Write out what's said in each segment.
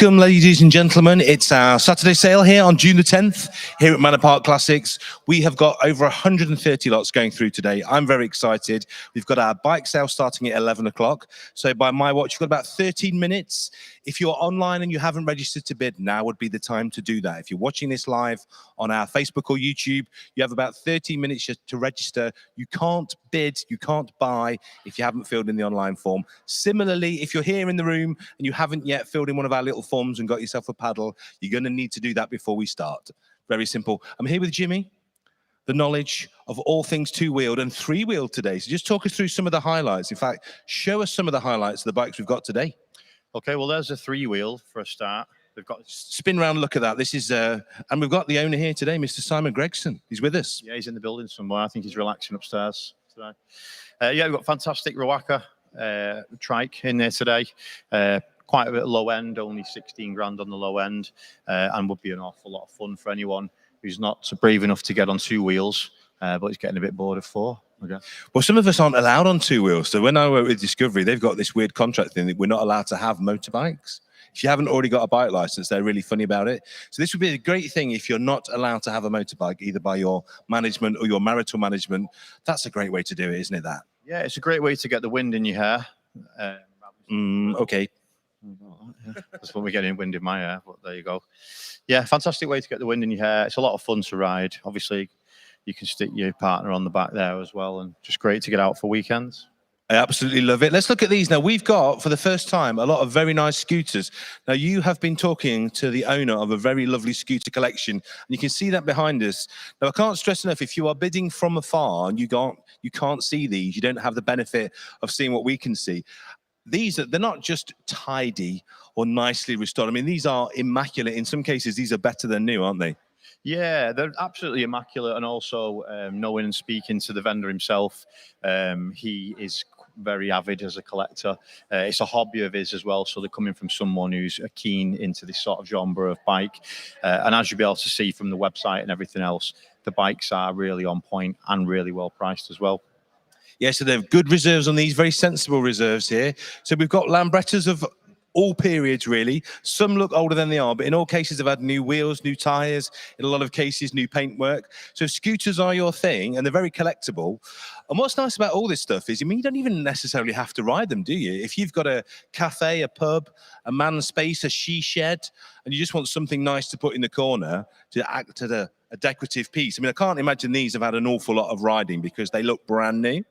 Welcome, ladies and gentlemen. It's our Saturday sale here on June the 10th here at Manor Park Classics. We have got over 130 lots going through today. I'm very excited. We've got our bike sale starting at 11 o'clock. So by my watch, you've got about 13 minutes. If you're online and you haven't registered to bid, now would be the time to do that. If you're watching this live on our Facebook or YouTube, you have about 13 minutes just to register. You can't bid, you can't buy if you haven't filled in the online form. Similarly, if you're here in the room and you haven't yet filled in one of our little forms and got yourself a paddle, you're going to need to do that before we start. Very simple. I'm here with Jimmy, the knowledge of all things two-wheeled and three-wheeled today. So just talk us through some of the highlights. In fact, show us some of the highlights of the bikes we've got today. Okay, well, there's a three-wheel for a start. We've got spin round, look at that. This is, and we've got the owner here today, Mr. Simon Gregson. He's with us. Yeah, he's in the building somewhere. I think he's relaxing upstairs today. Yeah, we've got fantastic Rawaka trike in there today. Quite a bit low end, only 16 grand on the low end, and would be an awful lot of fun for anyone who's not brave enough to get on two wheels, but he's getting a bit bored of four. Okay. Well, some of us aren't allowed on two wheels. So when I work with Discovery, they've got this weird contract thing that we're not allowed to have motorbikes. If you haven't already got a bike license, they're really funny about it. So this would be a great thing if you're not allowed to have a motorbike, either by your management or your marital management. That's a great way to do it, isn't it, that? Yeah, it's a great way to get the wind in your hair. Okay. That's when we're getting wind in my hair, but there you go. Yeah, fantastic way to get the wind in your hair. It's a lot of fun to ride. Obviously, you can stick your partner on the back there as well, and just great to get out for weekends. I absolutely love it. Let's look at these now. We've got, for the first time, a lot of very nice scooters. Now, you have been talking to the owner of a very lovely scooter collection, and you can see that behind us. Now, I can't stress enough, if you are bidding from afar and you can't see these, you don't have the benefit of seeing what we can see. They're not just tidy or nicely restored. I mean, these are immaculate. In some cases, these are better than new, aren't they? Yeah, they're absolutely immaculate. And also knowing and speaking to the vendor himself, he is very avid as a collector. It's a hobby of his as well. So they're coming from someone who's keen into this sort of genre of bike. And as you'll be able to see from the website and everything else, the bikes are really on point and really well priced as well. Yeah, so they've good reserves on these, very sensible reserves here. So we've got Lambrettas of all periods, really. Some look older than they are, but in all cases, they've had new wheels, new tyres, in a lot of cases, new paintwork. So scooters are your thing, and they're very collectible. And what's nice about all this stuff is, I mean, you don't even necessarily have to ride them, do you? If you've got a cafe, a pub, a man space, a she shed, and you just want something nice to put in the corner to act as a decorative piece. I mean, I can't imagine these have had an awful lot of riding because they look brand new.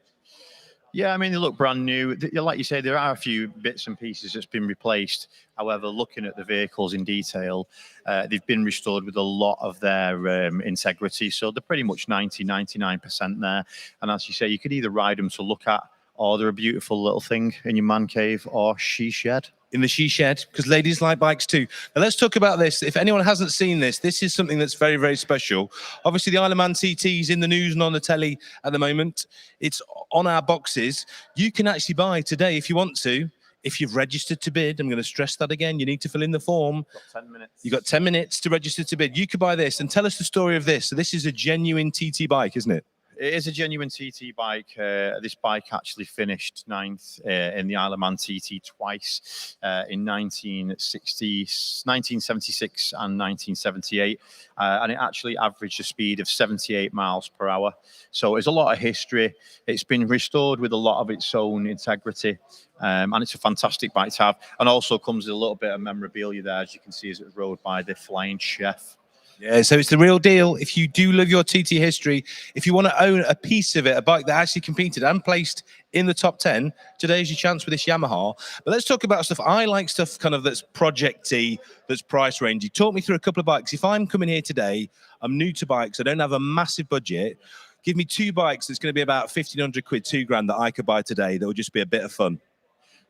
Yeah, I mean, they look brand new. Like you say, there are a few bits and pieces that's been replaced. However, looking at the vehicles in detail, they've been restored with a lot of their integrity. So they're pretty much 99% there. And as you say, you could either ride them to look at, or they're a beautiful little thing in your man cave or she shed. In the she shed, because ladies like bikes too. Now let's talk about this. If anyone hasn't seen this, this is something that's very, very special. Obviously, the Isle of Man TT is in the news and on the telly at the moment. It's on our boxes. You can actually buy today if you want to. If you've registered to bid, I'm going to stress that again. You need to fill in the form. Got 10 minutes. You've got 10 minutes to register to bid. You could buy this and tell us the story of this. So this is a genuine TT bike, isn't it? It is a genuine TT bike. This bike actually finished 9th in the Isle of Man TT twice in 1976 and 1978. And it actually averaged a speed of 78 miles per hour. So it's a lot of history. It's been restored with a lot of its own integrity. And it's a fantastic bike to have. And also comes with a little bit of memorabilia there, as you can see, as it was rode by the Flying Chef. Yeah, so it's the real deal. If you do love your TT history, if you want to own a piece of it, a bike that actually competed and placed in the top 10, today's your chance with this Yamaha. But let's talk about stuff. I like stuff kind of that's project-y, that's price rangey. Talk me through a couple of bikes. If I'm coming here today, I'm new to bikes, I don't have a massive budget, give me two bikes that's going to be about 1,500 quid, 2 grand that I could buy today that would just be a bit of fun.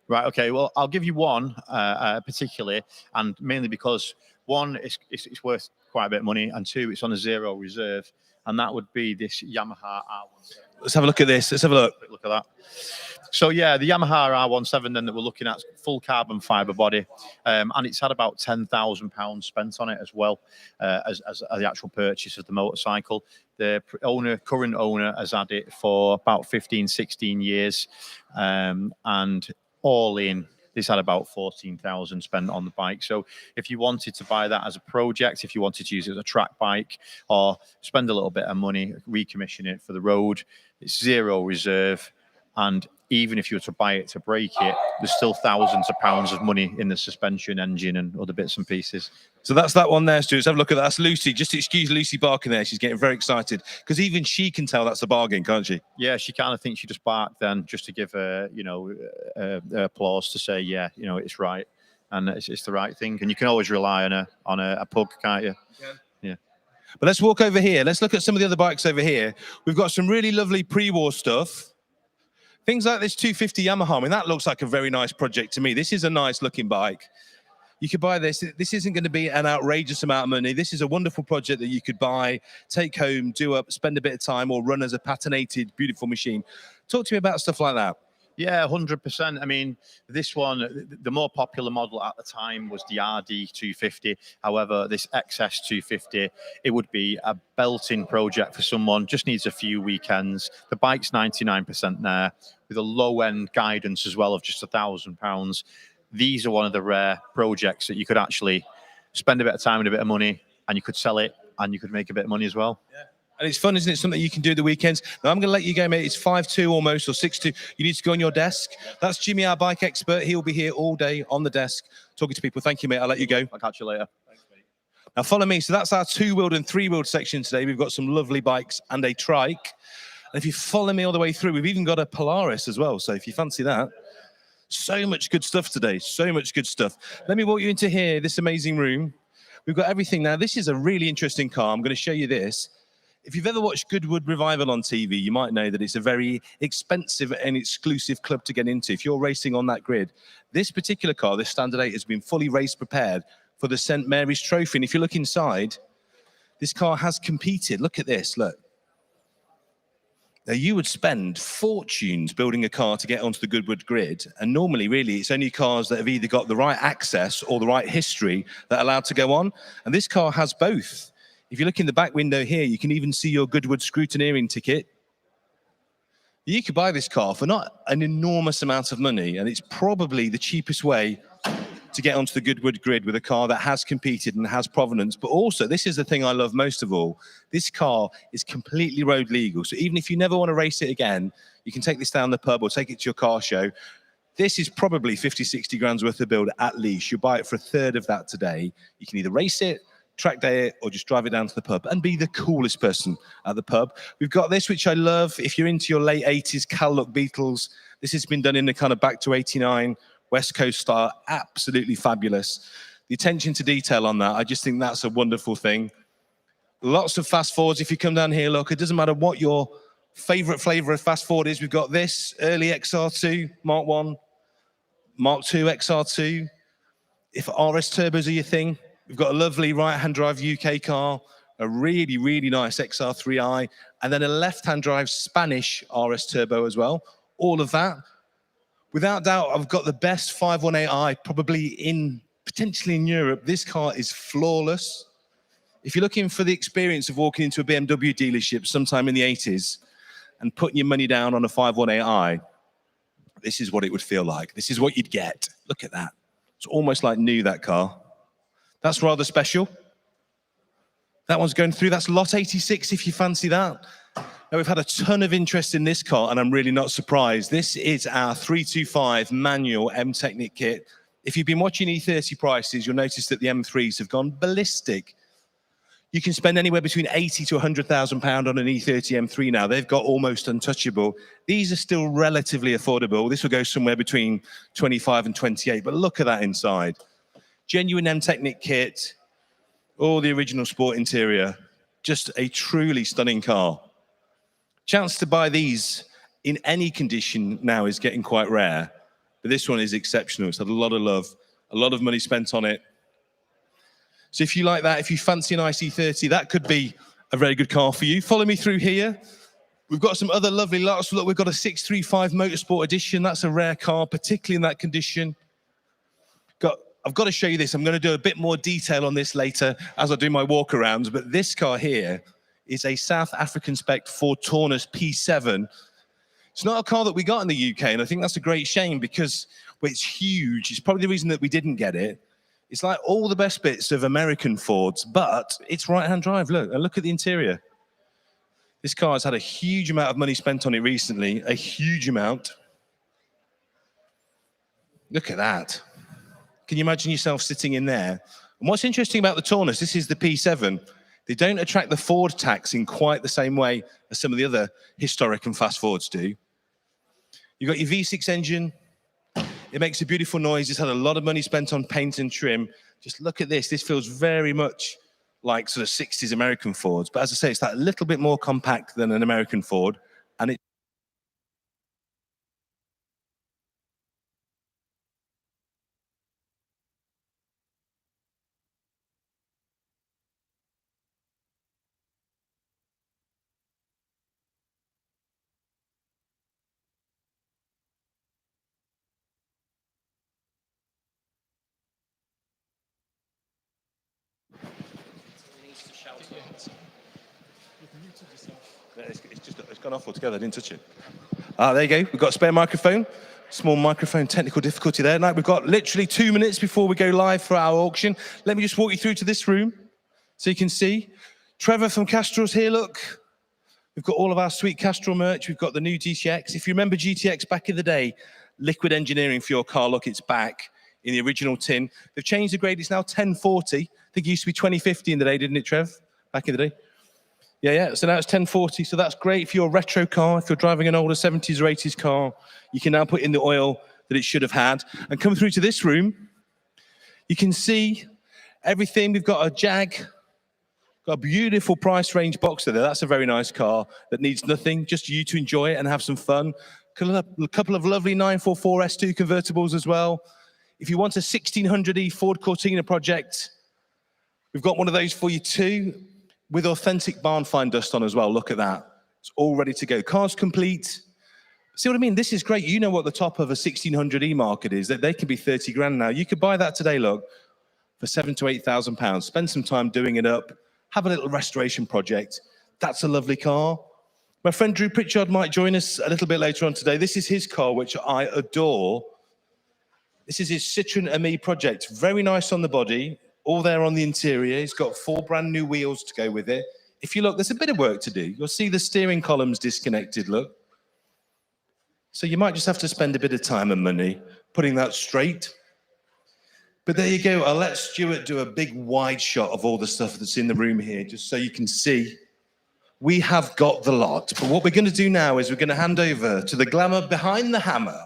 Right, okay, well, I'll give you one particularly, and mainly because one, it's worth quite a bit of money, and two, it's on a zero reserve, and that would be this Yamaha R17. Let's have a look at this. Let's have a look. Look at that. So yeah, the Yamaha R17 then that we're looking at, full carbon fibre body, and it's had about £10,000 spent on it as well as the actual purchase of the motorcycle. The current owner has had it for about 15, 16 years, and all in, It's had about 14,000 spent on the bike. So if you wanted to buy that as a project, if you wanted to use it as a track bike, or spend a little bit of money, recommission it for the road, it's zero reserve. And even if you were to buy it to break it, there's still thousands of pounds of money in the suspension, engine, and other bits and pieces. So that's that one there, Stu. Let's have a look at that. That's Lucy. Just excuse Lucy barking there. She's getting very excited because even she can tell that's a bargain, can't she? Yeah, she kind of thinks she just barked then just to give her, applause to say, yeah, it's right. And it's the right thing. And you can always rely on a pug, can't you? Yeah. But let's walk over here. Let's look at some of the other bikes over here. We've got some really lovely pre-war stuff. Things like this 250 Yamaha. I mean, that looks like a very nice project to me. This is a nice looking bike. You could buy this. This isn't going to be an outrageous amount of money. This is a wonderful project that you could buy, take home, do up, spend a bit of time, or run as a patinated, beautiful machine. Talk to me about stuff like that. Yeah, 100%. I mean, this one, the more popular model at the time was the RD 250. However, this XS 250, it would be a belting project for someone, just needs a few weekends. The bike's 99% there, with a low-end guidance as well of just £1,000. These are one of the rare projects that you could actually spend a bit of time and a bit of money, and you could sell it, and you could make a bit of money as well. Yeah. And it's fun, isn't it? Something you can do the weekends. Now, I'm going to let you go, mate. It's 5:02 almost, or 6:02. You need to go on your desk. That's Jimmy, our bike expert. He'll be here all day on the desk talking to people. Thank you, mate. I'll let you go. I'll catch you later. Thanks, mate. Now, follow me. So that's our two-wheeled and three-wheeled section today. We've got some lovely bikes and a trike. And if you follow me all the way through, we've even got a Polaris as well. So if you fancy that. So much good stuff today. So much good stuff. Let me walk you into here, this amazing room. We've got everything now. This is a really interesting car. I'm going to show you this. If you've ever watched Goodwood Revival on TV, you might know that it's a very expensive and exclusive club to get into if you're racing on that grid. This particular car, this Standard 8, has been fully race prepared for the St. Mary's Trophy. And if you look inside, this car has competed. Look at this, look. Now, you would spend fortunes building a car to get onto the Goodwood grid. And normally, really, it's only cars that have either got the right access or the right history that are allowed to go on. And this car has both. If you look in the back window here, you can even see your Goodwood scrutineering ticket. You could buy this car for not an enormous amount of money, and it's probably the cheapest way to get onto the Goodwood grid with a car that has competed and has provenance. But also, this is the thing I love most of all, this car is completely road legal. So even if you never want to race it again, you can take this down the pub or take it to your car show. This is probably 50, 60 grand's worth of build at least. You'll buy it for a third of that today. You can either race it, track day it, or just drive it down to the pub and be the coolest person at the pub. We've got this, which I love. If you're into your late 80s Cal Look Beetles, this has been done in the kind of back to 89 West Coast style. Absolutely fabulous. The attention to detail on that, I just think that's a wonderful thing. Lots of fast forwards. If you come down here, look, it doesn't matter what your favorite flavor of fast forward is. We've got this early XR2, Mark 1, Mark 2 XR2. If RS turbos are your thing, we've got a lovely right-hand drive UK car, a really, really nice XR3i, and then a left-hand drive Spanish RS turbo as well. All of that. Without doubt, I've got the best 518i probably potentially in Europe. This car is flawless. If you're looking for the experience of walking into a BMW dealership sometime in the 80s and putting your money down on a 518i, this is what it would feel like. This is what you'd get. Look at that. It's almost like new, that car. That's rather special. That one's going through. That's lot 86 if you fancy that. Now, we've had a ton of interest in this car, and I'm really not surprised. This is our 325 manual M-Technic kit. If you've been watching E30 prices, you'll notice that the M3s have gone ballistic. You can spend anywhere between 80 to 100,000 pound on an E30 M3 now. They've got almost untouchable. These are still relatively affordable. This will go somewhere between 25 and 28, but look at that inside. Genuine M-Technic kit, all the original sport interior. Just a truly stunning car. Chance to buy these in any condition now is getting quite rare, but this one is exceptional. It's had a lot of love, a lot of money spent on it. So if you like that, if you fancy an IC30, that could be a very good car for you. Follow me through here. We've got some other lovely lots. Look, we've got a 635 Motorsport Edition. That's a rare car, particularly in that condition. I've got to show you this. I'm going to do a bit more detail on this later as I do my walk arounds, but this car here is a South African spec Ford Taunus P7. It's not a car that we got in the UK, and I think that's a great shame because but it's huge. It's probably the reason that we didn't get it. It's like all the best bits of American Fords, but it's right-hand drive. Look, and look at the interior. This car has had a huge amount of money spent on it recently, a huge amount. Look at that. Can you imagine yourself sitting in there? And what's interesting about the Taunus, this is the P7. They don't attract the Ford tax in quite the same way as some of the other historic and fast Fords do. You've got your V6 engine. It makes a beautiful noise. It's had a lot of money spent on paint and trim. Just look at this. This feels very much like sort of 60s American Fords. But as I say, it's that little bit more compact than an American Ford. And it it's gone off altogether. I didn't touch it. There you go. We've got a spare microphone. Small microphone technical difficulty there. Now we've got literally 2 minutes before we go live for our auction. Let me just walk you through to this room so you can see. Trevor from Castrol's here, look. We've got all of our sweet Castrol merch. We've got the new GTX. If you remember GTX back in the day, liquid engineering for your car, look, it's back in the original tin. They've changed the grade. It's now 1040. I think it used to be 2050 in the day, didn't it, Trev? Back in the day. Yeah. So now it's 1040. So that's great for your retro car. If you're driving an older 70s or 80s car, you can now put in the oil that it should have had. And come through to this room, you can see everything. We've got a Jag, got a beautiful price range Boxer there. That's a very nice car that needs nothing, just you to enjoy it and have some fun. A couple of lovely 944 S2 convertibles as well. If you want a 1600E Ford Cortina project, we've got one of those for you too, with authentic barn find dust on as well. Look at that. It's all ready to go. Car's complete. See what I mean? This is great. You know what the top of a 1600E market is. That they can be 30 grand now. You could buy that today, look, for £7,000 to £8,000. Spend some time doing it up. Have a little restoration project. That's a lovely car. My friend Drew Pritchard might join us a little bit later on today. This is his car, which I adore. This is his Citroen Ami project. Very nice on the body. All there on the interior. He's got 4 brand new wheels to go with it. If you look, there's a bit of work to do. You'll see the steering columns disconnected, look. So you might just have to spend a bit of time and money putting that straight. But there you go. I'll let Stuart do a big wide shot of all the stuff that's in the room here, just so you can see. We have got the lot. But what we're going to do now is we're going to hand over to the glamour behind the hammer,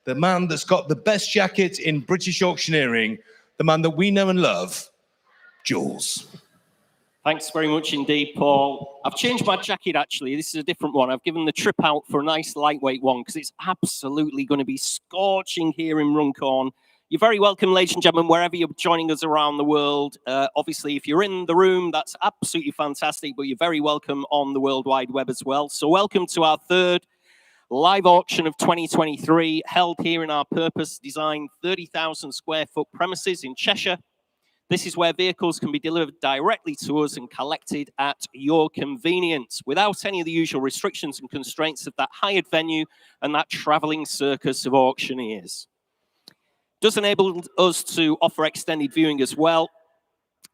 the man that's got the best jacket in British auctioneering, the man that we know and love, Jules. Thanks very much indeed, Paul. I've changed my jacket, actually. This is a different one. I've given the trip out for a nice lightweight one because it's absolutely going to be scorching here in Runcorn. You're very welcome, ladies and gentlemen, wherever you're joining us around the world. Obviously, if you're in the room, that's absolutely fantastic, but you're very welcome on the World Wide Web as well. So welcome to our third live auction of 2023, held here in our purpose-designed 30,000 square foot premises in Cheshire. This is where vehicles can be delivered directly to us and collected at your convenience without any of the usual restrictions and constraints of that hired venue and that travelling circus of auctioneers. Does enable us to offer extended viewing as well.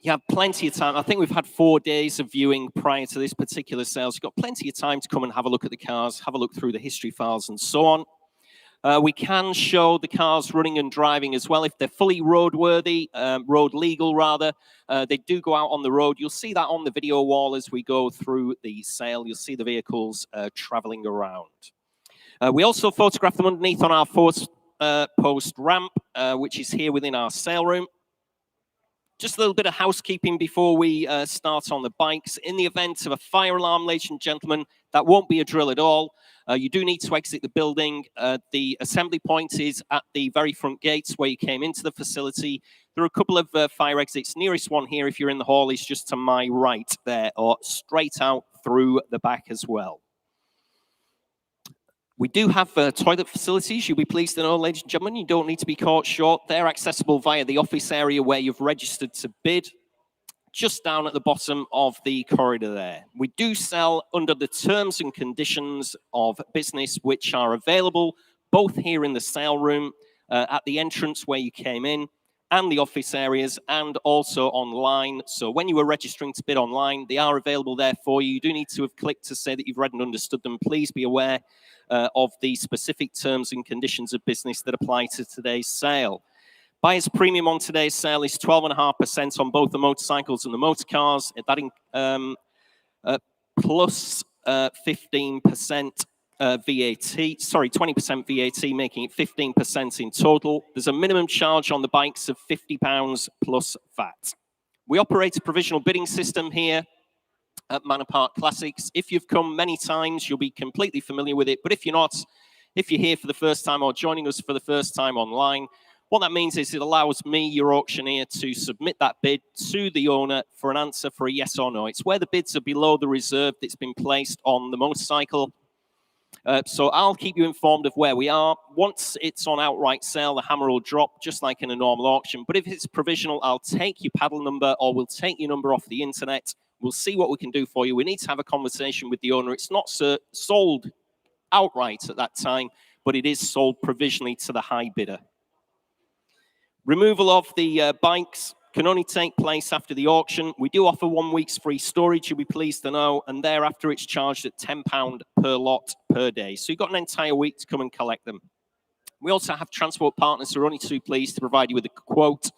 You have plenty of time. I think we've had 4 days of viewing prior to this particular sale. So you've got plenty of time to come and have a look at the cars, have a look through the history files and so on. We can show the cars running and driving as well. If they're fully roadworthy, road legal rather, they do go out on the road. You'll see that on the video wall as we go through the sale. You'll see the vehicles traveling around. We also photograph them underneath on our post ramp, which is here within our sale room. Just a little bit of housekeeping before we start on the bikes. In the event of a fire alarm, ladies and gentlemen, that won't be a drill at all. You do need to exit the building. The assembly point is at the very front gates where you came into the facility. There are a couple of fire exits. Nearest one here, if you're in the hall, is just to my right there, or straight out through the back as well. We do have toilet facilities. You'll be pleased to know, ladies and gentlemen, you don't need to be caught short. They're accessible via the office area where you've registered to bid, just down at the bottom of the corridor there. We do sell under the terms and conditions of business which are available both here in the sale room at the entrance where you came in, and the office areas, and also online. So when you were registering to bid online, they are available there for you. You do need to have clicked to say that you've read and understood them. Please be aware of the specific terms and conditions of business that apply to today's sale. Buyer's premium on today's sale is 12.5% on both the motorcycles and the motor cars. That plus 15% VAT, sorry, 20% VAT, making it 15% in total. There's a minimum charge on the bikes of £50 plus VAT. We operate a provisional bidding system here at Manor Park Classics. If you've come many times, you'll be completely familiar with it. But if you're not, if you're here for the first time or joining us for the first time online, what that means is it allows me, your auctioneer, to submit that bid to the owner for an answer for a yes or no. It's where the bids are below the reserve that's been placed on the motorcycle. So I'll keep you informed of where we are. Once it's on outright sale, the hammer will drop, just like in a normal auction. But if it's provisional, I'll take your paddle number, or we'll take your number off the internet. We'll see what we can do for you. We need to have a conversation with the owner. It's not sold outright at that time, but it is sold provisionally to the high bidder. Removal of the bikes can only take place after the auction. We do offer 1 week's free storage, you'll be pleased to know, and thereafter it's charged at £10 per lot per day. So you've got an entire week to come and collect them. We also have transport partners who are only too pleased to provide you with a quote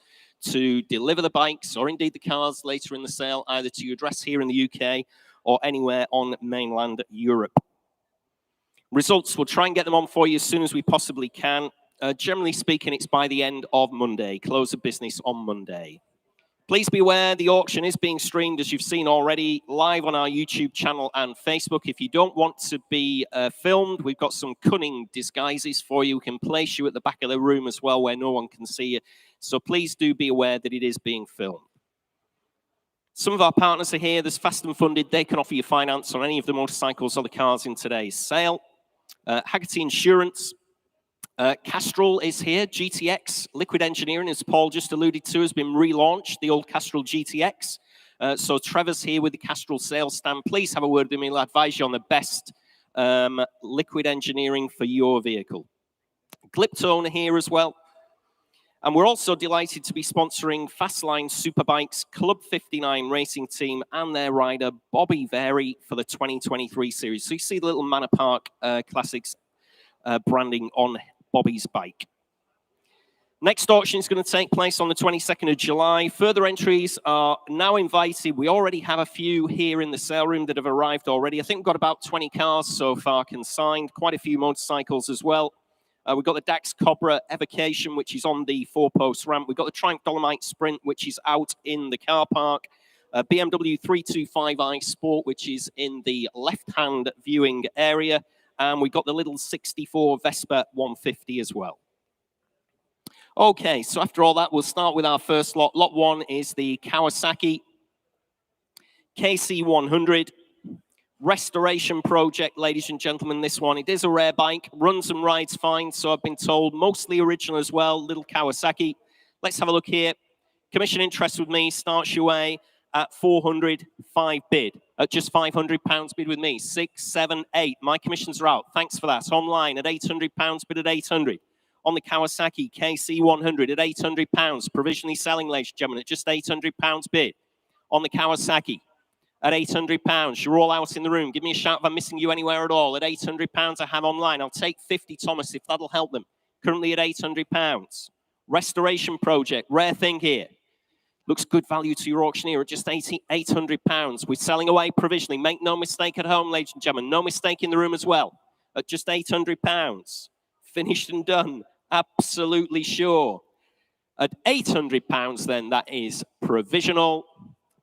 to deliver the bikes or indeed the cars later in the sale, either to your address here in the UK or anywhere on mainland Europe. Results, we'll try and get them on for you as soon as we possibly can. Generally speaking, it's by the end of Monday, close of business on Monday. Please be aware the auction is being streamed, as you've seen already, live on our YouTube channel and Facebook. If you don't want to be filmed, we've got some cunning disguises for you. We can place you at the back of the room as well where no one can see you. So please do be aware that it is being filmed. Some of our partners are here. There's Fast and Funded. They can offer you finance on any of the motorcycles or the cars in today's sale. Haggerty Insurance. Castrol is here, GTX, Liquid Engineering, as Paul just alluded to, has been relaunched, the old Castrol GTX. So Trevor's here with the Castrol sales stand. Please have a word with him. He'll advise you on the best liquid engineering for your vehicle. Gliptone here as well. And we're also delighted to be sponsoring Fastline Superbikes Club 59 racing team and their rider, Bobby Vary, for the 2023 series. So you see the little Manor Park Classics branding on Bobby's bike. Next auction is going to take place on the 22nd of July. Further entries are now invited. We already have a few here in the sale room that have arrived already. I think we've got about 20 cars so far consigned, quite a few motorcycles as well. We've got the Dax Cobra Evocation, which is on the 4-post ramp. We've got the Triumph Dolomite Sprint, which is out in the car park. BMW 325i Sport, which is in the left-hand viewing area. And we've got the little 64 Vespa 150 as well. Okay, so after all that, we'll start with our first lot. Lot 1 is the Kawasaki KC100 restoration project, ladies and gentlemen. This one, it is a rare bike, runs and rides fine, so I've been told, mostly original as well, little Kawasaki. Let's have a look here. Commission interest with me starts your way at 405 bid. At just £500 bid with me. 6, 7, 8. My commissions are out. Thanks for that. Online at £800 bid at 800. On the Kawasaki KC100 at £800. Provisionally selling, ladies and gentlemen, at just £800 bid. On the Kawasaki at £800. You're all out in the room. Give me a shout if I'm missing you anywhere at all. At £800 I have online. I'll take 50, Thomas, if that'll help them. Currently at £800. Restoration project. Rare thing here. Looks good value to your auctioneer at just £800. We're selling away provisionally. Make no mistake at home, ladies and gentlemen. No mistake in the room as well. At just £800. Finished and done. Absolutely sure. At £800 then, that is provisional.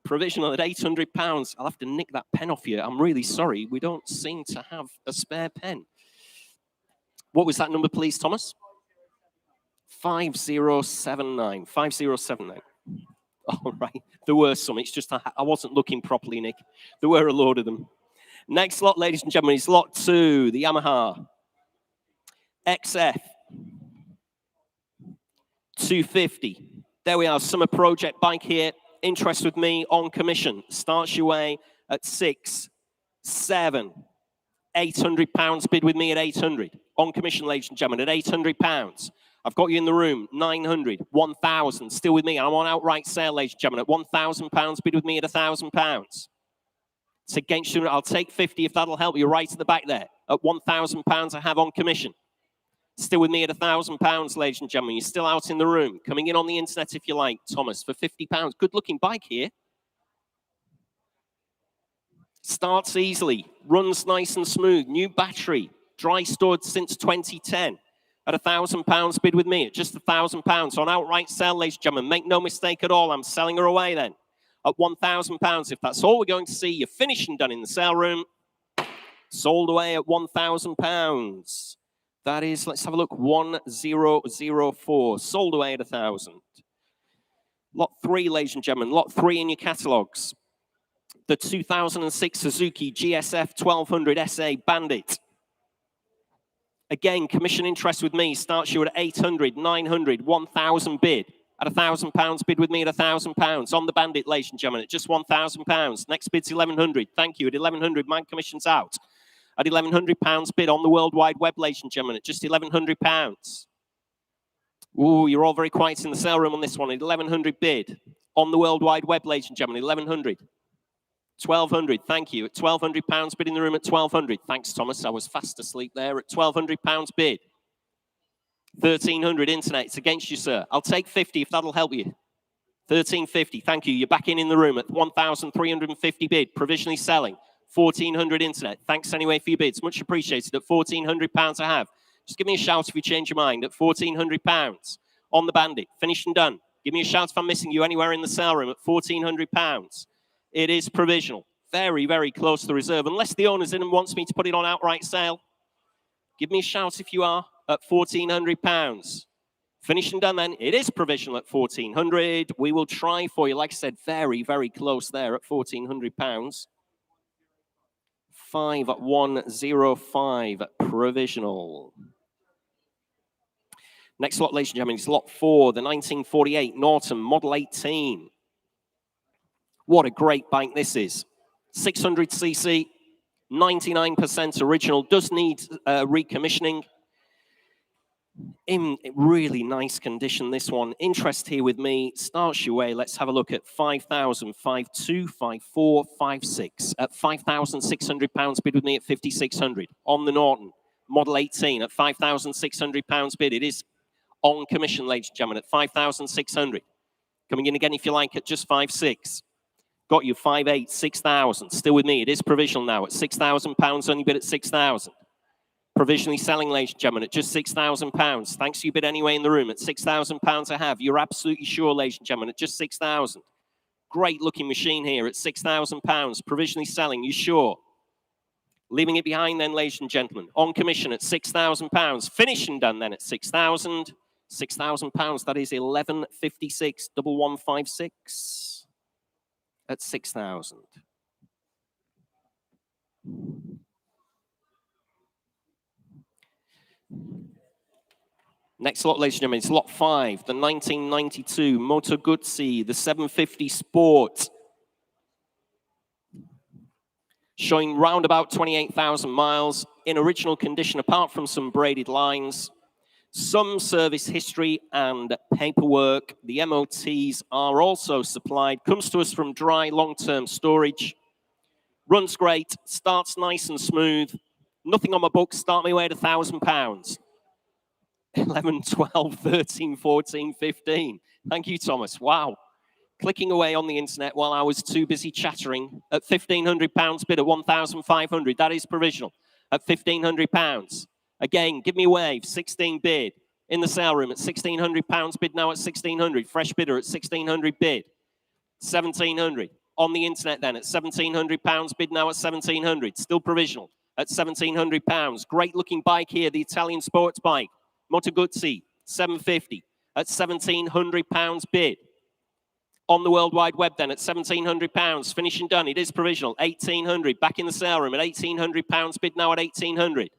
Provisional at £800. I'll have to nick that pen off you. I'm really sorry. We don't seem to have a spare pen. What was that number, please, Thomas? 5079. 5079. All right, there were some. It's just I wasn't looking properly, Nick. There were a load of them. Next lot, ladies and gentlemen, is lot 2, the Yamaha XF 250. There we are, summer project bike here. Interest with me on commission. Starts your way at 6, 7, £800 bid with me at 800. On commission, ladies and gentlemen, at £800. I've got you in the room, 900, 1,000, still with me. I'm on outright sale, ladies and gentlemen, at £1,000. Bid with me at £1,000. It's against you. I'll take 50 if that'll help you right at the back there. At £1,000 I have on commission. Still with me at £1,000, ladies and gentlemen. You're still out in the room. Coming in on the internet if you like, Thomas, for £50. Good looking bike here. Starts easily, runs nice and smooth, new battery, dry stored since 2010. At £1,000, bid with me at just £1,000 on outright sale, ladies and gentlemen. Make no mistake at all, I'm selling her away then. At £1,000, if that's all we're going to see, you're finished and done in the sale room. Sold away at £1,000. That is, let's have a look, 1004. Sold away at 1,000. Lot 3, ladies and gentlemen, lot 3 in your catalogues. The 2006 Suzuki GSF 1200 SA Bandit. Again, commission interest with me starts you at 800, 900, 1,000 bid. At £1,000, bid with me at £1,000. On the Bandit, ladies and gentlemen, at just £1,000. Next bid's 1,100. Thank you. At 1,100, my commission's out. At £1,100 bid on the World Wide Web, ladies and gentlemen, at just £1,100. Ooh, you're all very quiet in the sale room on this one. At 1,100 bid on the World Wide Web, ladies and gentlemen, 1,100. 1,200, thank you. At £1,200 bid in the room at 1,200. Thanks, Thomas. I was fast asleep there. At £1,200 bid. 1,300 internet. It's against you, sir. I'll take 50 if that'll help you. 1,350. Thank you. You're back in the room at 1,350 bid. Provisionally selling. 1,400 internet. Thanks anyway for your bids. Much appreciated. At £1,400 I have. Just give me a shout if you change your mind. At £1,400 on the Bandit. Finished and done. Give me a shout if I'm missing you anywhere in the sale room at £1,400. It is provisional. Very, very close to the reserve. Unless the owner's in and wants me to put it on outright sale. Give me a shout if you are at £1,400. Finished and done then. It is provisional at £1,400. We will try for you. Like I said, very, very close there at £1,400. 5105 provisional. Next lot, ladies and gentlemen, is lot 4, the 1948 Norton Model 18. What a great bike this is. 600cc, 99% original, does need recommissioning. In really nice condition, this one. Interest here with me starts your way. Let's have a look at 5,000, 5,2, 5,4, 5,6. At £5,600 bid with me at 5,600. On the Norton Model 18 at £5,600 bid. It is on commission, ladies and gentlemen, at 5,600. Coming in again, if you like, at just 5,600. Got you 5,800, 6,000. Still with me. It is provisional now at £6,000. Only bid at 6,000. Provisionally selling, ladies and gentlemen, at just £6,000. Thanks, you bid anyway in the room at £6,000 I have. You're absolutely sure, ladies and gentlemen, at just 6,000. Great looking machine here at £6,000. Provisionally selling, you sure? Leaving it behind then, ladies and gentlemen. On commission at £6,000. Finished and done then at 6,000. £6,000, that is 1156 1156 at 6,000. Next lot, ladies and gentlemen, it's lot 5, the 1992 Moto Guzzi, the 750 Sport. Showing round about 28,000 miles in original condition, apart from some braided lines. Some service history and paperwork. The MOTs are also supplied. Comes to us from dry long-term storage. Runs great, starts nice and smooth. Nothing on my book, start me away at £1,000. 11, 12, 13, 14, 15. Thank you, Thomas. Wow. Clicking away on the internet while I was too busy chattering. At £1,500 bid at 1,500. That is provisional. At £1,500. Again, give me a wave. 16 bid. In the sale room at £1,600 bid now at 1,600. Fresh bidder at 1,600 bid. 1,700. On the internet then at £1,700 bid now at 1,700. Still provisional at £1,700. Great looking bike here. The Italian sports bike. Moto Guzzi, 750 at £1,700 bid. On the World Wide Web then at £1,700. Finished and done. It is provisional. 1,800. Back in the sale room at £1,800 bid now at 1,800.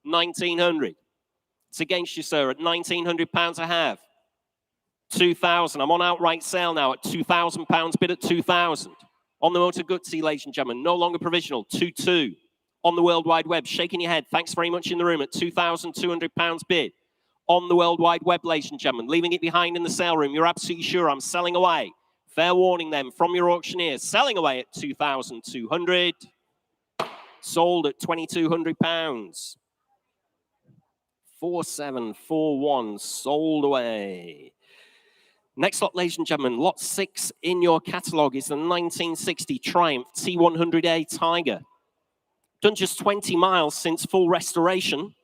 1,900. It's against you, sir. At £1,900 I have. 2,000. I'm on outright sale now at £2,000 bid at 2,000. On the Moto Guzzi, ladies and gentlemen. No longer provisional. 2,200. On the World Wide Web. Shaking your head. Thanks very much in the room at £2,200 bid. on the World Wide Web, ladies and gentlemen. Leaving it behind in the sale room. You're absolutely sure I'm selling away. Fair warning then from your auctioneers. Selling away at 2,200. Sold at £2,200. 4741 sold away. Next lot, ladies and gentlemen, lot 6 in your catalogue is the 1960 Triumph T100A Tiger. Done just 20 miles since full restoration.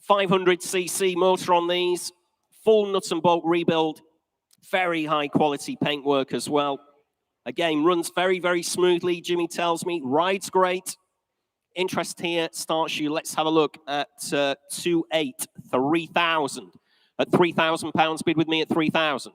500cc motor on these. Full nut and bolt rebuild. Very high quality paintwork as well. Again, runs very, very smoothly, Jimmy tells me. Rides great. Interest here starts you. Let's have a look at 3,000. At £3,000, bid with me at 3,000.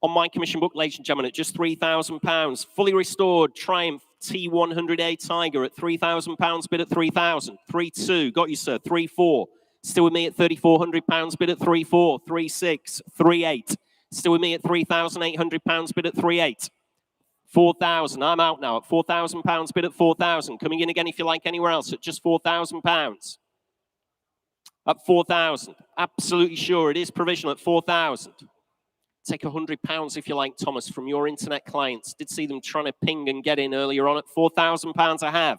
On my commission book, ladies and gentlemen, at just £3,000. Fully restored Triumph T100A Tiger at £3,000, bid at 3,000. 3,2, got you, sir. 3,4. Still with me at £3,400, bid at 3,4. 3,6. 3,8. Still with me at £3,800, bid at 3,8. 4,000. I'm out now at £4,000, bid at 4,000. Coming in again if you like anywhere else at just £4,000. At 4,000. Absolutely sure it is provisional at 4,000. Take £100 if you like, Thomas, from your internet clients. Did see them trying to ping and get in earlier on at £4,000 I have.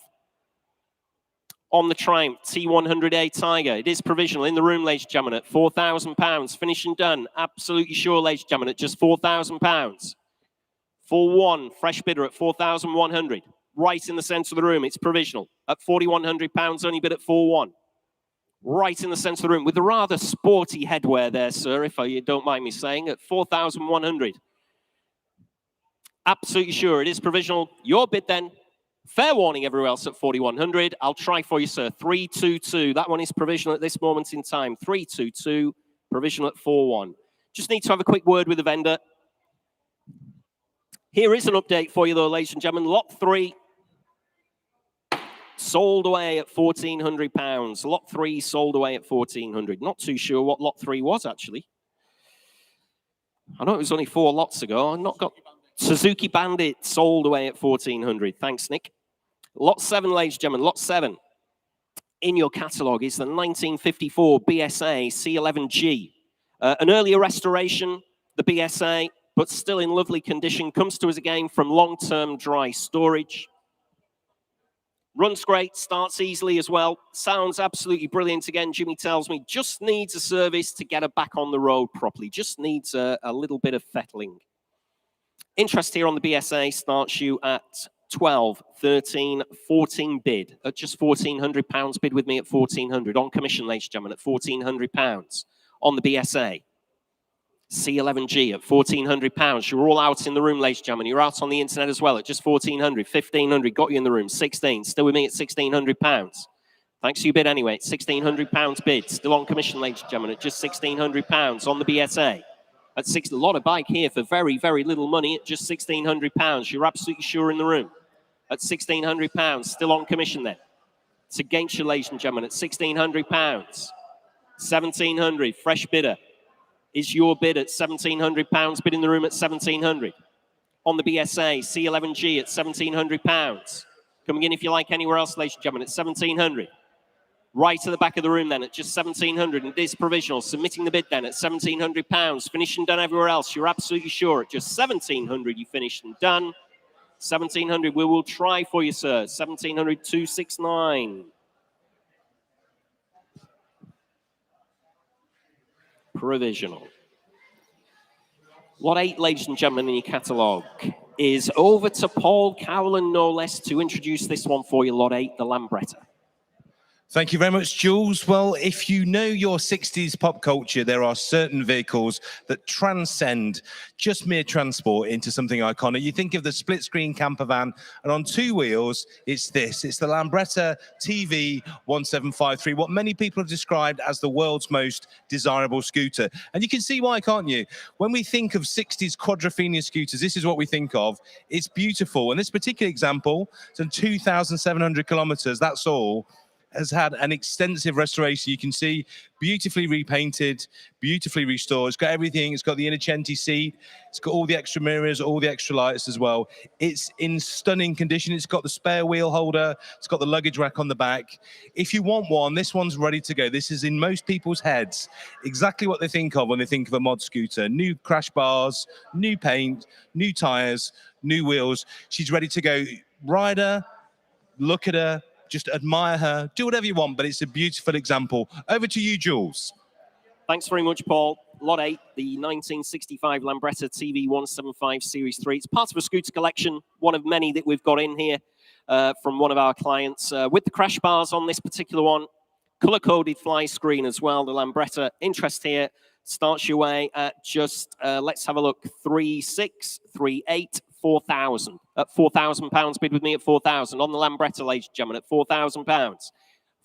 On the Triumph T100A Tiger. It is provisional in the room, ladies and gentlemen, at £4,000. Finished and done. Absolutely sure, ladies and gentlemen, at just £4,000. 4-1, fresh bidder at 4,100. Right in the centre of the room, it's provisional. At £4,100, only bid at 4-1. Right in the centre of the room, with a rather sporty headwear there, sir, if you don't mind me saying, at 4,100. Absolutely sure, it is provisional. Your bid then. Fair warning everywhere else at 4,100. I'll try for you, sir. 322. That one is provisional at this moment in time. 322, provisional at 4-1. Just need to have a quick word with the vendor. Here is an update for you, though, ladies and gentlemen. Lot 3 sold away at £1,400. Lot 3 sold away at 1,400. Not too sure what lot 3 was, actually. I know it was only 4 lots ago. I've not got Suzuki Bandit sold away at 1,400. Thanks, Nick. Lot 7, ladies and gentlemen. Lot 7 in your catalogue is the 1954 BSA C11G. An earlier restoration, the BSA, but still in lovely condition. Comes to us again from long-term dry storage. Runs great, starts easily as well. Sounds absolutely brilliant again, Jimmy tells me. Just needs a service to get her back on the road properly. Just needs a little bit of fettling. Interest here on the BSA starts you at 12, 13, 14 bid. At just £1,400, bid with me at 1,400. On commission, ladies and gentlemen, at £1,400 on the BSA. C11G at £1,400. You're all out in the room, ladies and gentlemen. You're out on the internet as well at just 1,400, 1,500. Got you in the room. 16. Still with me at £1,600. Thanks for your bid anyway. £1,600 bid. Still on commission, ladies and gentlemen, at just £1,600 on the BSA. At a lot of bike here for very, very little money at just £1,600. You're absolutely sure in the room. At £1,600. Still on commission then. It's against you, ladies and gentlemen, at £1,600. 1,700. Fresh bidder. Is your bid at £1,700, bid in the room at 1,700. On the BSA, C11G at £1,700. Coming in if you like anywhere else, ladies and gentlemen, at 1,700. Right to the back of the room then at just 1,700, and it is provisional. Submitting the bid then at £1,700. Finished and done everywhere else. You're absolutely sure at just 1,700 you finished and done. 1,700 we will try for you, sir. 1,700, 269. Provisional. Lot 8, ladies and gentlemen, in your catalogue is over to Paul Cowland, no less, to introduce this one for you, Lot 8, the Lambretta. Thank you very much, Jules. Well, if you know your 60s pop culture, there are certain vehicles that transcend just mere transport into something iconic. You think of the split-screen camper van, and on 2 wheels, it's this. It's the Lambretta TV 1753, what many people have described as the world's most desirable scooter. And you can see why, can't you? When we think of 60s quadrophenia scooters, this is what we think of. It's beautiful. And this particular example, it's on 2,700 kilometers, that's all. has had an extensive restoration. You can see beautifully repainted, beautifully restored. It's got everything. It's got the Innocenti seat. It's got all the extra mirrors, all the extra lights as well. It's in stunning condition. It's got the spare wheel holder. It's got the luggage rack on the back. If you want one, this one's ready to go. This is in most people's heads exactly what they think of when they think of a mod scooter. New crash bars, new paint, new tires, new wheels. She's ready to go. Ride her, look at her, just admire her, do whatever you want, but it's a beautiful example. Over to you, Jules. Thanks very much, Paul. Lot 8, the 1965 Lambretta TV 175 Series 3. It's part of a scooter collection, one of many that we've got in here from one of our clients. With the crash bars on this particular one, color-coded fly screen as well. The Lambretta interest here starts your way at just, let's have a look, 3638. 4,000 at £4,000. Bid with me at 4,000 on the Lambretta, ladies and gentlemen, at £4,000.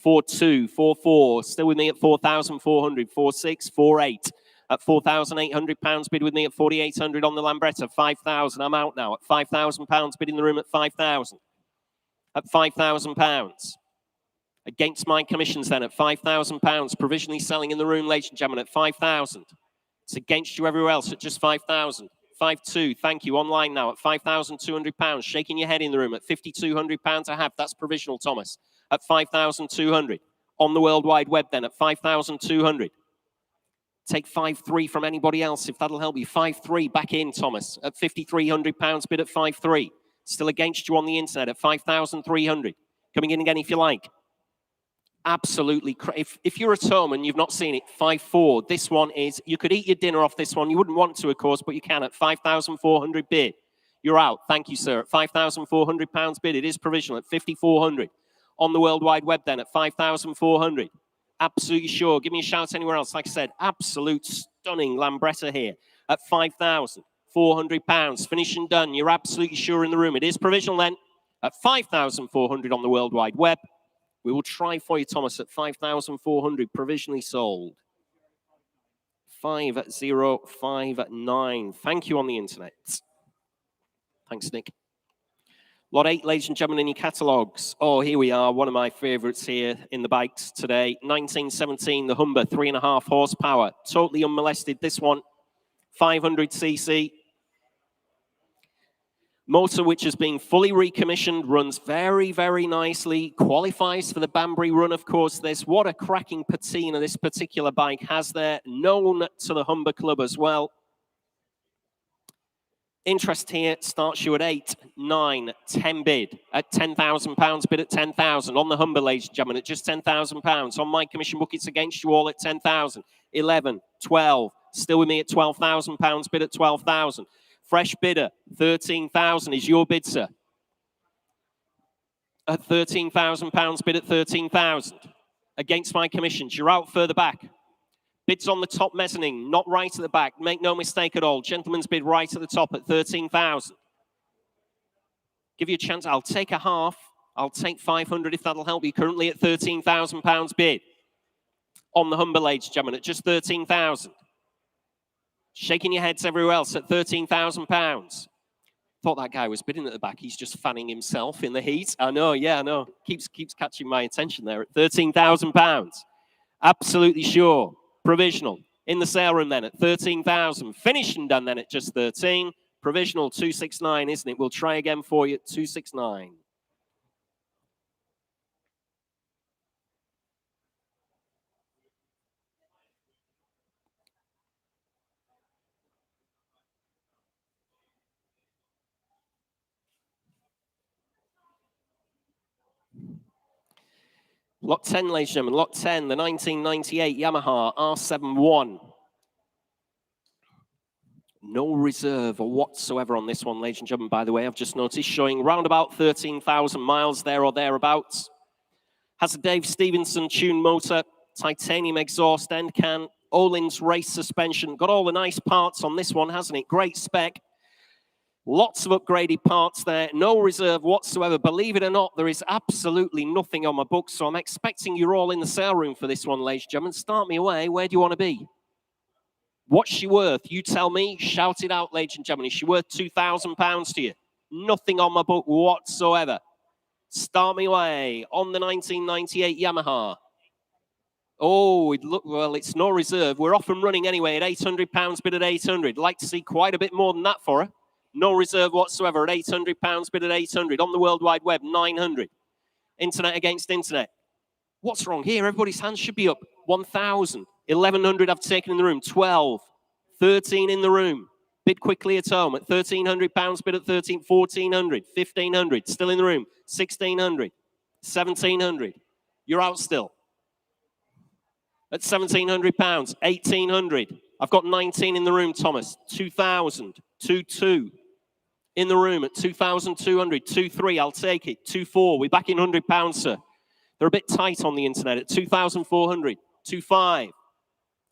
4,2, 4,4, still with me at 4,400. 4,6, 4,8 at £4,800. Bid with me at 4,800 on the Lambretta. 5,000. I'm out now at £5,000. Bid in the room at 5,000. At £5,000. Against my commissions then at £5,000. Provisionally selling in the room, ladies and gentlemen, at 5,000. It's against you everywhere else at just 5,000. 5,2, thank you, online now at £5,200, shaking your head in the room at £5,200 a half, that's provisional, Thomas, at 5,200, on the World Wide Web then at 5,200, take 5,3 from anybody else if that'll help you, 5,3 back in, Thomas, at £5,300, bid at 5,3, still against you on the internet at 5,300, coming in again if you like. Absolutely. If you're at home and you've not seen it, 5,4. This one is, you could eat your dinner off this one. You wouldn't want to, of course, but you can at 5,400 bid. You're out. Thank you, sir. At £5,400 bid. It is provisional at 5,400. On the World Wide Web then at 5,400. Absolutely sure. Give me a shout anywhere else. Like I said, absolute stunning Lambretta here at £5,400. Finished and done. You're absolutely sure in the room. It is provisional then at 5,400 on the World Wide Web. We will try for you, Thomas, at 5,400, provisionally sold. 5059. Thank you on the internet. Thanks, Nick. Lot 8, ladies and gentlemen, in your catalogues. Oh, here we are, one of my favourites here in the bikes today. 1917, the Humber, 3.5 horsepower. Totally unmolested, this one. 500cc. Motor which has been fully recommissioned, runs very, very nicely, qualifies for the Banbury run, of course. What a cracking patina this particular bike has there, known to the Humber Club as well. Interest here starts you at 8, 9, 10 bid at £10,000, bid at 10,000 on the Humber, ladies and gentlemen, at just £10,000. On my commission book, it's against you all at 10,000, 11, 12, still with me at £12,000, bid at 12,000. Fresh bidder, 13,000 is your bid, sir. At £13,000, bid at 13,000. Against my commissions, you're out further back. Bids on the top mezzanine, not right at the back. Make no mistake at all. Gentleman's bid right at the top at 13,000. Give you a chance. I'll take a half. I'll take 500 if that'll help you. Currently at £13,000 bid. On the Humber, ladies and gentlemen, at just 13,000. Shaking your heads everywhere else at £13,000. Thought that guy was bidding at the back. He's just fanning himself in the heat. I know, yeah, I know. Keeps catching my attention there at £13,000. Absolutely sure. Provisional. In the sale room then at 13,000. Finished and done then at just 13. Provisional 269, isn't it? We'll try again for you at 269. Lot 10, ladies and gentlemen, lot 10, the 1998 Yamaha R71. No reserve whatsoever on this one, ladies and gentlemen, by the way. I've just noticed showing around about 13,000 miles there or thereabouts. Has a Dave Stevenson tuned motor, titanium exhaust end can, Olin's race suspension. Got all the nice parts on this one, hasn't it? Great spec. Lots of upgraded parts there, no reserve whatsoever. Believe it or not, there is absolutely nothing on my books, so I'm expecting you're all in the sale room for this one, ladies and gentlemen. Start me away. Where do you want to be? What's she worth? You tell me. Shout it out, ladies and gentlemen. Is she worth £2,000 to you? Nothing on my book whatsoever. Start me away on the 1998 Yamaha. Oh, well, it's no reserve. We're off and running anyway at £800, bid at 800. Like to see quite a bit more than that for her. No reserve whatsoever at £800, bid at 800. On the World Wide Web, 900. Internet against internet. What's wrong here? Everybody's hands should be up. 1,000. 1,100 I've taken in the room. 12. 13 in the room. Bid quickly at home at £1,300, bid at 13, 1,400, 1,500, still in the room, 1,600, 1,700. You're out still. At £1,700, 1,800. I've got 19 in the room, Thomas. 2,000, 2,2. In the room at 2,200, 2,3. I'll take it. 2,4. We're back in £100, sir. They're a bit tight on the internet at 2,400, 2,5.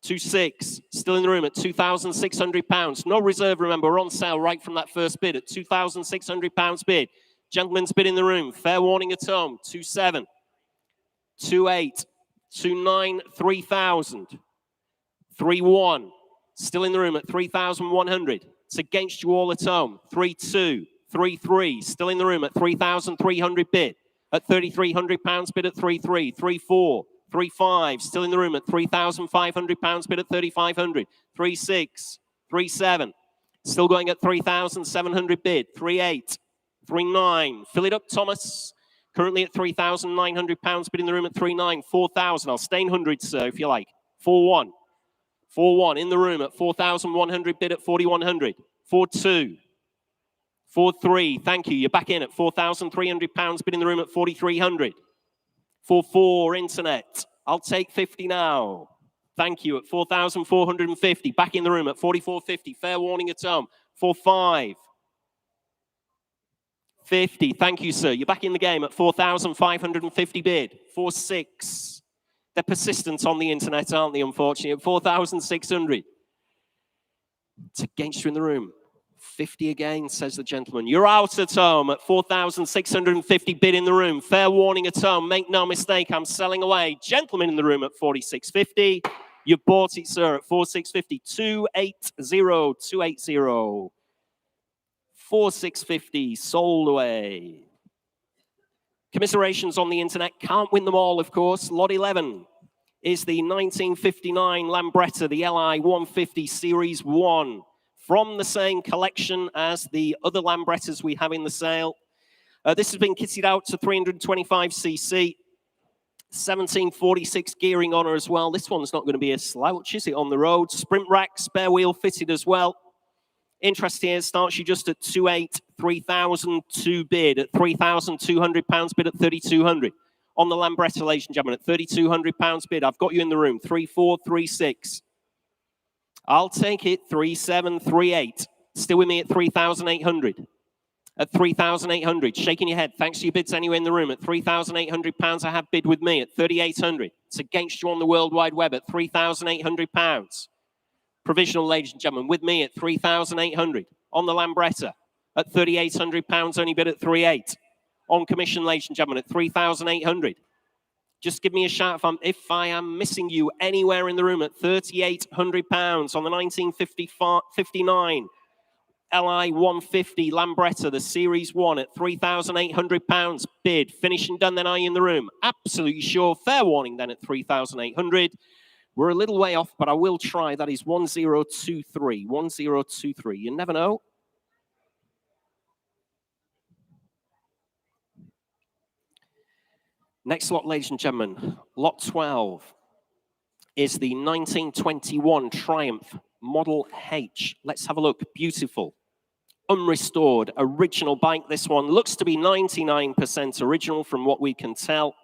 2,6, still in the room at £2,600. No reserve, remember, we're on sale right from that first bid at £2,600 bid. Gentleman's bid in the room, fair warning at home, 2,7, 2,8, 2,9, 3,000, 3,1, still in the room at 3,100. It's against you all at home, 3,2, 3,3, still in the room at 3,300 bid. At £3,300 bid at 3,3, 3,4. 3,5, still in the room at £3,500 bid at 3,500. 3,6, 3,7, still going at 3,700 bid. 3,8, 3,9, fill it up, Thomas. Currently at £3,900 bid in the room at 3,9, 4,000. I'll stay in hundreds, sir, if you like. 4,1, 4,1 in the room at 4,100 bid at 4,100. 4,2, 4,3, thank you. You're back in at £4,300 bid in the room at 4,300. 4,4 internet. I'll take 50 now. Thank you at 4,450. Back in the room at 4,450. Fair warning at home. 4,5. 50. Thank you, sir. You're back in the game at 4,550 bid. 4,6. They're persistent on the internet, aren't they, unfortunately? At 4,600. It's against you in the room. 50 again, says the gentleman. You're out at home at 4,650 bid in the room. Fair warning at home. Make no mistake, I'm selling away. Gentleman in the room at 4,650. You bought it, sir, at 4,650. 280, 280. 4,650, sold away. Commiserations on the internet. Can't win them all, of course. Lot 11 is the 1959 Lambretta, the LI 150 Series 1. From the same collection as the other Lambrettas we have in the sale. This has been kitted out to 325cc, 1746 gearing on her as well. This one's not going to be a slouch, is it, on the road? Sprint rack, spare wheel fitted as well. Interest here starts you just at 2,8, 3,002 bid at £3,200 bid at 3,200. On the Lambretta, ladies and gentlemen, at £3,200 bid. I've got you in the room, 3,4, 3,6. I'll take it, 3,738. Still with me at 3,800. At 3,800, shaking your head. Thanks to your bids anyway in the room. At £3,800, I have bid with me at 3,800. It's against you on the World Wide Web at £3,800. Provisional, ladies and gentlemen, with me at 3,800. On the Lambretta at £3,800, only bid at 3,800. On commission, ladies and gentlemen, at 3,800. Just give me a shout if I am missing you anywhere in the room at £3,800 on the 1959 LI 150 Lambretta, the Series 1 at £3,800 bid. Finished and done then, are you in the room? Absolutely sure. Fair warning then at 3,800. We're a little way off, but I will try. That is 1023. 1023. You never know. Next lot, ladies and gentlemen, lot 12 is the 1921 Triumph Model H. Let's have a look. Beautiful, unrestored, original bike. This one looks to be 99% original from what we can tell.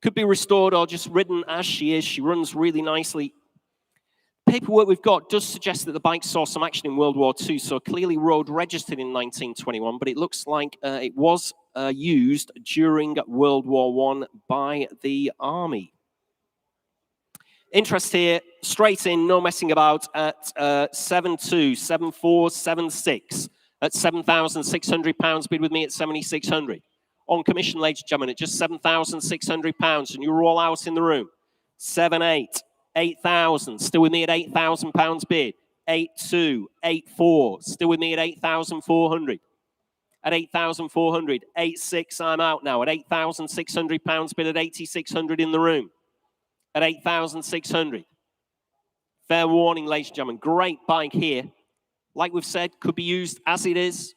Could be restored or just ridden as she is. She runs really nicely. Paperwork we've got does suggest that the bike saw some action in World War II, so clearly road registered in 1921, but it looks like it was used during World War I by the army. Interest here, straight in, no messing about, at 7.2, 7.4, 7.6, at £7,600, bid with me at 7,600. On commission, ladies and gentlemen, at just £7,600, and you're all out in the room. 7.8, 8,000, still with me at £8,000 bid. 8.2, 8.4, still with me at 8,400. at 8,400. 8,600, I'm out now. At 8,600 pounds bid at 8,600 in the room. At 8,600. Fair warning, ladies and gentlemen. Great bike here. Like we've said, could be used as it is.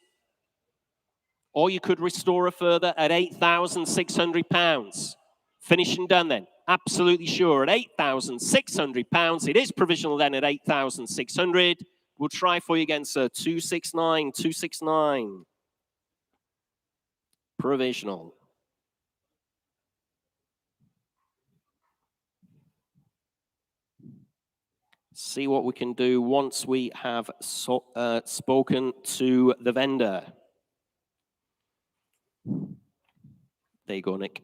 Or you could restore her further at 8,600 pounds. Finish and done then. Absolutely sure. At 8,600 pounds. It is provisional then at 8,600. We'll try for you again, sir. 269, 269. Provisional. See what we can do once we have spoken to the vendor. There you go, Nick.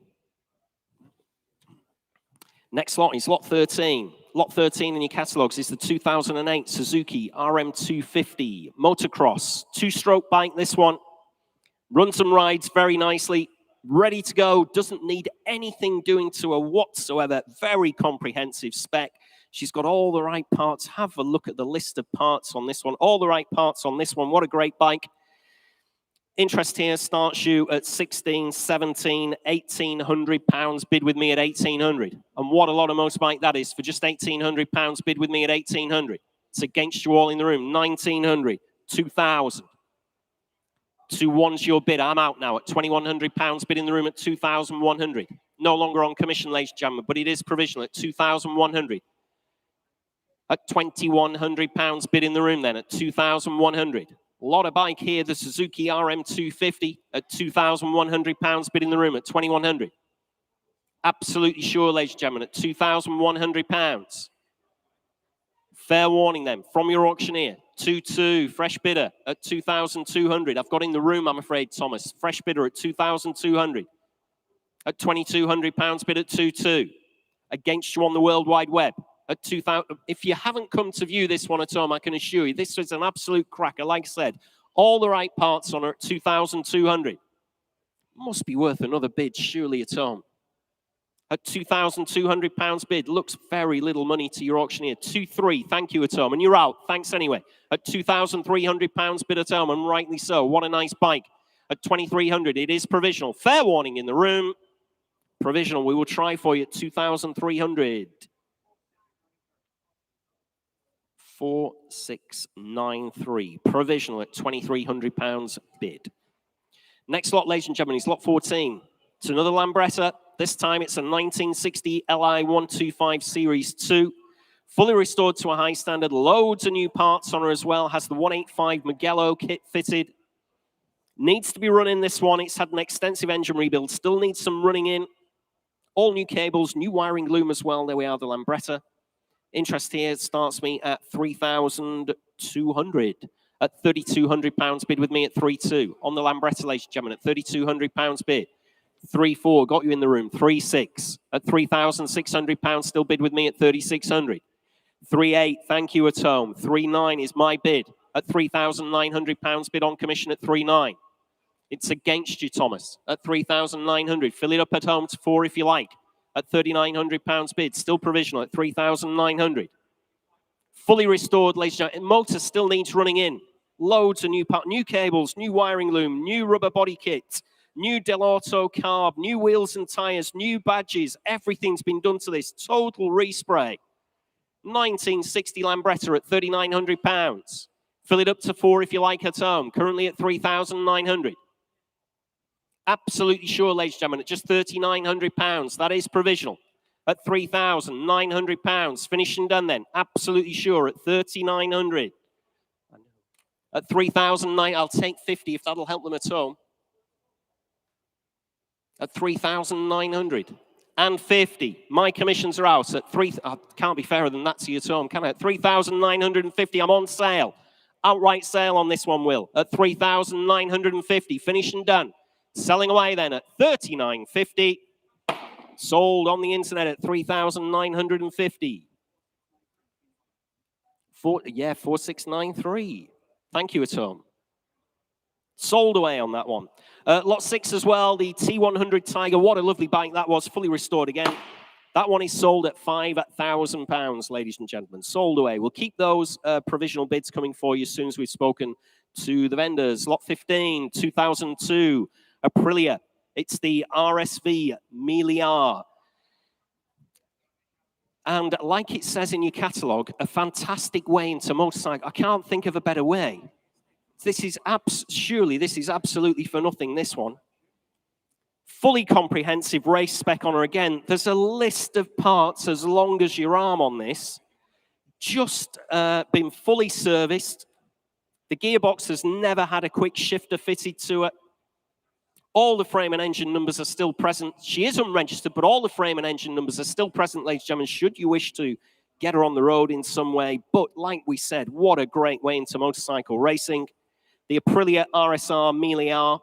Next lot is lot 13. Lot 13 in your catalogues is the 2008 Suzuki RM250 Motocross. Two-stroke bike, this one. Runs and rides very nicely. Ready to go. Doesn't need anything doing to her whatsoever. Very comprehensive spec. She's got all the right parts. Have a look at the list of parts on this one. All the right parts on this one. What a great bike. Interest here starts you at 16, 17, 1,800 pounds. Bid with me at 1,800. And what a lot of motorbike that is for just 1,800 pounds. Bid with me at 1,800. It's against you all in the room. 1,900, 2,000. 2,1's your bid. I'm out now at 2,100 pounds. Bid in the room at 2,100. No longer on commission, ladies and gentlemen, but it is provisional at 2,100. At 2,100 pounds. Bid in the room then at 2,100. A lot of bike here, the Suzuki RM250 at 2,100 pounds. Bid in the room at 2,100. Absolutely sure, ladies and gentlemen, at 2,100 pounds. Fair warning then, from your auctioneer, 2,2, fresh bidder at 2,200. I've got in the room, I'm afraid, Thomas. Fresh bidder at 2,200. At 2,200 pounds, bid at 2,2. Against you on the World Wide Web. At 2,000. If you haven't come to view this one at home, I can assure you this is an absolute cracker. Like I said, all the right parts on her at 2,200. Must be worth another bid, surely at home. At 2,200 pounds bid, looks very little money to your auctioneer. 2,3, thank you at home, and you're out. Thanks anyway. At 2,300 pounds bid at home, and rightly so. What a nice bike. At 2,300, it is provisional. Fair warning in the room. Provisional. We will try for you at 2,300. 4,693. Provisional at 2,300 pounds bid. Next lot, ladies and gentlemen, is lot 14. It's another Lambretta. This time it's a 1960 Li 125 Series 2. Fully restored to a high standard. Loads of new parts on her as well. Has the 185 Mugello kit fitted. Needs to be running this one. It's had an extensive engine rebuild. Still needs some running in. All new cables, new wiring loom as well. There we are, the Lambretta. Interest here starts me at 3,200. At 3,200 pounds bid with me at 3,2. On the Lambretta, ladies and gentlemen, at 3,200 pounds bid. 3,4, got you in the room. 3,6. At 3,600 pounds, still bid with me at 3,600. 3,8, thank you at home. 3,9 is my bid. At 3,900 pounds bid on commission at 3,9. It's against you, Thomas. At 3,900. Fill it up at home to 4 if you like. At 3,900 pounds bid, still provisional at 3,900. Fully restored, ladies and gentlemen. Motor still needs running in. Loads of new parts, new cables, new wiring loom, new rubber body kit, new Dell'Orto carb, new wheels and tires, new badges. Everything's been done to this. Total respray. 1960 Lambretta at 3,900 pounds. Fill it up to 4 if you like at home. Currently at 3,900. Absolutely sure, ladies and gentlemen, at just 3,900 pounds. That is provisional. At 3,900 pounds. Finished and done then. Absolutely sure at 3,900. At 3,900, I'll take 50 if that'll help them at home. At 3,900 and 50. My commissions are out at 3. I can't be fairer than that to you at home, can I? At 3,950. I'm on sale. Outright sale on this one, Will. At 3,950. Finished and done. Selling away then at 3,950. Sold on the internet at 3,950. 4,693. Thank you at home. Sold away on that one. Lot 6 as well, the T100 Tiger. What a lovely bike that was, fully restored again. That one is sold at £5,000, ladies and gentlemen. Sold away. We'll keep those provisional bids coming for you as soon as we've spoken to the vendors. Lot 15, 2002, Aprilia. It's the RSV Meliar. And like it says in your catalogue, a fantastic way into motorcycle. I can't think of a better way. This is surely this is absolutely for nothing, this one. Fully comprehensive race spec on her again. There's a list of parts as long as your arm on this. Just been fully serviced. The gearbox has never had a quick shifter fitted to it. All the frame and engine numbers are still present. She is unregistered, but all the frame and engine numbers are still present, ladies and gentlemen, should you wish to get her on the road in some way. But like we said, what a great way into motorcycle racing. The Aprilia RSR Meliar.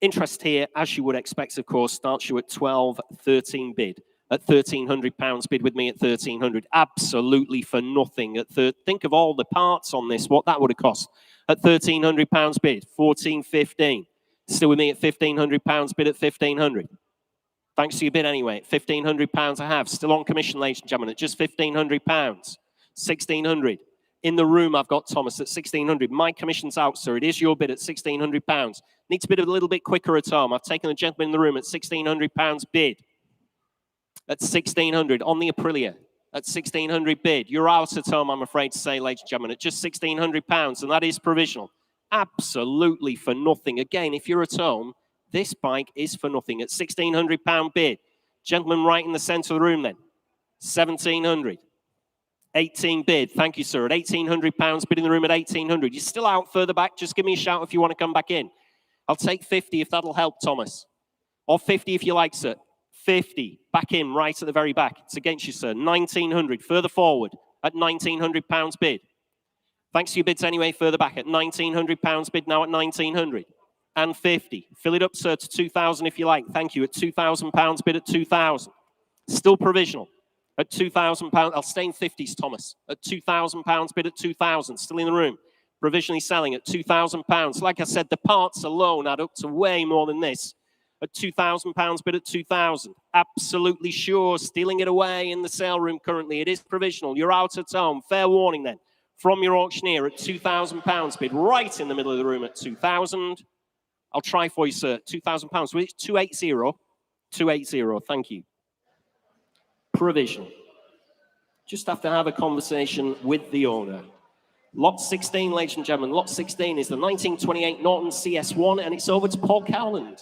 Interest here, as you would expect, of course, starts you at 13 bid. At £1,300 bid with me at 1,300. Absolutely for nothing. Think of all the parts on this, what that would have cost. At £1,300 bid, 14.15. Still with me at £1,500 bid at 1,500. Thanks to your bid anyway. At £1,500 I have. Still on commission, ladies and gentlemen, at just £1,500. 1,600. In the room, I've got Thomas at 1,600. My commission's out, sir. It is your bid at £1,600. Need to bid a little bit quicker at home. I've taken the gentleman in the room at £1,600 bid. At 1,600 on the Aprilia. At 1,600 bid. You're out at home, I'm afraid to say, ladies and gentlemen, at just £1,600, and that is provisional. Absolutely for nothing. Again, if you're at home, this bike is for nothing. At £1,600 bid. Gentleman right in the centre of the room then. 1,700. 18 bid. Thank you, sir. At £1,800 bid in the room at 1,800. You're still out further back. Just give me a shout if you want to come back in. I'll take 50 if that'll help, Thomas. Or 50 if you like, sir. 50. Back in, right at the very back. It's against you, sir. 1,900. Further forward at £1,900 bid. Thanks to your bids anyway, further back at £1,900 bid now at 1,900. And 50. Fill it up, sir, to 2,000 if you like. Thank you. At £2,000 bid at 2,000. Still provisional. At £2,000. I'll stay in 50s, Thomas. At £2,000 bid at 2,000. Still in the room. Provisionally selling at £2,000. Like I said, the parts alone add up to way more than this. At £2,000 bid at 2,000. Absolutely sure. Stealing it away in the sale room currently. It is provisional. You're out at home. Fair warning then. From your auctioneer at £2,000 bid, right in the middle of the room at 2,000. I'll try for you, sir. £2,000. Which 280. 280. Thank you. Provisional. Just have to have a conversation with the owner. Lot 16, ladies and gentlemen. Lot 16 is the 1928 Norton CS1, and it's over to Paul Cowland.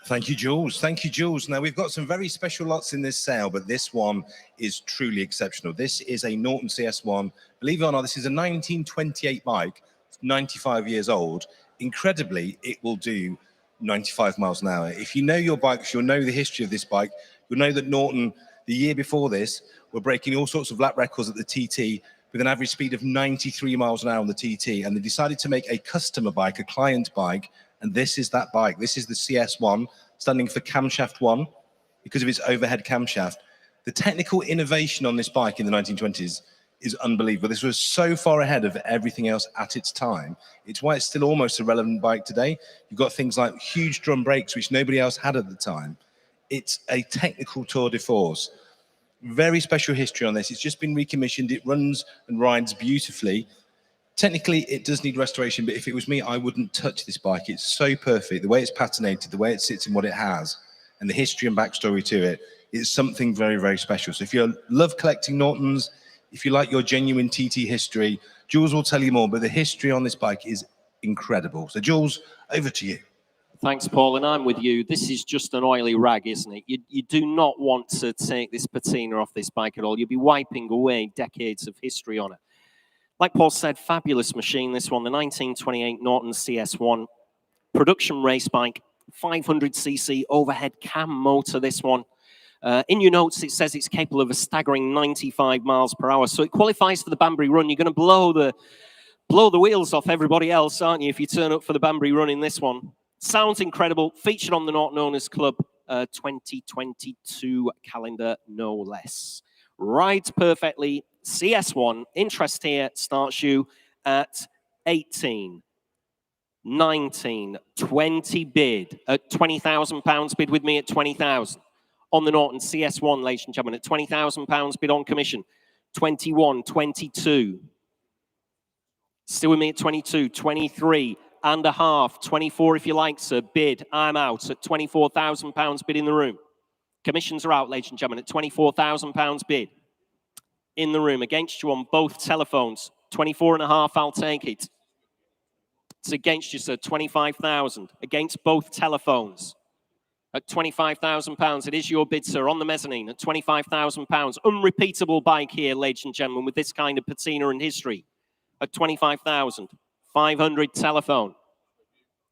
Thank you, Jules. Thank you, Jules. Now, we've got some very special lots in this sale, but this one is truly exceptional. This is a Norton CS1. Believe it or not, this is a 1928 bike. It's 95 years old. Incredibly, it will do 95 miles an hour. If you know your bikes, you'll know the history of this bike. You'll know that Norton, the year before this, were breaking all sorts of lap records at the TT with an average speed of 93 miles an hour on the TT. And they decided to make a customer bike, a client bike, and this is that bike. This is the CS1, standing for camshaft 1, because of its overhead camshaft. The technical innovation on this bike in the 1920s is unbelievable. This was so far ahead of everything else at its time. It's why it's still almost a relevant bike today. You've got things like huge drum brakes, which nobody else had at the time. It's a technical tour de force. Very special history on this. It's just been recommissioned. It runs and rides beautifully. Technically, it does need restoration, but if it was me, I wouldn't touch this bike. It's so perfect. The way it's patinated, the way it sits and what it has, and the history and backstory to it, is something very, very special. So if you love collecting Nortons, if you like your genuine TT history, Jules will tell you more, but the history on this bike is incredible. So Jules, over to you. Thanks, Paul, and I'm with you. This is just an oily rag, isn't it? You do not want to take this patina off this bike at all. You'll be wiping away decades of history on it. Like Paul said, fabulous machine, this one, the 1928 Norton CS1. Production race bike, 500cc overhead cam motor, this one. In your notes, it says it's capable of a staggering 95 miles per hour. So it qualifies for the Banbury Run. You're going to blow the wheels off everybody else, aren't you, if you turn up for the Banbury Run in this one. Sounds incredible. Featured on the Norton Owners Club 2022 calendar, no less. Rides perfectly. CS1, interest here starts you at 18, 19, 20 bid at £20,000 bid with me at 20,000. On the Norton CS1, ladies and gentlemen, at £20,000 bid on commission. 21, 22. Still with me at 22, 23 and a half, 24 if you like, sir. Bid, I'm out at £24,000 bid in the room. Commissions are out, ladies and gentlemen, at £24,000 bid in the room. Against you on both telephones. 24 and a half, I'll take it. It's against you, sir, 25,000. Against both telephones. At £25,000, it is your bid, sir, on the mezzanine at £25,000. Unrepeatable bike here, ladies and gentlemen, with this kind of patina and history. At 25,000. 500 telephone.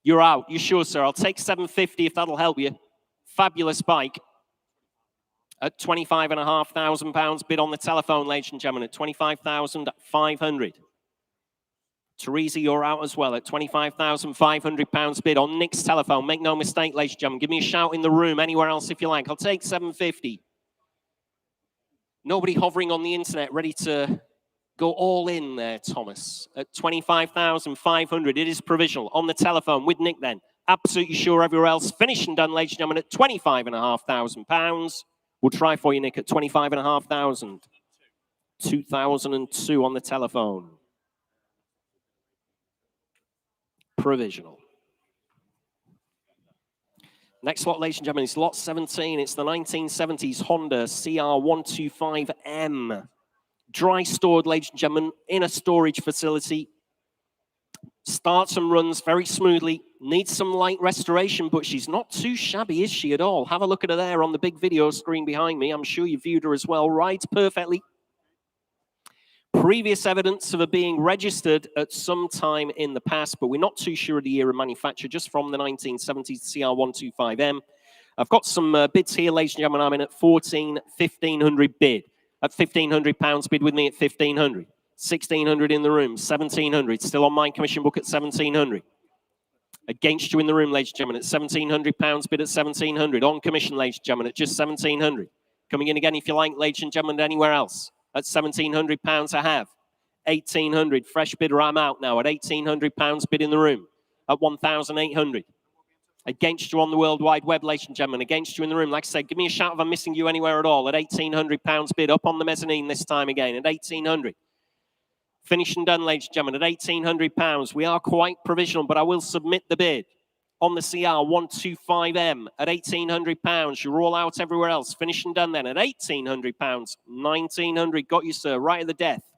You're out. You sure, sir? I'll take 750 if that'll help you. Fabulous bike. At £25,500 bid on the telephone, ladies and gentlemen, at 25,500. Teresa, you're out as well at £25,500 bid on Nick's telephone. Make no mistake, ladies and gentlemen. Give me a shout in the room, anywhere else if you like. I'll take 750. Nobody hovering on the internet ready to go all in there, Thomas. At 25,500, it is provisional on the telephone with Nick then. Absolutely sure everywhere else. Finished and done, ladies and gentlemen, at £25,500. We'll try for you, Nick, at 25,500. 2002 on the telephone. Provisional. Next lot, ladies and gentlemen, is lot 17. It's the 1970s Honda CR125M. Dry stored, ladies and gentlemen, in a storage facility. Starts and runs very smoothly. Needs some light restoration, but she's not too shabby, is she, at all? Have a look at her there on the big video screen behind me. I'm sure you viewed her as well. Rides perfectly. Previous evidence of her being registered at some time in the past, but we're not too sure of the year of manufacture, just from the 1970s CR125M. I've got some bids here, ladies and gentlemen. I'm in at 1,500 bid. At £1,500 bid with me at 1,500. 1,600 in the room, 1,700. Still on my commission book at 1,700. Against you in the room, ladies and gentlemen, at £1,700 bid at 1,700. On commission, ladies and gentlemen, at just 1,700. Coming in again, if you like, ladies and gentlemen, anywhere else. At £1,700 I have. 1,800. Fresh bidder, I'm out now. At £1,800 bid in the room. At 1,800. Against you on the World Wide Web, ladies and gentlemen. Against you in the room. Like I said, give me a shout if I'm missing you anywhere at all. At £1,800 bid. Up on the mezzanine this time again. At 1,800. Finished and done, ladies and gentlemen. At £1,800. We are quite provisional, but I will submit the bid. On the CR125M at £1,800. You're all out everywhere else. Finished and done then at £1,800. 1,900. Got you, sir. Right at the death.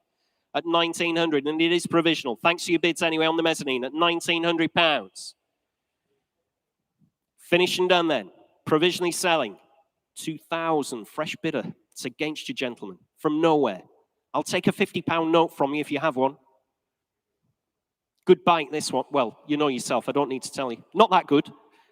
At 1,900. And it is provisional. Thanks for your bids anyway on the mezzanine at £1,900. Finished and done then. Provisionally selling. 2,000. Fresh bidder. It's against you, gentlemen. From nowhere. I'll take a £50 note from you if you have one. Good bike, this one. Well, you know yourself. I don't need to tell you. Not that good.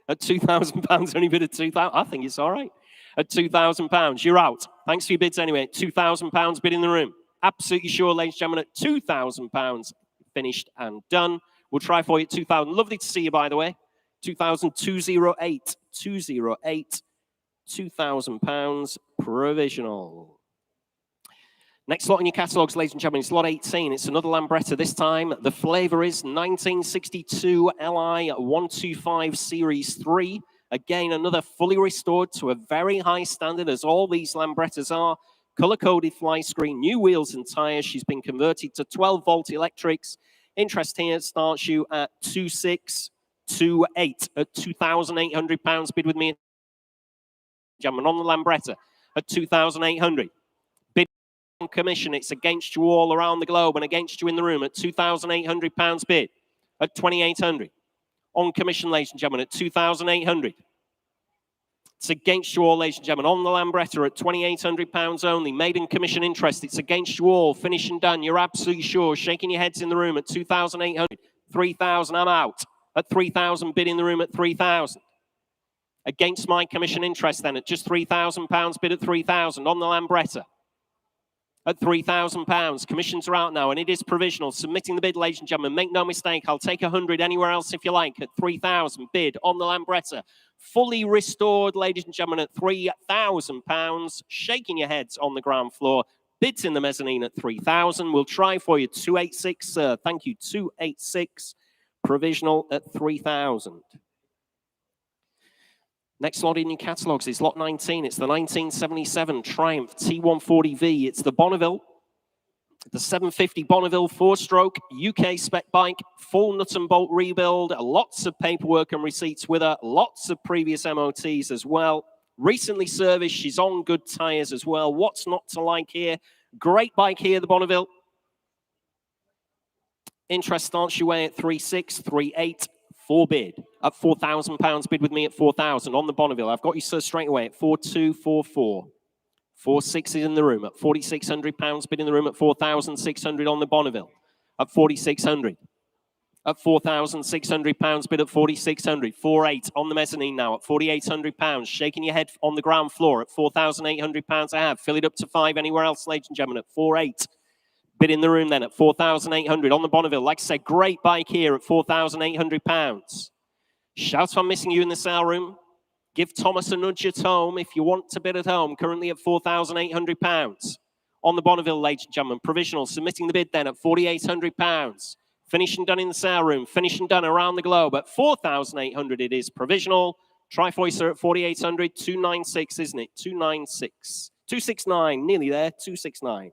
At £2,000, only bid at £2,000. I think it's all right. At £2,000, you're out. Thanks for your bids anyway. £2,000 bid in the room. Absolutely sure, ladies and gentlemen, at £2,000. Finished and done. We'll try for you at £2,000. Lovely to see you, by the way. 2,208. 208. £2,000 provisional. Next lot in your catalogues, ladies and gentlemen, is lot 18. It's another Lambretta. This time, the flavour is 1962 LI 125 Series 3. Again, another fully restored to a very high standard, as all these Lambrettas are. Colour-coded fly screen, new wheels and tyres. She's been converted to 12-volt electrics. Interest here starts you at 2,628 at £2,800. Bid with me, gentlemen, on the Lambretta at 2,800. Commission, it's against you all around the globe and against you in the room at £2,800 bid at 2,800. On commission, ladies and gentlemen, at 2,800. It's against you all, ladies and gentlemen, on the Lambretta at £2,800 only. Maiden commission interest, it's against you all. Finish and done, you're absolutely sure. Shaking your heads in the room at 2,800. 3,000, I'm out. At 3,000, bid in the room at 3,000. Against my commission interest then at just £3,000 bid at 3,000 on the Lambretta. At £3,000. Commissions are out now, and it is provisional. Submitting the bid, ladies and gentlemen. Make no mistake, I'll take 100 anywhere else if you like. At £3,000. Bid on the Lambretta. Fully restored, ladies and gentlemen, at £3,000. Shaking your heads on the ground floor. Bids in the mezzanine at 3,000. We'll try for you. 286, sir. Thank you. 286. Provisional at 3,000. Next lot in your catalogues is lot 19. It's the 1977 Triumph T140V. It's the Bonneville. The 750 Bonneville 4-stroke UK spec bike, full nut and bolt rebuild, lots of paperwork and receipts with her, lots of previous MOTs as well. Recently serviced, she's on good tyres as well. What's not to like here? Great bike here, the Bonneville. Interest starts your way at 3.6, 3.8, 4 bid. At £4,000 bid with me at 4,000 on the Bonneville. I've got you, sir, straight away at 4.2, 4.4. 4.6 is in the room at £4,600 bid in the room at 4,600 on the Bonneville at 4,600. At £4,600 bid at 4,600. 4.8 on the mezzanine now at £4,800. Shaking your head on the ground floor at £4,800 I have. Fill it up to 5 anywhere else, ladies and gentlemen, at 4.8. Bid in the room then at 4,800 on the Bonneville. Like I said, great bike here at £4,800. Shout if I'm missing you in the sale room. Give Thomas a nudge at home if you want to bid at home. Currently at £4,800 on the Bonneville, ladies and gentlemen. Provisional submitting the bid then at £4,800. Finished and done in the sale room. Finished and done around the globe at £4,800. It is provisional. Trifoister at 4,800. 296, isn't it? 296. 269. Nearly there. 269.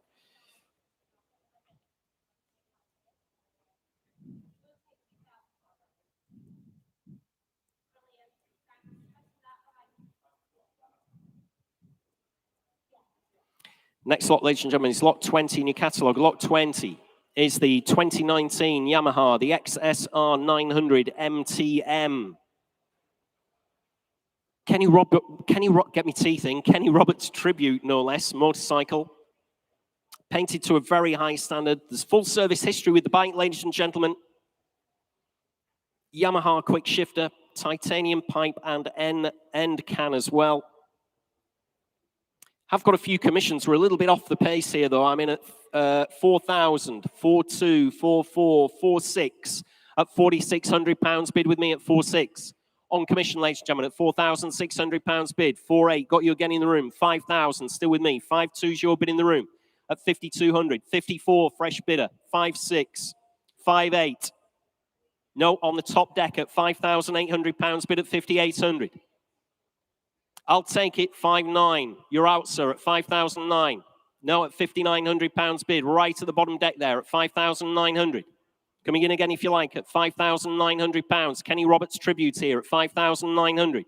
Next lot, ladies and gentlemen, is lot 20 in your catalogue. Lot 20 is the 2019 Yamaha, the XSR 900 MTM. Kenny Roberts tribute, no less, motorcycle. Painted to a very high standard. There's full service history with the bike, ladies and gentlemen. Yamaha quick shifter, titanium pipe and end can as well. I've got a few commissions. We're a little bit off the pace here, though. I'm in at 4,000, 4.2, 4.4, 4.6 at £4,600 bid with me at 4.6. On commission, ladies and gentlemen, at £4,600 bid. 4.8, got you again in the room. 5,000, still with me. 5.2 is your bid in the room at 5,200. 54, fresh bidder. 5.6, 5.8. No, on the top deck at £5,800 bid at 5,800. I'll take it, 5.9. You're out, sir, at 5,009. No, at £5,900 bid, right at the bottom deck there at 5,900. Coming in again if you like at £5,900. Kenny Roberts tribute here at 5,900.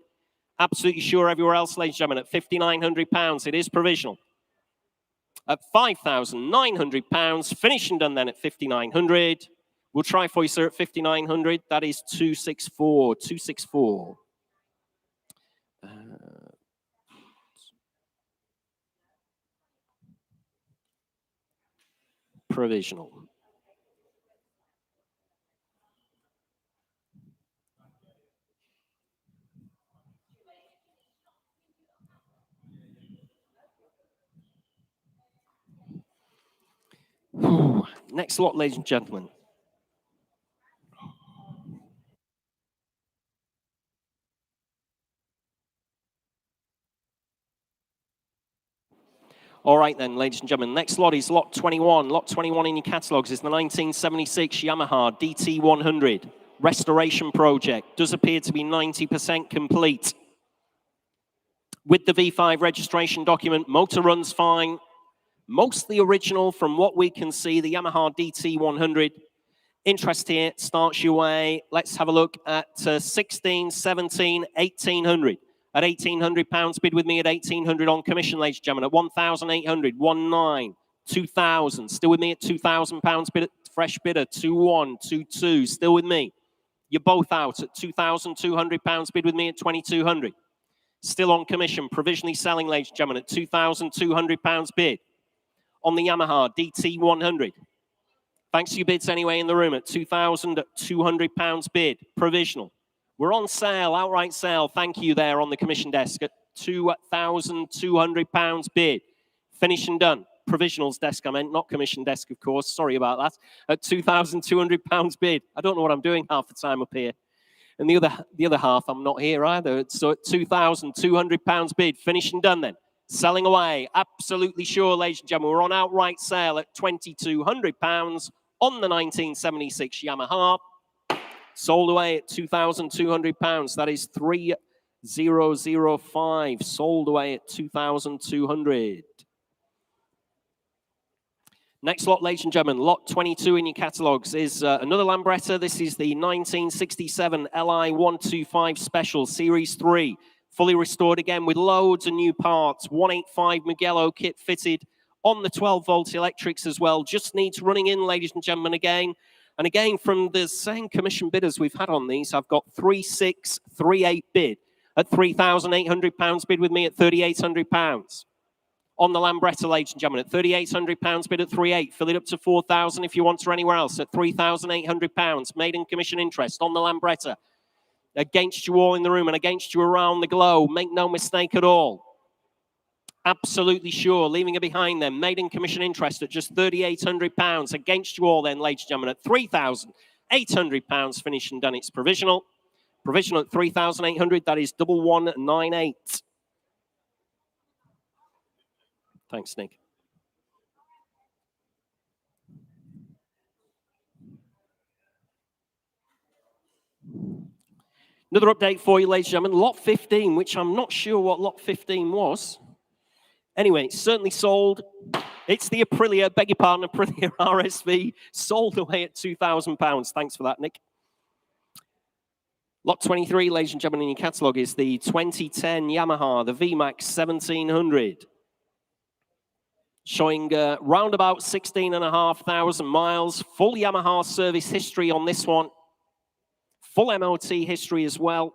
Absolutely sure everywhere else, ladies and gentlemen, at £5,900. It is provisional. At £5,900, finished and done then at 5,900. We'll try for you, sir, at 5,900. That is 264, 264. Provisional. Next lot, ladies and gentlemen. All right then, ladies and gentlemen, next lot is lot 21. Lot 21 in your catalogues is the 1976 Yamaha DT100 restoration project. Does appear to be 90% complete. With the V5 registration document, motor runs fine. Mostly original from what we can see, the Yamaha DT100. Interest here starts your way. Let's have a look at 16, 17, 1,800. At £1,800 bid with me at 1,800 on commission, ladies and gentlemen. At 1,800, 1.9, 2,000. Still with me at £2,000 bid at fresh bidder. 2.1, 2.2. Still with me. You're both out at £2,200 bid with me at 2,200. Still on commission, provisionally selling, ladies and gentlemen, at £2,200 bid on the Yamaha DT100. Thanks to your bids anyway in the room at £2,200 bid, provisional. We're on sale, outright sale. Thank you there on the commission desk at £2,200 bid. Finished and done. Provisionals desk, I meant, not commission desk, of course. Sorry about that. At £2,200 bid. I don't know what I'm doing half the time up here. And the other half, I'm not here either. So at £2,200 bid. Finished and done then. Selling away. Absolutely sure, ladies and gentlemen. We're on outright sale at £2,200 on the 1976 Yamaha. Sold away at £2,200. That is 3,005. Sold away at 2,200. Next lot, ladies and gentlemen, lot 22 in your catalogues is another Lambretta. This is the 1967 LI 125 Special Series 3. Fully restored again with loads of new parts. 185 Mugello kit fitted on the 12-volt electrics as well. Just needs running in, ladies and gentlemen, again. And again, from the same commission bidders we've had on these, I've got 3638 bid at £3,800 bid with me at £3,800. On the Lambretta, ladies and gentlemen, at £3,800 bid at 3.8. Fill it up to 4,000 if you want to anywhere else at £3,800. Maiden commission interest on the Lambretta. Against you all in the room and against you around the globe. Make no mistake at all. Absolutely sure. Leaving it behind them. Maiden commission interest at just £3,800. Against you all then, ladies and gentlemen, at £3,800. Finished and done. It's provisional. Provisional at 3,800. That is 1198. Thanks, Nick. Another update for you, ladies and gentlemen. Lot 15, which I'm not sure what lot 15 was. Anyway, it's certainly sold. It's the Aprilia, beg your pardon, Aprilia RSV, sold away at £2,000. Thanks for that, Nick. Lot 23, ladies and gentlemen, in your catalogue is the 2010 Yamaha, the VMAX 1700. Showing round about 16,500 miles. Full Yamaha service history on this one. Full MOT history as well.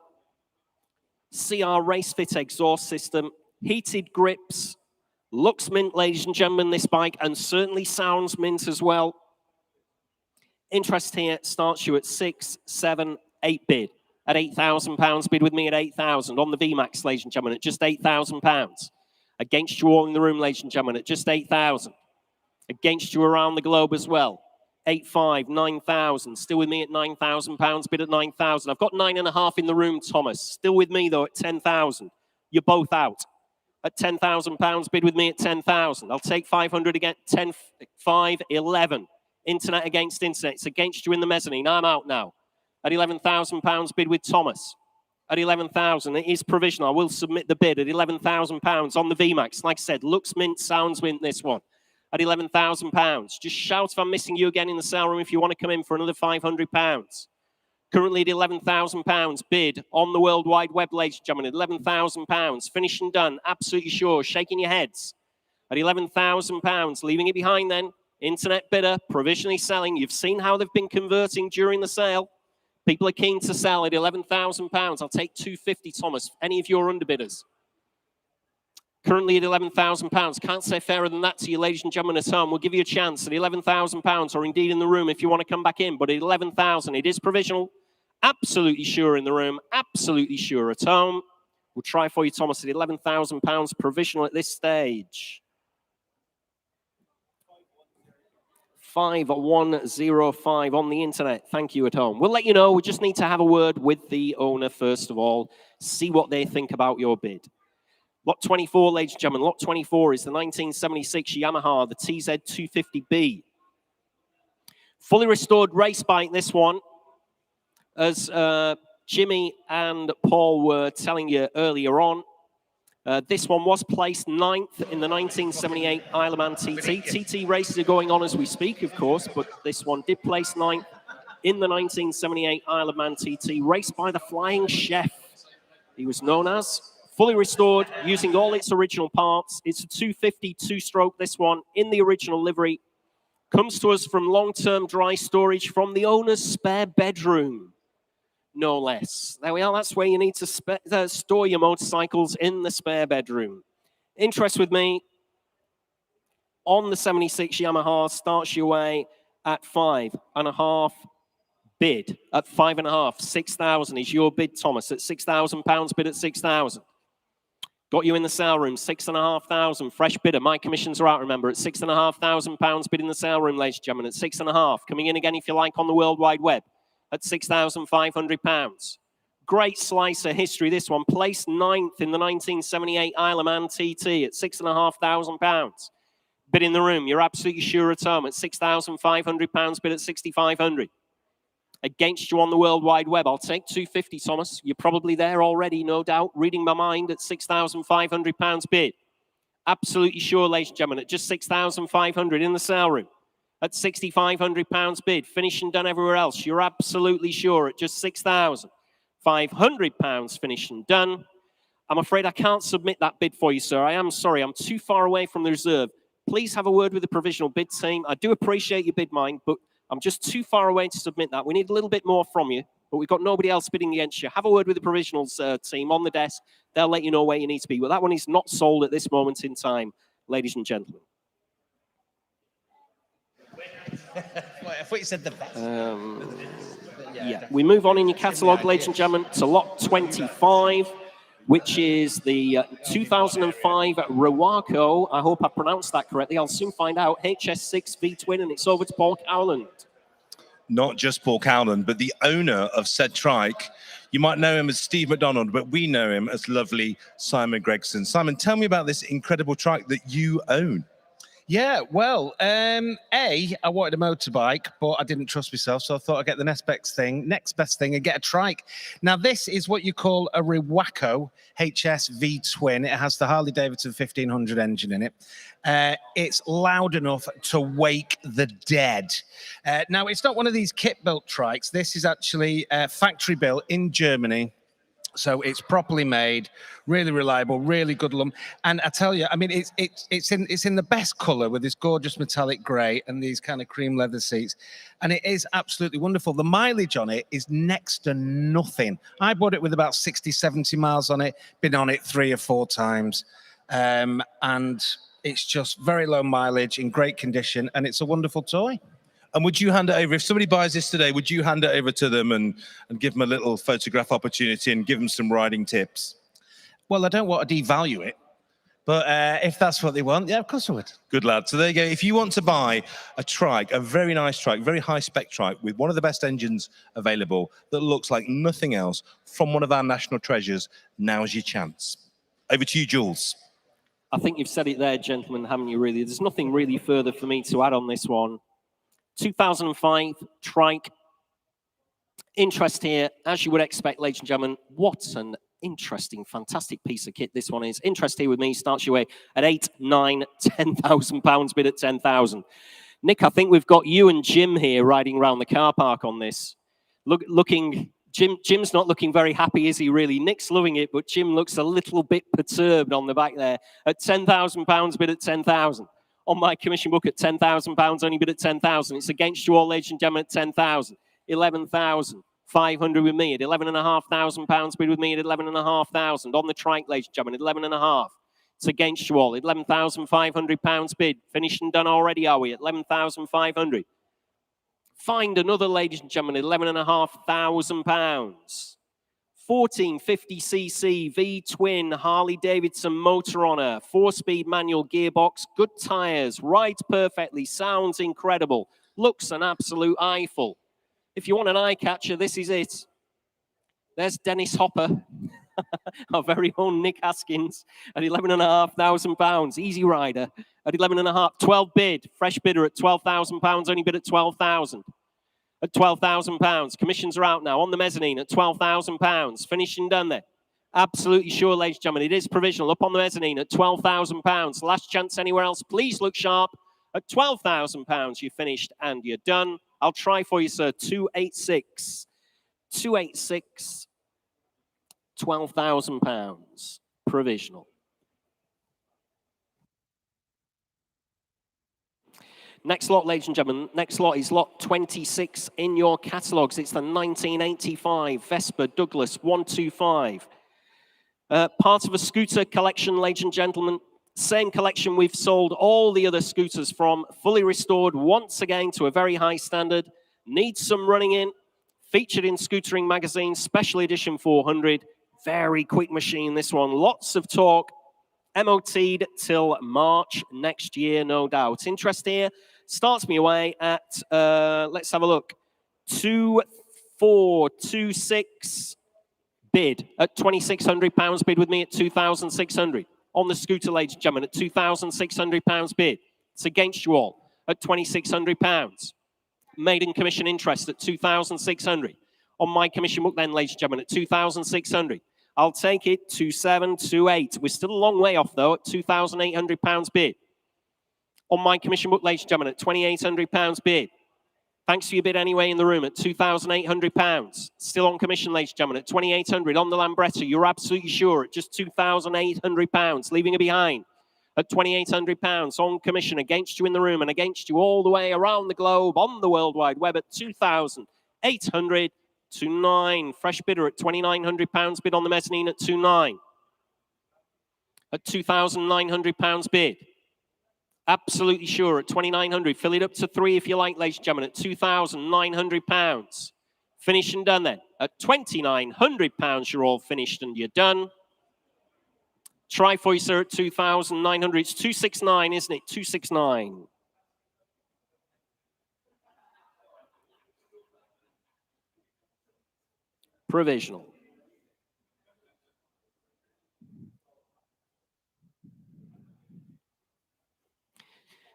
CR race fit exhaust system. Heated grips. Looks mint, ladies and gentlemen, this bike, and certainly sounds mint as well. Interest here starts you at 6, 7, 8 bid. At £8,000 bid with me at 8,000 on the VMAX, ladies and gentlemen, at just £8,000. Against you all in the room, ladies and gentlemen, at just 8,000. Against you around the globe as well. 8,500, 9,000. Still with me at £9,000. Bid at 9,000. I've got 9.5 in the room, Thomas. Still with me, though, at 10,000. You're both out. At £10,000. Bid with me at 10,000. I'll take 500 again. 10, 5, 11. Internet against internet. It's against you in the mezzanine. I'm out now. At £11,000. Bid with Thomas. At 11,000, it is provisional. I will submit the bid at £11,000 on the VMAX. Like I said, looks mint, sounds mint, this one. At £11,000. Just shout if I'm missing you again in the sale room if you want to come in for another £500. Currently at £11,000 bid on the World Wide Web, ladies and gentlemen, at £11,000. Finished and done, absolutely sure, shaking your heads. At £11,000, leaving it behind then. Internet bidder, provisionally selling. You've seen how they've been converting during the sale. People are keen to sell at £11,000. I'll take £250, Thomas. Any of your underbidders? Currently at £11,000. Can't say fairer than that to you, ladies and gentlemen at home. We'll give you a chance at £11,000, or indeed in the room if you want to come back in. But at £11,000, it is provisional. Absolutely sure in the room. Absolutely sure at home. We'll try for you, Thomas, at £11,000 provisional at this stage. 5105 on the internet. Thank you at home. We'll let you know. We just need to have a word with the owner first of all. See what they think about your bid. Lot 24, ladies and gentlemen. Lot 24 is the 1976 Yamaha, the TZ250B. Fully restored race bike, this one. As Jimmy and Paul were telling you earlier on, this one was placed 9th in the 1978 Isle of Man TT. TT races are going on as we speak, of course, but this one did place 9th in the 1978 Isle of Man TT, raced by the Flying Chef. He was known as. Fully restored, using all its original parts. It's a 250 two-stroke, this one, in the original livery. Comes to us from long-term dry storage from the owner's spare bedroom. No less. There we are. That's where you need to store your motorcycles, in the spare bedroom. Interest with me on the 76 Yamaha starts your way at 5.5 bid. At 5.5, 6,000 is your bid, Thomas. At £6,000 bid at 6,000. Got you in the sale room, 6,500. Fresh bidder. My commissions are out, remember, at £6,500 bid in the sale room, ladies and gentlemen, at 6.5. Coming in again, if you like, on the World Wide Web at £6,500. Great slice of history, this one. Placed 9th in the 1978 Isle of Man TT at £6,500. Bid in the room, you're absolutely sure at home at £6,500, bid at £6,500. Against you on the World Wide Web, I'll take £250, Thomas. You're probably there already, no doubt, reading my mind at £6,500 bid. Absolutely sure, ladies and gentlemen, at just £6,500 in the sale room. at £6,500 bid. Finished and done everywhere else. You're absolutely sure at just £6,500 finished and done. I'm afraid I can't submit that bid for you, sir. I am sorry. I'm too far away from the reserve. Please have a word with the provisional bid team. I do appreciate your bid, mine, but I'm just too far away to submit that. We need a little bit more from you, but we've got nobody else bidding against you. Have a word with the provisionals team on the desk. They'll let you know where you need to be. But that one is not sold at this moment in time, ladies and gentlemen. I thought you said the best. Yeah, we move on in your catalogue, ladies and gentlemen, to lot 25, which is the 2005 Rowako. I hope I pronounced that correctly. I'll soon find out. HS6 V-twin, and it's over to Paul Cowland. Not just Paul Cowland, but the owner of said trike. You might know him as Steve McDonald, but we know him as lovely Simon Gregson. Simon, tell me about this incredible trike that you own. Yeah, well, I wanted a motorbike, but I didn't trust myself, so I thought I'd get the next best thing and get a trike. Now, this is what you call a Rowako HS V-twin. It has the Harley-Davidson 1500 engine in it. It's loud enough to wake the dead. Now, it's not one of these kit-built trikes. This is actually factory-built in Germany. So it's properly made, really reliable, really good lump. And I tell you, I mean, it's in the best color with this gorgeous metallic gray and these kind of cream leather seats. And it is absolutely wonderful. The mileage on it is next to nothing. I bought it with about 60, 70 miles on it, been on it 3 or 4 times. And it's just very low mileage, in great condition, and it's a wonderful toy. And would you hand it over, if somebody buys this today, would you hand it over to them and give them a little photograph opportunity and give them some riding tips? Well, I don't want to devalue it, but if that's what they want, yeah, of course I would. Good lad. So there you go. If you want to buy a trike, a very nice trike, very high spec trike with one of the best engines available that looks like nothing else from one of our national treasures, now's your chance. Over to you, Jules. I think you've said it there, gentlemen, haven't you, really? There's nothing really further for me to add on this one. 2005 trike. Interest here, as you would expect, ladies and gentlemen. What an interesting, fantastic piece of kit this one is. Interest here with me starts your way at £8,000, £9,000, £10,000 bid at 10,000. Nick, I think we've got you and Jim here riding around the car park on this. Jim's not looking very happy, is he really? Nick's loving it, but Jim looks a little bit perturbed on the back there. At £10,000 bid at 10,000. On my commission book at £10,000, only bid at 10,000. It's against you all, ladies and gentlemen, at 10,000. 11,500 with me at £11,500 bid with me at 11,500. On the trike, ladies and gentlemen, at 11,500. It's against you all. £11,500 bid. Finished and done already, are we? At 11,500. Find another, ladies and gentlemen, at £11,500. 1450cc V-twin Harley-Davidson motor on her, 4-speed manual gearbox, good tires, rides perfectly, sounds incredible, looks an absolute eyeful. If you want an eye catcher, this is it. There's Dennis Hopper, our very own Nick Haskins, at £11,500, easy rider at 11.5, 12 bid, fresh bidder at £12,000, only bid at 12,000. At £12,000. Commissions are out now on the mezzanine at £12,000. Finished and done there. Absolutely sure, ladies and gentlemen. It is provisional up on the mezzanine at £12,000. Last chance anywhere else. Please look sharp. At £12,000, you're finished and you're done. I'll try for you, sir. 286. 286. £12,000. Provisional. Next lot, ladies and gentlemen, next lot is lot 26 in your catalogues. It's the 1985 Vespa Douglas 125. Part of a scooter collection, ladies and gentlemen. Same collection we've sold all the other scooters from. Fully restored once again to a very high standard. Needs some running in. Featured in Scootering Magazine, Special Edition 400. Very quick machine, this one. Lots of torque. MOT'd till March next year, no doubt. Interest here starts me away at, let's have a look, 2426 bid at £2,600 bid with me at 2,600. On the scooter, ladies and gentlemen, at £2,600 bid. It's against you all at £2,600. Maiden commission interest at 2,600. On my commission book then, ladies and gentlemen, at 2,600. I'll take it 2728. We're still a long way off, though, at £2,800 bid. On my commission book, ladies and gentlemen, at £2,800 bid. Thanks for your bid anyway in the room at £2,800. Still on commission, ladies and gentlemen, at £2,800. On the Lambretta, you're absolutely sure at just £2,800, leaving it behind at £2,800 on commission against you in the room and against you all the way around the globe on the World Wide Web at £2,800 to 9. Fresh bidder at £2,900 bid on the mezzanine at 2.9. At £2,900 bid. Absolutely sure at 2,900. Fill it up to 3 if you like, ladies and gentlemen, at £2,900. Finished and done then. At £2,900, you're all finished and you're done. Try for you, sir, at 2,900. It's 269, isn't it? 269. Provisional.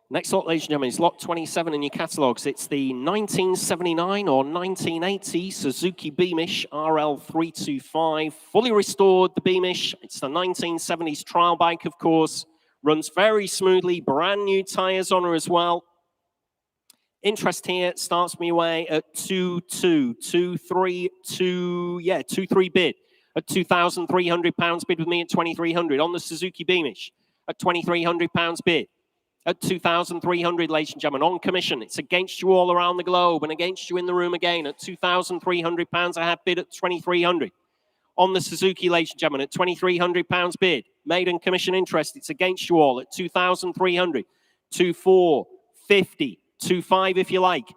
Next lot, ladies and gentlemen, is lot 27 in your catalogues. It's the 1979 or 1980 Suzuki Beamish RL325. Fully restored, the Beamish. It's the 1970s trial bike, of course. Runs very smoothly. Brand new tyres on her as well. Interest here starts me away at 2.3 bid. At £2,300 bid with me at 2,300 on the Suzuki Beamish. At £2,300 bid. At 2,300, ladies and gentlemen, on commission. It's against you all around the globe and against you in the room again. At £2,300, I have bid at 2,300. On the Suzuki, ladies and gentlemen, at £2,300 bid. Maiden commission interest, it's against you all at 2,300. 2,450, 2,500 if you like.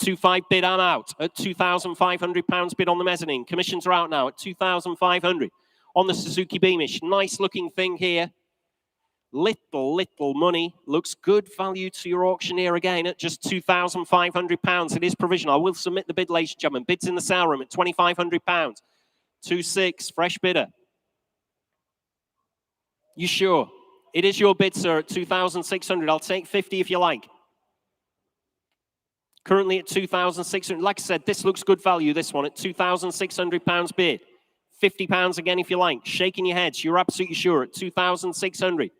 2,500 bid, I'm out. At £2,500 bid on the mezzanine. Commissions are out now at 2,500. On the Suzuki Beamish, nice looking thing here. Little money. Looks good value to your auctioneer again at just £2,500. It is provisional. I will submit the bid, ladies and gentlemen. Bids in the sale room at £2,500. 2.6, fresh bidder. You sure? It is your bid, sir, at 2,600. I'll take 50 if you like. Currently at 2,600. Like I said, this looks good value, this one, at £2,600 bid. £50 again if you like. Shaking your heads. You're absolutely sure at 2,600.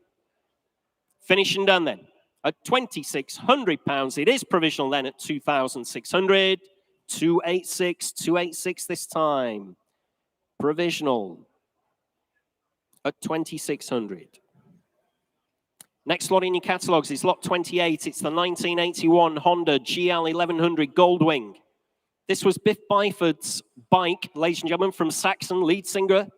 Finish and done then. At £2,600, it is provisional then at 2,600. 286, 286 this time. Provisional at 2,600. Next lot in your catalogues is lot 28. It's the 1981 Honda GL 1100 Goldwing. This was Biff Byford's bike, ladies and gentlemen, from Saxon, lead singer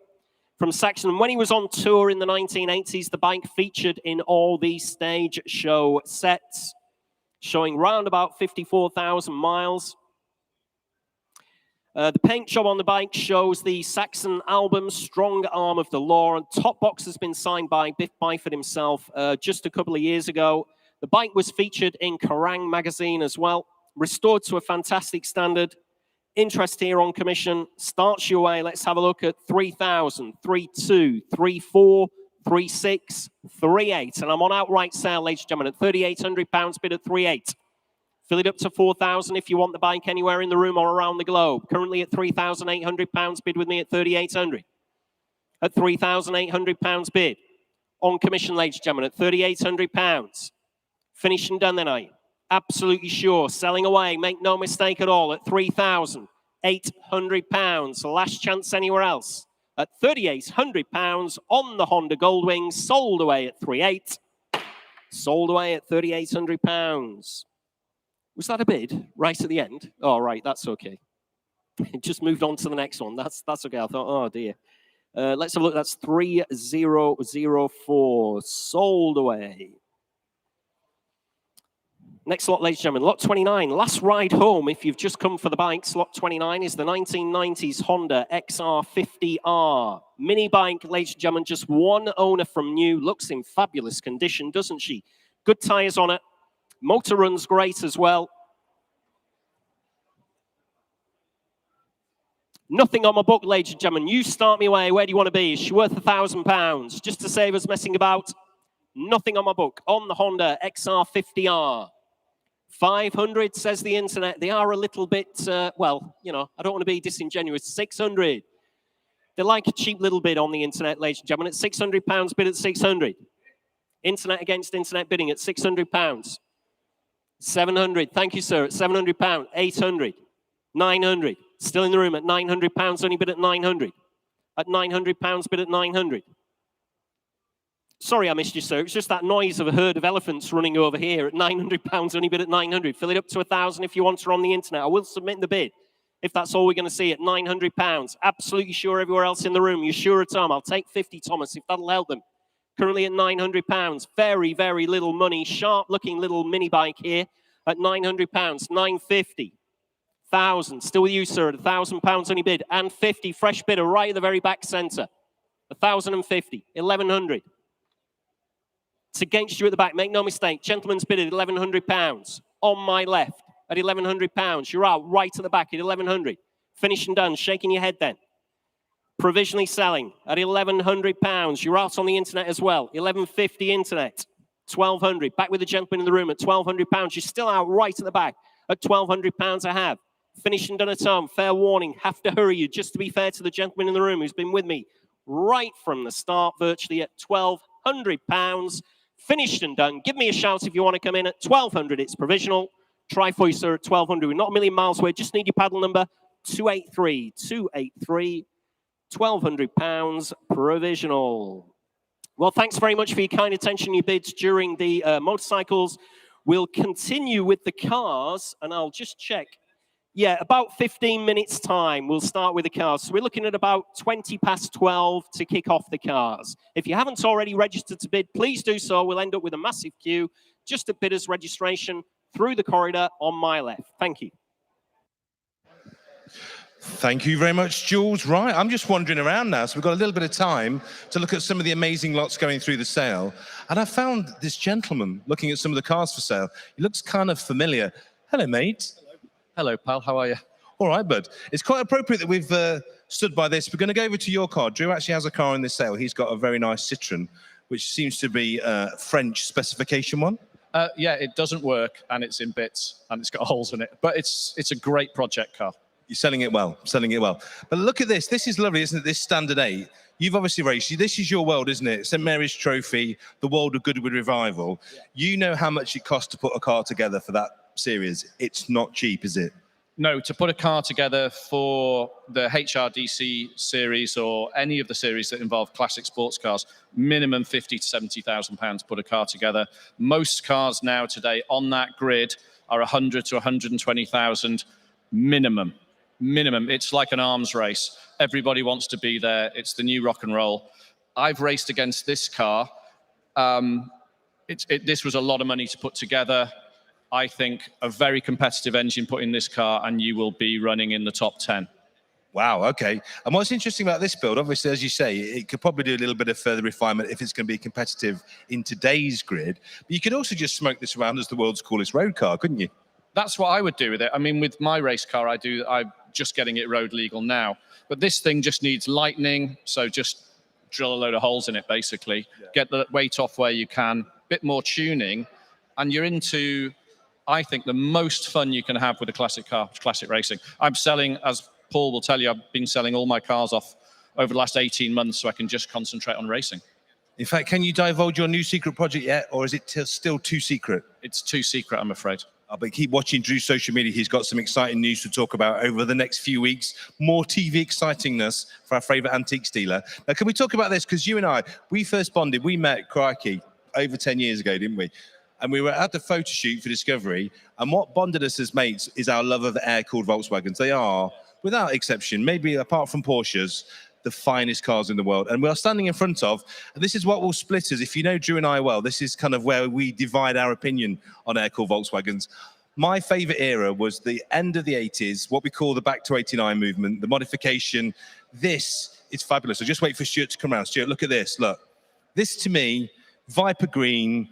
from Saxon. And when he was on tour in the 1980s, the bike featured in all these stage show sets, showing round about 54,000 miles. The paint job on the bike shows the Saxon album, Strong Arm of the Law, and top box has been signed by Biff Byford himself just a couple of years ago. The bike was featured in Kerrang magazine as well, restored to a fantastic standard. Interest here on commission starts your way. Let's have a look at 3,000, 3,200, 3,400, 3,600, 3,800. And I'm on outright sale, ladies and gentlemen, at £3,800 bid at 3,800. Fill it up to 4,000 if you want the bike anywhere in the room or around the globe. Currently at £3,800 bid with me at 3,800. At £3,800 bid. On commission, ladies and gentlemen, at £3,800. Finished and done then, are you? Absolutely sure. Selling away. Make no mistake at all. At £3,800. Last chance anywhere else. At £3,800 on the Honda Goldwing. Sold away at 3,800. Sold away at £3,800. Was that a bid right at the end? Oh, right. That's okay. Just moved on to the next one. That's okay. I thought, oh, dear. Let's have a look. That's 3,004. Sold away. Next lot, ladies and gentlemen, lot 29, last ride home if you've just come for the bikes. Lot 29 is the 1990s Honda XR50R. Mini bike, ladies and gentlemen, just one owner from new. Looks in fabulous condition, doesn't she? Good tyres on it. Motor runs great as well. Nothing on my book, ladies and gentlemen. You start me away. Where do you want to be? Is she worth £1,000? Just to save us messing about. Nothing on my book. On the Honda XR50R. 500, says the internet. They are a little bit, well, you know, I don't want to be disingenuous. 600. They like a cheap little bid on the internet, ladies and gentlemen. At £600, bid at 600. Internet against internet bidding at £600. 700. Thank you, sir. At £700. 800. 900. Still in the room at £900. Only bid at 900. At £900, bid at 900. Sorry I missed you, sir. It's just that noise of a herd of elephants running over here at £900, only bid at 900. Fill it up to 1,000 if you want her on the internet. I will submit the bid if that's all we're going to see at £900. Absolutely sure everywhere else in the room. You're sure, Tom? I'll take 50, Thomas, if that'll help them. Currently at £900. Very, very little money. Sharp-looking little mini bike here at £900. 950. 1,000. Still with you, sir, at £1,000 only bid. And 50. Fresh bidder right at the very back centre. 1,050. 1,100. It's against you at the back. Make no mistake. Gentleman's bid at £1,100. On my left at £1,100. You're out right at the back at 1,100. Finished and done. Shaking your head then. Provisionally selling at £1,100. You're out on the internet as well. 1,150 internet. 1,200. Back with the gentleman in the room at £1,200. You're still out right at the back at £1,200 I have. Finished and done at home. Fair warning. Have to hurry you. Just to be fair to the gentleman in the room who's been with me right from the start, virtually at £1,200. Finished and done. Give me a shout if you want to come in at 1,200. It's provisional. Try for you, sir, at 1,200. We're not a million miles away. Just need your paddle number 283. 283. £1,200 provisional. Well, thanks very much for your kind attention, your bids during the motorcycles. We'll continue with the cars, and I'll just check. Yeah, about 15 minutes time, we'll start with the cars. So we're looking at about 20 past 12 to kick off the cars. If you haven't already registered to bid, please do so. We'll end up with a massive queue just at bidders registration through the corridor on my left. Thank you. Thank you very much, Jules. Right, I'm just wandering around now, so we've got a little bit of time to look at some of the amazing lots going through the sale. And I found this gentleman looking at some of the cars for sale. He looks kind of familiar. Hello, mate. Hello, pal. How are you? All right, bud. It's quite appropriate that we've stood by this. We're going to go over to your car. Drew actually has a car in this sale. He's got a very nice Citroen, which seems to be a French specification one. Yeah, it doesn't work, and it's in bits, and it's got holes in it. But it's a great project car. You're selling it well, selling it well. But look at this. This is lovely, isn't it? This Standard 8. You've obviously raced. This is your world, isn't it? St Mary's Trophy, the World of Goodwood Revival. Yeah. You know how much it costs to put a car together for that series. It's not cheap, is it? No, to put a car together for the HRDC series or any of the series that involve classic sports cars, minimum £50,000 to £70,000 to put a car together. Most cars now today on that grid are 100 to 120,000 minimum. Minimum. It's like an arms race. Everybody wants to be there. It's the new rock and roll. I've raced against this car. This was a lot of money to put together. I think a very competitive engine put in this car, and you will be running in the top 10. Wow, okay. And what's interesting about this build, obviously, as you say, it could probably do a little bit of further refinement if it's going to be competitive in today's grid. But you could also just smoke this around as the world's coolest road car, couldn't you? That's what I would do with it. I mean, with my race car, I'm just getting it road legal now. But this thing just needs lightning, so just drill a load of holes in it, basically. Yeah. Get the weight off where you can, bit more tuning, and you're into, I think, the most fun you can have with a classic car, classic racing. I'm selling, as Paul will tell you, I've been selling all my cars off over the last 18 months so I can just concentrate on racing. In fact, can you divulge your new secret project yet, or is it still too secret? It's too secret, I'm afraid. But keep watching Drew's social media. He's got some exciting news to talk about over the next few weeks. More TV excitingness for our favourite antiques dealer. Now, can we talk about this? Because you and I, we first bonded, we met, crikey, over 10 years ago, didn't we? And we were at the photo shoot for Discovery. And what bonded us as mates is our love of the air-cooled Volkswagens. They are, without exception, maybe apart from Porsches, the finest cars in the world. And we're standing in front of, and this is what will split us. If you know Drew and I well, this is kind of where we divide our opinion on air-cooled Volkswagens. My favorite era was the end of the 80s, what we call the back to 89 movement, the modification. This is fabulous. So just wait for Stuart to come around. Stuart, look at this. Look, this to me, Viper Green,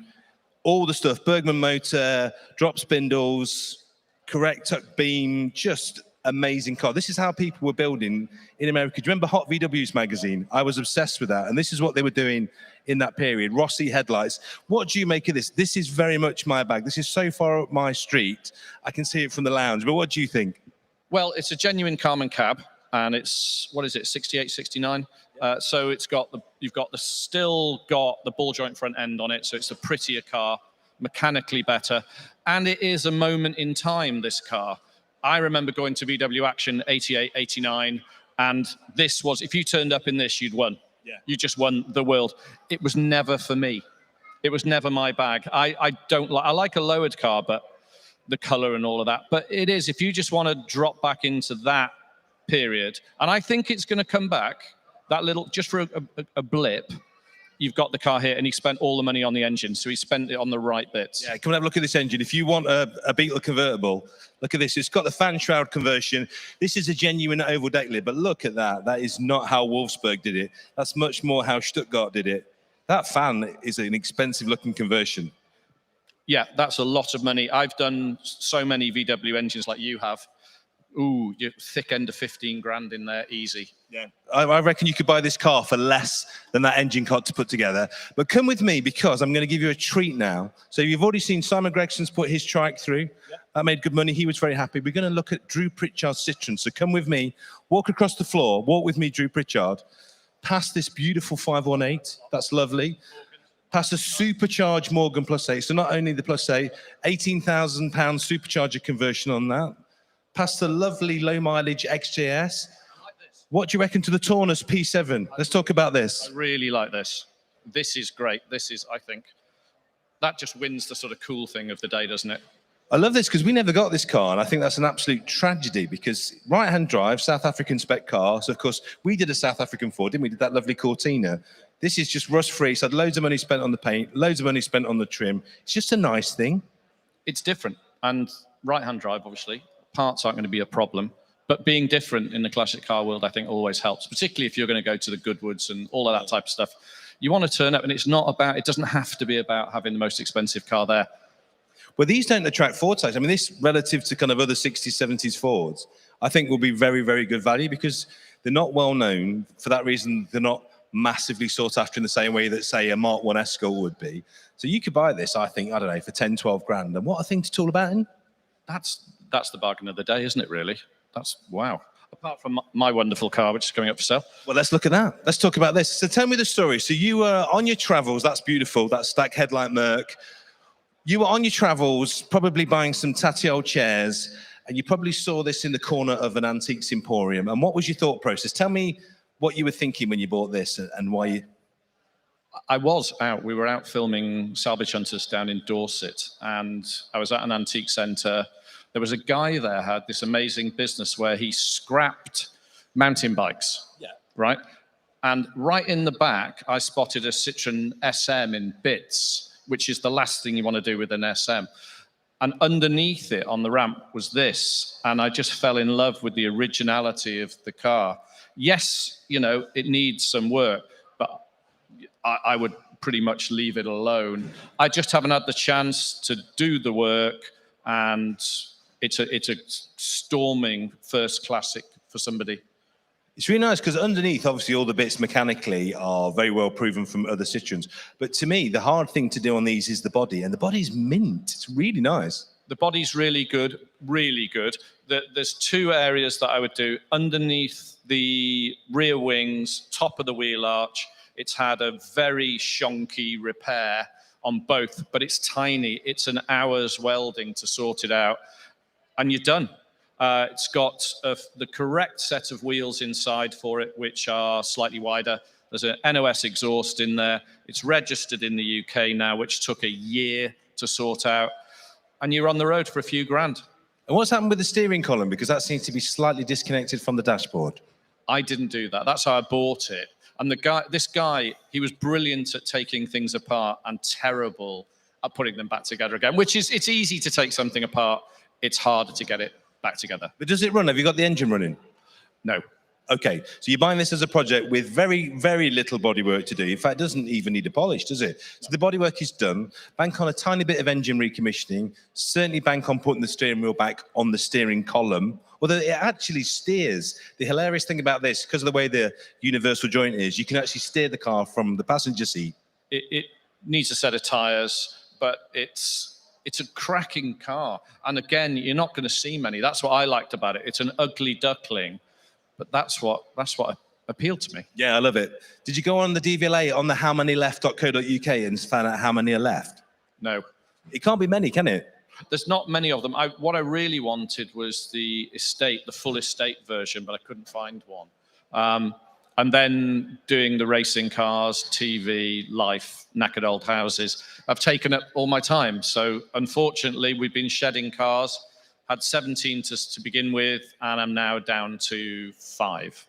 all the stuff, Bergman motor, drop spindles, correct tuck beam, just amazing car. This is how people were building in America. Do you remember Hot VW's magazine? I was obsessed with that. And this is what they were doing in that period. Rossi headlights. What do you make of this? This is very much my bag. This is so far up my street. I can see it from the lounge. But what do you think? Well, it's a genuine Carman cab. And it's, what is it, 68, 69? So it's got the, You've got still got the ball joint front end on it, so it's a prettier car, mechanically better, and it is a moment in time, this car. I remember going to VW Action 88, 89, and this was, if you turned up in this, you'd won. Yeah. You just won the world. It was never for me. It was never my bag. I like a lowered car, but the color and all of that. But it is, if you just want to drop back into that period, and I think it's going to come back, that little, just for a blip, you've got the car here, and he spent all the money on the engine, so he spent it on the right bits. Yeah, come and have a look at this engine. If you want a Beetle convertible, look at this. It's got the fan shroud conversion. This is a genuine oval deck lid, but look at that. That is not how Wolfsburg did it. That's much more how Stuttgart did it. That fan is an expensive-looking conversion. Yeah, that's a lot of money. I've done so many VW engines like you have. Ooh, you're thick end of 15 grand in there, easy. Yeah, I reckon you could buy this car for less than that engine cost to put together. But come with me, because I'm going to give you a treat now. So you've already seen Simon Gregson's put his trike through. Yeah. That made good money. He was very happy. We're going to look at Drew Pritchard's Citroen. So come with me, walk across the floor, walk with me, Drew Pritchard, past this beautiful 518. That's lovely. Past a supercharged Morgan Plus 8. So not only the Plus 8, £18,000 supercharger conversion on that. Past the lovely low mileage XJS. What do you reckon to the Taunus P7? Let's talk about this. I really like this. This is great. This is, I think, that just wins the sort of cool thing of the day, doesn't it? I love this because we never got this car, and I think that's an absolute tragedy, because right-hand drive, South African spec car. So, of course, we did a South African Ford, didn't we? Did that lovely Cortina. This is just rust-free. So had loads of money spent on the paint, loads of money spent on the trim. It's just a nice thing. It's different. And right-hand drive, obviously, parts aren't going to be a problem. But being different in the classic car world, I think, always helps, particularly if you're going to go to the Goodwoods and all of that type of stuff. You want to turn up, and it's not about, it doesn't have to be about having the most expensive car there. Well, these don't attract Ford size. I mean, this, relative to kind of other 60s, 70s Fords, I think will be very, very good value, because they're not well known. For that reason, they're not massively sought after in the same way that, say, a Mark 1 Escort would be. So you could buy this, I think, I don't know, for 10, 12 grand. And what a thing to talk about in. That's the bargain of the day, isn't it, really? That's, wow. Apart from my wonderful car, which is coming up for sale. Well, let's look at that. Let's talk about this. So tell me the story. So you were on your travels. That's beautiful. That stack headlight Merc. You were on your travels, probably buying some tatty old chairs, and you probably saw this in the corner of an antiques emporium. And what was your thought process? Tell me what you were thinking when you bought this and why you... I was out. We were out filming Salvage Hunters down in Dorset, and I was at an antique centre. There was a guy there had this amazing business where he scrapped mountain bikes, right? And right in the back, I spotted a Citroen SM in bits, which is the last thing you want to do with an SM. And underneath it on the ramp was this, and I just fell in love with the originality of the car. Yes, you know, it needs some work, but I would pretty much leave it alone. I just haven't had the chance to do the work, and it's a storming first classic for somebody. It's really nice because underneath, obviously, all the bits mechanically are very well proven from other Citroens. But to me, the hard thing to do on these is the body, and the body's mint. It's really nice. The body's really good, really good. There's two areas that I would do. Underneath the rear wings, top of the wheel arch, it's had a very shonky repair on both, but it's tiny. It's an hour's welding to sort it out, and you're done. It's got the correct set of wheels inside for it, which are slightly wider. There's an NOS exhaust in there. It's registered in the UK now, which took a year to sort out. And you're on the road for a few grand. And what's happened with the steering column? Because that seems to be slightly disconnected from the dashboard. I didn't do that. That's how I bought it. And this guy, he was brilliant at taking things apart and terrible at putting them back together again, which is, it's easy to take something apart. It's harder to get it back together. But does it run? Have you got the engine running? No. Okay, so you're buying this as a project with very, very little bodywork to do. In fact, it doesn't even need a polish, does it? So the bodywork is done. Bank on a tiny bit of engine recommissioning. Certainly bank on putting the steering wheel back on the steering column, although it actually steers. The hilarious thing about this, because of the way the universal joint is, you can actually steer the car from the passenger seat. It needs a set of tyres, but it's a cracking car. And again, you're not going to see many. That's what I liked about it. It's an ugly duckling. But that's what appealed to me. Yeah, I love it. Did you go on the DVLA on the howmanyleft.co.uk and find out how many are left? No, It can't be many, can it? there's not many of them. What I really wanted was the full estate version, but I couldn't find one. And then doing the racing cars, TV, life, knackered old houses, I've taken up all my time. So unfortunately, we've been shedding cars, had 17 to begin with, and I'm now down to 5.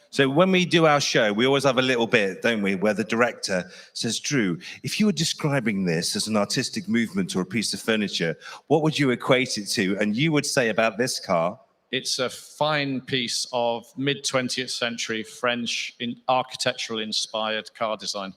So when we do our show, we always have a little bit, don't we, where the director says, Drew, if you were describing this as an artistic movement or a piece of furniture, what would you equate it to? And you would say about this car? It's a fine piece of mid-20th century French architectural inspired car design.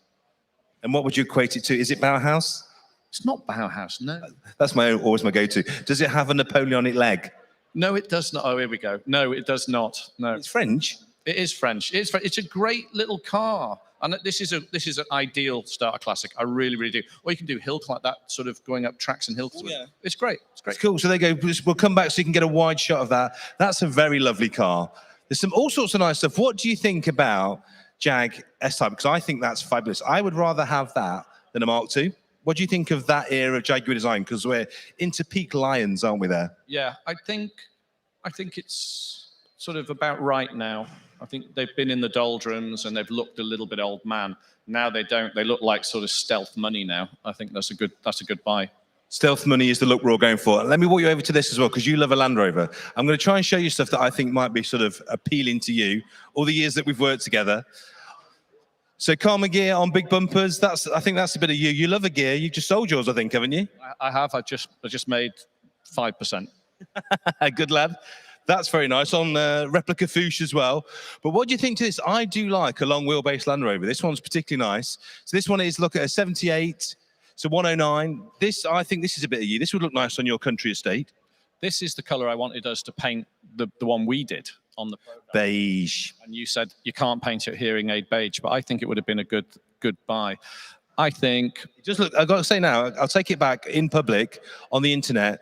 And what would you equate it to? Is it Bauhaus? It's not Bauhaus, no. That's always my go-to. Does it have a Napoleonic leg? No, it does not. Oh, here we go. No, it does not. No. It's French. It is French. It's a great little car, and this is an ideal starter classic. I really, really do. Or you can do hill like that, sort of going up tracks and hills. Oh, yeah. It's great. It's great. It's cool. So there you go. We'll come back so you can get a wide shot of that. That's a very lovely car. There's all sorts of nice stuff. What do you think about Jag S-Type? Because I think that's fabulous. I would rather have that than a Mark II. What do you think of that era of Jaguar design? Because we're into peak lions, aren't we there? Yeah, I think it's sort of about right now. I think they've been in the doldrums and they've looked a little bit old man. Now they don't. They look like sort of stealth money now. I think that's a good buy. Stealth money is the look we're all going for. Let me walk you over to this as well, because you love a Land Rover. I'm going to try and show you stuff that I think might be sort of appealing to you, all the years that we've worked together. So Karma gear on big bumpers, I think that's a bit of you. You love a gear. You've just sold yours, I think, haven't you? I have. I just made 5%. Good lad. That's very nice on replica Fouche as well. But what do you think to this? I do like a long wheelbase Land Rover. This one's particularly nice. So this one is, look at a 78, so 109. I think this is a bit of you. This would look nice on your country estate. This is the color I wanted us to paint the one we did on the program. Beige. And you said you can't paint it hearing aid beige, but I think it would have been a good buy. I think Just look, I've got to say now, I'll take it back in public, on the internet,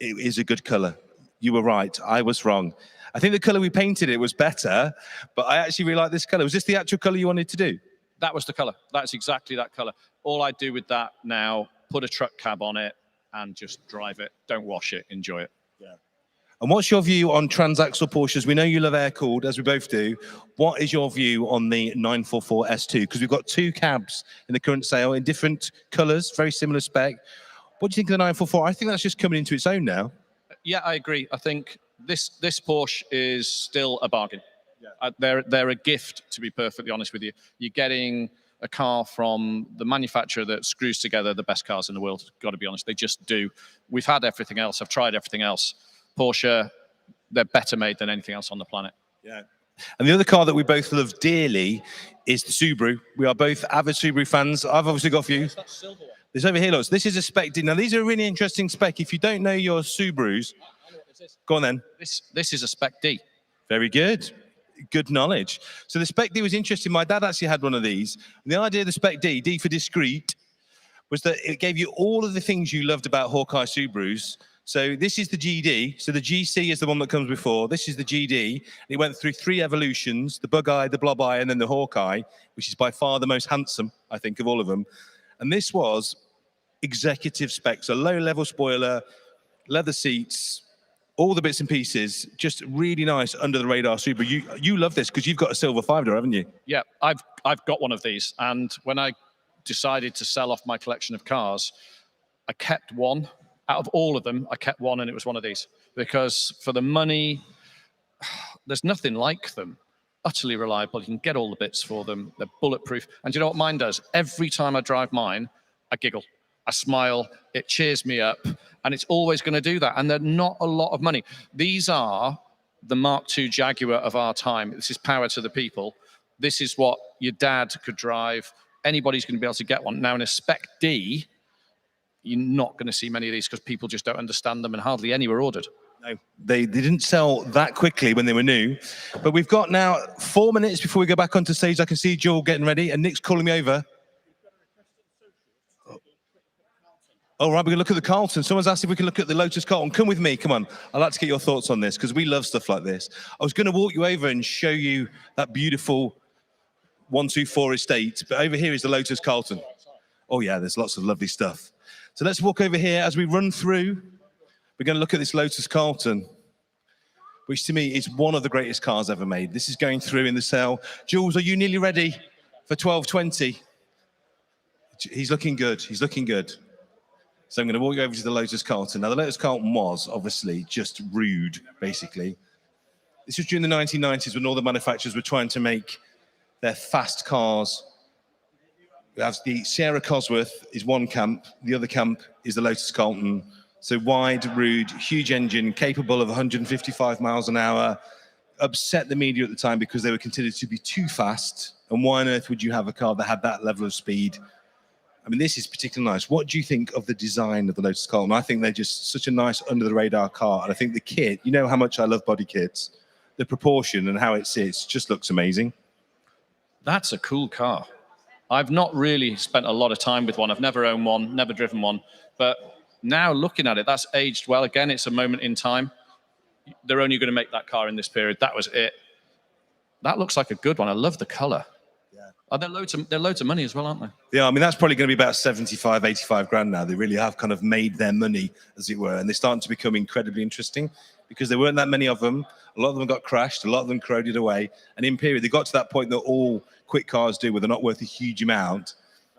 it is a good color. You were right. I was wrong. I think the color we painted it was better, but I actually really like this color. Was this the actual color you wanted to do? that was the color. That's exactly that color. All I do with that now, put a truck cab on it and just drive it. Don't wash it. Enjoy it. Yeah. And what's your view on transaxle Porsches? We know you love air-cooled, as we both do. What is your view on the 944 S2? Because we've got two cabs in the current sale in different colors, very similar spec. What do you think of the 944? I think that's just coming into its own now. Yeah, I agree. I think this Porsche is still a bargain. Yeah. They're a gift, to be perfectly honest with you. You're getting a car from the manufacturer that screws together the best cars in the world. Got to be honest, they just do. We've had everything else. I've tried everything else. Porsche, they're better made than anything else on the planet. Yeah. And the other car that we both love dearly is the Subaru. We are both avid Subaru fans. I've obviously got a few. That silver one. There's over here, lots. This is a Spec D. Now, these are a really interesting spec. If you don't know your Subarus, go on then. This is a Spec D. Very good. Good knowledge. So the Spec D was interesting. My dad actually had one of these. And the idea of the Spec D, D for discreet, was that it gave you all of the things you loved about Hawkeye Subarus. So this is the GD. So the GC is the one that comes before. This is the GD. It went through 3 evolutions, the Bug Eye, the Blob Eye, and then the Hawkeye, which is by far the most handsome, I think, of all of them. And this was executive specs, a low-level spoiler, leather seats, all the bits and pieces, just really nice under-the-radar Subaru. You love this because you've got a silver 5-door, haven't you? Yeah, I've got one of these. And when I decided to sell off my collection of cars, I kept one. Out of all of them, I kept one, and it was one of these. Because for the money, there's nothing like them. Utterly reliable. You can get all the bits for them. They're bulletproof. And do you know what mine does? Every time I drive mine, I giggle. I smile. It cheers me up. And it's always going to do that. And they're not a lot of money. These are the Mark II Jaguar of our time. This is power to the people. This is what your dad could drive. Anybody's going to be able to get one. Now, in a Spec D, you're not going to see many of these because people just don't understand them, and hardly any were ordered. No, they didn't sell that quickly when they were new. But we've got now 4 minutes before we go back onto stage. I can see Joel getting ready, and Nick's calling me over. All right, we're going to look at the Carlton. Someone's asked if we can look at the Lotus Carlton. Come with me, come on. I'd like to get your thoughts on this because we love stuff like this. I was going to walk you over and show you that beautiful 124 estate, but over here is the Lotus Carlton. Oh yeah, there's lots of lovely stuff. So let's walk over here as we run through. We're going to look at this Lotus Carlton, which to me is one of the greatest cars ever made. This is going through in the sale. Jules, are you nearly ready for 1220? He's looking good, he's looking good. So I'm going to walk you over to the Lotus Carlton. Now, the Lotus Carlton was obviously just rude, basically. This was during the 1990s when all the manufacturers were trying to make their fast cars. We have the Sierra Cosworth is one camp. The other camp is the Lotus Carlton. So wide, rude, huge engine, capable of 155 miles an hour. Upset the media at the time because they were considered to be too fast. And why on earth would you have a car that had that level of speed? I mean, this is particularly nice. What do you think of the design of the Lotus Carlton? I think they're just such a nice under-the-radar car. And I think the kit, you know how much I love body kits. The proportion and how it sits just looks amazing. That's a cool car. I've not really spent a lot of time with one. I've never owned one, never driven one. But now looking at it, that's aged well. Again, it's a moment in time. They're only going to make that car in this period. That was it. That looks like a good one. I love the color. They're loads of money as well, aren't they? Yeah, I mean, that's probably going to be about 75, 85 grand now. They really have kind of made their money, as it were, and they're starting to become incredibly interesting because there weren't that many of them. A lot of them got crashed, a lot of them corroded away, and in period, they got to that point that all quick cars do, where they're not worth a huge amount,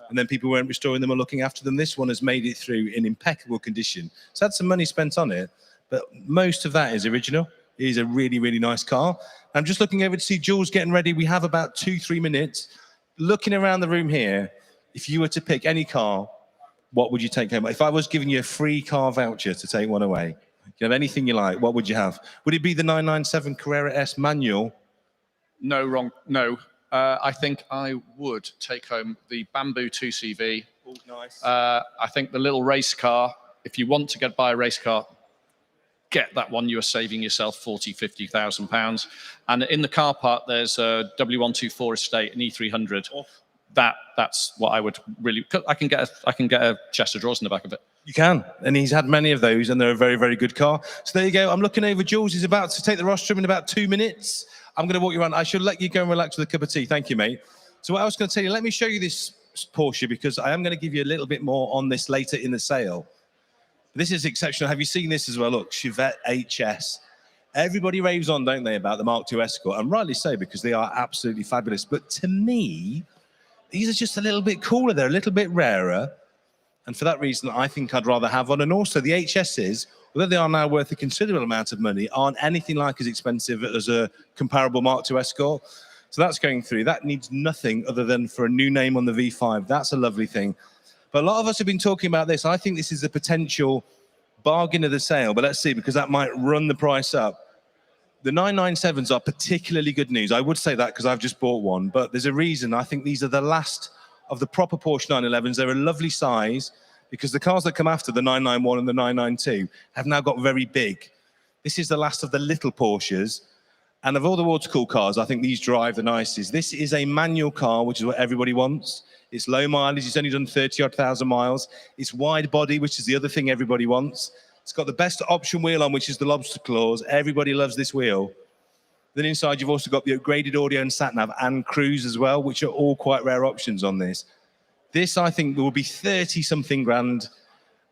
and then people weren't restoring them or looking after them. This one has made it through in impeccable condition. It's had some money spent on it, but most of that is original. It is a really, really nice car. I'm just looking over to see Jules getting ready. We have about 2-3 minutes. Looking around the room here, if you were to pick any car, what would you take home? If I was giving you a free car voucher to take one away, you have anything you like, what would you have? Would it be the 997 Carrera S manual? No, wrong. No. I think I would take home the Bamboo 2CV. Oh, nice. I think the little race car, if you want to buy a race car, get that one. You are saving yourself 40, 50,000 pounds. And in the car park, there's a W124 estate, an E300. Oh. That's what I would really. I can get a chest of drawers in the back of it. You can, and he's had many of those, and they're a very, very good car. So there you go. I'm looking over. Jules is about to take the rostrum in about 2 minutes. I'm going to walk you around. I should let you go and relax with a cup of tea. Thank you, mate. So what I was going to tell you, let me show you this Porsche because I am going to give you a little bit more on this later in the sale. This is exceptional. Have you seen this as well? Look, Chevette HS. Everybody raves on, don't they, about the Mark II Escort, and rightly so because they are absolutely fabulous. But to me, these are just a little bit cooler. They're a little bit rarer. And for that reason, I think I'd rather have one. And also the HSs, although they are now worth a considerable amount of money, aren't anything like as expensive as a comparable Mark II Escort. So that's going through. That needs nothing other than for a new name on the V5. That's a lovely thing. But a lot of us have been talking about this. I think this is a potential bargain of the sale, but let's see, because that might run the price up. The 997s are particularly good news. I would say that because I've just bought one, but there's a reason. I think these are the last of the proper Porsche 911s. They're a lovely size because the cars that come after the 991 and the 992 have now got very big. This is the last of the little Porsches. And of all the water-cooled cars, I think these drive the nicest. This is a manual car, which is what everybody wants. It's low mileage. It's only done 30-odd thousand miles. It's wide body, which is the other thing everybody wants. It's got the best option wheel on, which is the lobster claws. Everybody loves this wheel. Then inside, you've also got the upgraded audio and sat-nav and cruise as well, which are all quite rare options on this. This, I think, will be 30-something grand,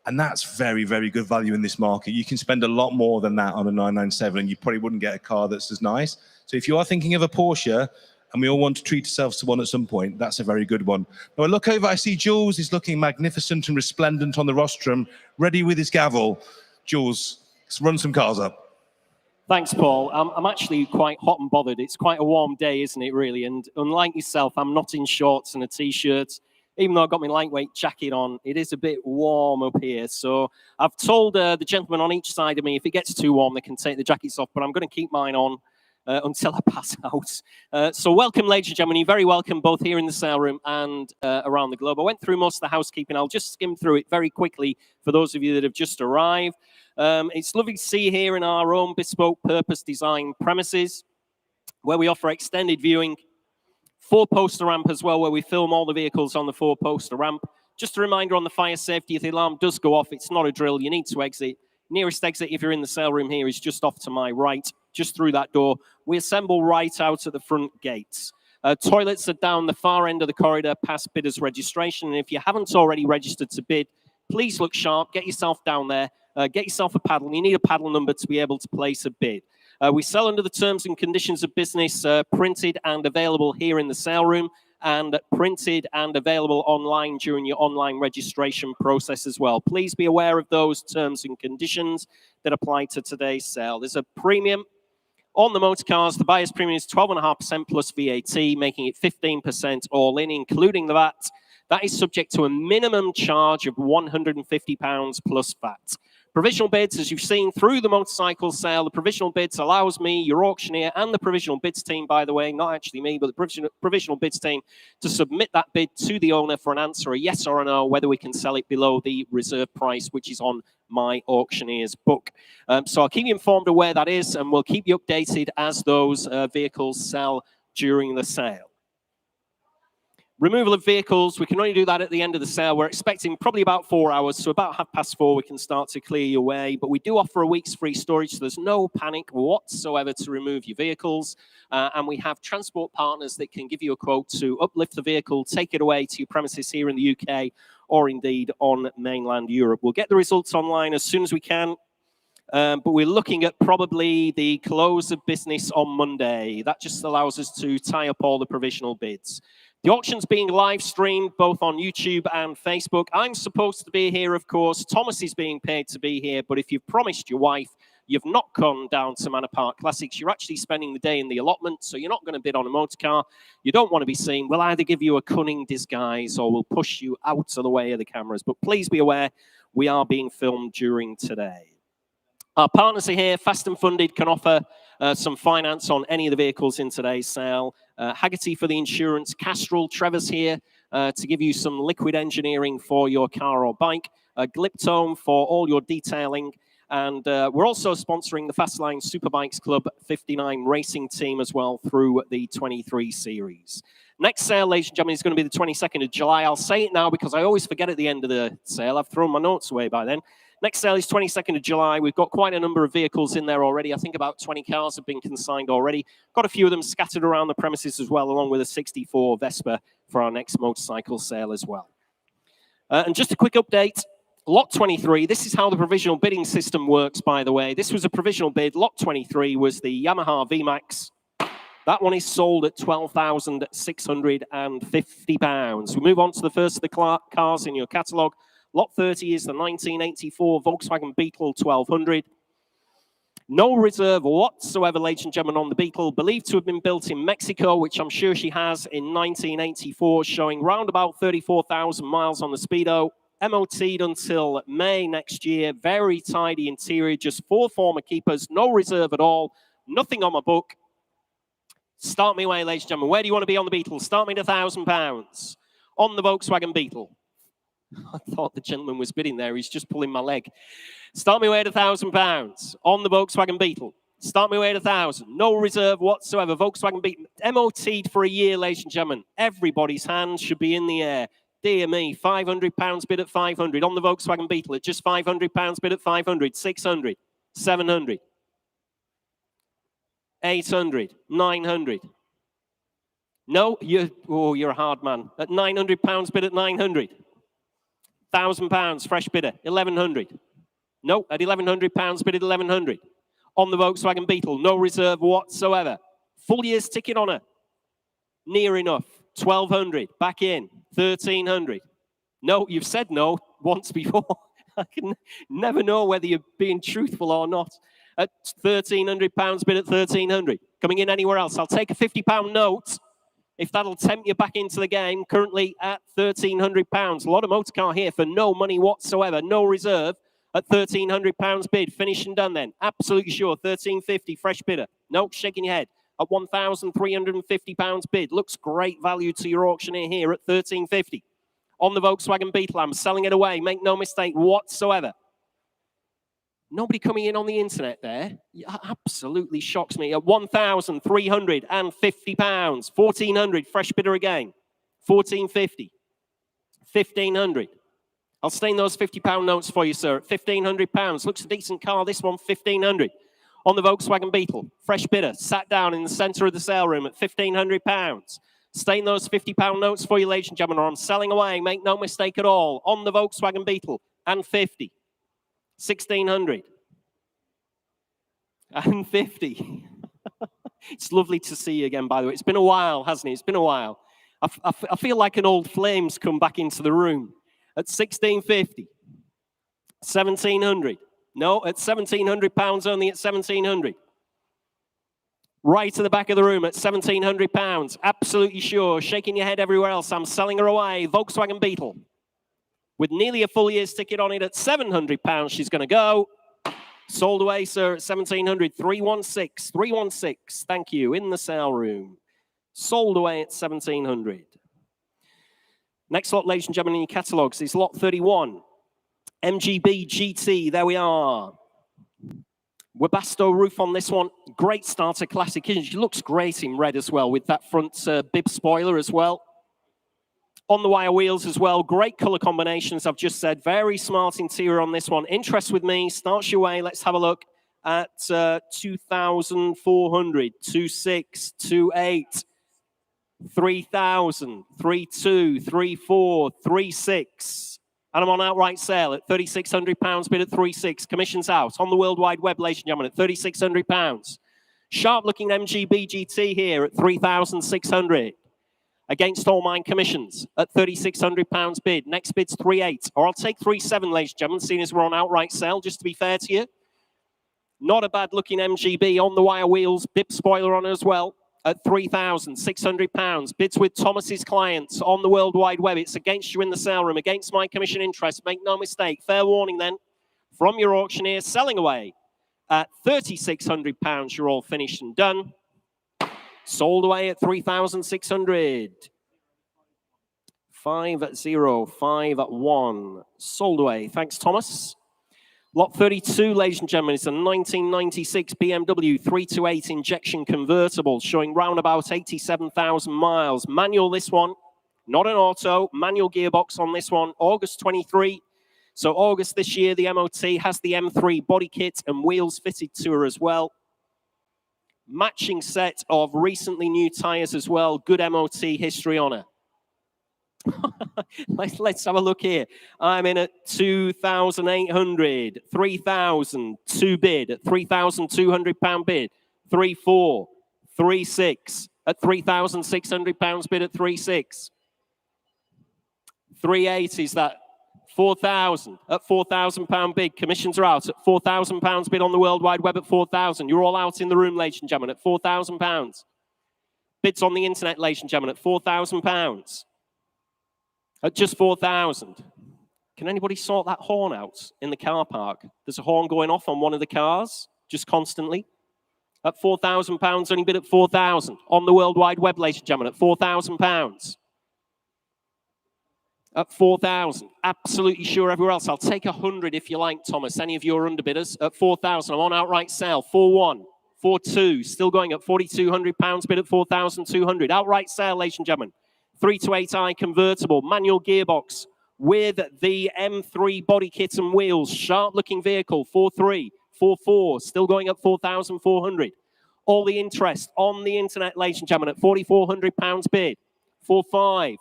and that's very, very good value in this market. You can spend a lot more than that on a 997, and you probably wouldn't get a car that's as nice. So if you are thinking of a Porsche, and we all want to treat ourselves to one at some point, that's a very good one. Now I look over, I see Jules is looking magnificent and resplendent on the rostrum, ready with his gavel. Jules, let's run some cars up. Thanks, Paul. I'm actually quite hot and bothered. It's quite a warm day, isn't it, really? And unlike yourself, I'm not in shorts and a T-shirt. Even though I've got my lightweight jacket on, it is a bit warm up here. So I've told the gentleman on each side of me, if it gets too warm, they can take the jackets off, but I'm going to keep mine on until I pass out. So welcome, ladies and gentlemen. You're very welcome, both here in the sale room and around the globe. I went through most of the housekeeping. I'll just skim through it very quickly for those of you that have just arrived. It's lovely to see you here in our own bespoke purpose design premises, where we offer extended viewing, 4-poster ramp as well, where we film all the vehicles on the 4-poster ramp, Just a reminder on the fire safety, if the alarm does go off, it's not a drill. You need to exit. Nearest exit, if you're in the sale room here, is just off to my right, just through that door. We assemble right out at the front gates. Toilets are down the far end of the corridor past bidder's registration. And if you haven't already registered to bid, please look sharp, get yourself down there, get yourself a paddle. You need a paddle number to be able to place a bid. We sell under the terms and conditions of business, printed and available here in the sale room, and printed and available online during your online registration process as well. Please be aware of those terms and conditions that apply to today's sale. There's a premium on the motor cars. The buyer's premium is 12.5% plus VAT, making it 15% all in, including the VAT. That is subject to a minimum charge of £150 plus VAT. Provisional bids, as you've seen through the motorcycle sale, the provisional bids allows me, your auctioneer, and the provisional bids team, by the way, not actually me, but the provisional bids team, to submit that bid to the owner for an answer, a yes or a no, whether we can sell it below the reserve price, which is on my auctioneer's book. So I'll keep you informed of where that is, and we'll keep you updated as those vehicles sell during the sale. Removal of vehicles, we can only do that at the end of the sale. We're expecting probably about 4 hours, so about 4:30 we can start to clear your way. But we do offer a week's free storage, so there's no panic whatsoever to remove your vehicles. And we have transport partners that can give you a quote to uplift the vehicle, take it away to your premises here in the UK, or indeed on mainland Europe. We'll get the results online as soon as we can. But we're looking at probably the close of business on Monday. That just allows us to tie up all the provisional bids. The auction's being live streamed both on YouTube and Facebook. I'm supposed to be here, of course. Thomas is being paid to be here. But if you've promised your wife, you've not gone down to Manor Park Classics, you're actually spending the day in the allotment, so you're not going to bid on a motor car. You don't want to be seen. We'll either give you a cunning disguise or we'll push you out of the way of the cameras. But please be aware, we are being filmed during today. Our partners are here. Fast and Funded can offer some finance on any of the vehicles in today's sale. Haggerty for the insurance. Castrol, Trevor's here to give you some liquid engineering for your car or bike. Gliptone for all your detailing. And we're also sponsoring the Fastline Superbikes Club 59 racing team as well through the 23 series. Next sale, ladies and gentlemen, is going to be the 22nd of July. I'll say it now because I always forget at the end of the sale. I've thrown my notes away by then. Next sale is 22nd of July. We've got quite a number of vehicles in there already. I think about 20 cars have been consigned already. Got a few of them scattered around the premises as well, along with a 64 Vespa for our next motorcycle sale as well. And just a quick update. Lot 23, this is how the provisional bidding system works, by the way. This was a provisional bid. Lot 23 was the Yamaha VMAX. That one is sold at £12,650. We move on to the first of the cars in your catalogue. Lot 30 is the 1984 Volkswagen Beetle 1200. No reserve whatsoever, ladies and gentlemen, on the Beetle. Believed to have been built in Mexico, which I'm sure she has, in 1984, showing round about 34,000 miles on the speedo. MOT'd until May next year. Very tidy interior, just 4 former keepers, no reserve at all, nothing on my book. Start me away, ladies and gentlemen. Where do you want to be on the Beetle? Start me at £1,000. On the Volkswagen Beetle. I thought the gentleman was bidding there. He's just pulling my leg. Start me away at £1,000 on the Volkswagen Beetle. Start me away at 1,000. No reserve whatsoever. Volkswagen Beetle. MOT'd for a year, ladies and gentlemen. Everybody's hands should be in the air. Dear me, £500 bid at 500 on the Volkswagen Beetle. At just £500 bid at 500. 600. 700. 800. 900. No, you're a hard man. At £900 bid at 900. £1,000 fresh bidder, 1,100. No, at £1,100 bid at 1,100. On the Volkswagen Beetle, no reserve whatsoever. Full year's ticket on her. Near enough. 1,200. Back in. 1,300. No, you've said no once before. I can never know whether you're being truthful or not. At £1,300 bid at 1,300. Coming in anywhere else. I'll take a £50 note. If that'll tempt you back into the game, currently at £1,300. A lot of motor car here for no money whatsoever, no reserve at £1,300 bid. Finished and done then. Absolutely sure. £1,350 fresh bidder. No, shaking your head. At £1,350 bid. Looks great value to your auctioneer here at £1,350. On the Volkswagen Beetle, I'm selling it away. Make no mistake whatsoever. Nobody coming in on the internet there. It absolutely shocks me. At £1,350. 1,400. Fresh bidder again. 1,450. 1,500. I'll stain those £50 notes for you, sir, at £1,500. Looks a decent car, this one, 1,500. On the Volkswagen Beetle, fresh bidder, sat down in the centre of the sale room at £1,500. Stain those £50 notes for you, ladies and gentlemen, or I'm selling away, make no mistake at all, on the Volkswagen Beetle, and 50. 1,600. And 50. It's lovely to see you again, by the way. It's been a while, hasn't it? It's been a while. I feel like an old flame's come back into the room. At 1,650. 1,700. No, at £1,700 only at 1,700. Right to the back of the room at £1,700. Absolutely sure. Shaking your head everywhere else. I'm selling her away. Volkswagen Beetle. With nearly a full year's ticket on it at £700. She's going to go. Sold away, sir, at 1,700. 316. 316. Thank you. In the sale room. Sold away at 1,700. Next lot, ladies and gentlemen, in your catalogues is lot 31. MGB GT. There we are. Webasto roof on this one. Great starter classic. She looks great in red as well with that front bib spoiler as well. On the wire wheels as well. Great color combinations, I've just said. Very smart interior on this one. Interest with me. Starts your way. Let's have a look at 2,400, 26, 28, 3,000, 32, 34, 36. And I'm on outright sale at £3,600, bid at 3.6. Commissions out on the World Wide Web, ladies and gentlemen, at £3,600. Sharp-looking MGB GT here at 3,600. Against all mine commissions at £3,600 bid. Next bid's 3.8. Or I'll take 3.7, ladies and gentlemen, seeing as we're on outright sale, just to be fair to you. Not a bad-looking MGB on the wire wheels. Bib spoiler on as well. At £3,600. Bids with Thomas's clients on the World Wide Web. It's against you in the sale room, against my commission interest. Make no mistake. Fair warning then from your auctioneer. Selling away at £3,600. You're all finished and done. Sold away at 3,600. 5-0-5-1. Sold away. Thanks, Thomas. Lot 32, ladies and gentlemen, it's a 1996 BMW 328 injection convertible showing round about 87,000 miles. Manual this one, not an auto. Manual gearbox on this one, August 23. So August this year, the MOT has the M3 body kit and wheels fitted to her as well. Matching set of recently new tyres as well. Good MOT history on her. Let's have a look here. I'm in at 2,800, 3,000, 2 bid at £3,200 bid, 3.4, 3.6 at £3,600 bid at 3.6. 3.8 is that 4,000 at £4,000 bid. Commissions are out at £4,000 bid on the World Wide Web at 4,000. You're all out in the room, ladies and gentlemen, at £4,000. Bids on the internet, ladies and gentlemen, at £4,000. At just 4,000. Can anybody sort that horn out in the car park? There's a horn going off on one of the cars, just constantly. At £4,000, only bid at 4,000. On the World Wide Web, ladies and gentlemen, at £4,000. At 4,000. Absolutely sure everywhere else. I'll take 100 if you like, Thomas. Any of your underbidders at 4,000. I'm on outright sale. 4.1. 4.2. Still going at £4,200 bid at 4,200. Outright sale, ladies and gentlemen. 328i convertible, manual gearbox with the M3 body kit and wheels. Sharp-looking vehicle, 4.3, 4.4, still going at 4,400. All the interest on the internet, ladies and gentlemen, at £4,400 bid. 4.5,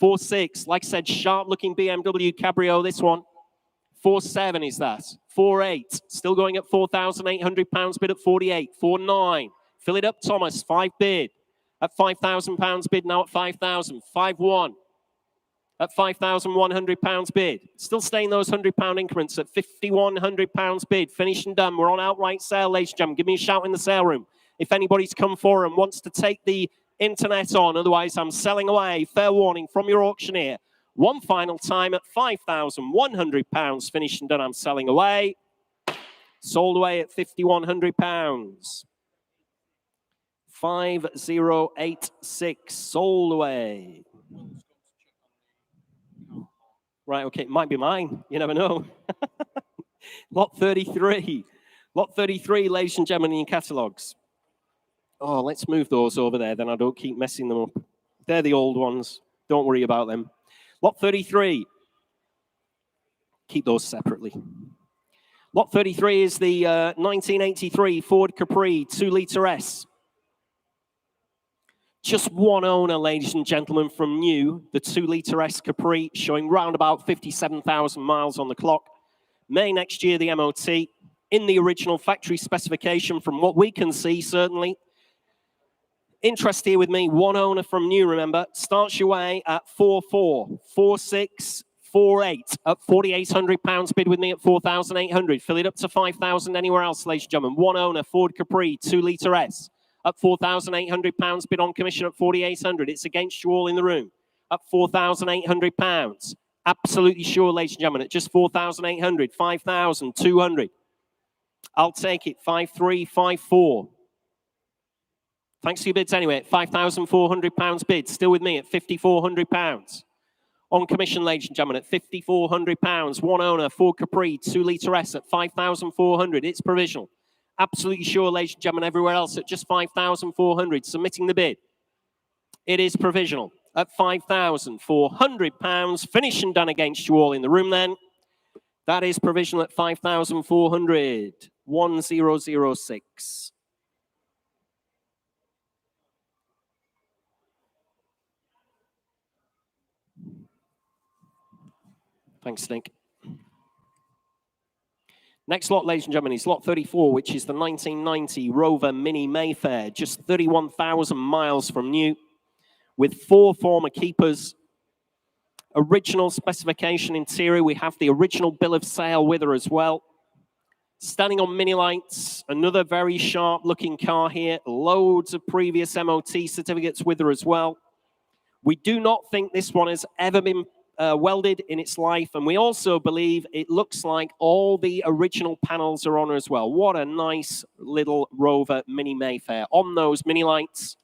4.6, like I said, sharp-looking BMW Cabrio, this one. 4.7 is that. 4.8, still going at £4,800 bid at 48. 4.9, fill it up, Thomas, 5 bid. At £5,000 bid, now at 5,000. 5.1 at £5,100 bid. Still staying those £100 increments at £5,100 bid. Finished and done. We're on outright sale, ladies and gentlemen. Give me a shout in the sale room if anybody's come for and wants to take the internet on. Otherwise, I'm selling away. Fair warning from your auctioneer. One final time at £5,100. Finished and done. I'm selling away. Sold away at £5,100. 5086 sold away. Right, okay, it might be mine. You never know. Lot 33. Lot 33, ladies and gentlemen, in your catalogues. Oh, let's move those over there, then I don't keep messing them up. They're the old ones. Don't worry about them. Lot 33. Keep those separately. Lot 33 is the 1983 Ford Capri 2-litre S. Just one owner, ladies and gentlemen, from new, the 2-litre S Capri, showing round about 57,000 miles on the clock. May next year, the MOT, in the original factory specification, from what we can see, certainly. Interest here with me, one owner from new, remember, starts your way at 4.4, 4.6, 4.8 at £4,800. Bid with me at 4,800. Fill it up to 5,000 anywhere else, ladies and gentlemen. One owner, Ford Capri, 2-litre S. At £4,800, bid on commission at 4,800. It's against you all in the room. At £4,800. Absolutely sure, ladies and gentlemen, at just 4,800, 5,200. I'll take it, 5,3, 5,4. Thanks for your bids anyway, at £5,400 bid. Still with me at £5,400. On commission, ladies and gentlemen, at £5,400. One owner, Ford Capri, 2-litre S at 5,400. It's provisional. Absolutely sure, ladies and gentlemen, everywhere else at just 5,400. Submitting the bid. It is provisional at £5,400. Finished and done against you all in the room then. That is provisional at 5,400. 1006. Thanks, Nick. Next lot, ladies and gentlemen, is lot 34, which is the 1990 Rover Mini Mayfair, just 31,000 miles from new, with 4 former keepers. Original specification interior. We have the original bill of sale with her as well. Standing on mini lights, another very sharp-looking car here. Loads of previous MOT certificates with her as well. We do not think this one has ever been welded in its life, and we also believe it looks like all the original panels are on her as well. What a nice little Rover Mini Mayfair on those mini lights.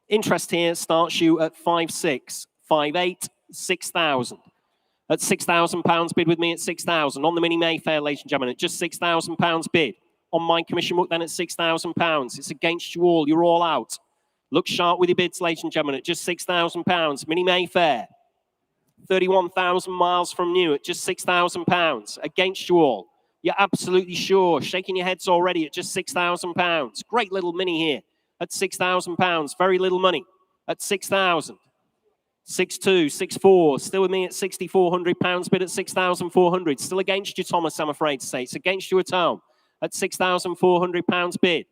Interest here starts you at 5.6, 5.8, 6,000. At £6,000 bid with me at 6,000 on the Mini Mayfair, ladies and gentlemen, at just £6,000 bid. On my commission book then at £6,000. It's against you all. You're all out. Look sharp with your bids, ladies and gentlemen, at just £6,000. Mini Mayfair. 31,000 miles from new at just £6,000. Against you all. You're absolutely sure. Shaking your heads already at just £6,000. Great little Mini here at £6,000. Very little money at 6,000. 6.2, 6.4. Still with me at £6,400 bid at 6,400. Still against you, Thomas, I'm afraid to say. It's against you at home at £6,400 bid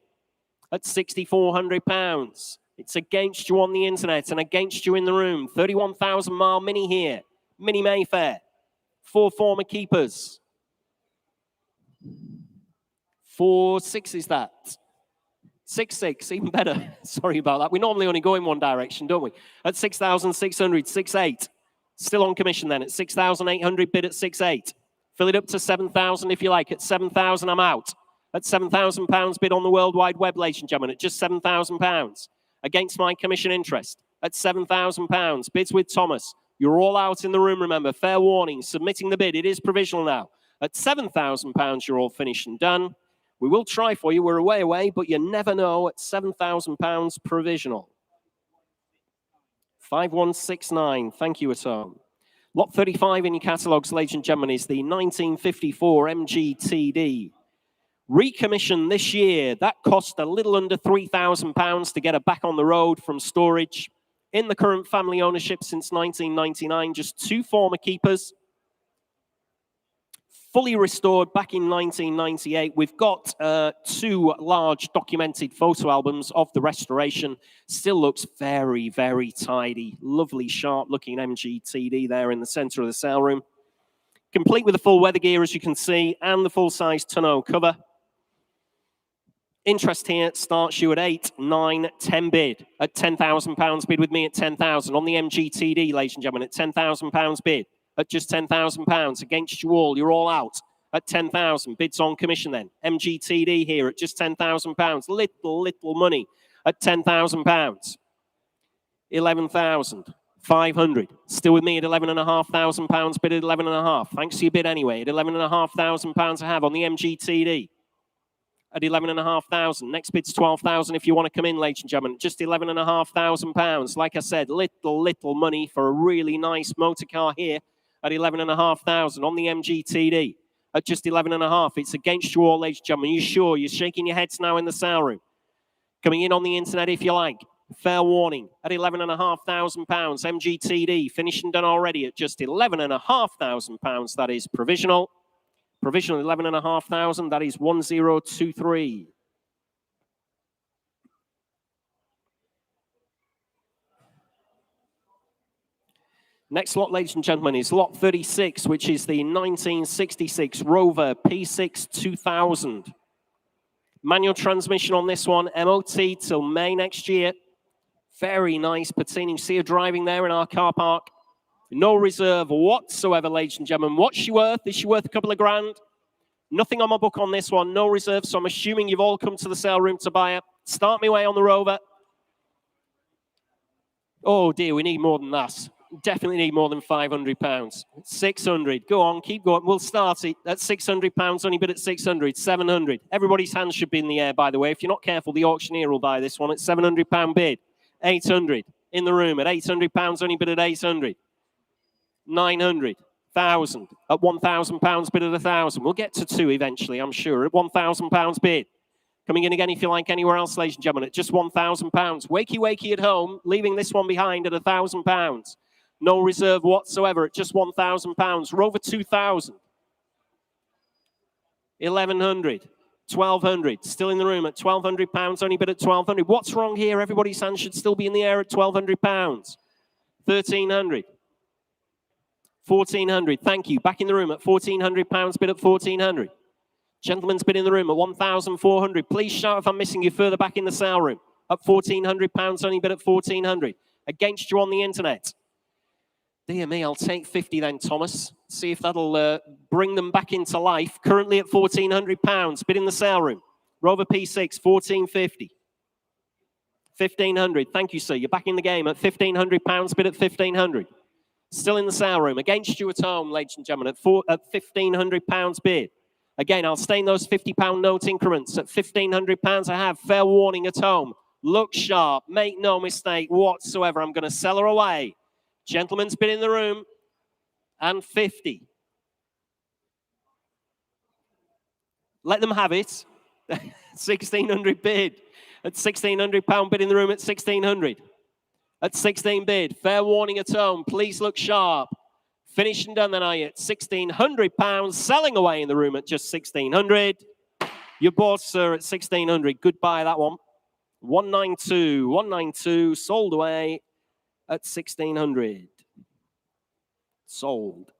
at £6,400. It's against you on the internet and against you in the room. 31,000 mile Mini here. Mini Mayfair. 4 former keepers. 4.6 is that. 6.6, even better. Sorry about that. We normally only go in one direction, don't we? At 6,600, 6.8. Still on commission then at 6,800 bid at 6.8. Fill it up to 7,000 if you like. At 7,000, I'm out. At £7,000 bid on the World Wide Web, ladies and gentlemen, at just £7,000. Against my commission interest at £7,000. Bids with Thomas. You're all out in the room, remember. Fair warning. Submitting the bid. It is provisional now. At £7,000, you're all finished and done. We will try for you. We're away, but you never know. At £7,000 provisional. 5169. Thank you, at home. Lot 35 in your catalogues, ladies and gentlemen, is the 1954 MGTD. Recommissioned this year. That cost a little under £3,000 to get her back on the road from storage. In the current family ownership since 1999, just 2 former keepers. Fully restored back in 1998. We've got 2 large documented photo albums of the restoration. Still looks very, very tidy. Lovely, sharp-looking MGTD there in the center of the sale room. Complete with the full weather gear, as you can see, and the full-size tonneau cover. Interest here starts you at 8, 9, 10 bid. At £10,000 bid with me at 10,000. On the MGTD, ladies and gentlemen, at £10,000 bid. At just £10,000. Against you all, you're all out. At 10,000. Bids on commission then. MGTD here at just £10,000. Little money at £10,000. 11,500. Still with me at £11,500. Bid at 11,500. Thanks for your bid anyway. At £11,500 I have on the MGTD. at 11,500. Next bid's 12,000 if you want to come in, ladies and gentlemen. Just 11,500 pounds. Like I said, little money for a really nice motor car here at 11,500 on the MGTD at just 11,500. It's against you all, ladies and gentlemen. You sure? You're shaking your heads now in the sale room. Coming in on the internet if you like. Fair warning at 11,500 pounds. MGTD finishing done already at just 11,500 pounds. That is provisional. Provisional 11,500. That is 1023. Next lot, ladies and gentlemen, is lot 36, which is the 1966 Rover P6 2000. Manual transmission on this one, MOT till May next year. Very nice patina. You see her driving there in our car park. No reserve whatsoever, ladies and gentlemen. What's she worth? Is she worth a couple of grand? Nothing on my book on this one. No reserve, so I'm assuming you've all come to the sale room to buy it. Start me way on the Rover. Oh, dear, we need more than that. Definitely need more than £500. 600. Go on, keep going. We'll start it at £600. Only bid at 600. 700. Everybody's hands should be in the air, by the way. If you're not careful, the auctioneer will buy this one at £700 bid. 800 in the room at £800. Only bid at 800. 900. 1,000 at £1,000 bid at 1,000. We'll get to 2 eventually, I'm sure. At £1,000 bid. Coming in again, if you like, anywhere else, ladies and gentlemen, at just £1,000. Wakey at home, leaving this one behind at £1,000. No reserve whatsoever at just £1,000. Rover 2000. 1,100. 1,200. Still in the room at £1,200. Only bid at 1,200. What's wrong here? Everybody's hands should still be in the air at £1,200. 1,300. 1,400. Thank you. Back in the room at £1,400. Bid at 1,400. Gentleman's bid in the room at 1,400. Please shout if I'm missing you further back in the sale room. At £1,400. Only bid at 1,400. Against you on the internet. Dear me, I'll take 50 then, Thomas. See if that'll bring them back into life. Currently at £1,400. Bid in the sale room. Rover P6, 1,450. 1,500. Thank you, sir. You're back in the game at £1,500. Bid at 1,500. Still in the sale room. Against you at home, ladies and gentlemen, at £1,500 bid. Again, I'll stay in those £50 note increments. At £1,500 I have. Fair warning at home. Look sharp. Make no mistake whatsoever. I'm going to sell her away. Gentleman's bid in the room. And 50. Let them have it. 1,600 bid. At £1,600 bid in the room at 1,600. At 16 bid. Fair warning at home. Please look sharp. Finished and done then, are you? At £1,600. Selling away in the room at just 1,600. You bought, sir, at 1,600. Goodbye, that one. 192. 192. Sold away at 1,600. Sold.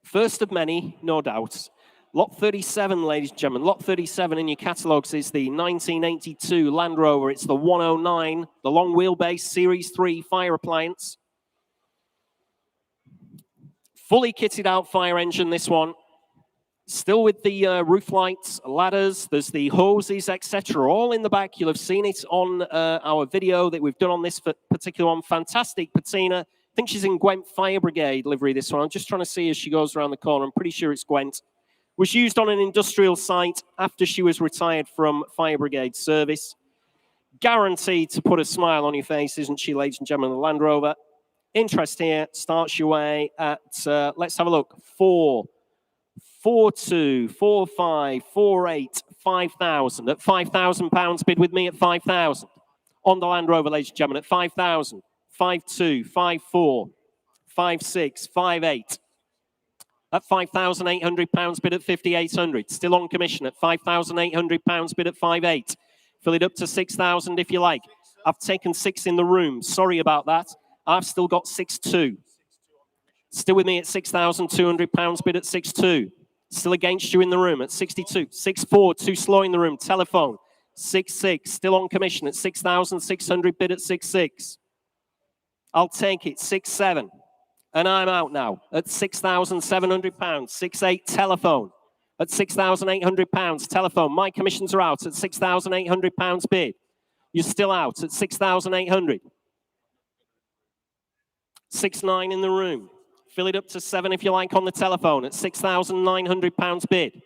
First of many, no doubt. Lot 37, ladies and gentlemen. Lot 37 in your catalogues is the 1982 Land Rover. It's the 109, the long wheelbase Series 3 fire appliance. Fully kitted out fire engine, this one. Still with the roof lights, ladders, there's the hoses, etc. All in the back. You'll have seen it on our video that we've done on this particular one. Fantastic patina. I think she's in Gwent Fire Brigade livery, this one. I'm just trying to see as she goes around the corner. I'm pretty sure it's Gwent. Was used on an industrial site after she was retired from Fire Brigade service. Guaranteed to put a smile on your face, isn't she, ladies and gentlemen, the Land Rover? Interest here starts your way at, let's have a look, 4, 4.2, 4.5, 4.8, 5,000. At £5,000 bid with me at 5,000. On the Land Rover, ladies and gentlemen, at 5,000. 5.2, 5.4, 5.6, 5.8. At £5,800 bid at 5,800. Still on commission at £5,800 bid at 5.8. Fill it up to 6,000 if you like. I've taken 6 in the room. Sorry about that. I've still got 6.2. Still with me at £6,200 bid at 6.2. Still against you in the room at 62. 6.4, too slow in the room. Telephone. 6.6. Still on commission at 6,600 bid at 6.6. I'll take it. 6.7. And I'm out now at £6,700. 6.8 telephone at £6,800. Telephone. My commissions are out at £6,800 bid. You're still out at 6,800. 6.9 in the room. Fill it up to 7 if you like on the telephone at £6,900 bid.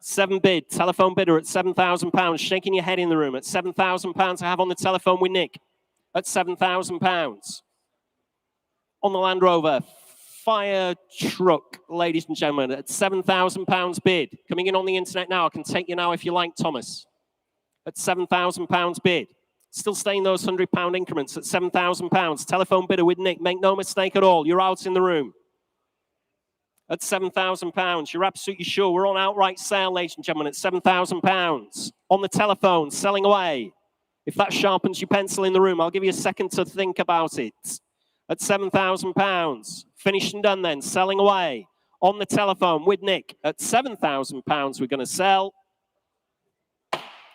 7 bid. Telephone bidder at £7,000. Shaking your head in the room. At £7,000 I have on the telephone with Nick. At £7,000. On the Land Rover fire truck, ladies and gentlemen, at £7,000 bid. Coming in on the internet now. I can take you now if you like, Thomas. At £7,000 bid. Still staying those £100 increments at £7,000. Telephone bidder with Nick. Make no mistake at all. You're out in the room. At £7,000. You're absolutely sure. We're on outright sale, ladies and gentlemen, at £7,000. On the telephone, selling away. If that sharpens your pencil in the room, I'll give you a second to think about it. At £7,000. Finished and done then. Selling away. On the telephone with Nick. At £7,000, we're going to sell.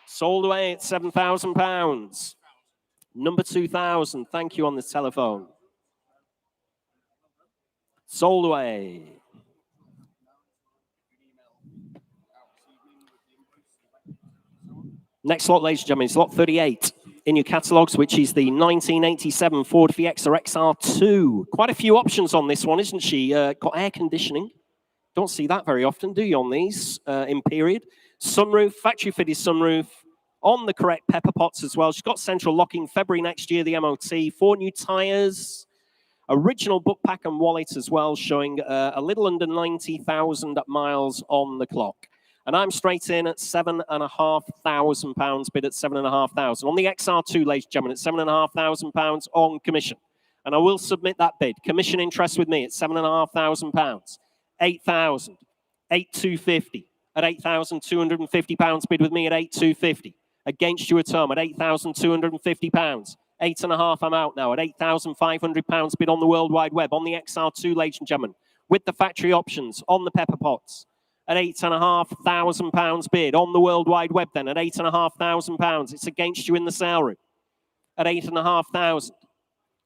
Sold away at £7,000. Number 2,000. Thank you on the telephone. Sold away. Next lot, ladies and gentlemen, is lot 38 in your catalogues, which is the 1987 Ford Fiesta XR2. Quite a few options on this one, isn't she? Got air conditioning. Don't see that very often, do you, on these in period? Sunroof, factory-fitted sunroof, on the correct pepper pots as well. She's got central locking, February next year, the MOT. 4 new tyres, original book pack and wallet as well, showing a little under 90,000 miles on the clock. And I'm straight in at £7,500, bid at £7,500. On the XR2, ladies and gentlemen, at £7,500 on commission. And I will submit that bid. Commission interest with me at £7,500. 8,000, 8,250 at £8,250. Bid with me at 8,250. Against you at home at £8,250. 8.5, I'm out now at £8,500. Bid on the World Wide Web on the XR2, ladies and gentlemen, with the factory options on the pepper pots. At £8,500 bid on the World Wide Web then at £8,500. It's against you in the sale room at £8,500.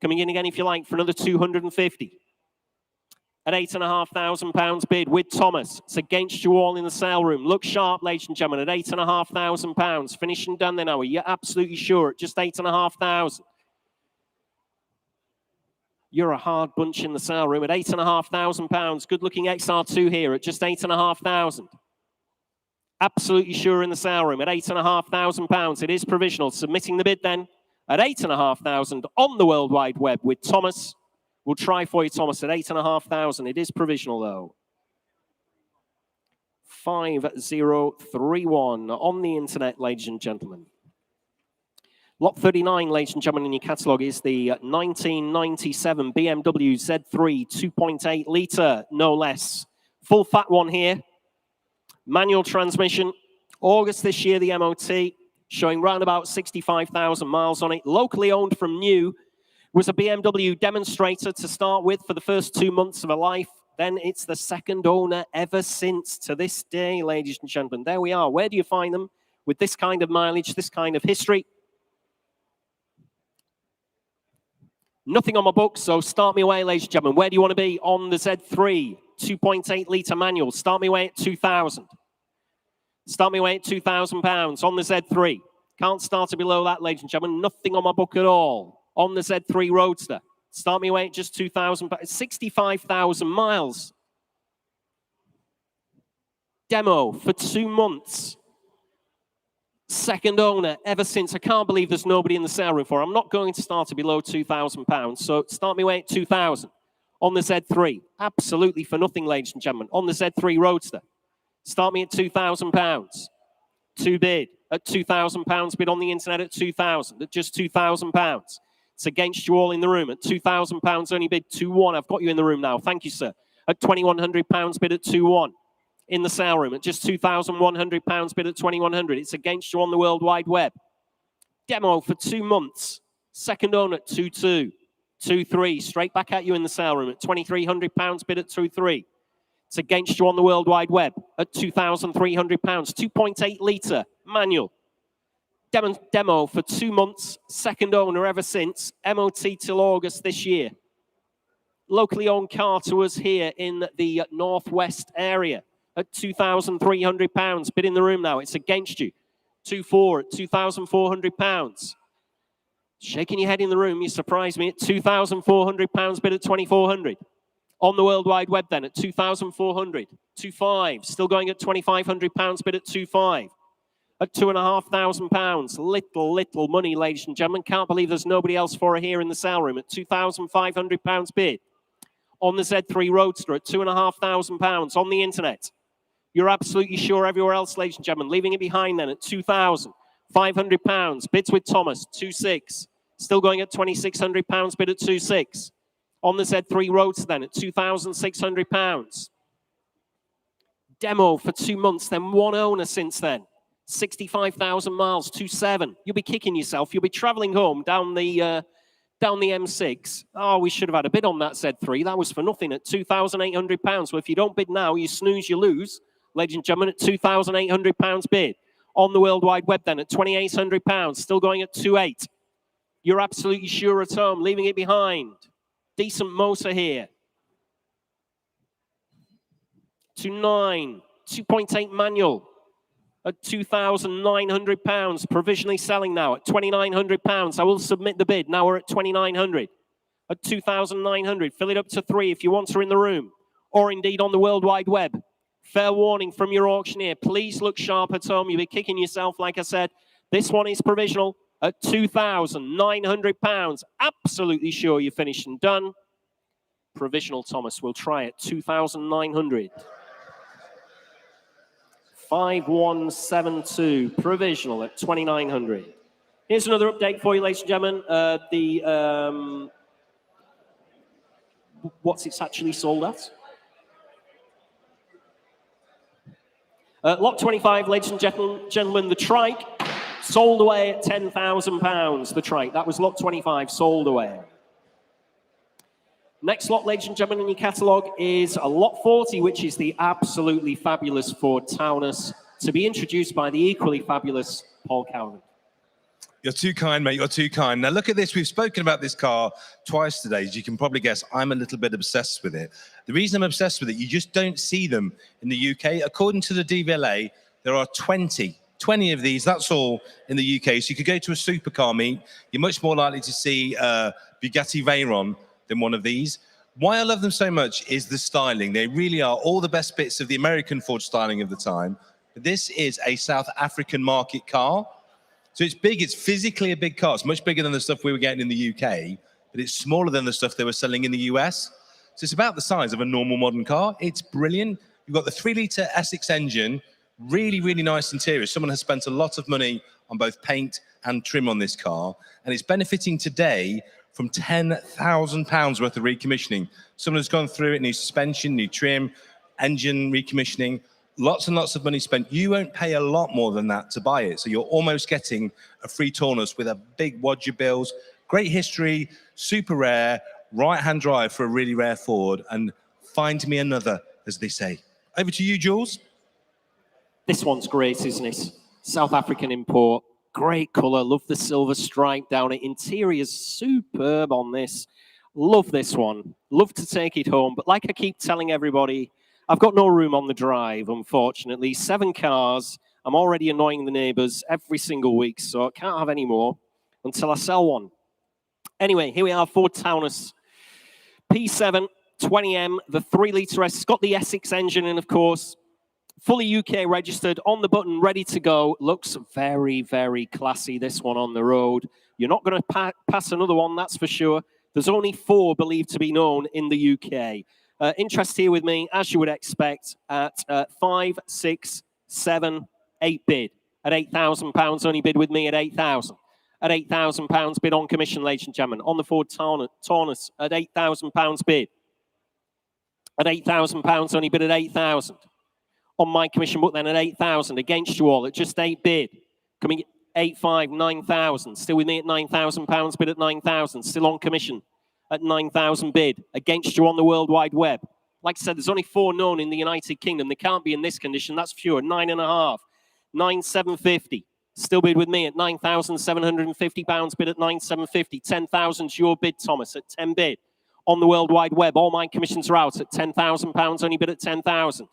Coming in again if you like for another 250. At £8,500 bid with Thomas. It's against you all in the sale room. Look sharp, ladies and gentlemen, at £8,500. Finished and done then, are we? You're absolutely sure at just £8,500. You're a hard bunch in the sale room at £8,500. Good-looking XR2 here at just £8,500. Absolutely sure in the sale room at £8,500. It is provisional. Submitting the bid then at £8,500 on the World Wide Web with Thomas. We'll try for you, Thomas, at £8,500. It is provisional, though. 5031 on the internet, ladies and gentlemen. Lot 39, ladies and gentlemen, in your catalogue is the 1997 BMW Z3 2.8 litre, no less. Full fat one here. Manual transmission. August this year, the MOT, showing round about 65,000 miles on it. Locally owned from new. Was a BMW demonstrator to start with for the first 2 months of her life. Then it's the second owner ever since to this day, ladies and gentlemen. There we are. Where do you find them with this kind of mileage, this kind of history? Nothing on my book, so start me away, ladies and gentlemen. Where do you want to be on the Z3 2.8 litre manual? Start me away at 2,000. Start me away at £2,000 on the Z3. Can't start it below that, ladies and gentlemen. Nothing on my book at all on the Z3 Roadster. Start me away at just £2,000. 65,000 miles. Demo for 2 months. Second owner ever since. I can't believe there's nobody in the sale room for. I'm not going to start it below £2,000. So start me away at 2,000 on the Z3. Absolutely for nothing, ladies and gentlemen. On the Z3 Roadster. Start me at £2,000. To bid at £2,000. Bid on the internet at 2,000. At just £2,000. It's against you all in the room at £2,000. Only bid 2-1. I've got you in the room now. Thank you, sir. At £2,100. Bid at 2-1. In the sale room at just £2,100. Bid at £2,100. It's against you on the World Wide Web. Demo for 2 months. Second owner at 2-2. 2-3. Straight back at you in the sale room at £2,300. Bid at 2-3. It's against you on the World Wide Web at £2,300. 2.8 litre manual. Demo for 2 months. Second owner ever since. MOT till August this year. Locally owned car to us here in the northwest area. At £2,300. Bid in the room now. It's against you. 2-4 at £2,400. Shaking your head in the room. You surprised me at £2,400. Bid at £2,400. On the World Wide Web then at £2,400. 2.5. Still going at £2,500 bid at 2.5. At £2,500. Little money, ladies and gentlemen. Can't believe there's nobody else for her here in the sale room at £2,500 bid. On the Z3 Roadster at £2,500 on the internet. You're absolutely sure everywhere else, ladies and gentlemen. Leaving it behind then at £2,500. Bids with Thomas, 2.6. Still going at £2,600 bid at 2.6. On the Z3 Roadster then at £2,600. Demo for 2 months, then one owner since then. 65,000 miles, 2.7. You'll be kicking yourself. You'll be traveling home down the M6. Oh, we should have had a bid on that Z3. That was for nothing at £2,800. Well, if you don't bid now, you snooze, you lose. Ladies and gentlemen, at £2,800 bid. On the World Wide Web then at £2,800. Still going at 2.8. You're absolutely sure at home, leaving it behind. Decent motor here. 2.9. 2.8 manual. At £2,900, provisionally selling now at £2,900. I will submit the bid. Now we're at £2,900. At £2,900, fill it up to 3 if you want her in the room, or indeed on the World Wide Web. Fair warning from your auctioneer. Please look sharp at home. You'll be kicking yourself, like I said. This one is provisional at £2,900. Absolutely sure you're finished and done. Provisional, Thomas. We'll try it. 2,900. 5172, provisional at 2,900. Here's another update for you, ladies and gentlemen. What's it's actually sold at? Lot 25, ladies and gentlemen, the trike sold away at £10,000. The trike, that was lot 25, sold away. Next lot, ladies and gentlemen, in your catalogue is a lot 40, which is the absolutely fabulous Ford Taunus, to be introduced by the equally fabulous Paul Cowden. You're too kind, mate. You're too kind. Now, look at this. We've spoken about this car twice today. As you can probably guess, I'm a little bit obsessed with it. The reason I'm obsessed with it, you just don't see them in the UK. According to the DVLA, there are 20 of these. That's all in the UK. So you could go to a supercar meet. You're much more likely to see Bugatti Veyron than one of these. Why I love them so much is the styling. They really are all the best bits of the American Ford styling of the time. But this is a South African market car. So it's big. It's physically a big car. It's much bigger than the stuff we were getting in the UK, but it's smaller than the stuff they were selling in the US. So it's about the size of a normal modern car. It's brilliant. You've got the 3-litre Essex engine, really, really nice interior. Someone has spent a lot of money on both paint and trim on this car, and it's benefiting today from £10,000 worth of recommissioning. Someone has gone through it, new suspension, new trim, engine recommissioning, lots and lots of money spent. You won't pay a lot more than that to buy it. So you're almost getting a free Taunus with a big wodger bills, great history, super rare, right-hand drive for a really rare Ford, and find me another, as they say. Over to you, Jules. This one's great, isn't it? South African import. Great colour. Love the silver stripe down it. Interior's superb on this. Love this one. Love to take it home. But like I keep telling everybody, I've got no room on the drive, unfortunately. 7 cars. I'm already annoying the neighbours every single week, so I can't have any more until I sell one. Anyway, here we are, Ford Taunus. P7, 20M, the 3-litre S. It's got the Essex engine in, of course. Fully UK registered, on the button, ready to go. Looks very, very classy, this one on the road. You're not going to pass another one, that's for sure. There's only 4 believed to be known in the UK. Interest here with me, as you would expect, at 5, 6, 7, 8 bid. At £8,000, only bid with me at 8,000. At £8,000 bid on commission, ladies and gentlemen. On the Ford Taunus at £8,000 bid. At £8,000, only bid at 8,000. On my commission book then at 8,000, against you all at just 8 bid. Coming at 8,500, 9,000. Still with me at £9,000 bid at 9,000. Still on commission at 9,000 bid. Against you on the World Wide Web. Like I said, there's only 4 known in the United Kingdom. They can't be in this condition. That's fewer. 9,500. 9,750. Still bid with me at £9,750 bid at 9,750. 10,000's your bid, Thomas, at 10 bid. On the World Wide Web, all my commissions are out at £10,000, only bid at 10,000.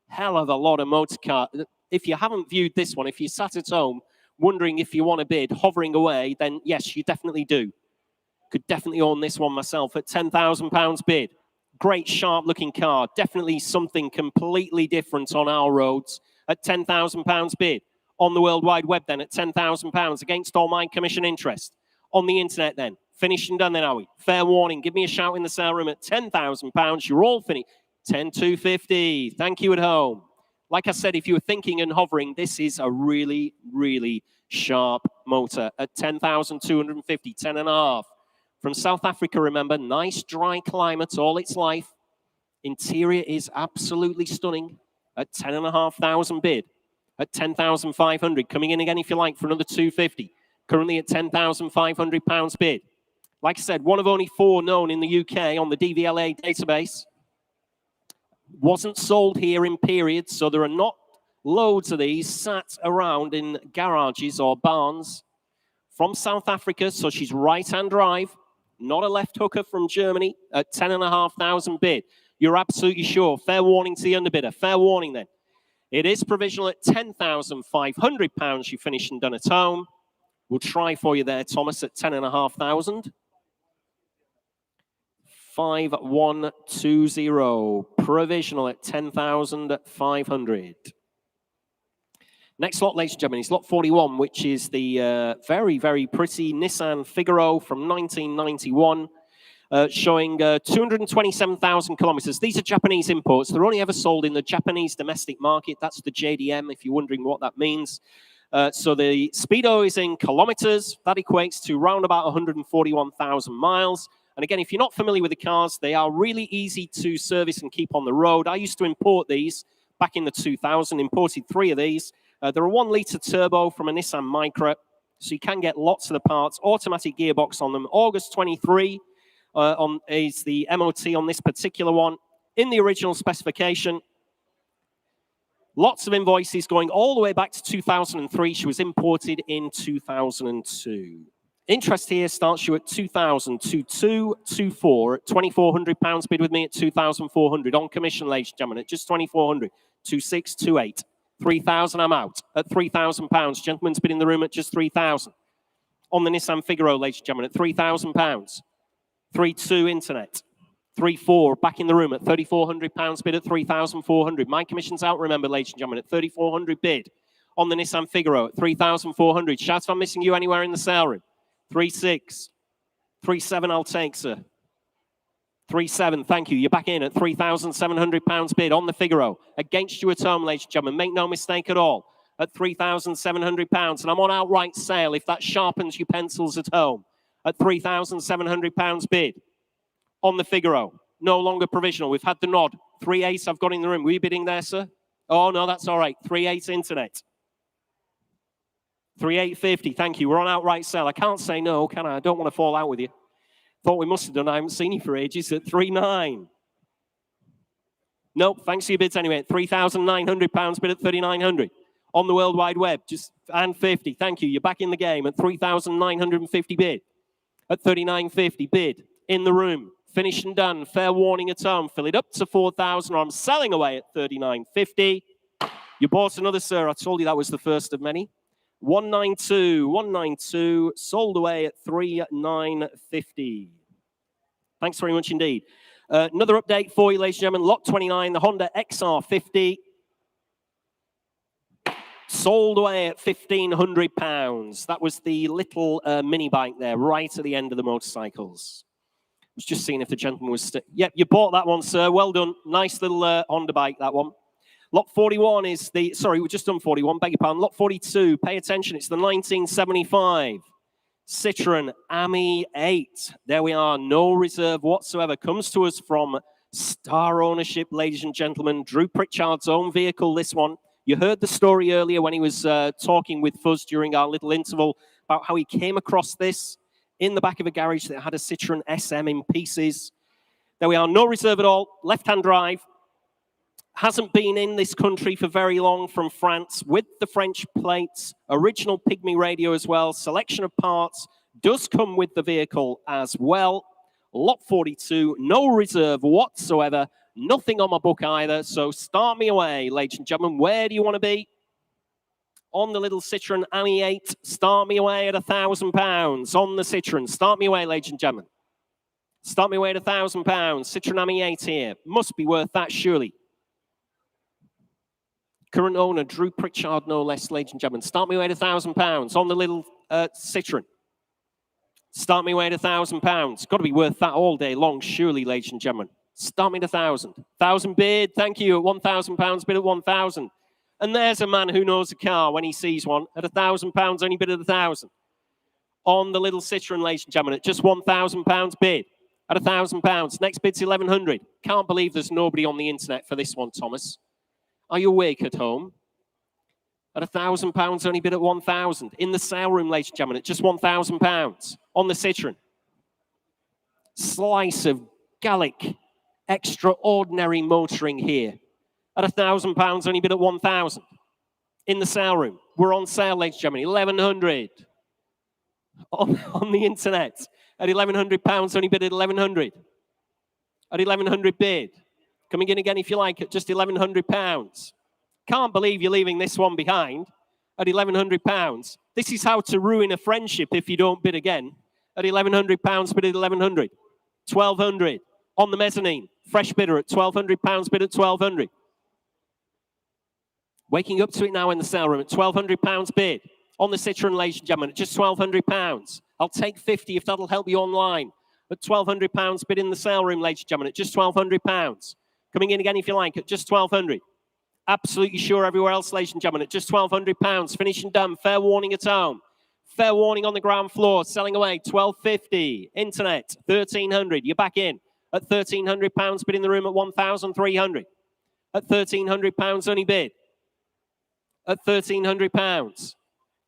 Hell of a lot of motor car. If you haven't viewed this one, if you sat at home wondering if you want to bid, hovering away, then yes, you definitely do. Could definitely own this one myself at £10,000 bid. great sharp looking car. Definitely something completely different on our roads at £10,000 bid. On the World Wide Web then at £10,000 against all my commission interest. On the internet then. Finished and done then, are we? Fair warning. Give me a shout in the sale room at £10,000. You're all finished. 10,250. Thank you at home. Like I said, if you were thinking and hovering, this is a really, really sharp motor at 10,250, 10.5. From South Africa, remember, nice dry climate all its life. Interior is absolutely stunning at 10,500 bid. At 10,500, coming in again if you like for another 250. Currently at £10,500 bid. Like I said, one of only 4 known in the UK on the DVLA database. Wasn't sold here in periods, so there are not loads of these sat around in garages or barns. From South Africa, so she's right-hand drive, not a left hooker from Germany at 10,500 bid. You're absolutely sure. Fair warning to the underbidder. Fair warning then. It is provisional at £10,500. You finished and done at home. We'll try for you there, Thomas, at 10,500. 5120, provisional at 10,500. Next lot, ladies and gentlemen, is lot 41, which is the very, very pretty Nissan Figaro from 1991, showing 227,000 kilometers. These are Japanese imports. They're only ever sold in the Japanese domestic market. That's the JDM, if you're wondering what that means. So the speedo is in kilometers. That equates to round about 141,000 miles. And again, if you're not familiar with the cars, they are really easy to service and keep on the road. I used to import these back in the 2000, imported 3 of these. They're a 1-litre turbo from a Nissan Micra, so you can get lots of the parts. Automatic gearbox on them. August 23 is the MOT on this particular one. In the original specification, lots of invoices going all the way back to 2003. She was imported in 2002. Interest here starts you at 2,000, 2,224 at £2,400 bid with me at 2,400 on commission, ladies and gentlemen, at just 2,400, 2,628, 3,000. I'm out at £3,000. Gentlemen's bid in the room at just 3,000. On the Nissan Figaro, ladies and gentlemen, at £3,000. 3,200 internet, 3,400 back in the room at £3,400 bid at 3,400. My commission's out. Remember, ladies and gentlemen, at 3,400 bid on the Nissan Figaro at 3,400. Shout if I'm missing you anywhere in the sale room. 3,600. 3,700 I'll take, sir. 3,700, thank you. You're back in at £3,700 bid on the Figaro. Against you at home, ladies and gentlemen. Make no mistake at all. At £3,700. And I'm on outright sale if that sharpens your pencils at home. At £3,700 bid on the Figaro. No longer provisional. We've had the nod. 3,800 I've got in the room. Were you bidding there, sir? Oh, no, that's all right. 3,800 internet. 3,850, thank you. We're on outright sale. I can't say no, can I? I don't want to fall out with you. Thought we must have done. I haven't seen you for ages at 3,900. Nope, thanks for your bids anyway. At £3,900 bid at 3,900. On the World Wide Web, and 50. Thank you. You're back in the game at 3,950 bid. At 3,950 bid in the room. Finished and done. Fair warning at home. Fill it up to 4,000 or I'm selling away at 3,950. You bought another, sir. I told you that was the first of many. 192, sold away at 3,950. Thanks very much indeed. Another update for you, ladies and gentlemen. Lot 29, the Honda XR50. Sold away at £1,500. That was the little mini bike there, right at the end of the motorcycles. I was just seeing if the gentleman was still... Yep, you bought that one, sir. Well done. Nice little Honda bike, that one. Lot 41 is the... Sorry, we've just done 41. Beg your pardon. Lot 42. Pay attention. It's the 1975 Citroen Ami 8. There we are. No reserve whatsoever. Comes to us from Star Ownership, ladies and gentlemen. Drew Pritchard's own vehicle, this one. You heard the story earlier when he was talking with Fuzz during our little interval about how he came across this in the back of a garage that had a Citroen SM in pieces. There we are. No reserve at all. Left-hand drive. Hasn't been in this country for very long, from France, with the French plates, original Pygmy radio as well, selection of parts, does come with the vehicle as well. Lot 42, no reserve whatsoever, nothing on my book either, so start me away, ladies and gentlemen. Where do you want to be? On the little Citroen Ami 8, start me away at £1,000 on the Citroen. Start me away, ladies and gentlemen. Start me away at £1,000. Citroen Ami 8 here. Must be worth that, surely. Current owner, Drew Pritchard, no less, ladies and gentlemen. Start me away at £1,000 on the little Citroen. Start me away at £1,000. Got to be worth that all day long, surely, ladies and gentlemen. Start me at 1,000. 1,000 bid, thank you, at £1,000, bid at 1,000. And there's a man who knows a car when he sees one. At £1,000, only bid at 1,000. On the little Citroen, ladies and gentlemen, at just £1,000 bid. At £1,000. Next bid's 1,100. Can't believe there's nobody on the internet for this one, Thomas. Are you awake at home? At £1,000, only bid at 1,000. In the sale room, ladies and gentlemen, at just £1,000 on the Citroen. Slice of Gallic, extraordinary motoring here. At £1,000, only bid at 1,000. In the sale room, we're on sale, ladies and gentlemen, 1,100. On the internet, at £1,100, only bid at 1,100. At 1,100 bid. Coming in again if you like at just £1,100. Can't believe you're leaving this one behind at £1,100. This is how to ruin a friendship if you don't bid again. At £1,100, bid at 1,100. 1,200 on the mezzanine. Fresh bidder at £1,200, bid at 1,200. Waking up to it now in the sale room at £1,200 bid on the Citroen, ladies and gentlemen, at just £1,200. I'll take 50 if that'll help you online. At £1,200 bid in the sale room, ladies and gentlemen, at just £1,200. Coming in again if you like at just 1,200. Absolutely sure everywhere else, ladies and gentlemen, at just £1,200. Finish and done. Fair warning at home. Fair warning on the ground floor. Selling away £1,250. Internet 1,300. You're back in at £1,300. Bid in the room at 1,300. At £1,300 only bid. At £1,300.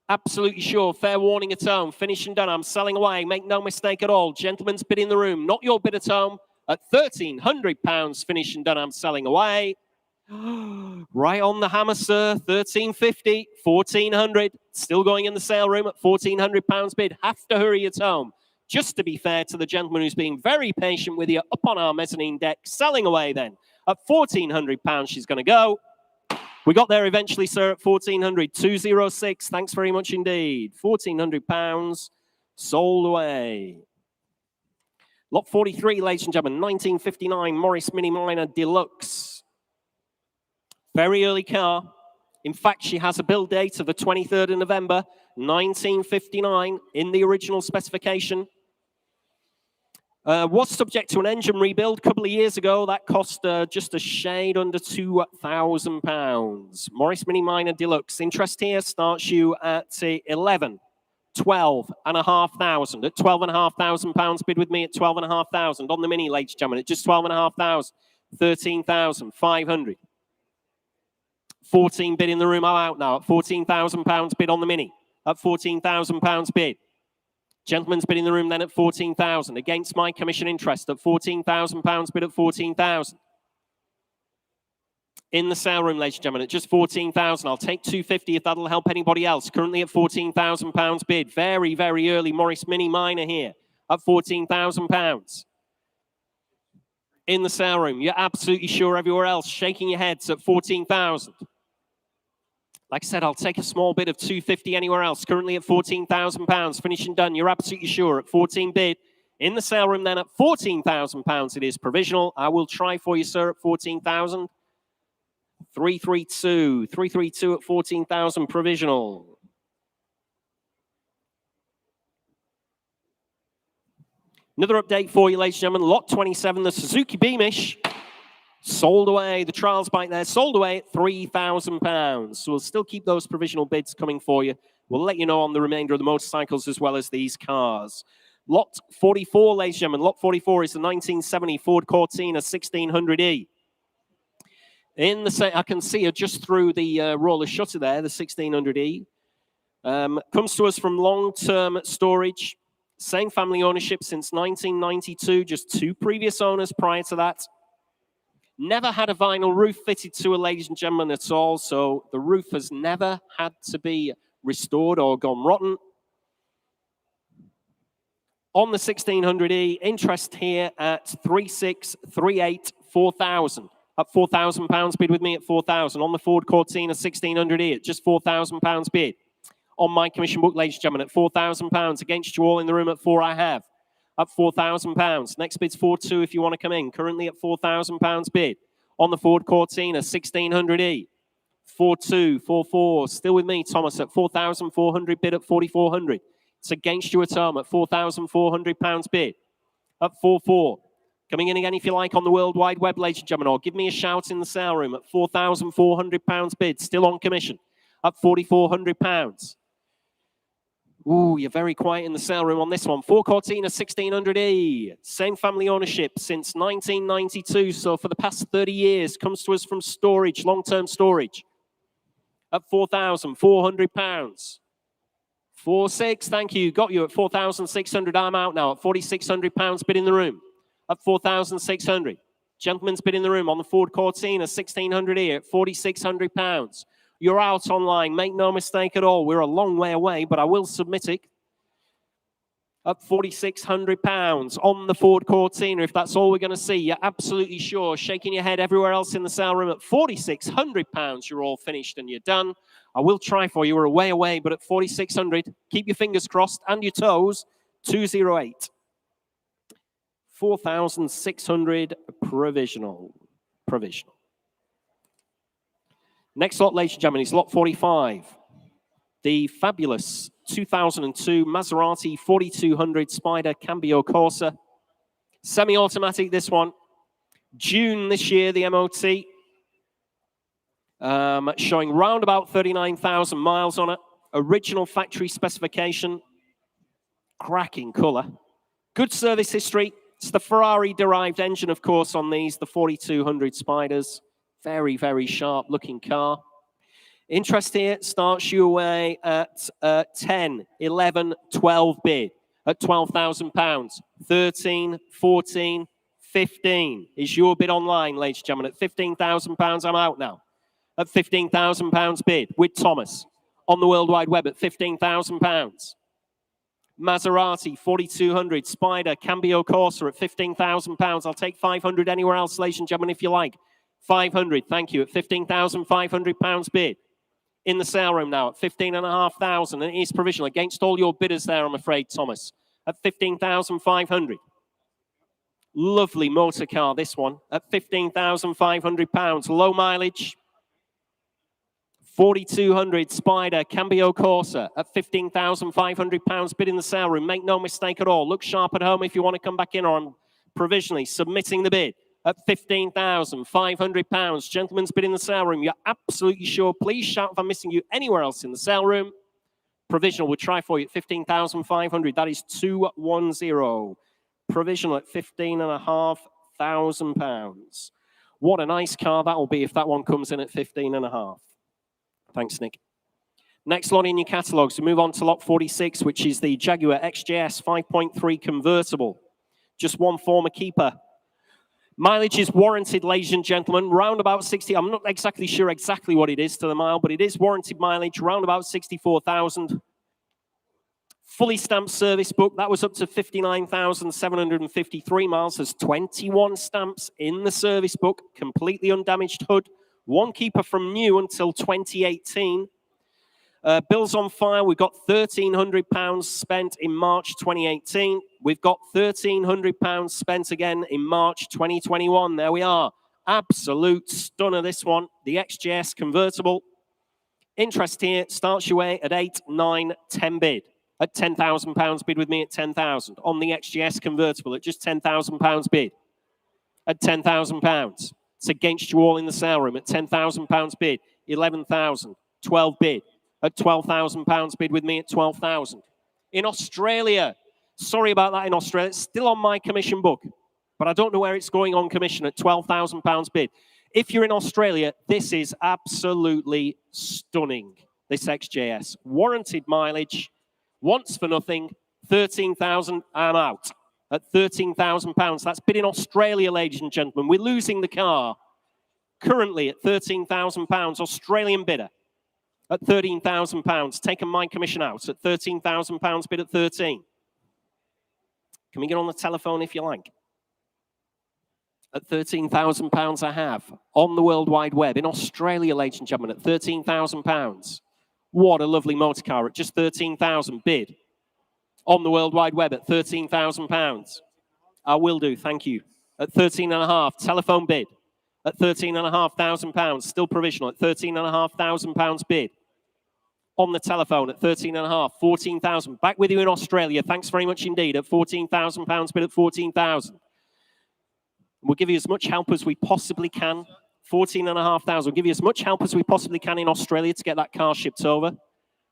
Absolutely sure. Fair warning at home. Finish and done. I'm selling away. Make no mistake at all. Gentlemen's bid in the room. Not your bid at home. At £1,300. Finish and done. I'm selling away. Right on the hammer, sir. 1,350, 1,400. Still going in the sale room at £1,400 bid. Have to hurry at home. Just to be fair to the gentleman who's being very patient with you up on our mezzanine deck. Selling away then. At £1,400 she's going to go. We got there eventually, sir, at 1,400. 206. Thanks very much indeed. £1,400 sold away. Lot 43, ladies and gentlemen. 1959 Morris Mini Minor Deluxe. Very early car. In fact, she has a build date of the 23rd of November, 1959 in the original specification. Was subject to an engine rebuild a couple of years ago. That cost just a shade under £2,000. Morris Mini Minor Deluxe. Interest here starts you at 11, 12,500. At £12,500 bid with me at 12,500 on the Mini, ladies and gentlemen. At just 12,500, 13,500. 14 bid in the room. I'm out now at £14,000 bid on the Mini. At £14,000 bid. Gentleman's bid in the room then at 14,000. Against my commission interest at £14,000 bid at 14,000. In the sale room, ladies and gentlemen, at just 14,000. I'll take 250 if that'll help anybody else. Currently at £14,000 bid. Very, very early Morris Mini Minor here at £14,000. In the sale room, you're absolutely sure everywhere else. Shaking your heads at 14,000. Like I said, I'll take a small bid of 250 anywhere else. Currently at £14,000. Finish and done. You're absolutely sure at 14 bid. In the sale room then at £14,000. It is provisional. I will try for you, sir, at 14,000. 332. 332 at 14,000 provisional. Another update for you, ladies and gentlemen. Lot 27, the Suzuki Beamish. Sold away, the trials bike there, sold away at £3,000. So we'll still keep those provisional bids coming for you. We'll let you know on the remainder of the motorcycles as well as these cars. Lot 44, ladies and gentlemen. Lot 44 is the 1970 Ford Cortina 1600E. I can see her just through the roller shutter there, the 1600E. Comes to us from long-term storage. Same family ownership since 1992, just 2 previous owners prior to that. Never had a vinyl roof fitted to her, ladies and gentlemen, at all. So the roof has never had to be restored or gone rotten. On the 1600E, interest here at 3638 4,000. At £4,000 bid with me at 4,000. On the Ford Cortina 1600E at just £4,000 bid. On my commission book, ladies and gentlemen, at £4,000. Against you all in the room at 4 I have. at £4,000. Next bid's 4-2 if you want to come in. Currently at £4,000 bid. On the Ford Cortina, 1600E. 4-2, 4-4. Still with me, Thomas, at 4,400 bid at 4,400. It's against you at home at £4,400 bid. At 4-4. Coming in again if you like on the World Wide Web, ladies and gentlemen, or give me a shout in the sale room at £4,400 bid. Still on commission at £4,400. Ooh, you're very quiet in the sale room on this one. Ford Cortina 1600E. Same family ownership since 1992. So for the past 30 years, comes to us from storage, long-term storage. At £4,400. 4-6, thank you. Got you at 4,600. I'm out now at £4,600 bid in the room. At 4,600. Gentleman's bid in the room on the Ford Cortina 1600E at £4,600. You're out online. Make no mistake at all. We're a long way away, but I will submit it. At £4,600 on the Ford Cortina. If that's all we're going to see, you're absolutely sure. Shaking your head everywhere else in the sale room at £4,600. You're all finished and you're done. I will try for you. We're a way away, but at 4,600, keep your fingers crossed and your toes. 208. 4,600 provisional. Next lot, ladies and gentlemen, is lot 45. The fabulous 2002 Maserati 4200 Spider Cambio Corsa. Semi-automatic, this one. June this year, the MOT. Showing round about 39,000 miles on it. Original factory specification. Cracking colour. Good service history. It's the Ferrari-derived engine, of course, on these, the 4200 Spiders. Very, very sharp looking car. Interest here starts you away at 10, 11, 12 bid at £12,000. 13, 14, 15 is your bid online, ladies and gentlemen. At £15,000, I'm out now. At £15,000 bid with Thomas on the World Wide Web at £15,000. Maserati 4200 Spider Cambio Corsa at £15,000. I'll take 500 anywhere else, ladies and gentlemen, if you like. 500, thank you, at £15,500 bid. In the sale room now at 15,500, and it is provisional against all your bidders there, I'm afraid, Thomas, at 15,500. Lovely motor car, this one, at £15,500. Low mileage. 4200 Spider Cambio Corsa at £15,500 bid in the sale room. Make no mistake at all. Look sharp at home if you want to come back in, or I'm provisionally submitting the bid at £15,500. Gentlemen's bid in the sale room. You're absolutely sure. Please shout if I'm missing you anywhere else in the sale room. Provisional, we'll try for you at £15,500. That is 210. Provisional at £15,500. What a nice car that will be if that one comes in at 15.5. Thanks, Nick. Next lot in your catalogues, we move on to lot 46, which is the Jaguar XJS 5.3 convertible. Just one former keeper. Mileage is warranted, ladies and gentlemen, round about 60. I'm not exactly sure exactly what it is to the mile, but it is warranted mileage, round about 64,000. Fully stamped service book. That was up to 59,753 miles. There's 21 stamps in the service book. Completely undamaged hood. One keeper from new until 2018. Bills on file, we've got £1,300 spent in March 2018. We've got £1,300 spent again in March 2021. There we are. Absolute stunner, this one. The XJS convertible. Interest here starts your way at 8, 9, 10 bid. At £10,000 bid with me at 10,000. On the XJS convertible at just £10,000 bid. At £10,000. It's against you all in the sale room at £10,000 bid. 11,000. 12 bid. At £12,000 bid with me at 12,000. In Australia, sorry about that in Australia, it's still on my commission book, but I don't know where it's going on commission at £12,000 bid. If you're in Australia, this is absolutely stunning, this XJS. Warranted mileage, once for nothing, 13,000, I'm out. At £13,000. That's bid in Australia, ladies and gentlemen. We're losing the car. Currently at £13,000, Australian bidder. At £13,000, taken my commission out at £13,000 bid at 13. Can we get on the telephone if you like? At £13,000 I have on the World Wide Web in Australia, ladies and gentlemen, at £13,000. What a lovely motor car at just 13,000 bid. On the World Wide Web at £13,000. I will do, thank you. At 13.5, telephone bid. At £13,500, still provisional. At £13,500 bid. On the telephone at 13.5, 14,000. Back with you in Australia. Thanks very much indeed. At £14,000 bid at 14,000. We'll give you as much help as we possibly can. 14,500. We'll give you as much help as we possibly can in Australia to get that car shipped over.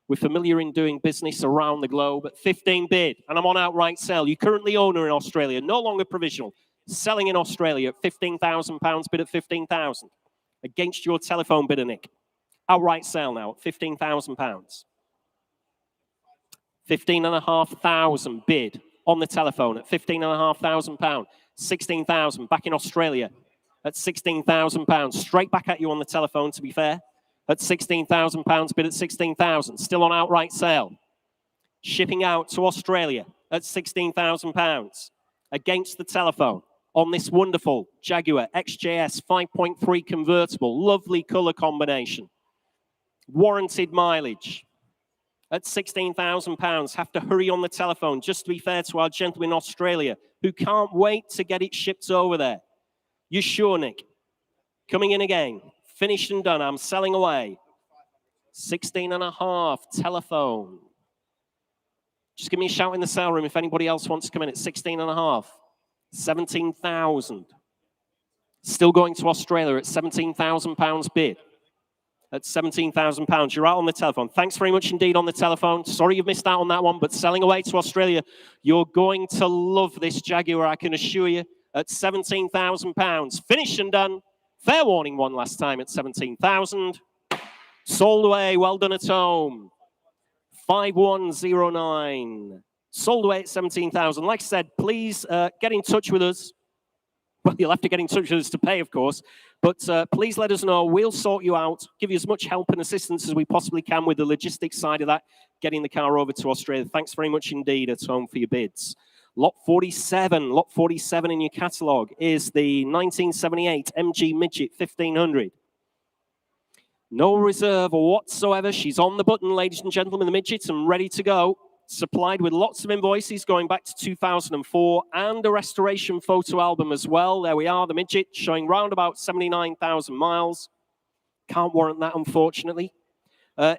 We're familiar in doing business around the globe. At 15 bid, and I'm on outright sale. You currently owner in Australia, no longer provisional. Selling in Australia at £15,000 bid at 15,000. Against your telephone bidder, Nick. Outright sale now at £15,000. 15,500 bid on the telephone at £15,500. 16,000 back in Australia at £16,000. Straight back at you on the telephone, to be fair. At £16,000 bid at 16,000. Still on outright sale. Shipping out to Australia at £16,000. Against the telephone on this wonderful Jaguar XJS 5.3 convertible. Lovely colour combination. Warranted mileage at £16,000. Have to hurry on the telephone, just to be fair to our gentlemen in Australia who can't wait to get it shipped over there. You sure, Nick? Coming in again. Finished and done. I'm selling away. 16.5 telephone. Just give me a shout in the sale room if anybody else wants to come in at 16.5. 17,000. Still going to Australia at £17,000 bid. At £17,000. You're out on the telephone. Thanks very much indeed on the telephone. Sorry you've missed out on that one, but selling away to Australia. You're going to love this Jaguar, I can assure you. At £17,000. Finished and done. Fair warning one last time at 17,000. Sold away. Well done at home. 5109. Sold away at 17,000. Like I said, please get in touch with us. Well, you'll have to get in touch with us to pay, of course. But please let us know. We'll sort you out, give you as much help and assistance as we possibly can with the logistics side of that, getting the car over to Australia. Thanks very much indeed at home for your bids. Lot 47 in your catalogue is the 1978 MG Midget 1500. No reserve whatsoever. She's on the button, ladies and gentlemen, the Midget, and ready to go. Supplied with lots of invoices going back to 2004 and a restoration photo album as well. There we are, the Midget, showing round about 79,000 miles. Can't warrant that, unfortunately.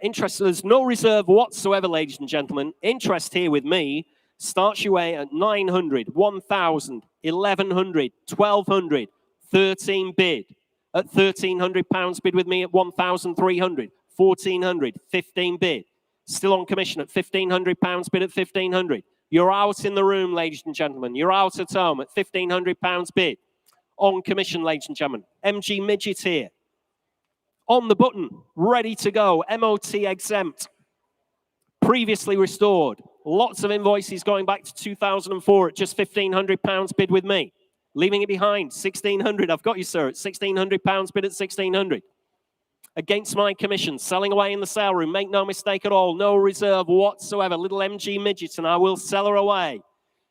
Interest, there's no reserve whatsoever, ladies and gentlemen. Interest here with me starts your way at 900, 1,000, 1,100, 1,200, 13 bid. At £1,300 bid with me at 1,300, 1,400, 15 bid. Still on commission at £1,500 bid at 1,500. You're out in the room, ladies and gentlemen. You're out at home at £1,500 bid. On commission, ladies and gentlemen. MG Midget here. On the button, ready to go. MOT exempt. Previously restored. Lots of invoices going back to 2004 at just £1,500 bid with me. Leaving it behind, 1,600. I've got you, sir, at £1,600 bid at 1,600. Against my commission, selling away in the sale room. Make no mistake at all, no reserve whatsoever. Little MG Midget, and I will sell her away.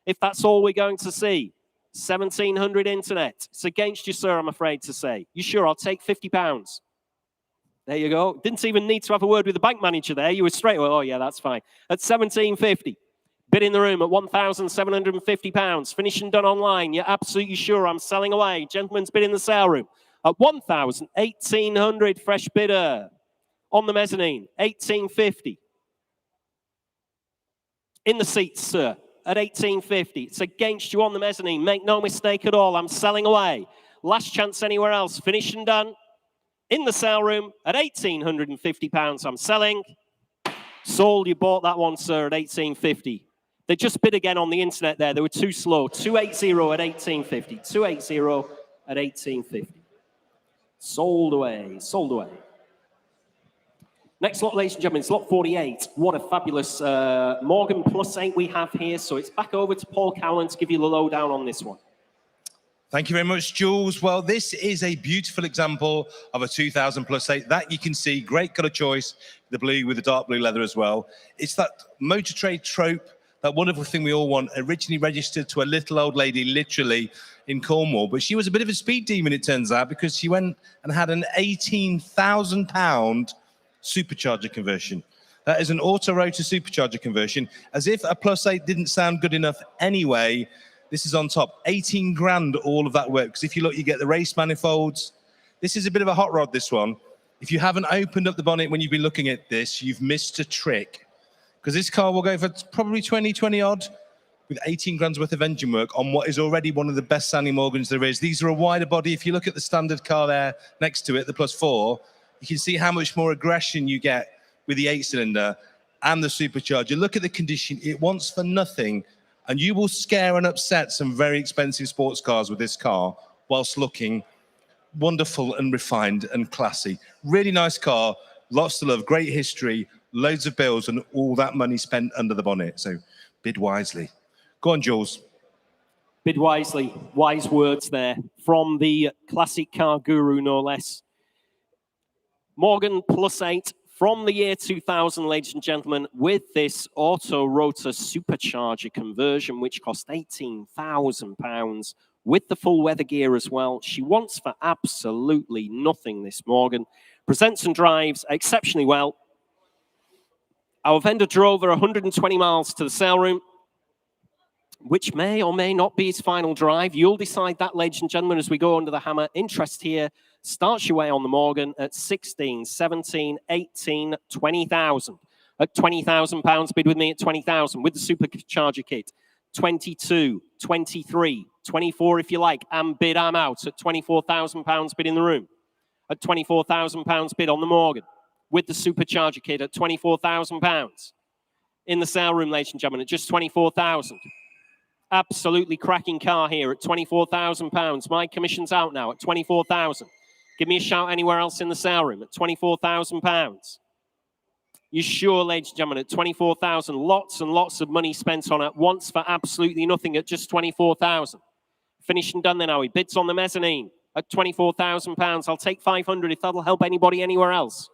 If that's all we're going to see. 1,700 internet. It's against you, sir, I'm afraid to say. You sure? I'll take £50. There you go. Didn't even need to have a word with the bank manager there. You were straight away, oh yeah, that's fine. At 1,750. Bid in the room at £1,750. Finished and done online. You're absolutely sure I'm selling away. Gentleman's bid in the sale room. At 1,800, fresh bidder. On the mezzanine, 1,850. In the seats, sir, at 1,850. It's against you on the mezzanine. Make no mistake at all. I'm selling away. Last chance anywhere else. Finished and done. In the sale room at £1,850. I'm selling. Sold. You bought that one, sir, at 1,850. They just bid again on the internet there. They were too slow. 280 at 1,850. 280 at 1,850. Sold away, sold away. Next lot, ladies and gentlemen, it's lot 48. What a fabulous Morgan Plus 8 we have here. So it's back over to Paul Cowland to give you the lowdown on this one. Thank you very much, Jules. Well, this is a beautiful example of a 2000 plus 8 that you can see. Great color choice, the blue with the dark blue leather as well. It's that motor trade trope, that wonderful thing we all want, originally registered to a little old lady, literally, in Cornwall. But she was a bit of a speed demon, it turns out, because she went and had an £18,000 supercharger conversion. That is an auto-rotor supercharger conversion. As if a +8 didn't sound good enough anyway, this is on top. 18 grand, all of that work. Because if you look, you get the race manifolds. This is a bit of a hot rod, this one. If you haven't opened up the bonnet when you've been looking at this, you've missed a trick. Because this car will go for probably 20 odd, with 18 grand's worth of engine work on what is already one of the best sounding Morgans there is. These are a wider body. If you look at the standard car there next to it, the +4, you can see how much more aggression you get with the 8-cylinder and the supercharger. Look at the condition. It wants for nothing, and you will scare and upset some very expensive sports cars with this car whilst looking wonderful and refined and classy. Really nice car, lots to love, great history, loads of bills, and all that money spent under the bonnet. So bid wisely. Go on, Jules. Bid wisely. Wise words there from the classic car guru, no less. Morgan +8 from the year 2000, ladies and gentlemen, with this auto-rotor supercharger conversion, which cost £18,000, with the full weather gear as well. She wants for absolutely nothing, this Morgan. Presents and drives exceptionally well. Our vendor drove her 120 miles to the sale room, which may or may not be his final drive. You'll decide that, ladies and gentlemen, as we go under the hammer. Interest here starts your way on the Morgan at 16, 17, 18, 20,000. At £20,000, bid with me at 20,000 with the supercharger kit. 22, 23, 24 if you like, and bid I'm out at £24,000 bid in the room. At £24,000 bid on the Morgan with the supercharger kit at £24,000. In the sale room, ladies and gentlemen, at just 24,000. Absolutely cracking car here at £24,000. My commission's out now at 24,000. Give me a shout anywhere else in the sale room at £24,000. You sure, ladies and gentlemen, at 24,000, lots and lots of money spent on it once for absolutely nothing at just 24,000. Finished and done then, are we? Bids on the mezzanine at £24,000. I'll take 500 if that'll help anybody anywhere else.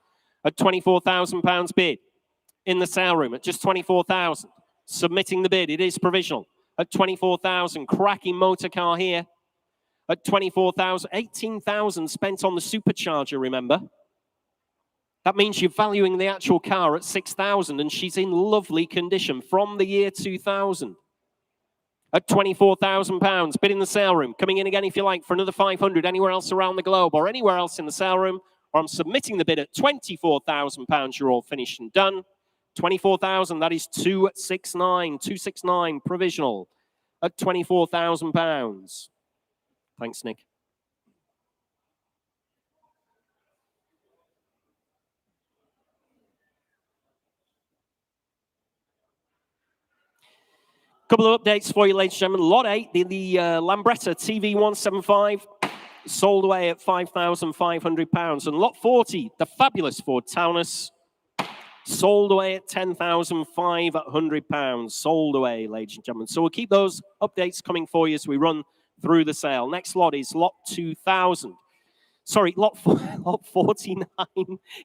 At £24,000 bid in the sale room at just 24,000. Submitting the bid, it is provisional. At 24,000, cracking motor car here. At 24,000, 18,000 spent on the supercharger, remember? That means you're valuing the actual car at 6,000, and she's in lovely condition from the year 2000. At £24,000, bid in the sale room. Coming in again, if you like, for another 500 anywhere else around the globe or anywhere else in the sale room, or I'm submitting the bid at £24,000. You're all finished and done. 24,000, that is 269 provisional at £24,000. Thanks, Nick. Couple of updates for you, ladies and gentlemen. Lot 8, the Lambretta TV175, sold away at £5,500. And lot 40, the fabulous Ford Taunus, sold away at £10,500. Sold away, ladies and gentlemen. So we'll keep those updates coming for you as we run through the sale. Next lot is lot 2000. Sorry, lot 49.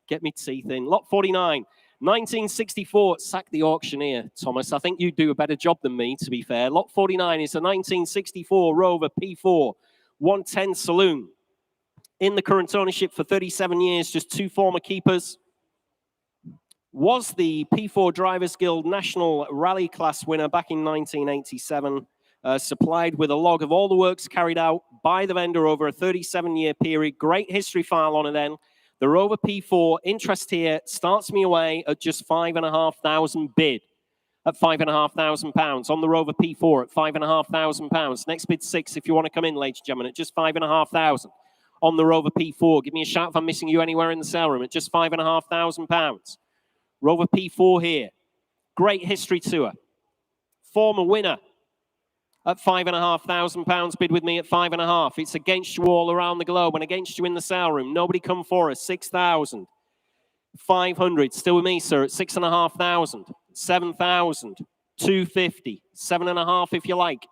Get me teeth in. Lot 49. 1964, sack the auctioneer, Thomas. I think you do a better job than me, to be fair. Lot 49 is a 1964 Rover P4 110 Saloon. In the current ownership for 37 years, just 2 former keepers. Was the P4 Drivers Guild National Rally Class winner back in 1987. Supplied with a log of all the works carried out by the vendor over a 37-year period. Great history file on it then. The Rover P4, interest here, starts me away at just £5,500 bid. At £5,500 on the Rover P4 at £5,500. Next bid 6 if you want to come in, ladies and gentlemen, at just £5,500 on the Rover P4. Give me a shout if I'm missing you anywhere in the sale room at just £5,500. Rover P4 here. Great history to her. Former winner at £5,500. Bid with me at £5,500. It's against you all around the globe and against you in the sale room. Nobody come for us. 6,500. Still with me, sir, at 6,500. 7,000. 250. 7,500 if you like.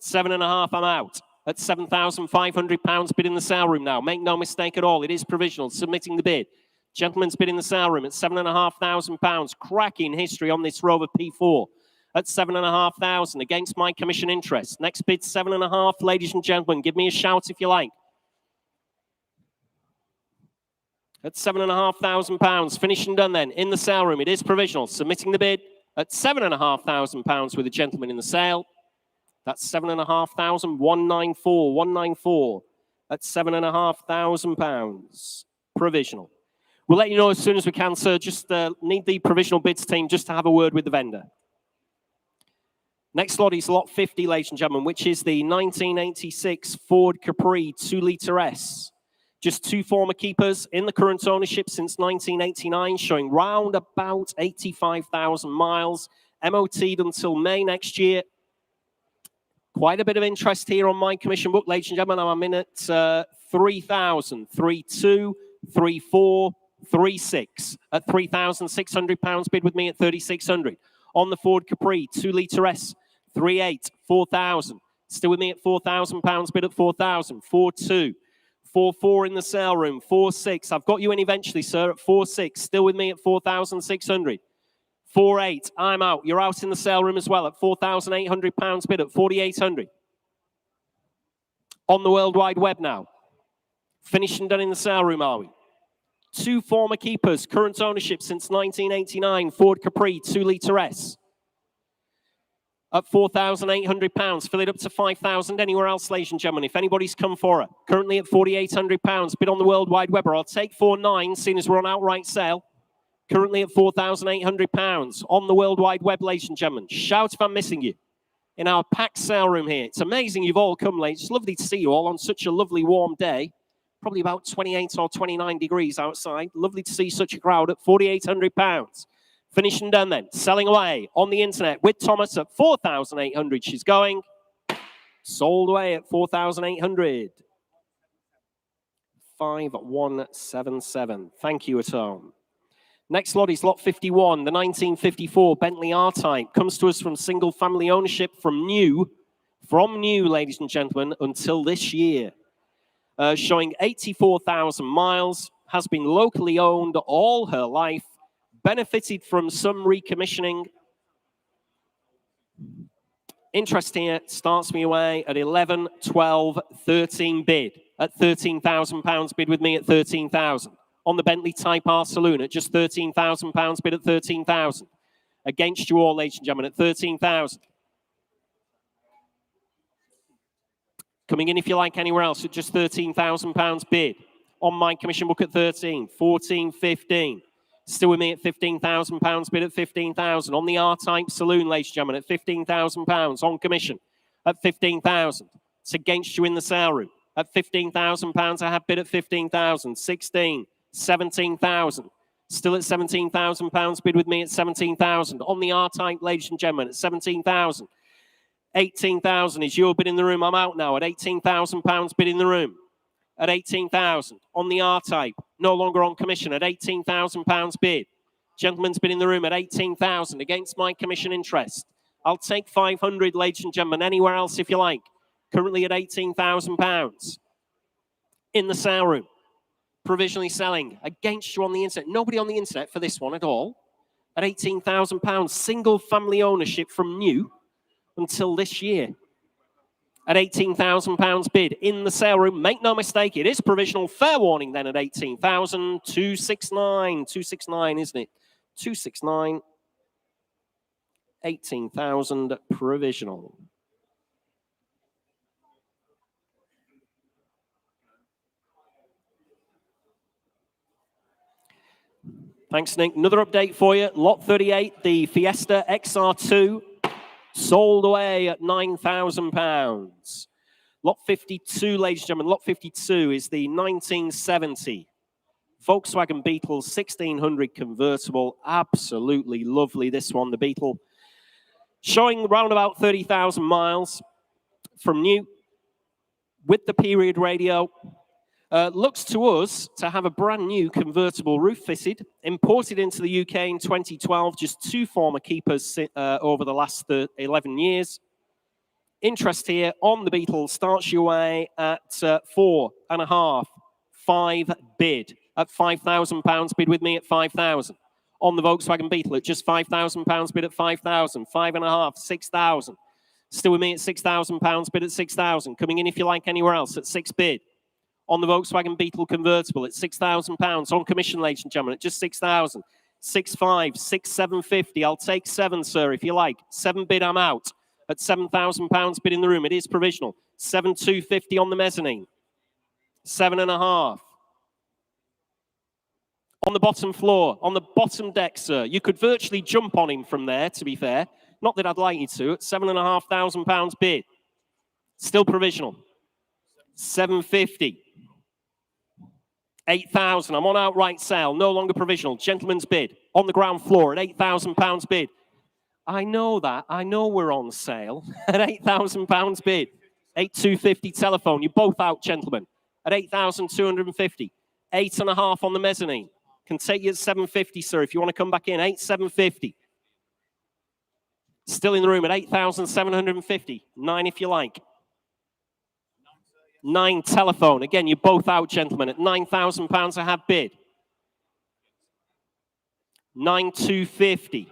7,500. I'm out. At £7,500 bid in the sale room now. Make no mistake at all. It is provisional. Submitting the bid. Gentleman's bid in the sale room at £7,500. Cracking history on this Rover P4 at £7,500 against my commission interest. Next bid, £7,500, ladies and gentlemen. Give me a shout if you like. at £7,500. Finished and done then. In the sale room, it is provisional. Submitting the bid at £7,500 with a gentleman in the sale. That's £7,500, 194, 194 at £7,500. Provisional. We'll let you know as soon as we can, sir. Just need the provisional bids team just to have a word with the vendor. Next lot is lot 50, ladies and gentlemen, which is the 1986 Ford Capri 2-litre S. Just 2 former keepers in the current ownership since 1989, showing round about 85,000 miles, MOT'd until May next year. Quite a bit of interest here on my commission book, ladies and gentlemen. I'm in at 3,000, 3,2, 3,4, 3,6 at £3,600. Bid with me at 3,600. On the Ford Capri 2-litre S, 3,8, 4,000. Still with me at £4,000. Bid at 4,000, 4,2. 4,4 in the sale room, 4,6. I've got you in eventually, sir, at 4,6. Still with me at 4,600. 4,8. I'm out. You're out in the sale room as well at £4,800. Bid at 4,800. On the World Wide Web now. Finished and done in the sale room, are we? 2 former keepers, current ownership since 1989, Ford Capri 2-litre S. At £4,800. Fill it up to 5,000 anywhere else, ladies and gentlemen, if anybody's come for it. Currently at £4,800. Bid on the World Wide Web. I'll take 4,900, seeing as we're on outright sale. Currently at £4,800. On the World Wide Web, ladies and gentlemen. Shout if I'm missing you. In our packed sale room here. It's amazing you've all come late. It's lovely to see you all on such a lovely warm day. Probably about 28 or 29 degrees outside. Lovely to see such a crowd at £4,800. Finished and done then. Selling away on the internet with Thomas at 4,800. She's going. Sold away at 4,800. 5177. Thank you at home. Next lot is lot 51, the 1954 Bentley R-Type. Comes to us from single family ownership from new, ladies and gentlemen, until this year. Showing 84,000 miles, has been locally owned all her life, benefited from some recommissioning. Interest here starts me away at 11, 12, 13 bid. At £13,000, bid with me at 13,000. On the Bentley Type R Saloon at just £13,000, bid at 13,000. Against you all, ladies and gentlemen, at 13,000. Coming in, if you like, anywhere else at just £13,000 bid. On my commission book at 13, 14, 15. Still with me at £15,000, bid at 15,000. On the R-Type Saloon, ladies and gentlemen, at £15,000 on commission at 15,000. It's against you in the sale room. At £15,000, I have bid at 15,000, 16, 17,000. Still at £17,000, bid with me at 17,000. On the R-Type, ladies and gentlemen, at 17,000. 18,000 is your bid in the room. I'm out now at £18,000 bid in the room. At 18,000. On the R-Type, no longer on commission at £18,000 bid. Gentleman's bid in the room at 18,000 against my commission interest. I'll take 500, ladies and gentlemen, anywhere else if you like. Currently at £18,000. In the sale room. Provisionally selling against you on the internet. Nobody on the internet for this one at all. At £18,000, single family ownership from new until this year. At £18,000 bid in the sale room. Make no mistake, it is provisional. Fair warning then at 18,000. 269. 269, isn't it? 269. 18,000 provisional. Thanks, Nick. Another update for you. Lot 38, the Fiesta XR2. Sold away at £9,000. Lot 52, ladies and gentlemen, lot 52 is the 1970 Volkswagen Beetle 1600 convertible. Absolutely lovely, this one, the Beetle. Showing around about 30,000 miles from new with the period radio. Looks to us to have a brand new convertible roof fitted, imported into the UK in 2012, just 2 former keepers over the last 11 years. Interest here on the Beetle starts you away at 4.5, 5 bid. At £5,000 bid with me at 5,000. On the Volkswagen Beetle at just £5,000 bid at 5,000, 5.5, 6,000. Still with me at £6,000 bid at 6,000. Coming in if you like anywhere else at 6 bid. on the Volkswagen Beetle convertible at £6,000 on commission, ladies and gentlemen, at just 6,000. 6.5, 6,750. I'll take 7, sir, if you like. 7 bid, I'm out. At £7,000 bid in the room. It is provisional. 7,250 on the mezzanine. 7.5. On the bottom floor, on the bottom deck, sir. You could virtually jump on him from there, to be fair. Not that I'd like you to. At £7,500 bid. Still provisional. 750. 8,000. I'm on outright sale. No longer provisional. Gentleman's bid. On the ground floor at £8,000 bid. I know that. I know we're on sale. At £8,000 bid. 8,250 telephone. You're both out, gentlemen. At 8,250. 8.5 on the mezzanine. Can take you at 750, sir, if you want to come back in. 8,750. Still in the room at 8,750. 9 if you like. 9 telephone. Again, you're both out, gentlemen. At £9,000 I have bid. 9,250.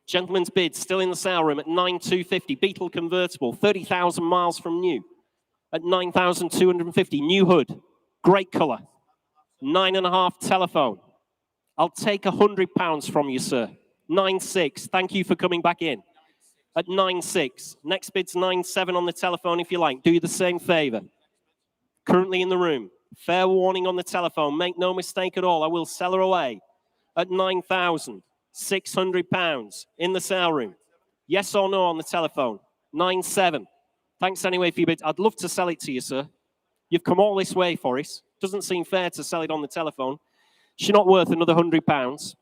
Gentleman's bid still in the sale room at 9,250. Beetle convertible, 30,000 miles from new. At 9,250. New hood. Great colour. 9.5 telephone. I'll take £100 from you, sir. 9.6. Thank you for coming back in. At 9.6. Next bid's 9.7 on the telephone if you like. Do you the same favour. Currently in the room. Fair warning on the telephone. Make no mistake at all. I will sell her away. At £9,600 in the sale room. Yes or no on the telephone. 9.7. Thanks anyway for your bid. I'd love to sell it to you, sir. You've come all this way for it. Doesn't seem fair to sell it on the telephone. She's not worth another £100.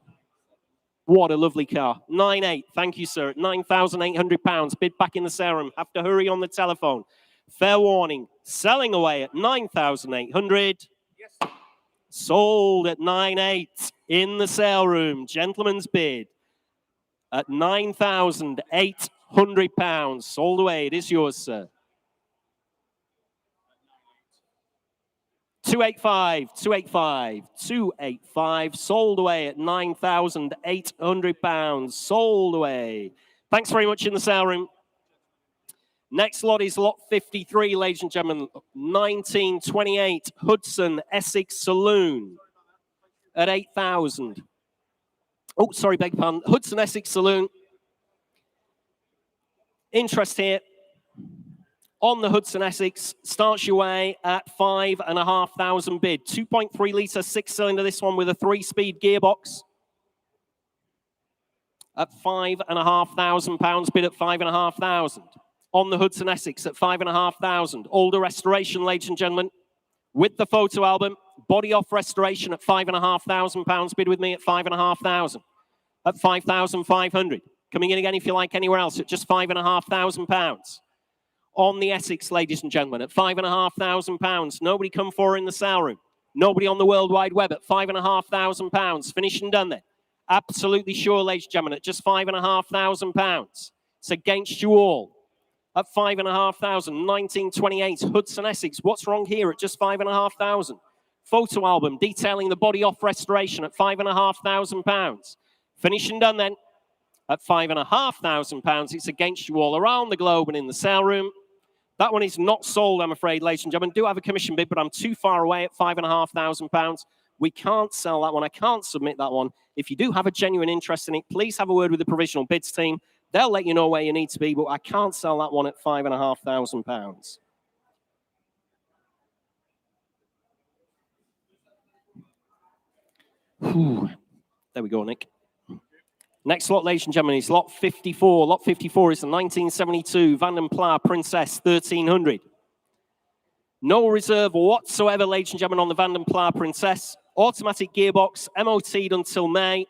What a lovely car. 9.8. Thank you, sir. At £9,800. Bid back in the sale room. Have to hurry on the telephone. Fair warning. Selling away at 9,800. Yes. Sold at 9.8 in the sale room. Gentleman's bid at £9,800. Sold away. It is yours, sir. 285, 285, 285. Sold away at £9,800. Sold away. Thanks very much in the sale room. Next lot is lot 53, ladies and gentlemen. 1928 Hudson Essex Saloon at 8,000. Oh, sorry, beg your pardon. Hudson Essex Saloon. Interest here on the Hudson Essex starts your way at 5,500 bid. 2.3 litre 6-cylinder, this one with a 3-speed gearbox. At £5,500 bid at 5,500. On the Hudson Essex at 5,500. Older restoration, ladies and gentlemen, with the photo album. Body off restoration at £5,500. Bid with me at 5,500. At 5,500. Coming in again if you like anywhere else at just £5,500. On the Essex, ladies and gentlemen, at £5,500. Nobody come for in the sale room. Nobody on the World Wide Web at £5,500. Finished and done then. Absolutely sure, ladies and gentlemen, at just £5,500. It's against you all. At 5,500, 1928 Hudson Essex. What's wrong here at just 5,500? Photo album detailing the body off restoration at £5,500. Finished and done then. At £5,500, it's against you all around the globe and in the sale room. That one is not sold, I'm afraid, ladies and gentlemen. Do have a commission bid, but I'm too far away at £5,500. We can't sell that one. I can't submit that one. If you do have a genuine interest in it, please have a word with the provisional bids team. They'll let you know where you need to be, but I can't sell that one at £5,500. There we go, Nick. Next lot, ladies and gentlemen, is lot 54. Lot 54 is the 1972 Van & Pla Princess 1300. No reserve whatsoever, ladies and gentlemen, on the Van & Pla Princess. Automatic gearbox, MOT'd until May.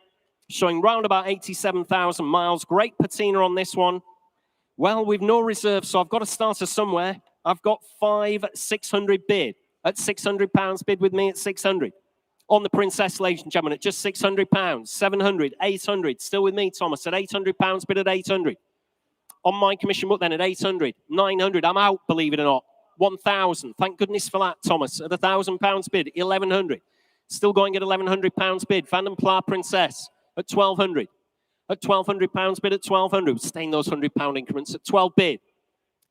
Showing round about 87,000 miles. Great patina on this one. Well, we've no reserve, so I've got to start her somewhere. I've got 5,600 bid. At £600 bid with me at 600. On the Princess, ladies and gentlemen, at just £600. 700, 800. Still with me, Thomas, at £800 bid at 800. On my commission book then at 800. 900, I'm out, believe it or not. 1,000. Thank goodness for that, Thomas. At £1,000 bid, 1,100. Still going at £1,100 bid. Van & Pla Princess. At 1,200. At £1,200 bid at 1,200. Staying those £100 increments at 12 bid.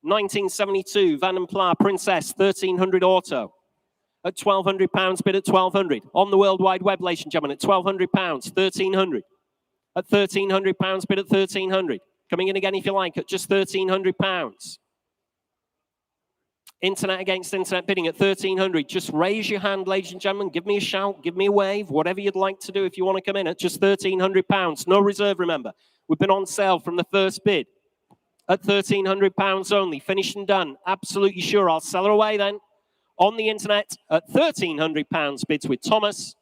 1972 Van & Pla Princess 1300 auto. At £1,200, bid at 1,200. On the World Wide Web, ladies and gentlemen, at £1,200, 1,300. At £1,300, bid at 1,300. Coming in again if you like, at just £1,300. Internet against internet bidding at 1,300. Just raise your hand, ladies and gentlemen. Give me a shout, give me a wave, whatever you'd like to do if you want to come in at just £1,300. No reserve, remember. We've been on sale from the first bid at £1,300 only. Finished and done. Absolutely sure. I'll sell her away then. On the internet at £1,300. Bids with Thomas.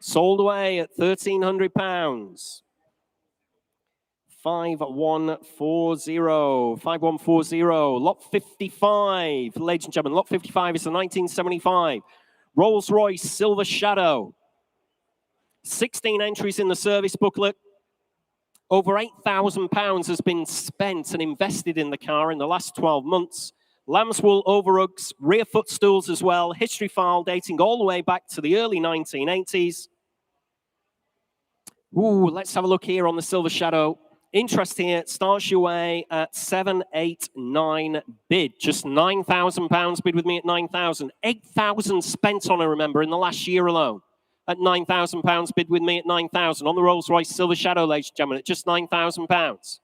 Sold away at £1,300. 5140. 5140. Lot 55. Ladies and gentlemen, lot 55 is the 1975 Rolls-Royce Silver Shadow. 16 entries in the service booklet. Over £8,000 has been spent and invested in the car in the last 12 months. Lambswool overrugs, rear footstools as well. History file dating all the way back to the early 1980s. Ooh, let's have a look here on the Silver Shadow. Interest here starts your way at 789 bid. Just £9,000 bid with me at 9,000. 8,000 spent on her, remember, in the last year alone. At £9,000 bid with me at 9,000. On the Rolls-Royce Silver Shadow, ladies and gentlemen, at just £9,000.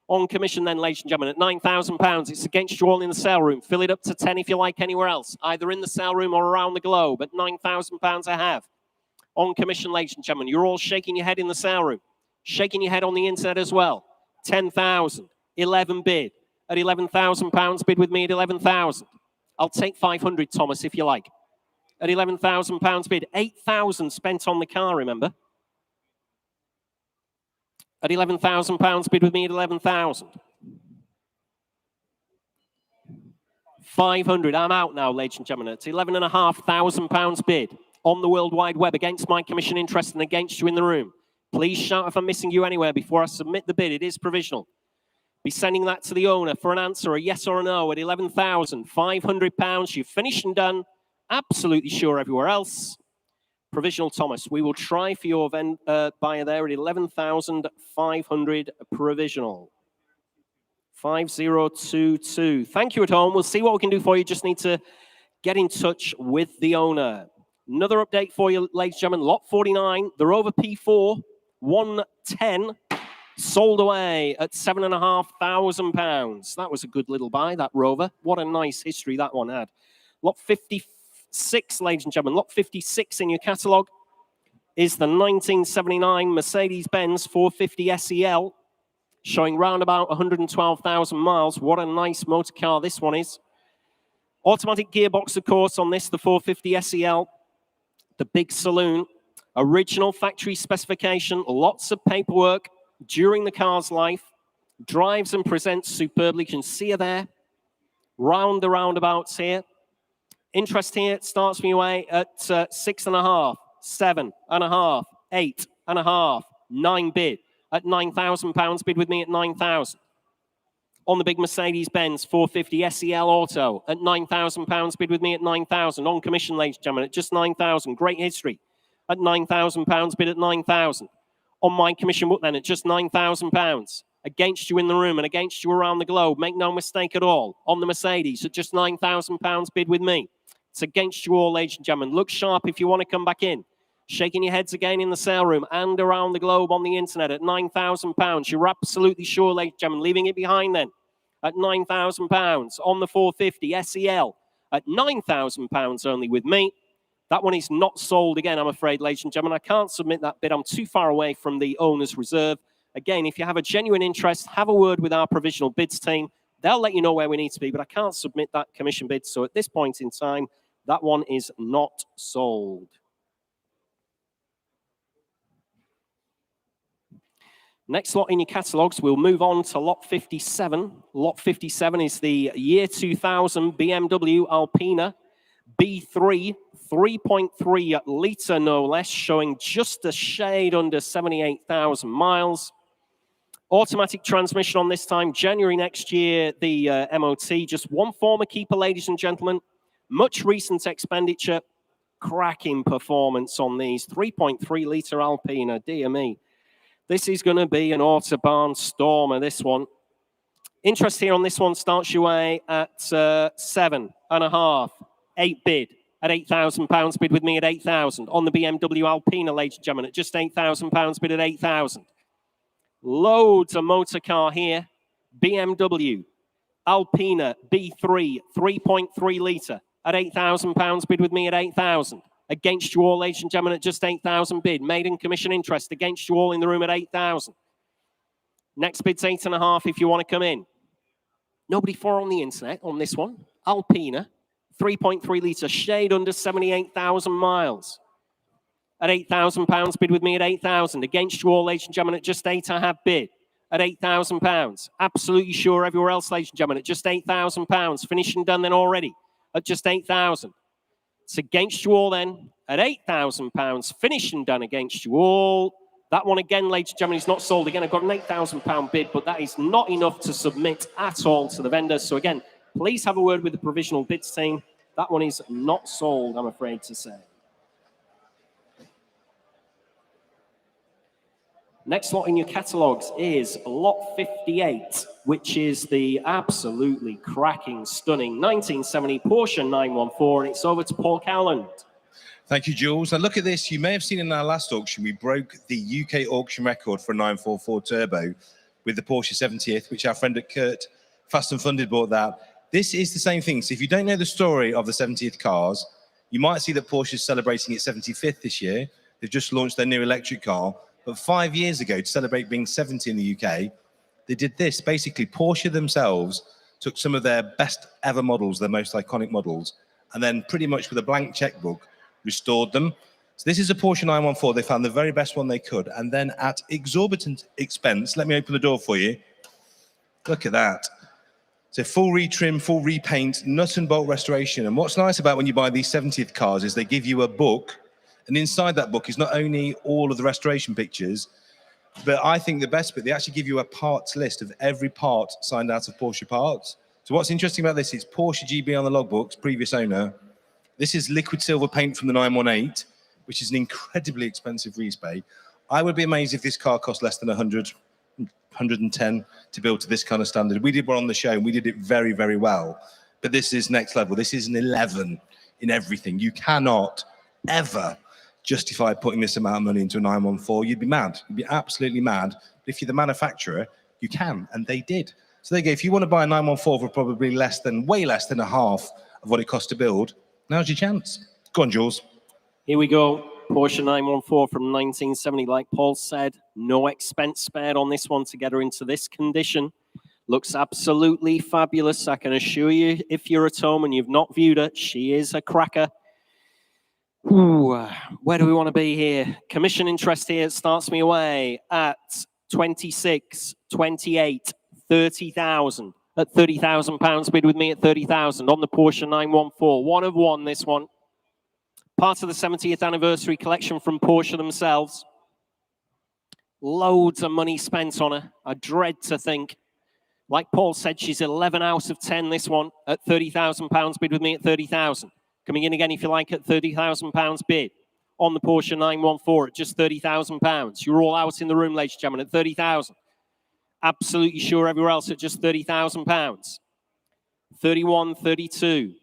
On commission then, ladies and gentlemen, at £9,000. It's against you all in the sale room. Fill it up to 10 if you like anywhere else, either in the sale room or around the globe. At £9,000 I have. On commission, ladies and gentlemen, you're all shaking your head in the sale room. Shaking your head on the internet as well. 10,000. 11 bid. At £11,000 bid with me at 11,000. I'll take 500, Thomas, if you like. At £11,000 bid. 8,000 spent on the car, remember? At £11,000 bid with me at 11,000. 500. I'm out now, ladies and gentlemen. It's £11,500 bid on the World Wide Web against my commission interest and against you in the room. Please shout if I'm missing you anywhere before I submit the bid. It is provisional. Be sending that to the owner for an answer, a yes or a no, at £11,500. You've finished and done. Absolutely sure everywhere else. Provisional, Thomas. We will try for your buyer there at 11,500 provisional. 5022. Thank you at home. We'll see what we can do for you. Just need to get in touch with the owner. Another update for you, ladies and gentlemen. Lot 49, the Rover P4, 110, sold away at £7,500. That was a good little buy, that Rover. What a nice history that one had. Lot 56, ladies and gentlemen, lot 56 in your catalogue is the 1979 Mercedes-Benz 450 SEL, showing round about 112,000 miles. What a nice motor car this one is. Automatic gearbox, of course, on this, the 450 SEL. The big saloon, original factory specification, lots of paperwork during the car's life, drives and presents superbly. You can see her there, round the roundabouts here. Interest here starts me away at 6.5, 7.5, 8.5, 9 bid. At £9,000 bid with me at 9,000. On the big Mercedes-Benz 450 SEL Auto at £9,000 bid with me at 9,000. On commission, ladies and gentlemen, at just 9,000. Great history. At £9,000 bid at 9,000. On my commission book then at just £9,000. Against you in the room and against you around the globe. Make no mistake at all. On the Mercedes at just £9,000 bid with me. It's against you all, ladies and gentlemen. Look sharp if you want to come back in. Shaking your heads again in the sale room and around the globe on the internet at £9,000. You're absolutely sure, ladies and gentlemen, leaving it behind then at £9,000. On the 450 SEL at £9,000 only with me. That one is not sold again, I'm afraid, ladies and gentlemen. I can't submit that bid. I'm too far away from the owner's reserve. Again, if you have a genuine interest, have a word with our provisional bids team. They'll let you know where we need to be, but I can't submit that commission bid. So at this point in time, that one is not sold. Next lot in your catalogues, we'll move on to lot 57. Lot 57 is the year 2000 BMW Alpina B3, 3.3 litre no less, showing just a shade under 78,000 miles. Automatic transmission on this time, January next year, the MOT. Just one former keeper, ladies and gentlemen. Much recent expenditure, cracking performance on these. 3.3 litre Alpina, dear me. This is going to be an Autobahn stormer, this one. Interest here on this one starts your way at 7.5, 8 bid at £8,000 bid with me at 8,000. On the BMW Alpina, ladies and gentlemen, at just £8,000 bid at 8,000. Loads of motor car here. BMW Alpina B3, 3.3 litre at £8,000 bid with me at 8,000. Against you all, ladies and gentlemen, at just 8,000 bid. Maiden commission interest against you all in the room at 8,000. Next bid's 8.5 if you want to come in. Nobody for on the internet on this one. Alpina, 3.3 litre, shade under 78,000 miles. At £8,000 bid with me at 8,000. Against you all, ladies and gentlemen, at just 8 I have bid. At £8,000. Absolutely sure everywhere else, ladies and gentlemen, at just £8,000. Finished and done then already at just 8,000. It's against you all then at £8,000. Finished and done against you all. That one again, ladies and gentlemen, is not sold. Again, I've got an £8,000 bid, but that is not enough to submit at all to the vendor. So again, please have a word with the provisional bids team. That one is not sold, I'm afraid to say. Next lot in your catalogues is lot 58, which is the absolutely cracking, stunning 1970 Porsche 914, and it's over to Paul Cowland. Thank you, Jules. Now look at this. You may have seen in our last auction, we broke the UK auction record for a 944 Turbo with the Porsche 70th, which our friend at Kurt, Fast and Funded, bought that. This is the same thing. So if you don't know the story of the 70th cars, you might see that Porsche is celebrating its 75th this year. They've just launched their new electric car. But 5 years ago, to celebrate being 70 in the UK, they did this. Basically, Porsche themselves took some of their best ever models, their most iconic models, and then pretty much with a blank checkbook, restored them. So this is a Porsche 914. They found the very best one they could. And then at exorbitant expense, let me open the door for you. Look at that. So full retrim, full repaint, nut and bolt restoration. And what's nice about when you buy these 70th cars is they give you a book. And inside that book is not only all of the restoration pictures, but I think the best bit, they actually give you a parts list of every part signed out of Porsche parts. So what's interesting about this is Porsche GB on the logbooks, previous owner. This is liquid silver paint from the 918, which is an incredibly expensive respray. I would be amazed if this car cost less than 100, 110 to build to this kind of standard. We did one on the show and we did it very, very well. But this is next level. This is an 11 in everything. You cannot ever justify putting this amount of money into a 914. You'd be mad. You'd be absolutely mad. But if you're the manufacturer, you can, and they did. So there you go. If you want to buy a 914 for probably way less than a half of what it costs to build, now's your chance. Go on, Jules. Here we go. Porsche 914 from 1970. Like Paul said, no expense spared on this one to get her into this condition. Looks absolutely fabulous. I can assure you, if you're at home and you've not viewed her, she is a cracker. Ooh, where do we want to be here? Commission interest here starts me away at 26, 28, 30,000. At £30,000 bid with me at 30,000 on the Porsche 914. One of one, this one. Part of the 70th anniversary collection from Porsche themselves. Loads of money spent on her. I dread to think. Like Paul said, she's 11 out of 10, this one, at £30,000 bid with me at 30,000. Coming in again, if you like, at £30,000 bid on the Porsche 914 at just £30,000. You're all out in the room, ladies and gentlemen, at 30,000. Absolutely sure everywhere else at just £30,000. 31, 32.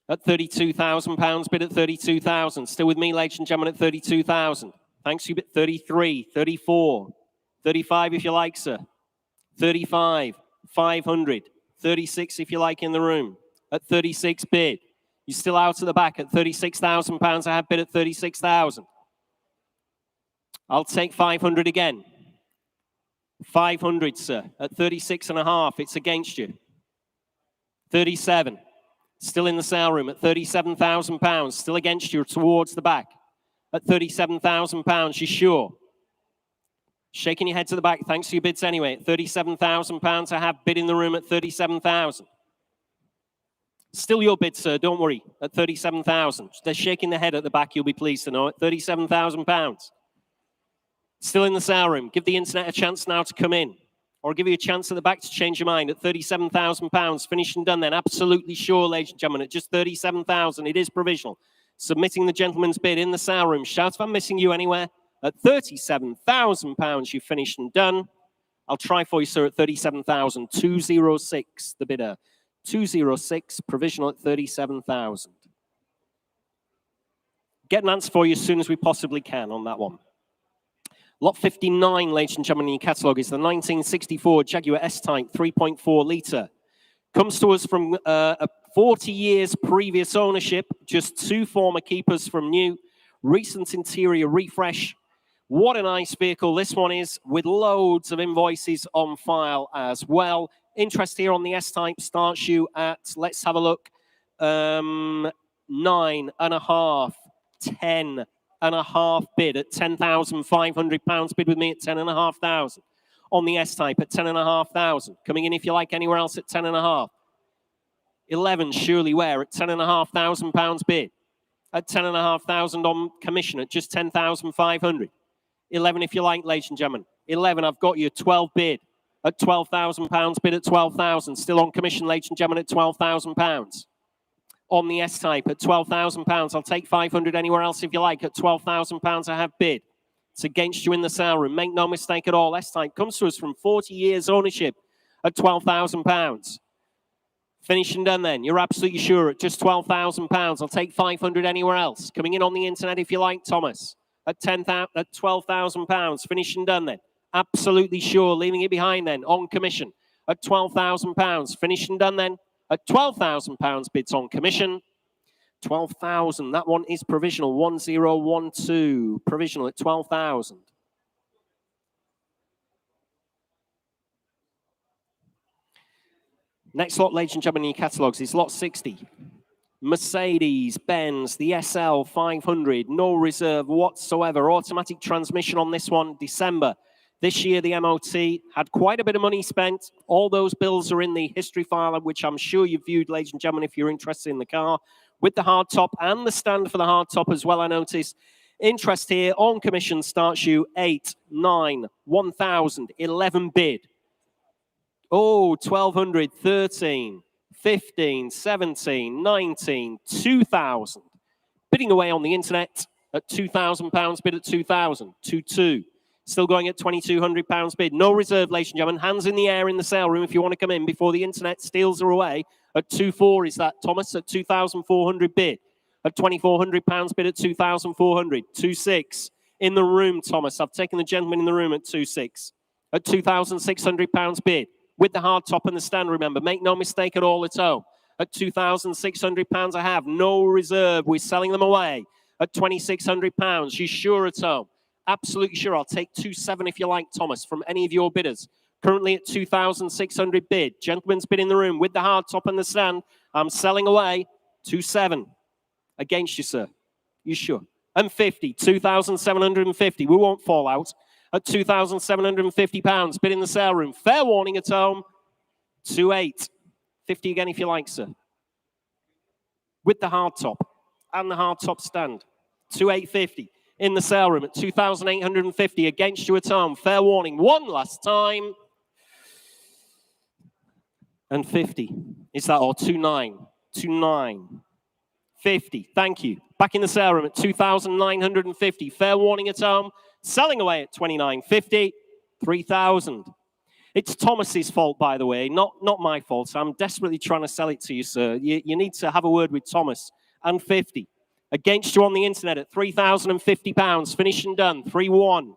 At £32,000 bid at 32,000. Still with me, ladies and gentlemen, at 32,000. Thanks, you bit 33, 34, 35 if you like, sir. 35, 500, 36 if you like in the room. At 36 bid. You're still out at the back at £36,000. I have bid at 36,000. I'll take 500 again. 500, sir. At 36.5, it's against you. 37. Still in the sale room at £37,000. Still against you towards the back. At £37,000, you sure? Shaking your head to the back. Thanks for your bids anyway. At £37,000, I have bid in the room at 37,000. Still your bid, sir, don't worry, at 37,000. They're shaking their head at the back, you'll be pleased to know, at £37,000. Still in the sale room. Give the internet a chance now to come in. Or give you a chance at the back to change your mind at £37,000. Finished and done then. Absolutely sure, ladies and gentlemen, at just 37,000. It is provisional. Submitting the gentleman's bid in the sale room. Shout if I'm missing you anywhere. At £37,000, you finished and done. I'll try for you, sir, at 37,000. 206, the bidder. 206, provisional at 37,000. Get an answer for you as soon as we possibly can on that one. Lot 59, ladies and gentlemen, in your catalogue is the 1964 Jaguar S-Type 3.4 litre. Comes to us from 40 years previous ownership, just 2 former keepers from new, recent interior refresh. What a nice vehicle this one is, with loads of invoices on file as well. Interest here on the S-Type starts you at, let's have a look, 9.5, 10.5 bid at £10,500. Bid with me at 10,500. On the S-Type at 10,500. Coming in, if you like, anywhere else at 10.5. 11, Surely Ware at £10,500 bid. At 10,500 on commission at just 10,500. 11, if you like, ladies and gentlemen. 11, I've got you, 12 bid. At £12,000 bid at 12,000. Still on commission, ladies and gentlemen, at £12,000. On the S-Type at £12,000. I'll take 500 anywhere else if you like. At £12,000 I have bid. It's against you in the sale room. Make no mistake at all. S-Type comes to us from 40 years ownership at £12,000. Finished and done then. You're absolutely sure at just £12,000. I'll take 500 anywhere else. Coming in on the internet if you like, Thomas. At £12,000. Finished and done then. Absolutely sure. Leaving it behind then. On commission. At £12,000. Finished and done then. At £12,000 bids on commission. 12,000. That one is provisional. 1012. Provisional at 12,000. Next lot, ladies and gentlemen, in your catalogues is lot 60. Mercedes-Benz, the SL 500, no reserve whatsoever. Automatic transmission on this one, December. This year, the MOT had quite a bit of money spent. All those bills are in the history file, which I'm sure you've viewed, ladies and gentlemen, if you're interested in the car. With the hard top and the stand for the hard top as well, I notice. Interest here on commission starts you 8, 9, 1,000, 11 bid. Oh, 1,200, 13, 15, 17, 19, 2,000. Bidding away on the internet at £2,000 bid at 2,000, 2,200. Still going at £2,200 bid. No reserve, ladies and gentlemen. Hands in the air in the sale room if you want to come in before the internet steals her away. At 2,400 is that, Thomas, at 2,400 bid. At £2,400 bid at 2,400. 2,600 in the room, Thomas. I've taken the gentleman in the room at 2,600. At £2,600 bid. With the hard top and the stand, remember. Make no mistake at all at home. At £2,600 I have. No reserve. We're selling them away. At £2,600. She's sure at home. Absolutely sure. I'll take 2,700 if you like, Thomas, from any of your bidders. Currently at 2,600 bid. Gentleman's bid in the room with the hard top and the stand. I'm selling away 2,700. Against you, sir. You sure? And 50. 2,750. We won't fall out. At £2,750. Bid in the sale room. Fair warning at home. 2,800. 50 again if you like, sir. With the hard top and the hard top stand. 2,850. In the sale room at 2,850. Against you at home. Fair warning. One last time. And 50. Is that all? 2,900. 2,900. 50. Thank you. Back in the sale room at 2,950. Fair warning at home. Selling away at 2,950. 3,000. It's Thomas's fault, by the way, not my fault. I'm desperately trying to sell it to you, sir. You need to have a word with Thomas. And 50. Against you on the internet at £3,050. Finished and done. 3,100.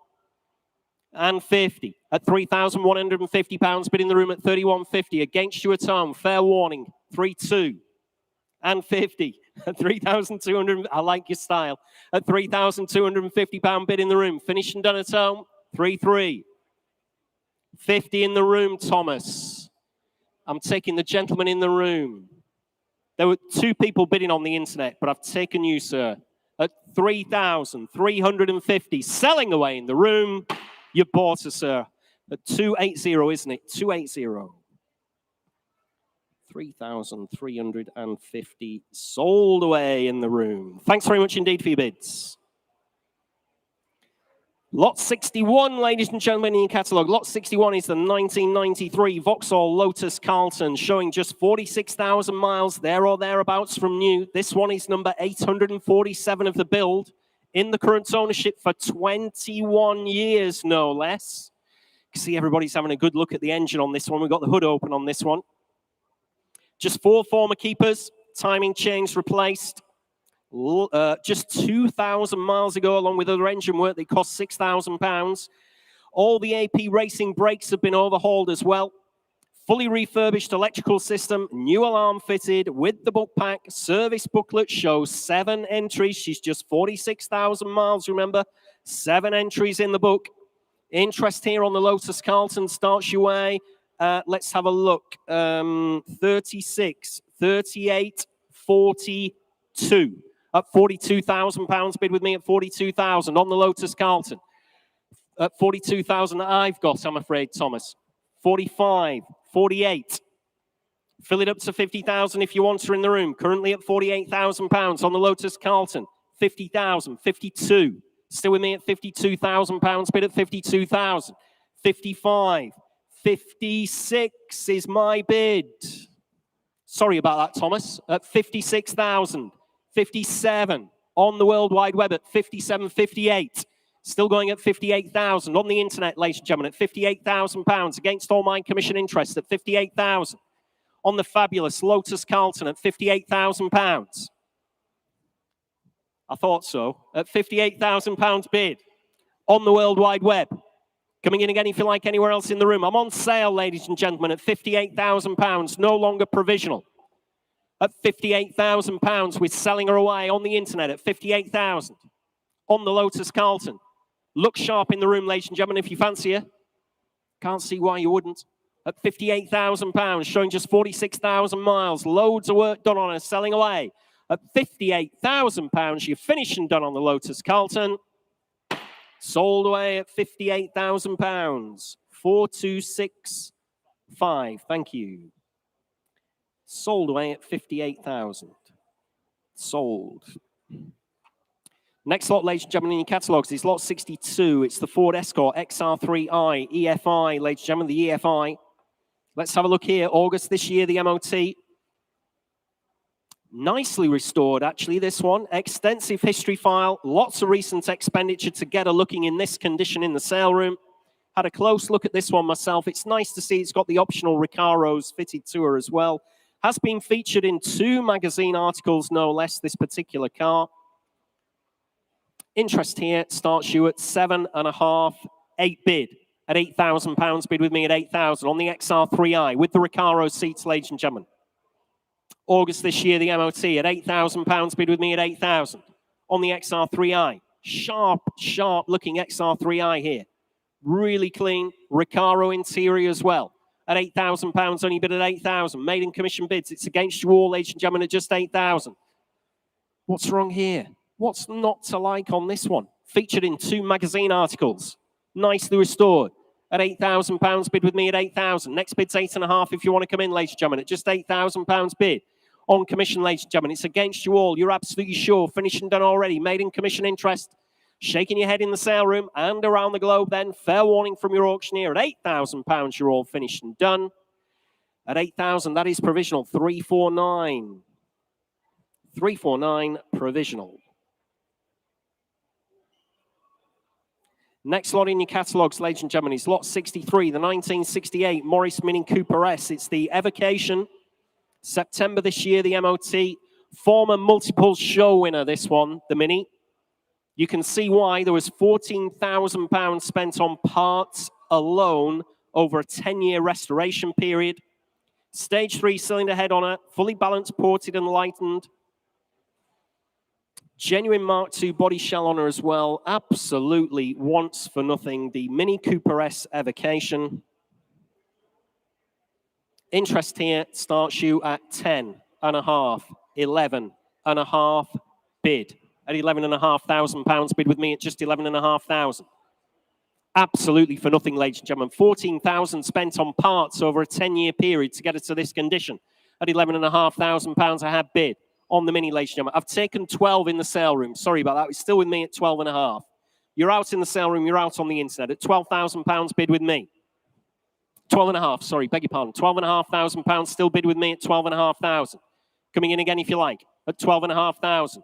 And 50. At £3,150. Bid in the room at 3,150. Against you at home. Fair warning. 3,200. And 50. At 3,200. I like your style. At £3,250 bid in the room. Finished and done at home. 3,300. 50 in the room, Thomas. I'm taking the gentleman in the room. There were 2 people bidding on the internet, but I've taken you, sir. At 3,350. Selling away in the room. You bought her, sir. At 280, isn't it? 280. 3,350 sold away in the room. Thanks very much indeed for your bids. Lot 61, ladies and gentlemen, in your catalogue. Lot 61 is the 1993 Vauxhall Lotus Carlton, showing just 46,000 miles there or thereabouts from new. This one is number 847 of the build, in the current ownership for 21 years, no less. You can see everybody's having a good look at the engine on this one. We've got the hood open on this one. Just 4 former keepers. Timing chains replaced. Just 2,000 miles ago, along with other engine work, they cost £6,000. All the AP racing brakes have been overhauled as well. Fully refurbished electrical system, new alarm fitted with the book pack. Service booklet shows 7 entries. She's just 46,000 miles, remember? 7 entries in the book. Interest here on the Lotus Carlton starts your way. Let's have a look. 36, 38, 42. At £42,000, bid with me at 42,000 on the Lotus Carlton. At 42,000 I've got, I'm afraid, Thomas. 45, 48. Fill it up to 50,000 if you want her in the room. Currently at £48,000 on the Lotus Carlton. 50,000, 52. Still with me at £52,000, bid at 52,000. 55, 56 is my bid. Sorry about that, Thomas. At 56,000. 57 on the World Wide Web at 57, 58. Still going at 58,000 on the internet, ladies and gentlemen, at £58,000 against all mine commission interest at 58,000. On the fabulous Lotus Carlton at £58,000. I thought so. At £58,000 bid on the World Wide Web. Coming in again if you like anywhere else in the room. I'm on sale, ladies and gentlemen, at £58,000, no longer provisional. At £58,000, we're selling her away on the internet at 58,000 on the Lotus Carlton. Look sharp in the room, ladies and gentlemen, if you fancy her. Can't see why you wouldn't. At £58,000, showing just 46,000 miles. Loads of work done on her, selling away. At £58,000, you're finished and done on the Lotus Carlton. Sold away at £58,000. 4265. Thank you. Sold away at 58,000. Sold. Next lot, ladies and gentlemen, in your catalogues is lot 62. It's the Ford Escort XR3i EFI, ladies and gentlemen, the EFI. Let's have a look here. August this year, the MOT. Nicely restored, actually, this one. Extensive history file. Lots of recent expenditure to get her looking in this condition in the sale room. Had a close look at this one myself. It's nice to see it's got the optional Recaros fitted to her as well. Has been featured in 2 magazine articles, no less, this particular car. Interest here starts you at 7.5, 8 bid at £8,000. Bid with me at 8,000 on the XR3i with the Recaro seats, ladies and gentlemen. August this year, the MOT at £8,000. Bid with me at 8,000 on the XR3i. Sharp looking XR3i here. Really clean Recaro interior as well. At £8,000, only bid at 8,000. Maiden commission bids. It's against you all, ladies and gentlemen, at just 8,000. What's wrong here? What's not to like on this one? Featured in 2 magazine articles. Nicely restored. At £8,000, bid with me at 8,000. Next bid's 8.5 if you want to come in, ladies and gentlemen, at just £8,000 bid. On commission, ladies and gentlemen. It's against you all. You're absolutely sure. Finished and done already. Maiden commission interest. Shaking your head in the sale room and around the globe then. Fair warning from your auctioneer. At £8,000, you're all finished and done. At 8,000, that is provisional. 349. 349 provisional. Next lot in your catalogues, ladies and gentlemen, is lot 63, the 1968 Morris Mini Cooper S. It's the Evocation. September this year, the MOT. Former multiple show winner, this one, the Mini. You can see why. There was £14,000 spent on parts alone over a 10-year restoration period. Stage 3 cylinder head on her, fully balanced, ported and lightened. Genuine Mark II body shell on her as well. Absolutely once for nothing. The Mini Cooper S Evocation. Interest here starts you at 10.5, 11.5 bid. At £11,500 bid with me at just 11,500. Absolutely for nothing, ladies and gentlemen. 14,000 spent on parts over a 10-year period to get it to this condition. At £11,500 I had bid on the Mini, ladies and gentlemen. I've taken 12 in the sale room. Sorry about that. It's still with me at 12.5. You're out in the sale room. You're out on the internet at £12,000 bid with me. 12.5, sorry, beg your pardon. £12,500 still bid with me at 12,500. Coming in again if you like at 12,500.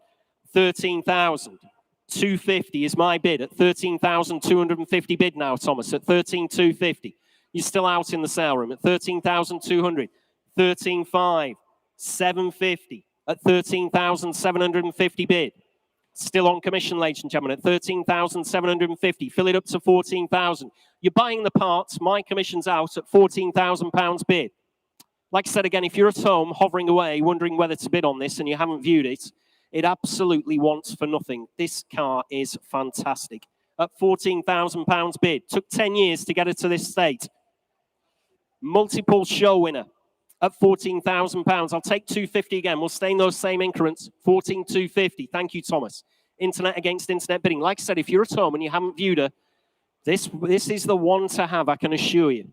13,250 is my bid at 13,250 bid now, Thomas, at 13,250. You're still out in the sale room at 13,200. 13,500. 750 at 13,750 bid. Still on commission, ladies and gentlemen, at 13,750. Fill it up to 14,000. You're buying the parts. My commission's out at £14,000 bid. Like I said again, if you're at home hovering away, wondering whether to bid on this and you haven't viewed it, it absolutely wants for nothing. This car is fantastic. At £14,000 bid. Took 10 years to get it to this state. Multiple show winner at £14,000. I'll take 250 again. We'll stay in those same increments. 14,250. Thank you, Thomas. Internet against internet bidding. Like I said, if you're at home and you haven't viewed her, this is the one to have, I can assure you.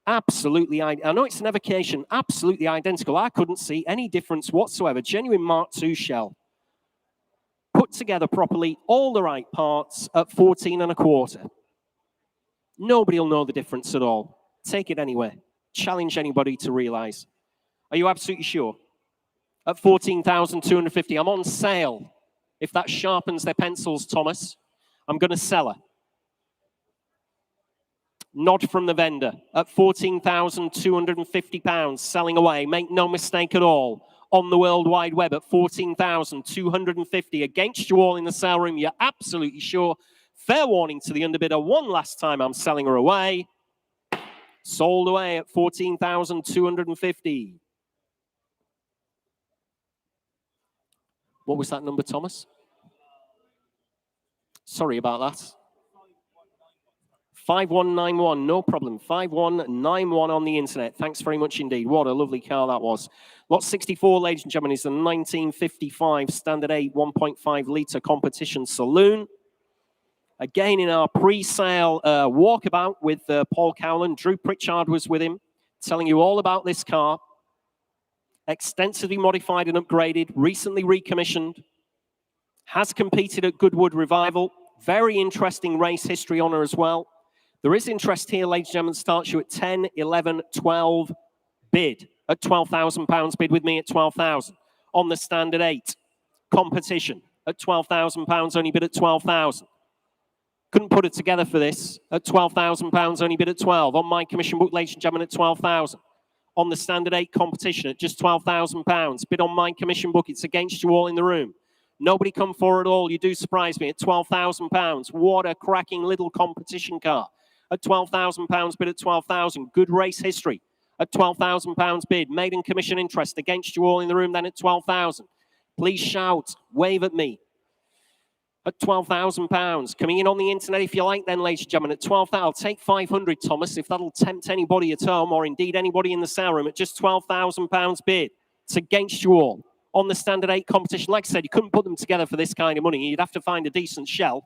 Absolutely, I know it's an evocation, absolutely identical. I couldn't see any difference whatsoever. Genuine Mark II shell. Put together properly, all the right parts at 14 and a quarter. Nobody will know the difference at all. Take it anywhere. Challenge anybody to realize. Are you absolutely sure? At 14,250, I'm on sale. If that sharpens their pencils, Thomas, I'm going to sell her. Nod from the vendor at £14,250, selling away. Make no mistake at all. On the World Wide Web at £14,250. Against you all in the sale room, you're absolutely sure. Fair warning to the underbidder. One last time, I'm selling her away. Sold away at £14,250. What was that number, Thomas? Sorry about that. 5191, no problem. 5191 on the internet. Thanks very much indeed. What a lovely car that was. Lot 64, ladies and gentlemen, is the 1955 Standard 8 1.5 litre competition saloon. Again, in our pre-sale walkabout with Paul Cowland, Drew Pritchard was with him, telling you all about this car. Extensively modified and upgraded, recently recommissioned. Has competed at Goodwood Revival. Very interesting race history on her as well. There is interest here, ladies and gentlemen, starts you at 10, 11, 12 bid. At £12,000 bid with me at 12,000. On the Standard 8 competition at £12,000, only bid at 12,000. Couldn't put it together for this at £12,000, only bid at 12. On my commission book, ladies and gentlemen, at 12,000. On the Standard 8 competition at just £12,000. Bid on my commission book, it's against you all in the room. Nobody come forward at all. You do surprise me at £12,000. What a cracking little competition car. At £12,000 bid at 12,000. Good race history. At £12,000 bid. Maiden commission interest against you all in the room then at 12,000. Please shout. Wave at me. At £12,000. Coming in on the internet if you like then, ladies and gentlemen. At 12,000. I'll take 500, Thomas, if that'll tempt anybody at home or indeed anybody in the sale room at just £12,000 bid. It's against you all. On the Standard 8 competition, like I said, you couldn't put them together for this kind of money. You'd have to find a decent shell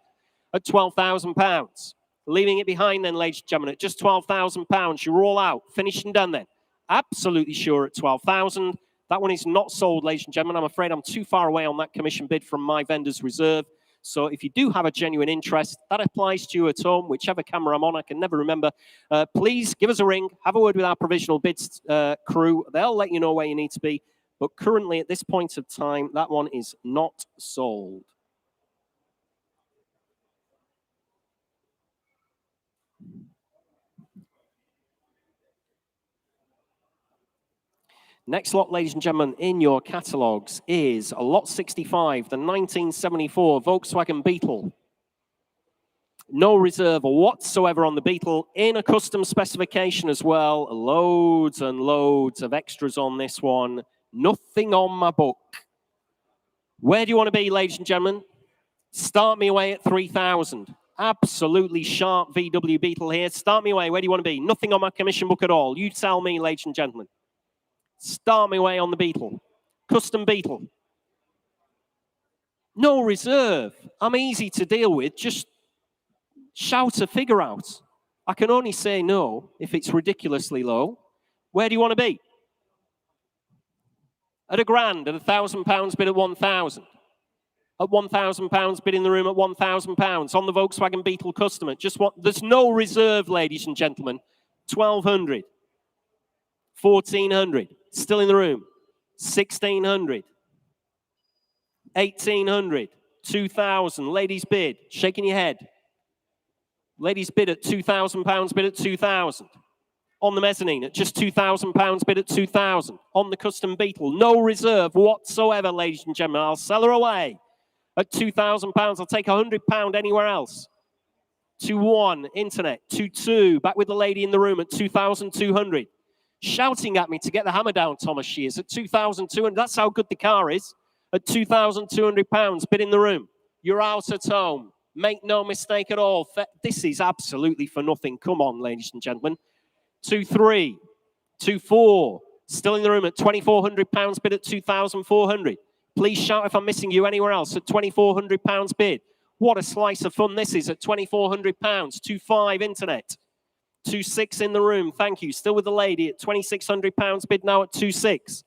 at £12,000. Leaving it behind then, ladies and gentlemen, at just £12,000. You're all out. Finished and done then. Absolutely sure at 12,000. That one is not sold, ladies and gentlemen. I'm afraid I'm too far away on that commission bid from my vendor's reserve. So if you do have a genuine interest, that applies to you at home, whichever camera I'm on, I can never remember. Please give us a ring. Have a word with our provisional bids crew. They'll let you know where you need to be. But currently, at this point of time, that one is not sold. Next lot, ladies and gentlemen, in your catalogues is lot 65, the 1974 Volkswagen Beetle. No reserve whatsoever on the Beetle, in a custom specification as well. Loads and loads of extras on this one. Nothing on my book. Where do you want to be, ladies and gentlemen? Start me away at 3,000. Absolutely sharp VW Beetle here. Start me away. Where do you want to be? Nothing on my commission book at all. You tell me, ladies and gentlemen. Start me away on the Beetle. Custom Beetle. No reserve. I'm easy to deal with. Just shout a figure out. I can only say no if it's ridiculously low. Where do you want to be? At £1,000, at £1,000 bid at 1,000. At £1,000 bid in the room at £1,000 on the Volkswagen Beetle customer. Just what? There's no reserve, ladies and gentlemen. 1,200. 1,400. Still in the room. 1,600. 1,800. 2,000. Ladies bid. Shaking your head. Ladies bid at £2,000. Bid at 2,000. On the mezzanine at just £2,000, bid at 2,000. On the custom Beetle, no reserve whatsoever, ladies and gentlemen. I'll sell her away at £2,000. I'll take £100 anywhere else. 2-1, internet. 2-2, back with the lady in the room at 2,200. Shouting at me to get the hammer down, Thomas Shears, at 2,200. That's how good the car is. At £2,200, bid in the room. You're out at home. Make no mistake at all. This is absolutely for nothing. Come on, ladies and gentlemen. 2-3, 2-4, still in the room at £2,400, bid at 2,400. Please shout if I'm missing you anywhere else at £2,400 bid. What a slice of fun this is at £2,400. 2-5, internet. 2-6 in the room, thank you. Still with the lady at £2,600 bid now at 2-6.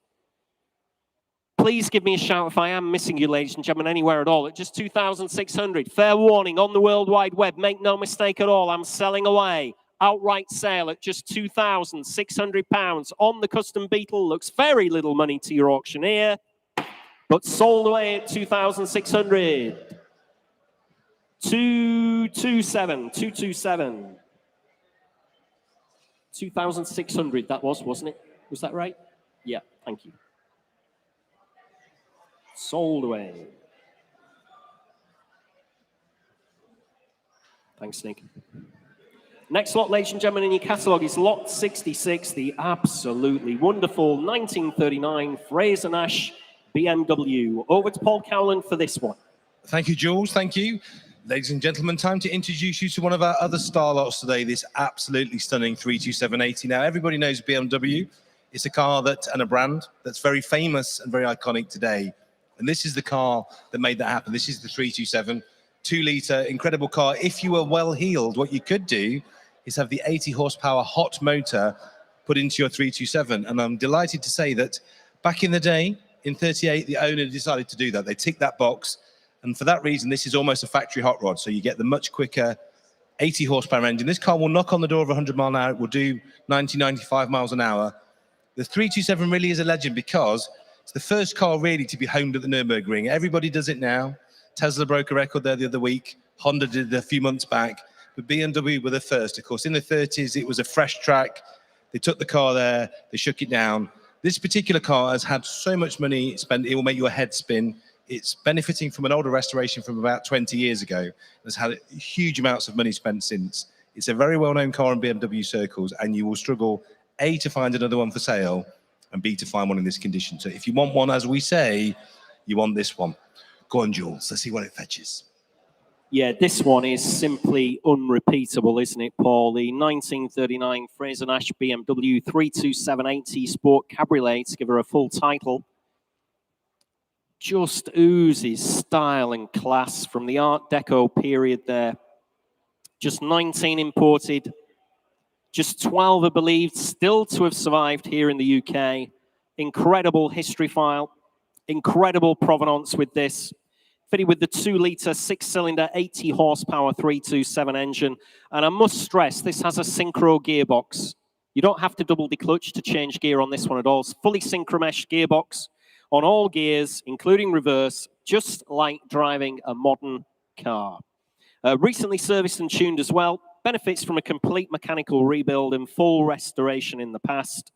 Please give me a shout if I am missing you, ladies and gentlemen, anywhere at all at just 2,600. Fair warning on the World Wide Web. Make no mistake at all. I'm selling away. Outright sale at just £2,600 on the custom Beetle. Looks very little money to your auctioneer, but sold away at 2,600. 227, 227. 2,600 that was, wasn't it? Was that right? Yeah, thank you. Sold away. Thanks, Nick. Next lot, ladies and gentlemen, in your catalogue is lot 66, the absolutely wonderful 1939 Fraser Nash BMW. Over to Paul Cowland for this one. Thank you, Jules. Thank you. Ladies and gentlemen, time to introduce you to one of our other star lots today, this absolutely stunning 32780. Now, everybody knows BMW. It's a car and a brand that's very famous and very iconic today. And this is the car that made that happen. This is the 327, 2-litre, incredible car. If you were well-heeled, what you could do is have the 80 horsepower hot motor put into your 327. And I'm delighted to say that back in the day, in 38, the owner decided to do that. They ticked that box. And for that reason, this is almost a factory hot rod. So you get the much quicker 80 horsepower engine. This car will knock on the door of 100 mile an hour. It will do 90, 95 miles an hour. The 327 really is a legend because it's the first car really to be homed at the Nürburgring. Everybody does it now. Tesla broke a record there the other week. Honda did it a few months back. But BMW were the first. Of course, in the 30s, it was a fresh track. They took the car there. They shook it down. This particular car has had so much money spent, it will make your head spin. It's benefiting from an older restoration from about 20 years ago. It's had huge amounts of money spent since. It's a very well-known car in BMW circles, and you will struggle, A, to find another one for sale, and B, to find one in this condition. So if you want one, as we say, you want this one. Go on, Jules. Let's see what it fetches. Yeah, this one is simply unrepeatable, isn't it, Paul? The 1939 Fraser Nash BMW 32780 Sport Cabriolet, to give her a full title, just oozes style and class from the Art Deco period there. Just 19 imported, just 12 are believed still to have survived here in the UK. Incredible history file, incredible provenance with this. Fitted with the 2-litre, 6-cylinder, 80 horsepower 327 engine. And I must stress, this has a synchro gearbox. You don't have to double declutch to change gear on this one at all. It's fully synchromesh gearbox on all gears, including reverse, just like driving a modern car. Recently serviced and tuned as well. Benefits from a complete mechanical rebuild and full restoration in the past.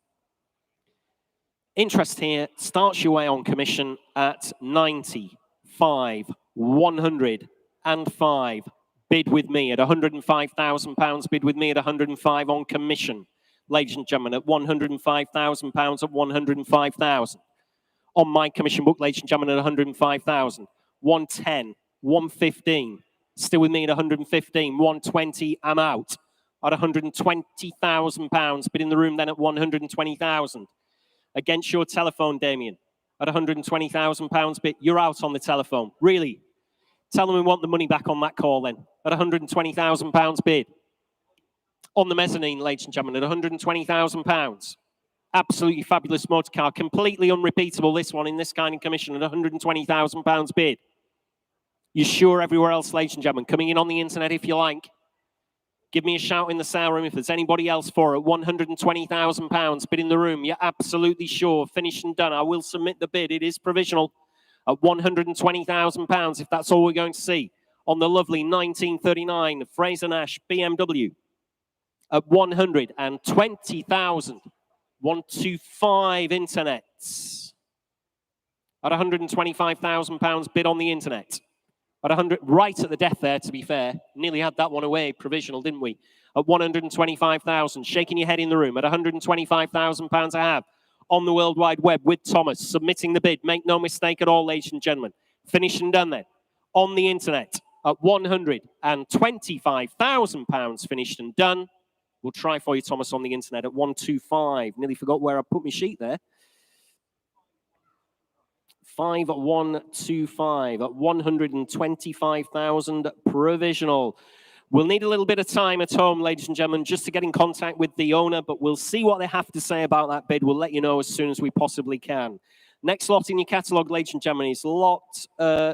Interest here starts your way on commission at 95, 105. Bid with me at £105,000. Bid with me at 105 on commission. Ladies and gentlemen, at £105,000 at 105,000. On my commission book, ladies and gentlemen, at 105,000. 110, 115. Still with me at 115, 120. I'm out at £120,000. Bid in the room then at 120,000. Against your telephone, Damien, at £120,000 bid. You're out on the telephone. Really? Tell them we want the money back on that call then at £120,000 bid. On the mezzanine, ladies and gentlemen, at £120,000. Absolutely fabulous motor car. Completely unrepeatable, this one, in this kind of commission at £120,000 bid. You're sure everywhere else, ladies and gentlemen, coming in on the internet if you like. Give me a shout in the sale room if there's anybody else for it. £120,000 bid in the room. You're absolutely sure. Finished and done. I will submit the bid. It is provisional at £120,000 if that's all we're going to see on the lovely 1939 Fraser Nash BMW. at 120,000. 125 internet. At £125,000 bid on the internet. At 100, right at the death there, to be fair. Nearly had that one away, provisional, didn't we? At 125,000, shaking your head in the room. At £125,000 I have on the World Wide Web with Thomas, submitting the bid. Make no mistake at all, ladies and gentlemen. Finished and done then. On the internet at £125,000, finished and done. We'll try for you, Thomas, on the internet at 125. Nearly forgot where I put my sheet there. 5125 at 125,000 provisional. We'll need a little bit of time at home, ladies and gentlemen, just to get in contact with the owner, but we'll see what they have to say about that bid. We'll let you know as soon as we possibly can. Next lot in your catalogue, ladies and gentlemen, is lot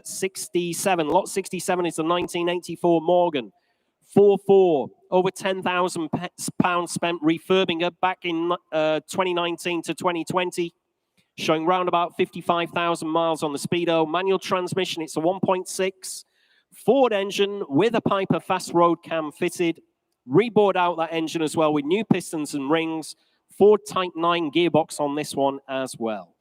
67. Lot 67 is the 1984 Morgan. 4-4, over £10,000 spent refurbing her back in 2019 to 2020. Showing round about 55,000 miles on the speedo. Manual transmission, it's a 1.6 Ford engine with a Piper fast road cam fitted. Rebored out that engine as well with new pistons and rings. Ford Type 9 gearbox on this one as well.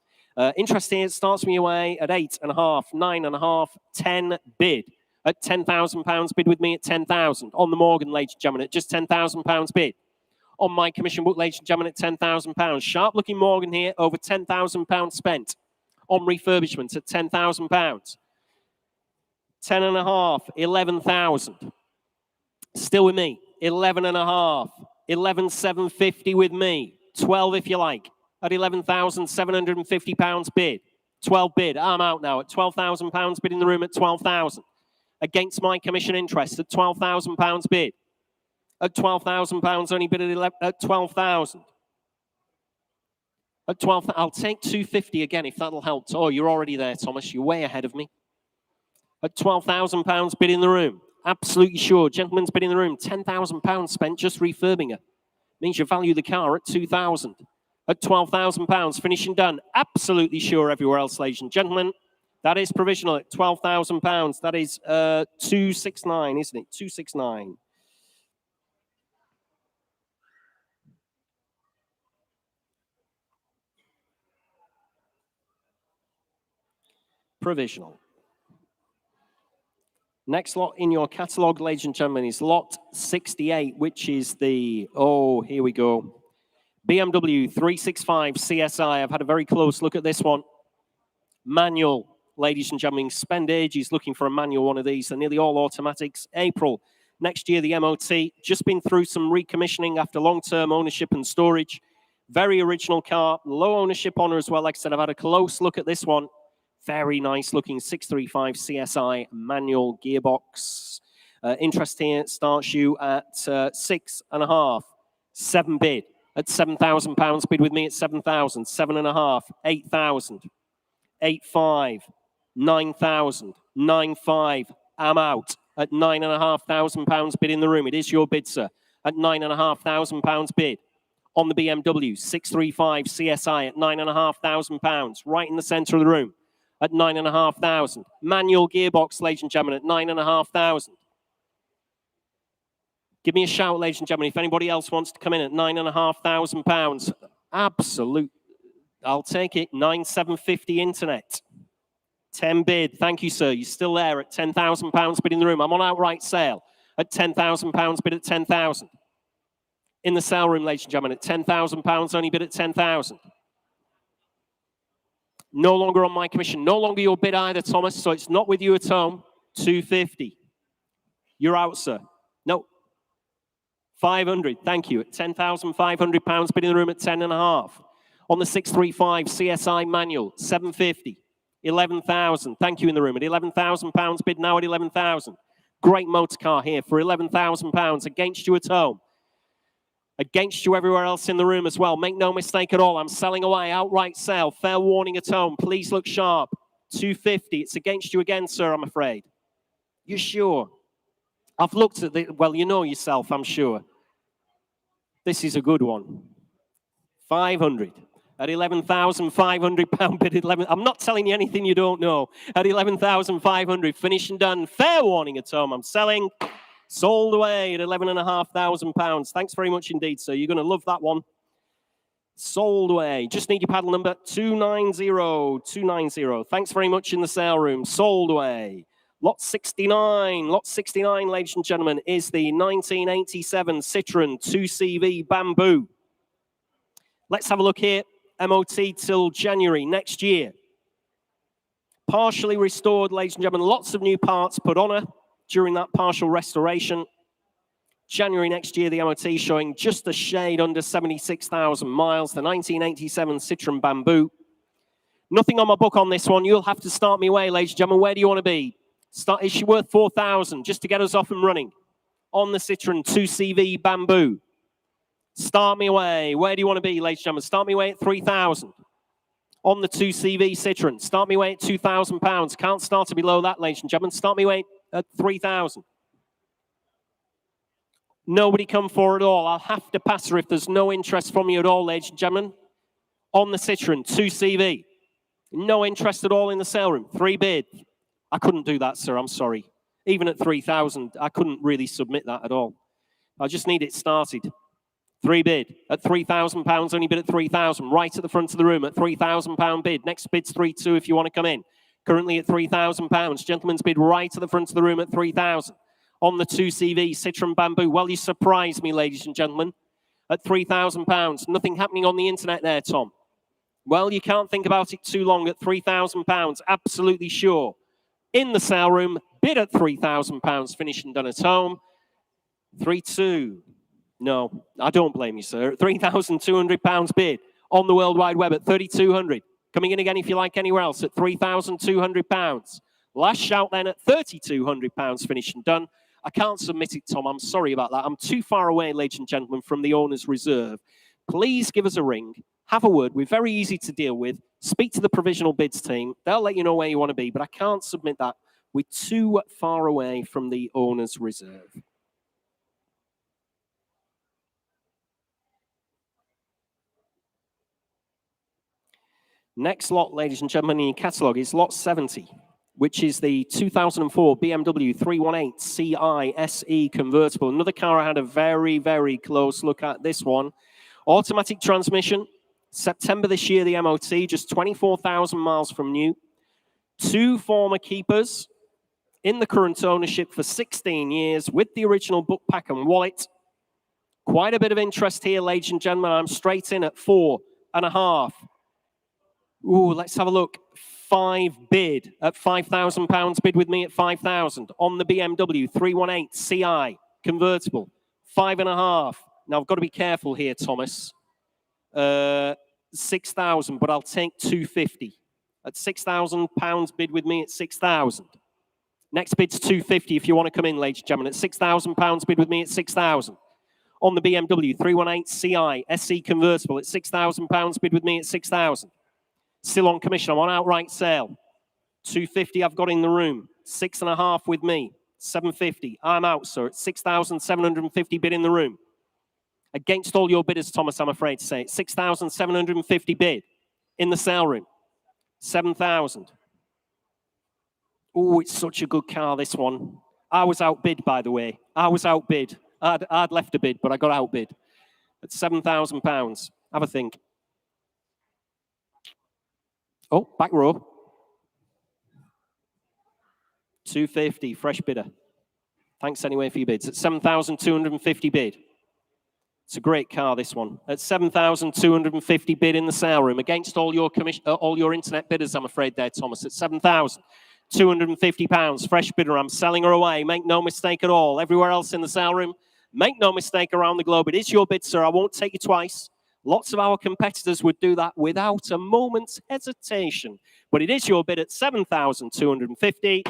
Interesting, it starts me away at 8.5, 9.5, 10 bid. At £10,000 bid with me at 10,000. On the Morgan, ladies and gentlemen, at just £10,000 bid. On my commission book, ladies and gentlemen, at £10,000. Sharp-looking Morgan here, over £10,000 spent on refurbishment at £10,000. 10.5, 11,000. Still with me, 11.5, 11,750 with me. 12 if you like, at £11,750 bid. 12 bid, I'm out now at £12,000 bid in the room at 12,000. Against my commission interest at £12,000 bid. At £12,000, only bid at 12,000. At 12,000, I'll take 250 again if that'll help. Oh, you're already there, Thomas. You're way ahead of me. At £12,000 bid in the room. Absolutely sure. Gentleman's bid in the room. £10,000 spent just refurbing her. Means you value the car at 2,000. At £12,000, finishing done. Absolutely sure everywhere else, ladies and gentlemen. That is provisional at £12,000. That is 269, isn't it? 269. Provisional. Next lot in your catalogue, ladies and gentlemen, is lot 68, which is the, oh, here we go. BMW 365 CSI. I've had a very close look at this one. Manual, ladies and gentlemen. Spend ages looking for a manual one of these. They're nearly all automatics. April next year, the MOT. Just been through some recommissioning after long-term ownership and storage. Very original car. Low ownership on her as well. Like I said, I've had a close look at this one. Very nice looking 635 CSI manual gearbox. Interest here starts you at 6.5. 7 bid at £7,000 bid with me at 7,000. 7.5. 8,000. 8.5. 9,000. 9.5. I'm out at £9,500 bid in the room. It is your bid, sir. At £9,500 bid. On the BMW 635 CSI at £9,500. Right in the centre of the room. At 9,500. Manual gearbox, ladies and gentlemen, at 9,500. Give me a shout, ladies and gentlemen, if anybody else wants to come in at £9,500. Absolute. I'll take it. 9,750 internet. 10 bid. Thank you, sir. You're still there at £10,000 bid in the room. I'm on outright sale at £10,000 bid at 10,000. In the sale room, ladies and gentlemen, at £10,000, only bid at 10,000. No longer on my commission. No longer your bid either, Thomas. So it's not with you at home. 250. You're out, sir. No. 500. Thank you. At £10,500 bid in the room at 10.5. On the 635 CSI manual, 750. 11,000. Thank you in the room. At £11,000 bid now at 11,000. Great motor car here for £11,000 against you at home. Against you everywhere else in the room as well. Make no mistake at all. I'm selling away. Outright sale. Fair warning at home. Please look sharp. 250. It's against you again, sir, I'm afraid. You sure? I've looked at the, well, you know yourself, I'm sure. This is a good one. 500. At £11,500 bid at 11. I'm not telling you anything you don't know. At 11,500. Finished and done. Fair warning at home. I'm selling Sold away at £11,500. Thanks very much indeed, sir. You're going to love that one. Sold away. Just need your paddle number 290. Thanks very much in the sale room. Sold away. Lot 69. Lot 69, ladies and gentlemen, is the 1987 Citroen 2CV Bamboo. Let's have a look here. MOT till January next year. Partially restored, ladies and gentlemen. Lots of new parts put on her during that partial restoration. January next year, the MOT showing just a shade under 76,000 miles. The 1987 Citroen Bamboo. Nothing on my book on this one. You'll have to start me away, ladies and gentlemen. Where do you want to be? Is she worth 4,000 just to get us off and running on the Citroen 2CV Bamboo? Start me away. Where do you want to be, ladies and gentlemen? Start me away at 3,000 on the 2CV Citroen. Start me away at £2,000. Can't start it below that, ladies and gentlemen. Start me away at 3,000. Nobody come forward at all. I'll have to pass her if there's no interest from you at all, ladies and gentlemen. On the Citroen 2CV. No interest at all in the sale room. 3 bid. I couldn't do that, sir. I'm sorry. Even at 3,000, I couldn't really submit that at all. I just need it started. 3 bid at £3,000. Only bid at 3,000. Right at the front of the room at £3,000 bid. Next bid's 3,200 if you want to come in. Currently at £3,000. Gentleman's bid right at the front of the room at 3,000. On the 2CV Citroen Bamboo. Well, you surprised me, ladies and gentlemen. At £3,000. Nothing happening on the internet there, Tom. Well, you can't think about it too long at £3,000. Absolutely sure. In the sale room, bid at £3,000. Finished and done at home. 3,200. No, I don't blame you, sir. At £3,200 bid on the World Wide Web at 3,200. Coming in again if you like anywhere else at £3,200. Last shout then at £3,200. Finished and done. I can't submit it, Tom. I'm sorry about that. I'm too far away, ladies and gentlemen, from the owner's reserve. Please give us a ring. Have a word. We're very easy to deal with. Speak to the provisional bids team. They'll let you know where you want to be, but I can't submit that. We're too far away from the owner's reserve. Next lot, ladies and gentlemen, in your catalogue is lot 70, which is the 2004 BMW 318 Ci SE convertible. Another car I had a very, very close look at. This one. Automatic transmission. September this year, the MOT, just 24,000 miles from new. 2 former keepers in the current ownership for 16 years with the original book pack and wallet. Quite a bit of interest here, ladies and gentlemen. I'm straight in at 4.5. Ooh, let's have a look. 5 bid at £5,000. Bid with me at 5,000 on the BMW 318 Ci convertible. 5.5. Now I've got to be careful here, Thomas. 6,000, but I'll take 250. At £6,000 bid with me at 6,000. Next bid's 250 if you want to come in, ladies and gentlemen. At £6,000 bid with me at 6,000. On the BMW 318 Ci SE convertible at £6,000 bid with me at 6,000. Still on commission. I'm on outright sale. 250 I've got in the room. 6.5 with me. 750. I'm out, sir. At 6,750 bid in the room. Against all your bidders, Thomas, I'm afraid to say. 6,750 bid in the sale room. 7,000. Oh, it's such a good car, this one. I was outbid, by the way. I was outbid. I'd left a bid, but I got outbid. At £7,000. Have a think. Oh, back row. 250, fresh bidder. Thanks anyway for your bids. At 7,250 bid. It's a great car, this one. At 7,250 bid in the sale room against all your internet bidders, I'm afraid there, Thomas. At £7,250, fresh bidder. I'm selling her away. Make no mistake at all. Everywhere else in the sale room, make no mistake around the globe. It is your bid, sir. I won't take you twice. Lots of our competitors would do that without a moment's hesitation. But it is your bid at 7,250.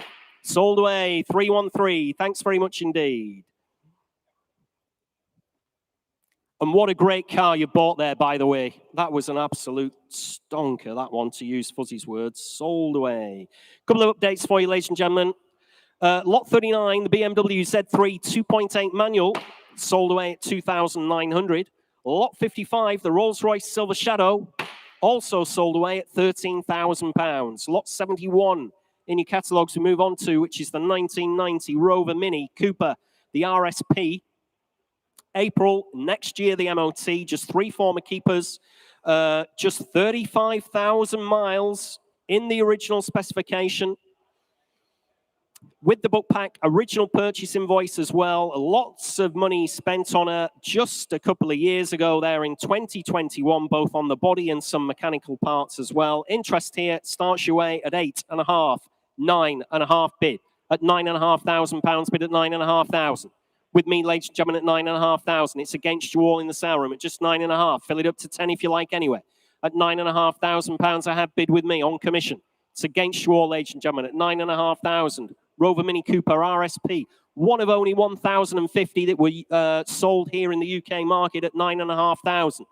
Sold away, 313. Thanks very much indeed. And what a great car you bought there, by the way. That was an absolute stonker, that one, to use Fuzzy's words. Sold away. Couple of updates for you, ladies and gentlemen. Lot 39, the BMW Z3 2.8 manual, sold away at 2,900. Lot 55, the Rolls-Royce Silver Shadow, also sold away at £13,000. Lot 71 in your catalogues we move on to, which is the 1990 Rover Mini Cooper, the RSP. April next year, the MOT. Just 3 former keepers. Just 35,000 miles in the original specification. With the book pack, original purchase invoice as well. Lots of money spent on her just a couple of years ago there in 2021, both on the body and some mechanical parts as well. Interest here starts your way at 8.5, 9.5 bid. At £9,500 bid at 9,500. With me, ladies and gentlemen, at 9,500. It's against you all in the sale room at just 9.5. Fill it up to 10 if you like anyway. At £9,500, I have bid with me on commission. It's against you all, ladies and gentlemen, at 9,500. Rover Mini Cooper RSP, one of only 1,050 that were sold here in the UK market at 9,500.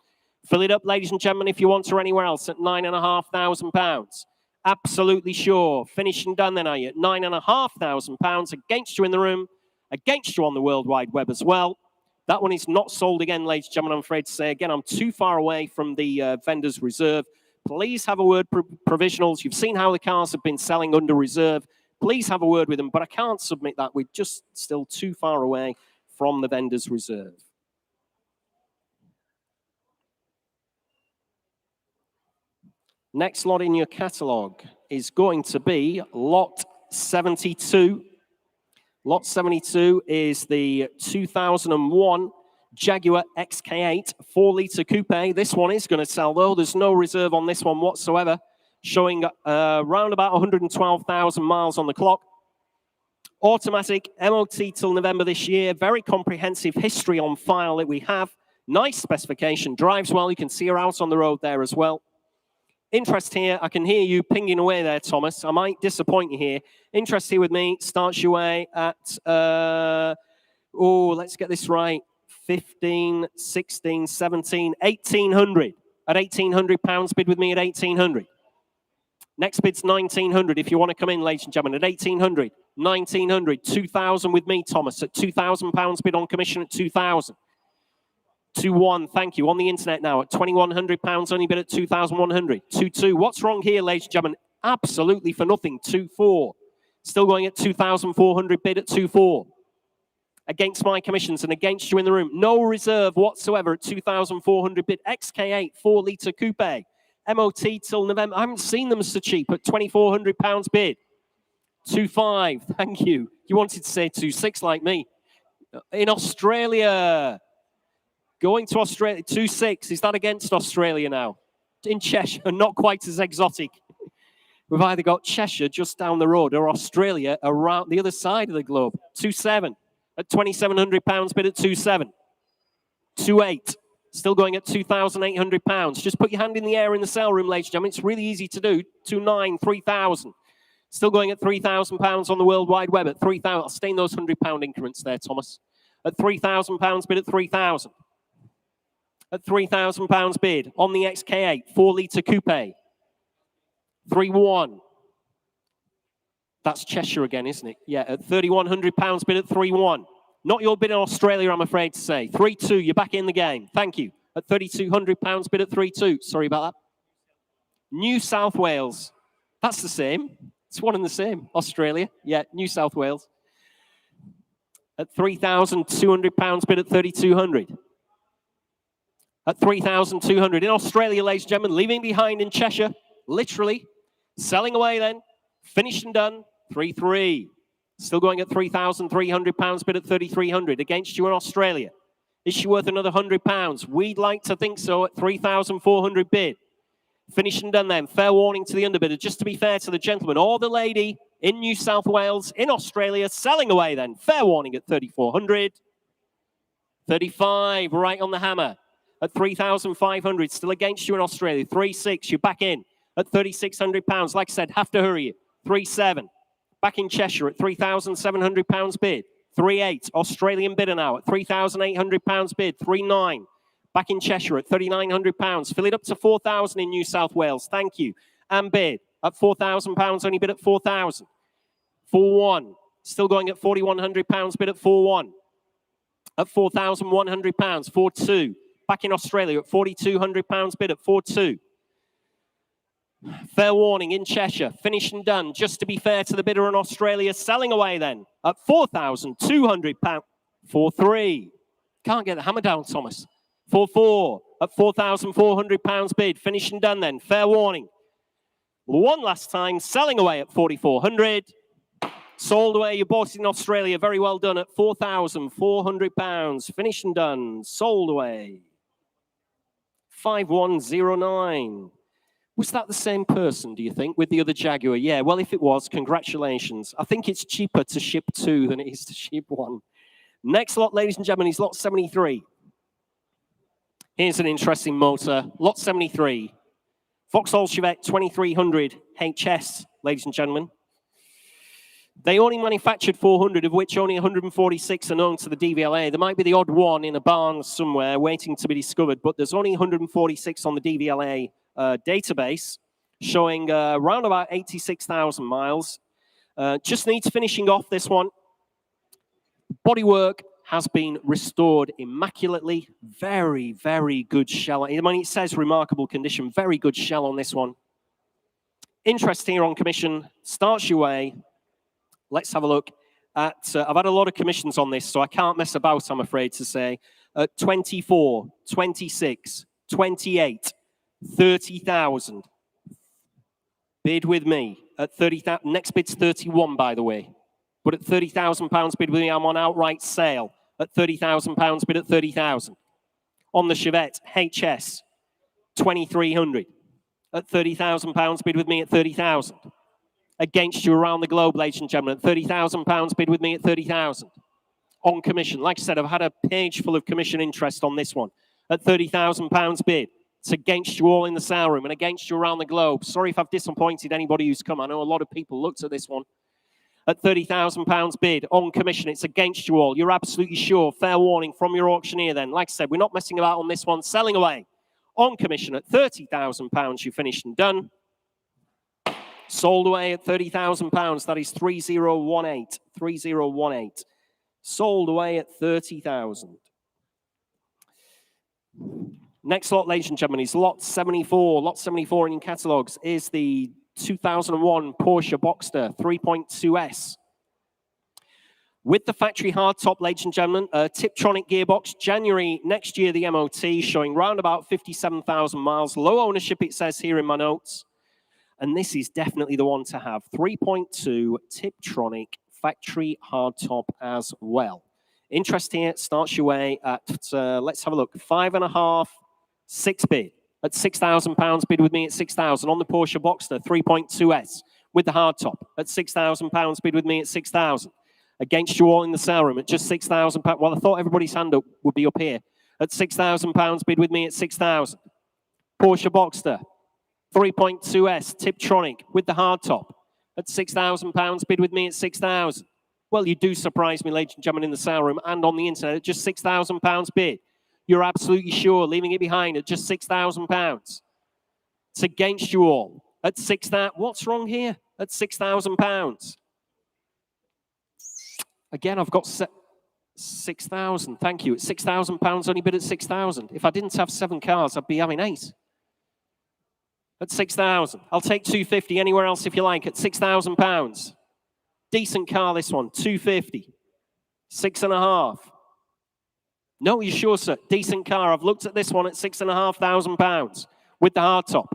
Fill it up, ladies and gentlemen, if you want her anywhere else at £9,500. Absolutely sure. Finished and done then, are you? At £9,500 against you in the room, against you on the World Wide Web as well. That one is not sold again, ladies and gentlemen, I'm afraid to say. Again, I'm too far away from the vendor's reserve. Please have a word, provisionals. You've seen how the cars have been selling under reserve. Please have a word with them, but I can't submit that. We're just still too far away from the vendor's reserve. Next lot in your catalogue is going to be lot 72. Lot 72 is the 2001 Jaguar XK8 4-litre coupe. This one is going to sell, though. There's no reserve on this one whatsoever. Showing around about 112,000 miles on the clock. Automatic, MOT till November this year. Very comprehensive history on file that we have. Nice specification. Drives well. You can see her out on the road there as well. Interest here. I can hear you pinging away there, Thomas. I might disappoint you here. Interest here with me starts your way at, let's get this right. 15, 16, 17, 1,800. At £1,800, bid with me at 1,800. Next bid's 1,900 if you want to come in, ladies and gentlemen, at 1,800, 1,900, 2,000 with me, Thomas, at £2,000 bid on commission at 2,000. 2-1, thank you. On the internet now at £2,100, only bid at 2,100. 2-2, what's wrong here, ladies and gentlemen? Absolutely for nothing, 2-4. Still going at 2,400 bid at 2-4. Against my commissions and against you in the room. No reserve whatsoever at 2,400 bid. XK8 4-litre coupe. MOT till November. I haven't seen them so cheap at £2,400 bid. 2.5. Thank you. You wanted to say 2.6 like me. In Australia. Going to Australia. 2.6. Is that against Australia now? In Cheshire. Not quite as exotic. We've either got Cheshire just down the road or Australia around the other side of the globe. 2.7. At £2,700 bid at 2.7. 2.8. Still going at £2,800. Just put your hand in the air in the sale room, ladies and gentlemen. It's really easy to do. 2.9, 3,000. Still going at £3,000 on the World Wide Web at 3,000. I'll stay in those £100 increments there, Thomas. At £3,000 bid at 3,000. At £3,000 bid on the XK8 4-litre coupe. 3-1. That's Cheshire again, isn't it? Yeah, at £3,100 bid at 3-1. Not your bid in Australia, I'm afraid to say. 3-2, you're back in the game. Thank you. At £3,200 bid at 3-2. Sorry about that. New South Wales. That's the same. It's one and the same. Australia. Yeah, New South Wales. At £3,200 bid at 3,200. At 3,200. In Australia, ladies and gentlemen, leaving behind in Cheshire. Literally. Selling away then. Finished and done. 3-3. Still going at £3,300 bid at 3,300. Against you in Australia. Is she worth another £100? We'd like to think so at 3,400 bid. Finished and done then. Fair warning to the underbidder. Just to be fair to the gentleman or the lady in New South Wales, in Australia, selling away then. Fair warning at 3,400. 35, right on the hammer. At 3,500. Still against you in Australia. 3.6, you're back in at £3,600. Like I said, have to hurry you. 3.7. Back in Cheshire at £3,700 bid. 3.8. Australian bidder now at £3,800 bid. 3.9. Back in Cheshire at £3,900. Fill it up to 4,000 in New South Wales. Thank you. And bid at £4,000. Only bid at 4,000. 4.1. Still going at £4,100 bid at 4.1. At £4,100. 4.2. Back in Australia at £4,200 bid at 4.2. Fair warning in Cheshire. Finished and done. Just to be fair to the bidder in Australia. Selling away then at £4,200. 4-3. Can't get the hammer down, Thomas. 4-4 at £4,400 bid. Finished and done then. Fair warning. One last time, selling away at 4,400. Sold away, you bought it in Australia. Very well done at £4,400. Finished and done. Sold away. 5109. Was that the same person, do you think, with the other Jaguar? Yeah, well, if it was, congratulations. I think it's cheaper to ship 2 than it is to ship 1. Next lot, ladies and gentlemen, is lot 73. Here's an interesting motor. Lot 73. Vauxhall Chevette 2300 HS, ladies and gentlemen. They only manufactured 400, of which only 146 are known to the DVLA. There might be the odd one in a barn somewhere waiting to be discovered, but there's only 146 on the DVLA database, showing around about 86,000 miles. Just needs finishing off this one. Bodywork has been restored immaculately. Very, very good shell. I mean, it says remarkable condition. Very good shell on this one. Interest here on commission. Starts your way. Let's have a look at, I've had a lot of commissions on this, so I can't mess about, I'm afraid to say. 24, 26, 28, 30,000. Bid with me at 30,000. Next bid's 31, by the way. But at £30,000 bid with me, I'm on outright sale at £30,000 bid at 30,000. On the Chevette HS 2300 at £30,000 bid with me at 30,000. Against you around the globe, ladies and gentlemen, at £30,000 bid with me at 30,000. On commission, like I said, I've had a page full of commission interest on this one at £30,000 bid. It's against you all in the sale room and against you around the globe. Sorry if I've disappointed anybody who's come. I know a lot of people looked at this one. At £30,000 bid on commission, it's against you all. You're absolutely sure. Fair warning from your auctioneer then. Like I said, we're not messing about on this one. Selling away on commission at £30,000. You finished and done. Sold away at £30,000. That is 3018. 3018. Sold away at 30,000. Next lot, ladies and gentlemen, is lot 74. Lot 74 in your catalogues is the 2001 Porsche Boxster 3.2S. With the factory hardtop, ladies and gentlemen, Tiptronic gearbox, January next year, the MOT, showing round about 57,000 miles. Low ownership, it says here in my notes. And this is definitely the one to have. 3.2 Tiptronic factory hardtop as well. Interest here starts your way at, let's have a look, 5.5, 6 bid. At £6,000 bid with me at 6,000 on the Porsche Boxster 3.2S with the hardtop at £6,000 bid with me at 6,000. Against you all in the sale room at just £6,000. Well, I thought everybody's hand up would be up here at £6,000 bid with me at 6,000. Porsche Boxster 3.2S Tiptronic with the hardtop at £6,000 bid with me at 6,000. Well, you do surprise me, ladies and gentlemen, in the sale room and on the internet at just £6,000 bid. You're absolutely sure, leaving it behind at just £6,000. It's against you all at 6,000. What's wrong here? At £6,000. Again, I've got 6,000. Thank you. At £6,000, only bid at 6,000. If I didn't have 7 cars, I'd be having 8. At 6,000. I'll take 250 anywhere else if you like. At £6,000. Decent car, this one. 250. 6.5. No, you sure, sir? Decent car. I've looked at this one at £6,500 with the hardtop.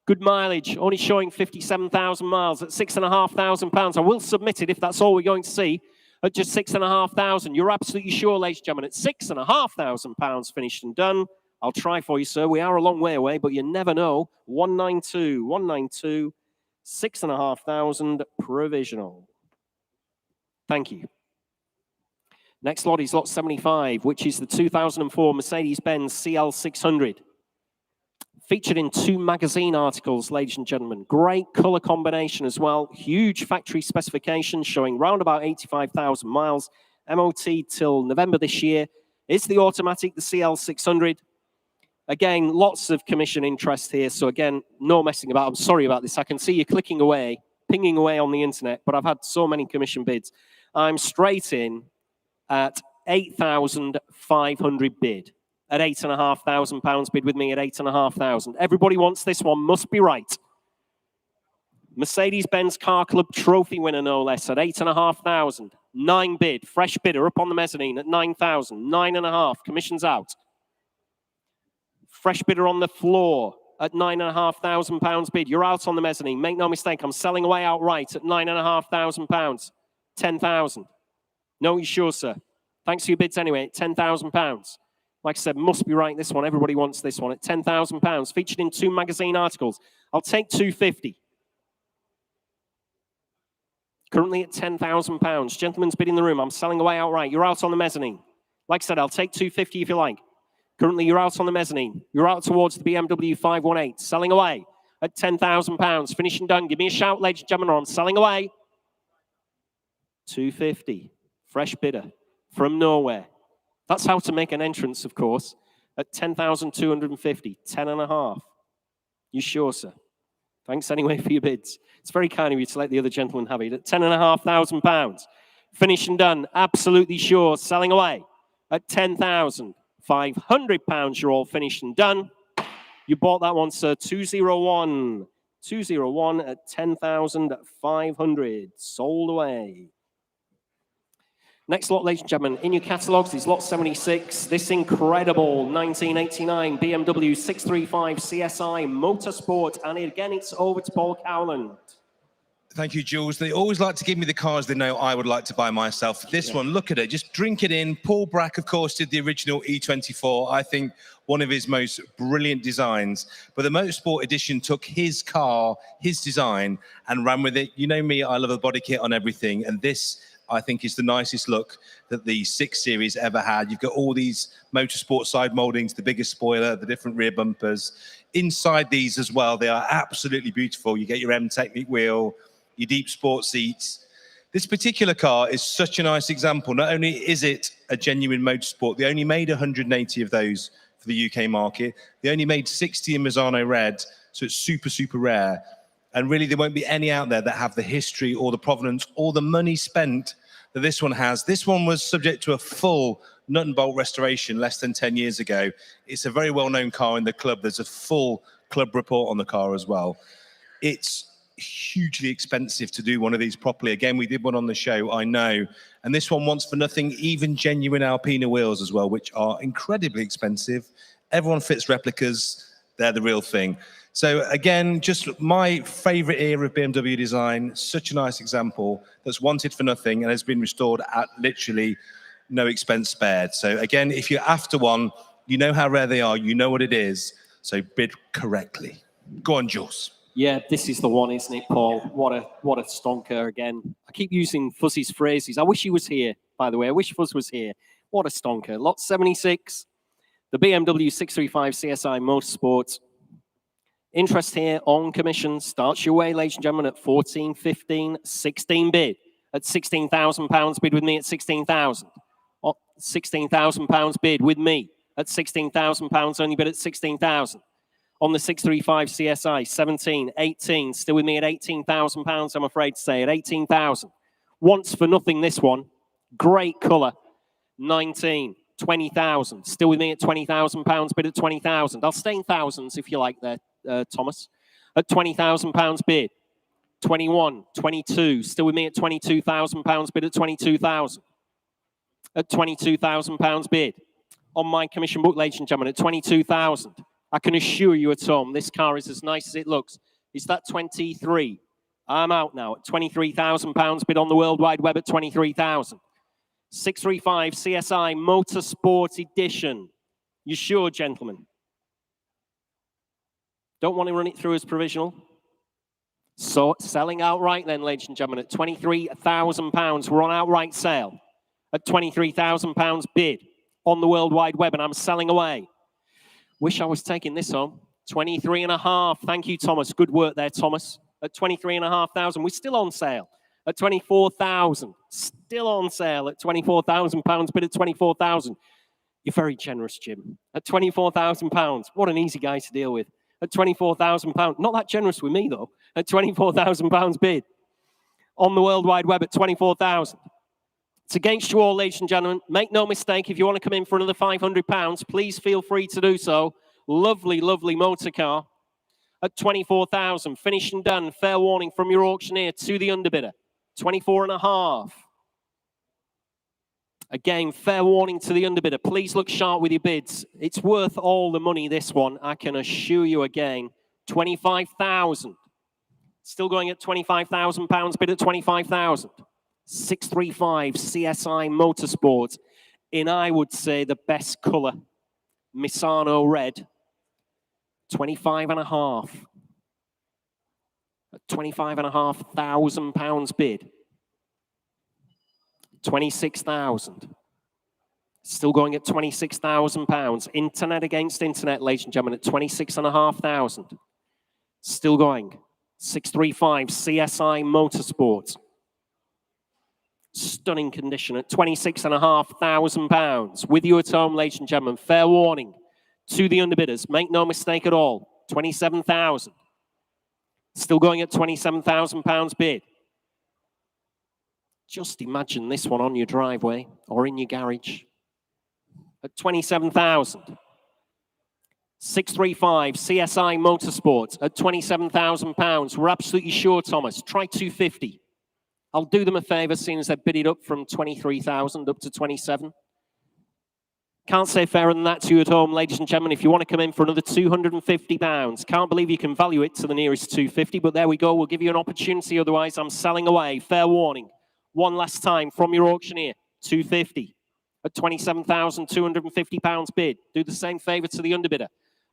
Good mileage, only showing 57,000 miles at £6,500. I will submit it if that's all we're going to see at just £6,500. You're absolutely sure, ladies and gentlemen, at £6,500 finished and done. I'll try for you, sir. We are a long way away, but you never know. 192, 192, 6,500 provisional. Thank you. Next lot is lot 75, which is the 2004 Mercedes-Benz CL600. Featured in 2 magazine articles, ladies and gentlemen. Great color combination as well. Huge factory specifications showing round about 85,000 miles. MOT till November this year. It's the automatic, the CL600. Again, lots of commission interest here. So again, no messing about. I'm sorry about this. I can see you clicking away, pinging away on the internet, but I've had so many commission bids. I'm straight in at 8,500 bid. At £8,500 bid with me at 8,500. Everybody wants this one, must be right. Mercedes-Benz Car Club trophy winner, no less, at 8,500. 9 bid. Fresh bidder up on the mezzanine at 9,000. 9.5. Commission's out. Fresh bidder on the floor at £9,500 bid. You're out on the mezzanine. Make no mistake, I'm selling away outright at £9,500. 10,000. No, you sure, sir? Thanks for your bids anyway. £10,000. Like I said, must be right. This one, everybody wants this one at £10,000. Featured in 2 magazine articles. I'll take 250. Currently at £10,000. Gentlemen's bid in the room. I'm selling away outright. You're out on the mezzanine. Like I said, I'll take 250 if you like. Currently, you're out on the mezzanine. You're out towards the BMW 518. Selling away at £10,000. Finishing done. Give me a shout, ladies and gentlemen. I'm selling away. 250. Fresh bidder from nowhere. That's how to make an entrance, of course, at 10,250. 10.5. You sure, sir? Thanks anyway for your bids. It's very kind of you to let the other gentleman have it at £10,500. Finishing done. Absolutely sure. Selling away at £10,500. You're all finished and done. You bought that one, sir. 201. 201 at 10,500. Sold away. Next lot, ladies and gentlemen, in your catalogues is lot 76. This incredible 1989 BMW 635 CSI Motorsport. And again, it's over to Paul Cowland. Thank you, Jules. They always like to give me the cars they know I would like to buy myself. This one, look at it. Just drink it in. Paul Brack, of course, did the original E24. I think one of his most brilliant designs. But the Motorsport edition took his car, his design, and ran with it. You know me, I love a body kit on everything. And this, I think, is the nicest look that the 6 Series ever had. You've got all these Motorsport side moldings, the bigger spoiler, the different rear bumpers. Inside these as well, they are absolutely beautiful. You get your M Technic wheel, your deep sport seats. This particular car is such a nice example. Not only is it a genuine motorsport, they only made 180 of those for the UK market. They only made 60 in Mazzano Red, so it's super, super rare. And really, there won't be any out there that have the history or the provenance or the money spent that this one has. This one was subject to a full nut and bolt restoration less than 10 years ago. It's a very well-known car in the club. There's a full club report on the car as well. It's hugely expensive to do one of these properly. Again, we did one on the show, I know. And this one wants for nothing, even genuine Alpina wheels as well, which are incredibly expensive. Everyone fits replicas. They're the real thing. So again, just my favorite era of BMW design, such a nice example that's wanted for nothing and has been restored at literally no expense spared. So again, if you're after one, you know how rare they are, you know what it is, so bid correctly. Go on, Jules. Yeah, this is the one, isn't it, Paul? What a stonker again. I keep using Fuzzy's phrases. I wish he was here, by the way. I wish Fuzz was here. What a stonker. Lot 76, the BMW 635 CSI Motorsport. Interest here on commission. Starts your way, ladies and gentlemen, at 14, 15, 16 bid. At £16,000 bid with me at 16,000. £16,000 bid with me at £16,000. Only bid at 16,000. On the 635 CSI, 17, 18, still with me at £18,000, I'm afraid to say, at 18,000. Once for nothing, this one. Great colour. 19, 20,000. Still with me at £20,000, bid at 20,000. I'll stay in thousands if you like there, Thomas. At £20,000 bid. 21, 22, still with me at £22,000, bid at 22,000. At £22,000 bid. On my commission book, ladies and gentlemen, at 22,000. I can assure you at home, this car is as nice as it looks. Is that 23? I'm out now at £23,000 bid on the World Wide Web at 23,000. 635 CSI Motorsport Edition. You sure, gentlemen? Don't want to run it through as provisional? So selling outright then, ladies and gentlemen, at £23,000. We're on outright sale at £23,000 bid on the World Wide Web, and I'm selling away. Wish I was taking this home. 23.5. Thank you, Thomas. Good work there, Thomas. At 23,500. We're still on sale at 24,000. Still on sale at £24,000. Bid at 24,000. You're very generous, Jim. At £24,000. What an easy guy to deal with. At £24,000. Not that generous with me, though. At £24,000 bid. On the World Wide Web at 24,000. It's against you all, ladies and gentlemen. Make no mistake, if you want to come in for another £500, please feel free to do so. Lovely, lovely motor car at 24,000. Finished and done. Fair warning from your auctioneer to the underbidder. 24.5. Again, fair warning to the underbidder. Please look sharp with your bids. It's worth all the money, this one. I can assure you again. 25,000. Still going at £25,000. Bid at 25,000. 635 CSI Motorsport in, I would say, the best colour. Misano red. 25.5. At £25,500 bid. 26,000. Still going at £26,000. Internet against internet, ladies and gentlemen, at 26,500. Still going. 635 CSI Motorsport. Stunning condition at £26,500. With you at home, ladies and gentlemen. Fair warning to the underbidders. Make no mistake at all. 27,000. Still going at £27,000 bid. Just imagine this one on your driveway or in your garage at 27,000. 635 CSI Motorsport at £27,000. We're absolutely sure, Thomas. Try 250. I'll do them a favour, seeing as they've bid it up from 23,000 up to 27. Can't say fairer than that to you at home, ladies and gentlemen. If you want to come in for another £250, can't believe you can value it to the nearest 250, but there we go. We'll give you an opportunity. Otherwise, I'm selling away. Fair warning. One last time from your auctioneer, 250 at £27,250 bid. Do the same favour to the underbidder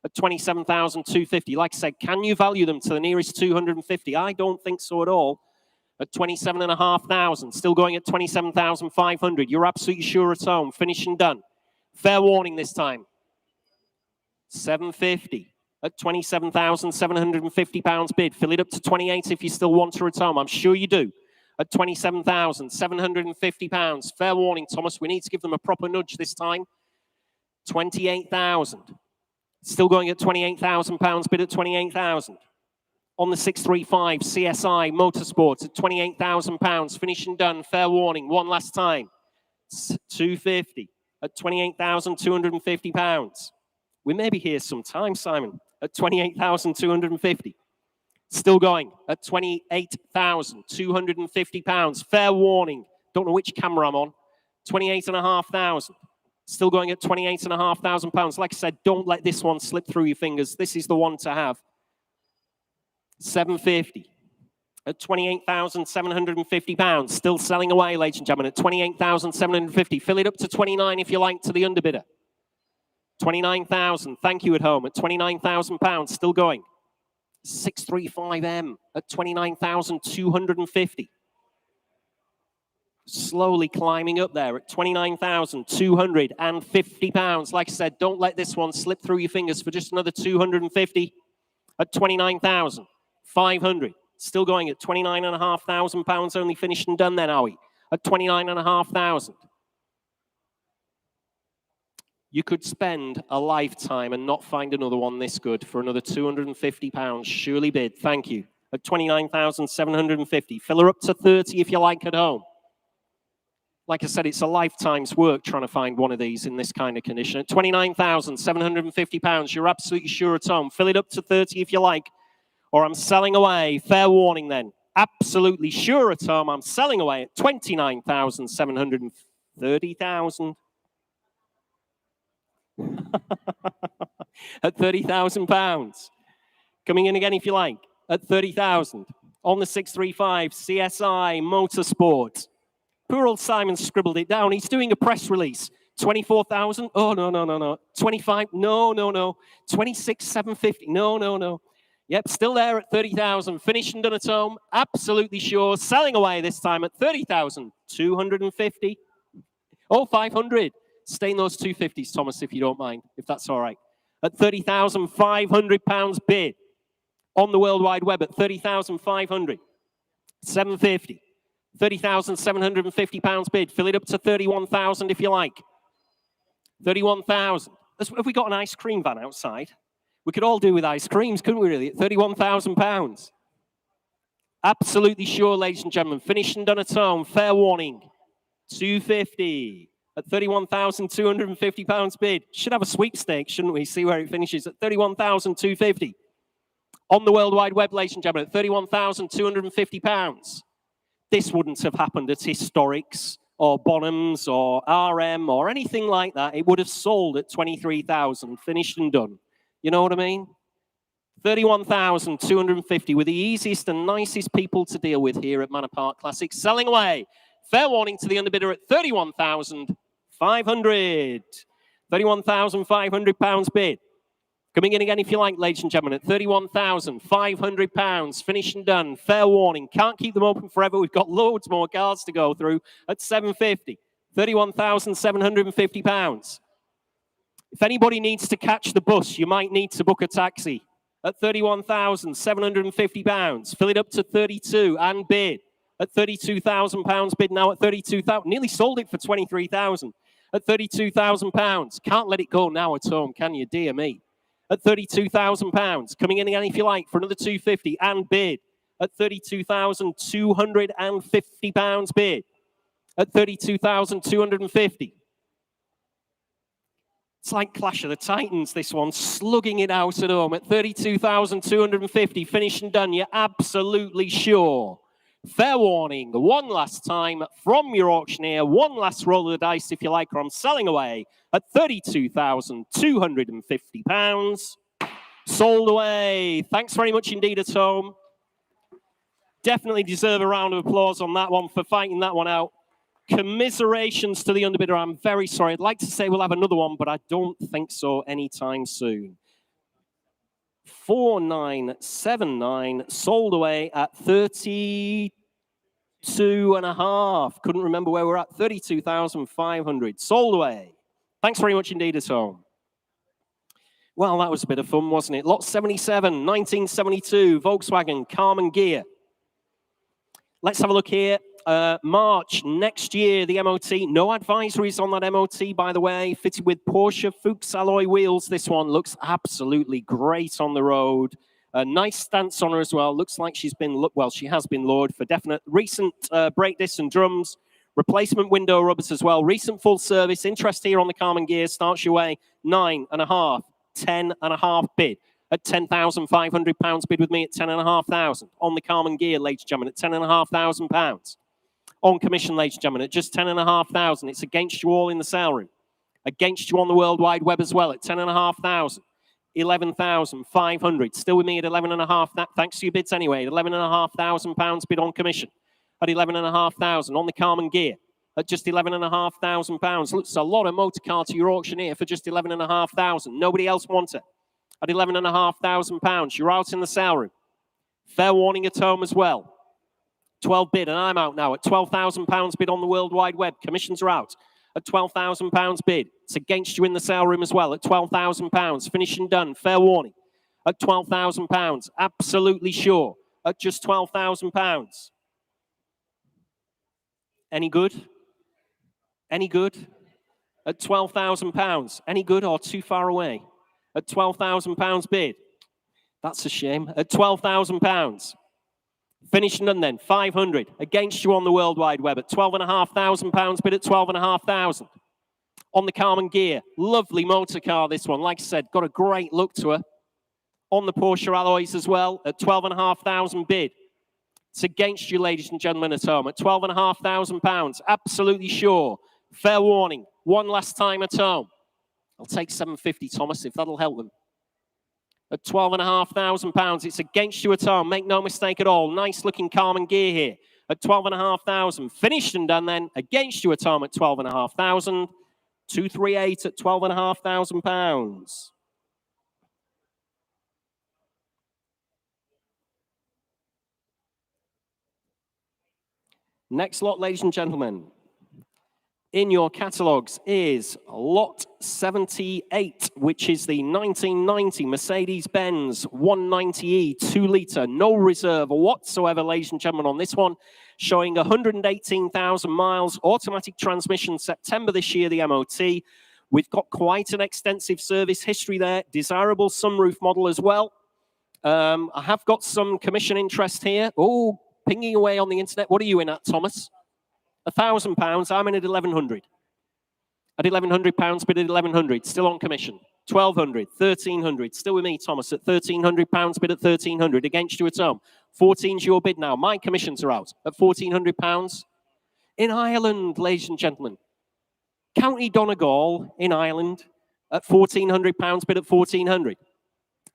at 27,250. Like I said, can you value them to the nearest 250? I don't think so at all. At 27,500, still going at 27,500. You're absolutely sure at home. Finish and done. Fair warning this time. 750 at £27,750 bid. Fill it up to 28 if you still want to at home. I'm sure you do. At £27,750. Fair warning, Thomas. We need to give them a proper nudge this time. 28,000. Still going at £28,000. Bid at 28,000. On the 635 CSI Motorsport at £28,000. Finish and done. Fair warning. One last time. 250 at £28,250. We may be here sometime, Simon. At 28,250. Still going at £28,250. Fair warning. Don't know which camera I'm on. 28,500. Still going at £28,500. Like I said, don't let this one slip through your fingers. This is the one to have. 750 at £28,750. Still selling away, ladies and gentlemen, at £28,750. Fill it up to 29 if you like to the underbidder. 29,000. Thank you at home at £29,000. Still going. 635M at 29,250. Slowly climbing up there at £29,250. Like I said, don't let this one slip through your fingers for just another 250 at 29,500. Still going at £29,500 only. Finished and done then, are we? At 29,500. You could spend a lifetime and not find another one this good for another £250. Surely bid. Thank you. At 29,750. Fill her up to 30 if you like at home. Like I said, it's a lifetime's work trying to find one of these in this kind of condition. At £29,750, you're absolutely sure at home. Fill it up to 30 if you like, or I'm selling away. Fair warning then. Absolutely sure at home, I'm selling away at 29,730,000. At £30,000. Coming in again if you like. At 30,000. On the 635 CSI Motorsport. Poor old Simon scribbled it down. He's doing a press release. 24,000. Oh, no. 25. No. 26,750. No. Yep, still there at 30,000. Finished and done at home. Absolutely sure. Selling away this time at 30,250. Oh, 500. Stay in those 250s, Thomas, if you don't mind, if that's all right. At £30,500 bid. On the World Wide Web at 30,500. 750. £30,750 bid. Fill it up to 31,000 if you like. 31,000. Have we got an ice cream van outside? We could all do with ice creams, couldn't we really? At £31,000. Absolutely sure, ladies and gentlemen. Finished and done at home. Fair warning. 250. At £31,250 bid. Should have a sweepstake, shouldn't we? See where it finishes at £31,250. On the World Wide Web, ladies and gentlemen, at £31,250. This wouldn't have happened at Historics or Bonhams or RM or anything like that, it would have sold at 23,000, finished and done. You know what I mean? 31,250 with the easiest and nicest people to deal with here at Manor Park Classics. Selling away. Fair warning to the underbidder at 31,500. £31,500 bid. Coming in again if you like, ladies and gentlemen, at £31,500. Finished and done. Fair warning. Can't keep them open forever. We've got loads more cards to go through at £750. £31,750. If anybody needs to catch the bus, you might need to book a taxi at £31,750. Fill it up to 32 and bid at £32,000 bid now at 32,000. Nearly sold it for 23,000 at £32,000. Can't let it go now at home, can you? Dear me. At £32,000. Coming in again if you like for another 250 and bid at £32,250 bid at £32,250. It's like Clash of the Titans, this one, slugging it out at home at £32,250. Finished and done, you're absolutely sure. Fair warning, one last time from your auctioneer, one last roll of the dice if you like, or I'm selling away at £32,250. Sold away. Thanks very much indeed at home. Definitely deserve a round of applause on that one for fighting that one out. Commiserations to the underbidder. I'm very sorry. I'd like to say we'll have another one, but I don't think so anytime soon. 4979 sold away at 32.5. Couldn't remember where we're at. 32,500 sold away. Thanks very much indeed at home. Well, that was a bit of fun, wasn't it? Lot 77, 1972, Volkswagen Carmen Gear. Let's have a look here. March next year, the MOT. No advisories on that MOT, by the way. Fitted with Porsche Fuchs alloy wheels. This one looks absolutely great on the road. A nice stance on her as well. Looks like she's been, well, she has been lowered for definite. Recent brake discs and drums. Replacement window rubbers as well. Recent full service. Interest here on the Carmen Gear. Starts your way 9.5, 10.5 bid. At £10,500 bid with me at 10,500 on the Carmen Gear, ladies and gentlemen, at £10,500 on commission, ladies and gentlemen, at just 10,500. It's against you all in the sale room, against you on the World Wide Web as well at 10,500, 11,500. Still with me at 11,500. Thanks to your bids anyway. £11,500 bid on commission at 11,500 on the Carmen Gear at just £11,500. Looks a lot of motor car to your auctioneer for just 11,500. Nobody else wants it. At £11,500, you're out in the sale room. Fair warning at home as well. 12 bid, and I'm out now at £12,000 bid on the World Wide Web. Commissions are out at £12,000 bid. It's against you in the sale room as well at £12,000. Finished and done. Fair warning at £12,000. Absolutely sure at just £12,000. Any good? Any good? At £12,000. Any good or too far away? At £12,000 bid. That's a shame. At £12,000. Finished and done then. 500. Against you on the World Wide Web at £12,500 bid at 12,500. On the Carmen Gear. Lovely motor car, this one. Like I said, got a great look to her. On the Porsche alloys as well at 12,500 bid. It's against you, ladies and gentlemen at home at £12,500. Absolutely sure. Fair warning. One last time at home. I'll take 750, Thomas, if that'll help them. At £12,500, it's against you at home. Make no mistake at all. Nice looking Carmen Gear here at 12,500. Finished and done then. Against you at home at 12,500. 238 at £12,500. Next lot, ladies and gentlemen, in your catalogues is lot 78, which is the 1990 Mercedes-Benz 190e 2-litre, no reserve whatsoever, ladies and gentlemen, on this one, showing 118,000 miles, automatic transmission, September this year, the MOT. We've got quite an extensive service history there, desirable sunroof model as well. I have got some commission interest here. Oh, pinging away on the internet. What are you in at, Thomas? £1,000. I'm in at 1,100. At £1,100 bid at 1,100. Still on commission. 1,200, 1,300. Still with me, Thomas, at £1,300 bid at 1,300. Against you at home. 14's your bid now. My commissions are out at £1,400. In Ireland, ladies and gentlemen, County Donegal in Ireland at £1,400, bid at 1,400.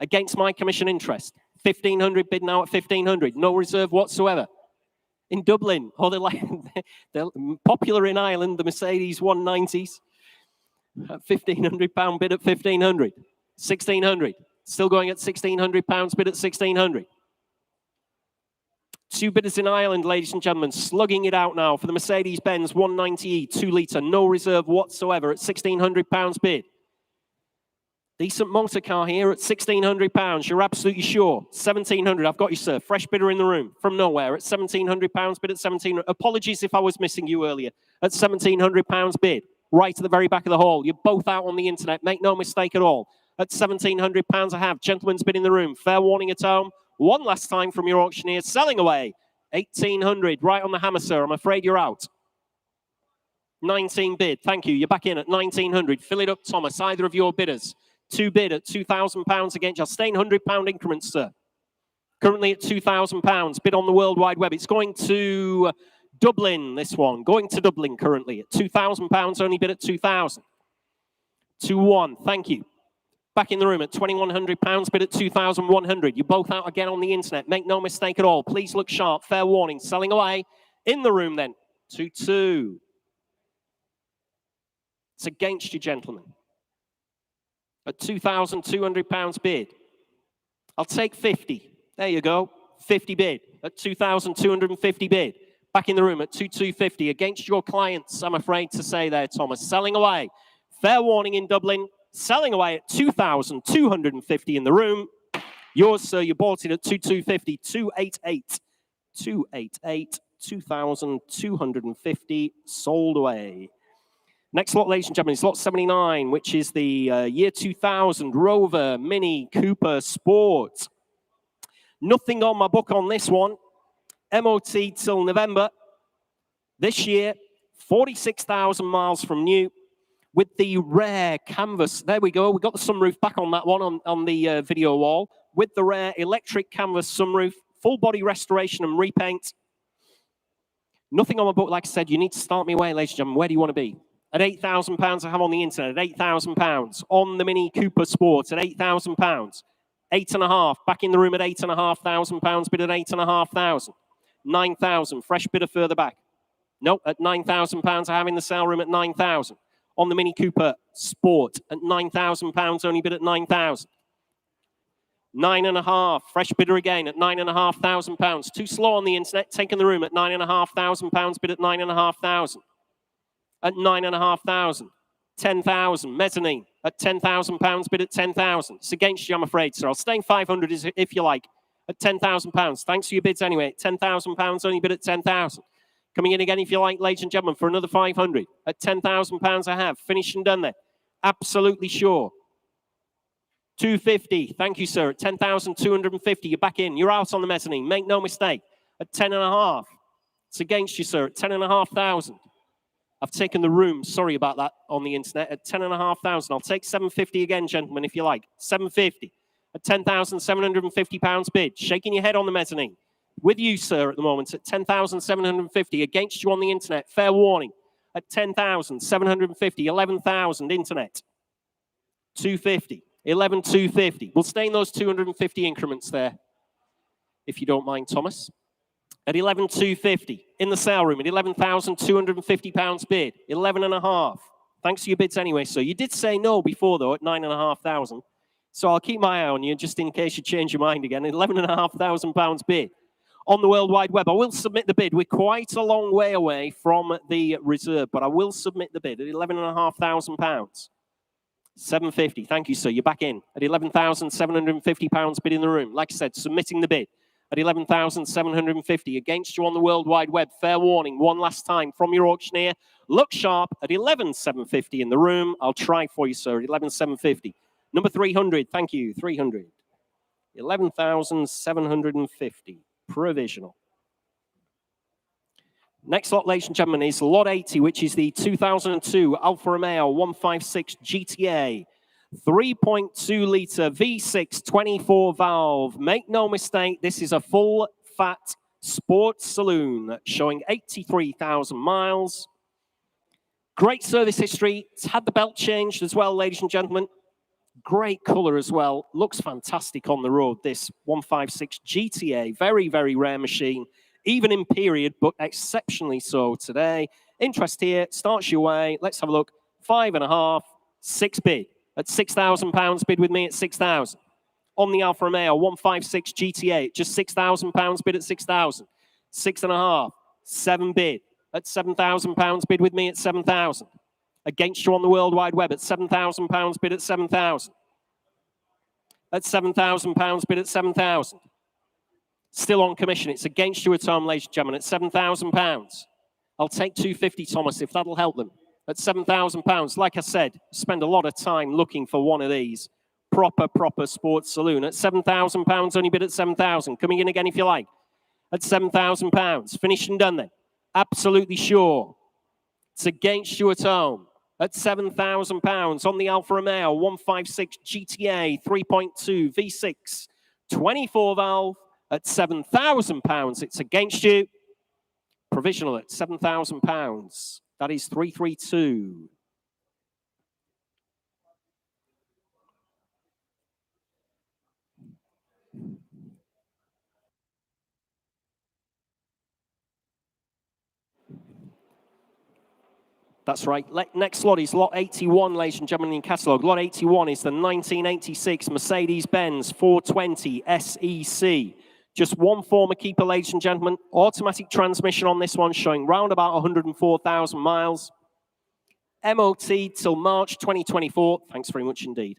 Against my commission interest, 1,500 bid now at 1,500. No reserve whatsoever. In Dublin, they're popular in Ireland, the Mercedes 190s. At £1,500 bid at 1,500. 1,600. Still going at £1,600 bid at 1,600. Two bidders in Ireland, ladies and gentlemen, slugging it out now for the Mercedes-Benz 190e 2 litre, no reserve whatsoever at £1,600 bid. Decent motor car here at £1,600. You're absolutely sure? 1,700. I've got you, sir. Fresh bidder in the room from nowhere at £1,700 bid at 1,700. Apologies if I was missing you earlier. At £1,700 bid, right to the very back of the hall. You're both out on the internet. Make no mistake at all. At £1,700 I have. Gentleman's bid in the room. Fair warning at home. One last time from your auctioneer. Selling away. 1,800. Right on the hammer, sir. I'm afraid you're out. 19 bid. Thank you. You're back in at 1,900. Fill it up, Thomas. Either of your bidders. Two bid at £2,000 against. I'll stay in £100 increments, sir. Currently at £2,000. Bid on the World Wide Web. It's going to Dublin, this one. Going to Dublin currently at £2,000. Only bid at 2,000. 2-1. Thank you. Back in the room at £2,100. Bid at 2,100. You're both out again on the internet. Make no mistake at all. Please look sharp. Fair warning. Selling away. In the room then. 2-2. It's against you, gentlemen. At £2,200 bid. I'll take 50. There you go. 50 bid. At 2,250 bid. Back in the room at 2,250. Against your clients, I'm afraid to say there, Thomas. Selling away. Fair warning in Dublin. Selling away at 2,250 in the room. Yours, sir, you bought it at 2,250. 288. 288. 2,250. Sold away. Next lot, ladies and gentlemen, is lot 79, which is the year 2000 Rover Mini Cooper Sport. Nothing on my book on this one. MOT till November. This year, 46,000 miles from new with the rare canvas. There we go. We got the sunroof back on that one on the video wall with the rare electric canvas sunroof, full body restoration and repaint. Nothing on my book. Like I said, you need to start me away, ladies and gentlemen. Where do you want to be? At £8,000, I have on the internet at £8,000. On the Mini Cooper Sport at £8,000. 8.5. Back in the room at £8,500. Bid at £8,500. 9,000. Fresh bidder further back. Nope, at £9,000. I have in the sale room at 9,000. On the Mini Cooper Sport at £9,000. Only bid at 9,000. 9.5. Fresh bidder again at £9,500. Too slow on the internet. Taking the room at £9,500. Bid at 9,500. At 9,500. 10,000. Mezzanine at £10,000. Bid at 10,000. It's against you, I'm afraid, sir. I'll stay in 500 if you like. At £10,000. Thanks for your bids anyway. £10,000. Only bid at 10,000. Coming in again if you like, ladies and gentlemen, for another 500. At £10,000 I have. Finished and done there. Absolutely sure. 250. Thank you, sir. At 10,250. You're back in. You're out on the mezzanine. Make no mistake. At 10.5. It's against you, sir. At 10,500. I've taken the room, sorry about that, on the internet at 10,500. I'll take 750 again, gentlemen, if you like. 750 at £10,750 bid. Shaking your head on the mezzanine. With you, sir, at the moment at 10,750. Against you on the internet. Fair warning. At 10,750. 11,000 internet. 250. 11,250. We'll stay in those 250 increments there, if you don't mind, Thomas. At 11,250 in the sale room at £11,250 bid. 11.5. Thanks for your bids anyway, sir. You did say no before, though, at 9,500. So I'll keep my eye on you just in case you change your mind again. £11,500 bid. On the World Wide Web, I will submit the bid. We're quite a long way away from the reserve, but I will submit the bid at £11,500. 750. Thank you, sir. You're back in at £11,750 bid in the room. Like I said, submitting the bid at 11,750 against you on the World Wide Web. Fair warning, one last time from your auctioneer. Look sharp at 11,750 in the room. I'll try for you, sir, at 11,750. Number 300, thank you, 300. 11,750, provisional. Next lot, ladies and gentlemen, is lot 80, which is the 2002 Alfa Romeo 156 GTA. 3.2 litre V6 24 valve. Make no mistake, this is a full fat Sports Saloon, showing 83,000 miles. Great service history. It's had the belt changed as well, ladies and gentlemen. Great color as well. Looks fantastic on the road, this 156 GTA. Very, very rare machine, even in period, but exceptionally so today. Interest here, starts your way. Let's have a look. 5.5, 6 bid. At £6,000 bid with me at 6,000. On the Alfa Romeo 156 GTA, just £6,000 bid at 6,000. 6.5, 7 bid. At £7,000 bid with me at 7,000. Against you on the World Wide Web at £7,000 bid at 7,000. At £7,000 bid at 7,000. Still on commission. It's against you at home, ladies and gentlemen, at £7,000. I'll take 250, Thomas, if that'll help them. At £7,000. Like I said, spend a lot of time looking for one of these. Proper Sports Saloon. At £7,000, only bid at 7,000. Coming in again if you like. At £7,000. Finished and done then. Absolutely sure. It's against you at home. At £7,000 on the Alfa Romeo 156 GTA 3.2 V6 24 valve at £7,000. It's against you. Provisional at £7,000. That is 332. That's right. Next lot is lot 81, ladies and gentlemen, in catalogue. Lot 81 is the 1986 Mercedes-Benz 420 SEC. Just one former keeper, ladies and gentlemen. Automatic transmission on this one, showing round about 104,000 miles. MOT till March 2024. Thanks very much indeed.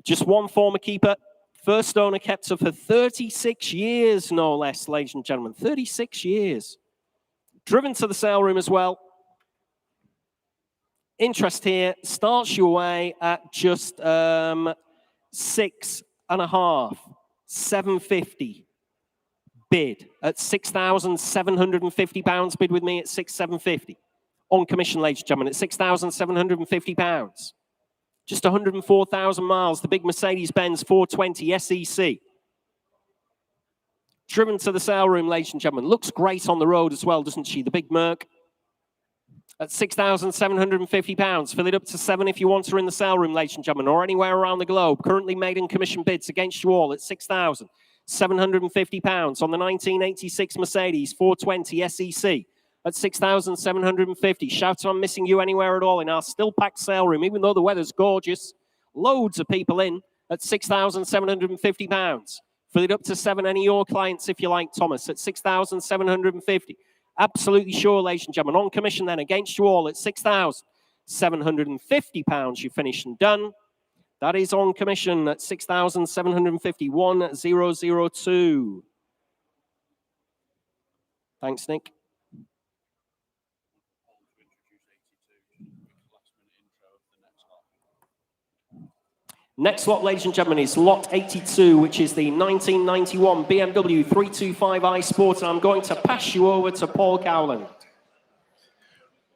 Just one former keeper. First owner kept her for 36 years, no less, ladies and gentlemen. 36 years. Driven to the sale room as well. Interest here starts your way at just 6.5, 750 bid at £6,750 bid with me at 6,750 on commission, ladies and gentlemen, at £6,750. Just 104,000 miles. The big Mercedes-Benz 420 SEC. Driven to the sale room, ladies and gentlemen. Looks great on the road as well, doesn't she? The big Merc. At £6,750. Fill it up to 7 if you want her in the sale room, ladies and gentlemen, or anywhere around the globe. Currently made in commission bids against you all at £6,750 on the 1986 Mercedes 420 SEC at £6,750. Shout I'm missing you anywhere at all in our still packed sale room, even though the weather's gorgeous. Loads of people in at £6,750. Fill it up to 7, any of your clients if you like, Thomas, at £6,750. Absolutely sure, ladies and gentlemen. On commission then, against you all at £6,750. You finished and done. That is on commission at £6,750. 1002. Thanks, Nick. Next lot, ladies and gentlemen, is lot 82, which is the 1991 BMW 325i Sport. And I'm going to pass you over to Paul Cowland.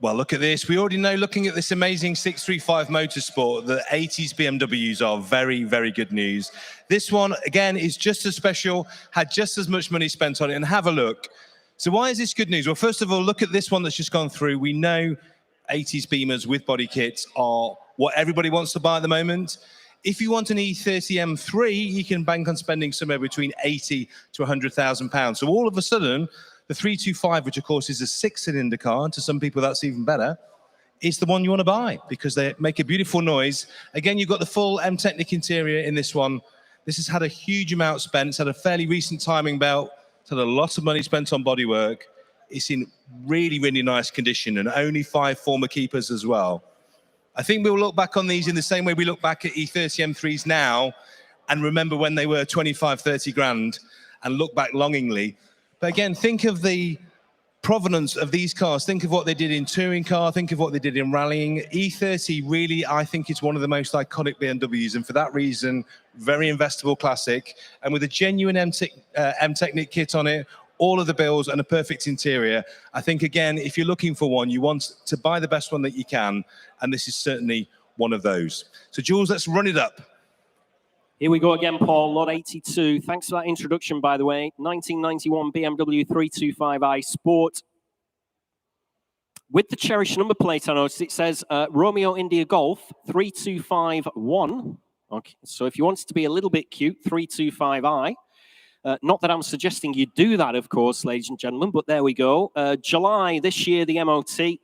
Well, look at this. We already know, looking at this amazing 635 Motorsport, the 80s BMWs are very, very good news. This one, again, is just as special, had just as much money spent on it. And have a look. So why is this good news? Well, first of all, look at this one that's just gone through. We know 80s Beamers with body kits are what everybody wants to buy at the moment. If you want an E30 M3, you can bank on spending somewhere between £80,000 to £100,000. So all of a sudden, the 325, which of course is a 6-cylinder car, to some people that's even better, is the one you want to buy because they make a beautiful noise. Again, you've got the full M-Technic interior in this one. This has had a huge amount spent. It's had a fairly recent timing belt. It's had a lot of money spent on bodywork. It's in really, really nice condition, and only 5 former keepers as well. I think we'll look back on these in the same way we look back at E30 M3s now and remember when they were 25, 30 grand and look back longingly. But again, think of the provenance of these cars. Think of what they did in touring car. Think of what they did in rallying. E30 really, I think, is one of the most iconic BMWs. And for that reason, very investable classic. And with a genuine M-Technic kit on it, all of the bills and a perfect interior. I think, again, if you're looking for one, you want to buy the best one that you can. And this is certainly one of those. So, Jules, let's run it up. Here we go again, Paul, lot 82. Thanks for that introduction, by the way. 1991 BMW 325i Sport. With the Cherish number plate, I noticed it says Romeo India Golf 3251. Okay, so if you want it to be a little bit cute, 325i. Not that I'm suggesting you do that, of course, ladies and gentlemen, but there we go. July this year, the MOT.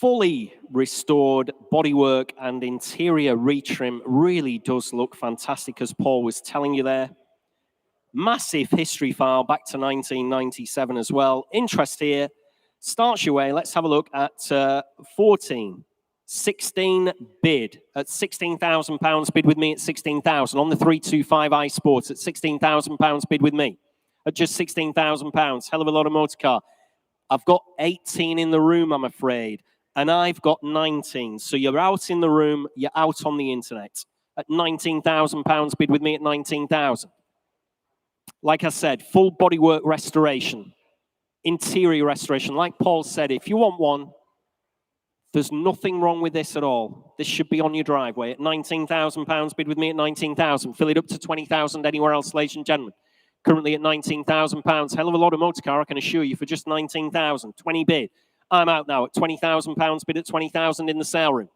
Fully restored bodywork and interior retrim. Really does look fantastic, as Paul was telling you there. Massive history file back to 1997 as well. Interest here starts your way. Let's have a look at 16 bid at £16,000. Bid with me at 16,000 on the 325i Sports at £16,000. Bid with me at just £16,000. Hell of a lot of motor car. I've got 18 in the room, I'm afraid, and I've got 19. So you're out in the room, you're out on the internet at £19,000. Bid with me at 19,000. Like I said, full bodywork restoration, interior restoration. Like Paul said, if you want one, there's nothing wrong with this at all. This should be on your driveway at £19,000. Bid with me at 19,000. Fill it up to 20,000 anywhere else, ladies and gentlemen. Currently at £19,000. Hell of a lot of motor car, I can assure you, for just 19,000. 20 bid. I'm out now at £20,000. Bid at 20,000 in the sale room.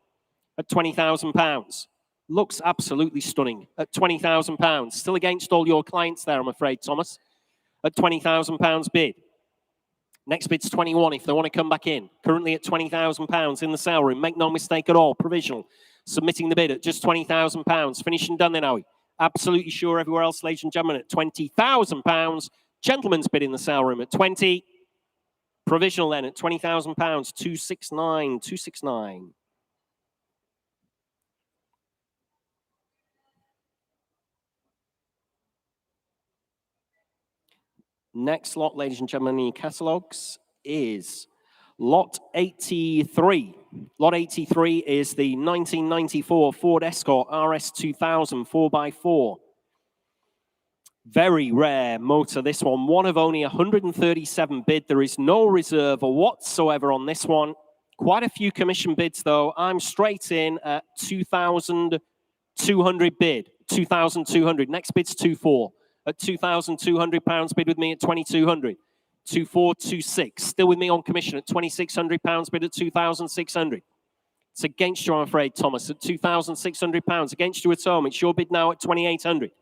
At £20,000. Looks absolutely stunning at £20,000. Still against all your clients there, I'm afraid, Thomas. At £20,000 bid. Next bid's 21 if they want to come back in. Currently at £20,000 in the sale room. Make no mistake at all. Provisional. Submitting the bid at just £20,000. Finished and done then, are we? Absolutely sure everywhere else, ladies and gentlemen, at £20,000. Gentleman's bid in the sale room at 20. Provisional then at £20,000. 269. 269. Next lot, ladies and gentlemen, in your catalogues is lot 83. Lot 83 is the 1994 Ford Escort RS 2000 4x4. Very rare motor, this one. One of only 137 bid. There is no reserve whatsoever on this one. Quite a few commission bids, though. I'm straight in at 2,200 bid. 2,200. Next bid's 2,400. At £2,200, bid with me at 2,200. 2,426. Still with me on commission at £2,600, bid at 2,600. It's against you, I'm afraid, Thomas, at £2,600. Against you at home. It's your bid now at 2,800.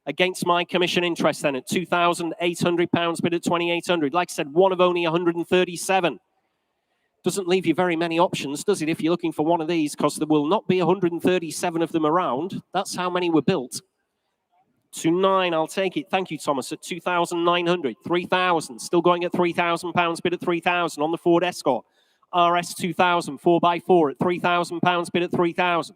Against my commission interest then at £2,800, bid at 2,800. Like I said, one of only 137. Doesn't leave you very many options, does it, if you're looking for one of these, because there will not be 137 of them around. That's how many were built. 2,900, I'll take it. Thank you, Thomas, at 2,900. 3,000, still going at £3,000, bid at 3,000 on the Ford Escort. RS 2000, 4x4 at £3,000, bid at 3,000.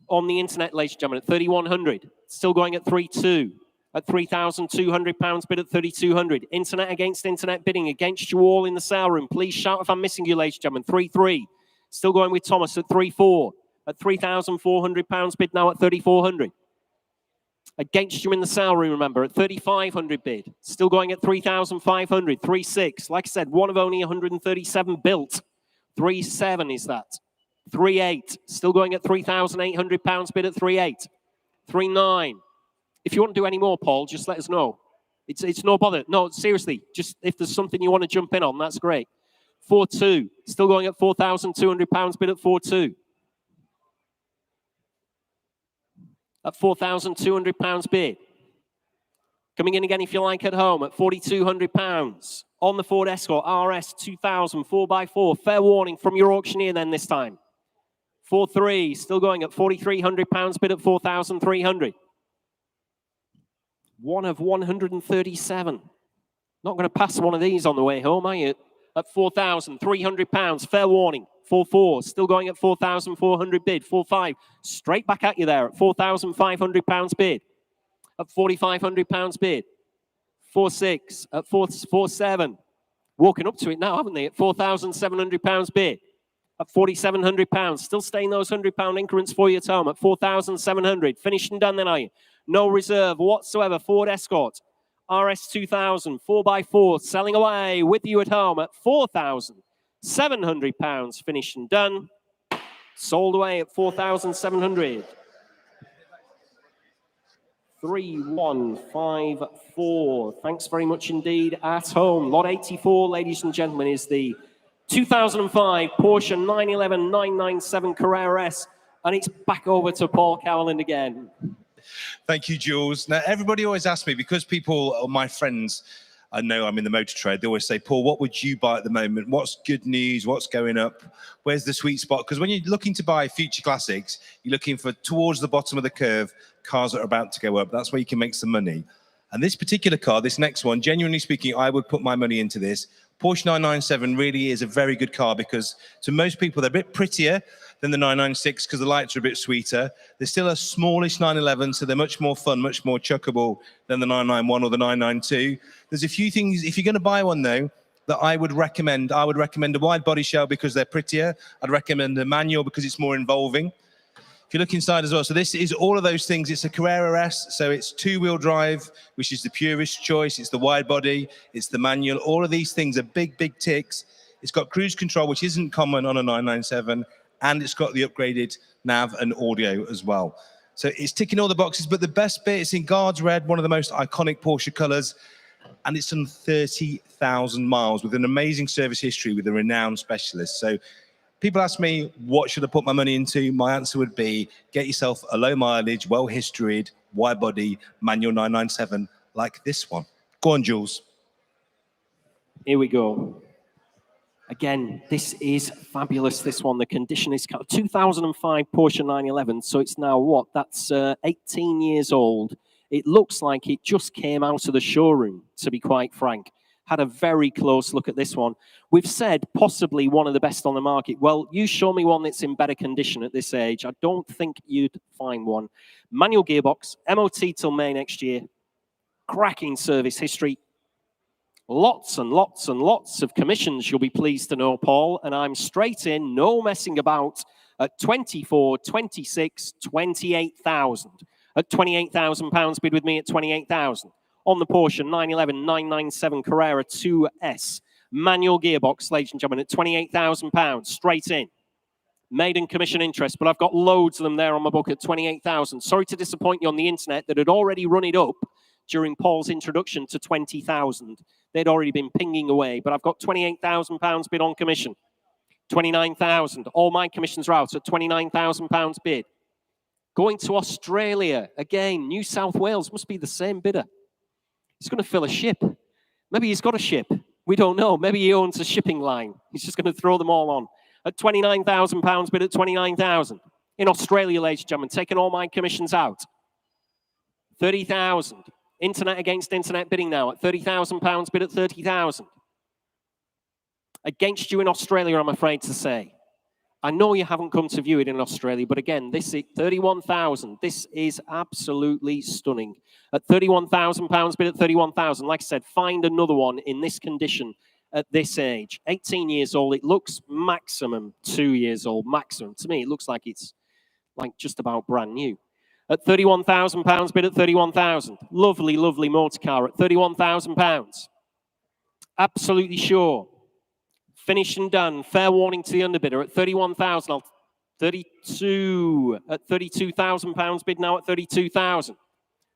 On the internet, ladies and gentlemen, at 3,100. Still going at 3,200. At £3,200, bid at 3,200. Internet against internet bidding against you all in the sale room. Please shout if I'm missing you, ladies and gentlemen. 3,300. Still going with Thomas at 3,400. At £3,400, bid now at 3,400. Against you in the sale room, remember, at 3,500 bid. Still going at 3,500, 3,600. Like I said, one of only 137 built. 3,700 is that. 3,800. Still going at £3,800 bid at 3,800. 3,900. If you want to do any more, Paul, just let us know. It's no bother. No, seriously, just if there's something you want to jump in on, that's great. 4,200. Still going at £4,200 bid at 4,200. At £4,200 bid. Coming in again, if you like, at home at £4,200 on the Ford Escort RS 2000 4x4. Fair warning from your auctioneer then this time. 4,300, still going at £4,300 bid at 4,300. One of 137. Not going to pass one of these on the way home, are you? At £4,300. Fair warning. 4,400, still going at 4,400 bid. 4,500, straight back at you there at £4,500 bid. At £4,500 bid. 4,600, at 4,700. Walking up to it now, haven't they? At £4,700 bid. At £4,700. Still staying those £100 increments for you at home at 4,700. Finished and done then, are you? No reserve whatsoever. Ford Escort. RS 2000, 4x4, selling away with you at home at £4,700. Finished and done. Sold away at 4,700. 3154. Thanks very much indeed at home. Lot 84, ladies and gentlemen, is the 2005 Porsche 911 997 Carrera S. And it's back over to Paul Cowland again. Thank you, Jules. Now, everybody always asks me, because people, or my friends, I know I'm in the motor trade, they always say, Paul, what would you buy at the moment? What's good news? What's going up? Where's the sweet spot? Because when you're looking to buy future classics, you're looking for towards the bottom of the curve, cars that are about to go up. That's where you can make some money. And this particular car, this next one, genuinely speaking, I would put my money into this. Porsche 997 really is a very good car because to most people, they're a bit prettier than the 996 because the lights are a bit sweeter. They're still a smallish 911, so they're much more fun, much more chuckable than the 991 or the 992. There's a few things, if you're going to buy one though, that I would recommend. I would recommend a wide body shell because they're prettier. I'd recommend a manual because it's more involving. If you look inside as well, so this is all of those things. It's a Carrera S, so it's two-wheel drive, which is the purest choice. It's the wide body, it's the manual. All of these things are big, big ticks. It's got cruise control, which isn't common on a 997, and it's got the upgraded nav and audio as well. So it's ticking all the boxes, but the best bit, it's in Guards Red, one of the most iconic Porsche colors, and it's done 30,000 miles with an amazing service history with a renowned specialist. So people ask me, what should I put my money into? My answer would be, get yourself a low mileage, well-historied, wide body, manual 997 like this one. Go on, Jules. Here we go. Again, this is fabulous, this one. The condition is 2005 Porsche 911, so it's now what? That's 18 years old. It looks like it just came out of the showroom, to be quite frank. Had a very close look at this one. We've said possibly one of the best on the market. Well, you show me one that's in better condition at this age. I don't think you'd find one. Manual gearbox, MOT till May next year. Cracking service history. Lots and lots and lots of commissions, you'll be pleased to know, Paul. And I'm straight in, no messing about, at 24, 26, 28,000. At £28,000, bid with me at 28,000. On the Porsche 911 997 Carrera 2S. Manual gearbox, ladies and gentlemen, at £28,000, straight in. Maiden commission interest, but I've got loads of them there on my book at 28,000. Sorry to disappoint you on the internet that had already run it up during Paul's introduction to 20,000. They'd already been pinging away, but I've got £28,000 bid on commission. 29,000. All my commissions are out at £29,000 bid. Going to Australia, again, New South Wales, must be the same bidder. He's going to fill a ship. Maybe he's got a ship. We don't know. Maybe he owns a shipping line. He's just going to throw them all on. At £29,000 bid at 29,000. In Australia, ladies and gentlemen, taking all my commissions out. 30,000. Internet against internet bidding now at £30,000 bid at 30,000. Against you in Australia, I'm afraid to say. I know you haven't come to view it in Australia, but again, this is 31,000. This is absolutely stunning. At £31,000 bid at 31,000. Like I said, find another one in this condition at this age. 18 years old. It looks maximum 2 years old. Maximum. To me, it looks like it's like just about brand new. At £31,000 bid at 31,000. Lovely, lovely motor car at £31,000. Absolutely sure. Finished and done. Fair warning to the underbidder at 31,000. 32 at £32,000 bid now at 32,000.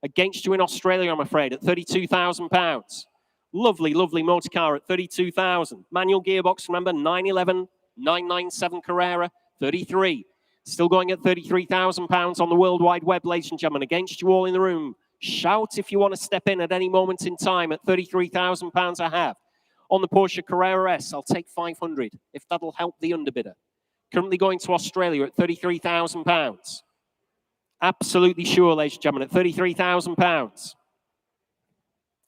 Against you in Australia, I'm afraid, at £32,000. Lovely, lovely motor car at 32,000. Manual gearbox, remember, 911, 997 Carrera, 33. Still going at £33,000 on the World Wide Web, ladies and gentlemen. Against you all in the room. Shout if you want to step in at any moment in time at £33,000 I have. On the Porsche Carrera S, I'll take 500 if that'll help the underbidder. Currently going to Australia at £33,000. Absolutely sure, ladies and gentlemen, at £33,000.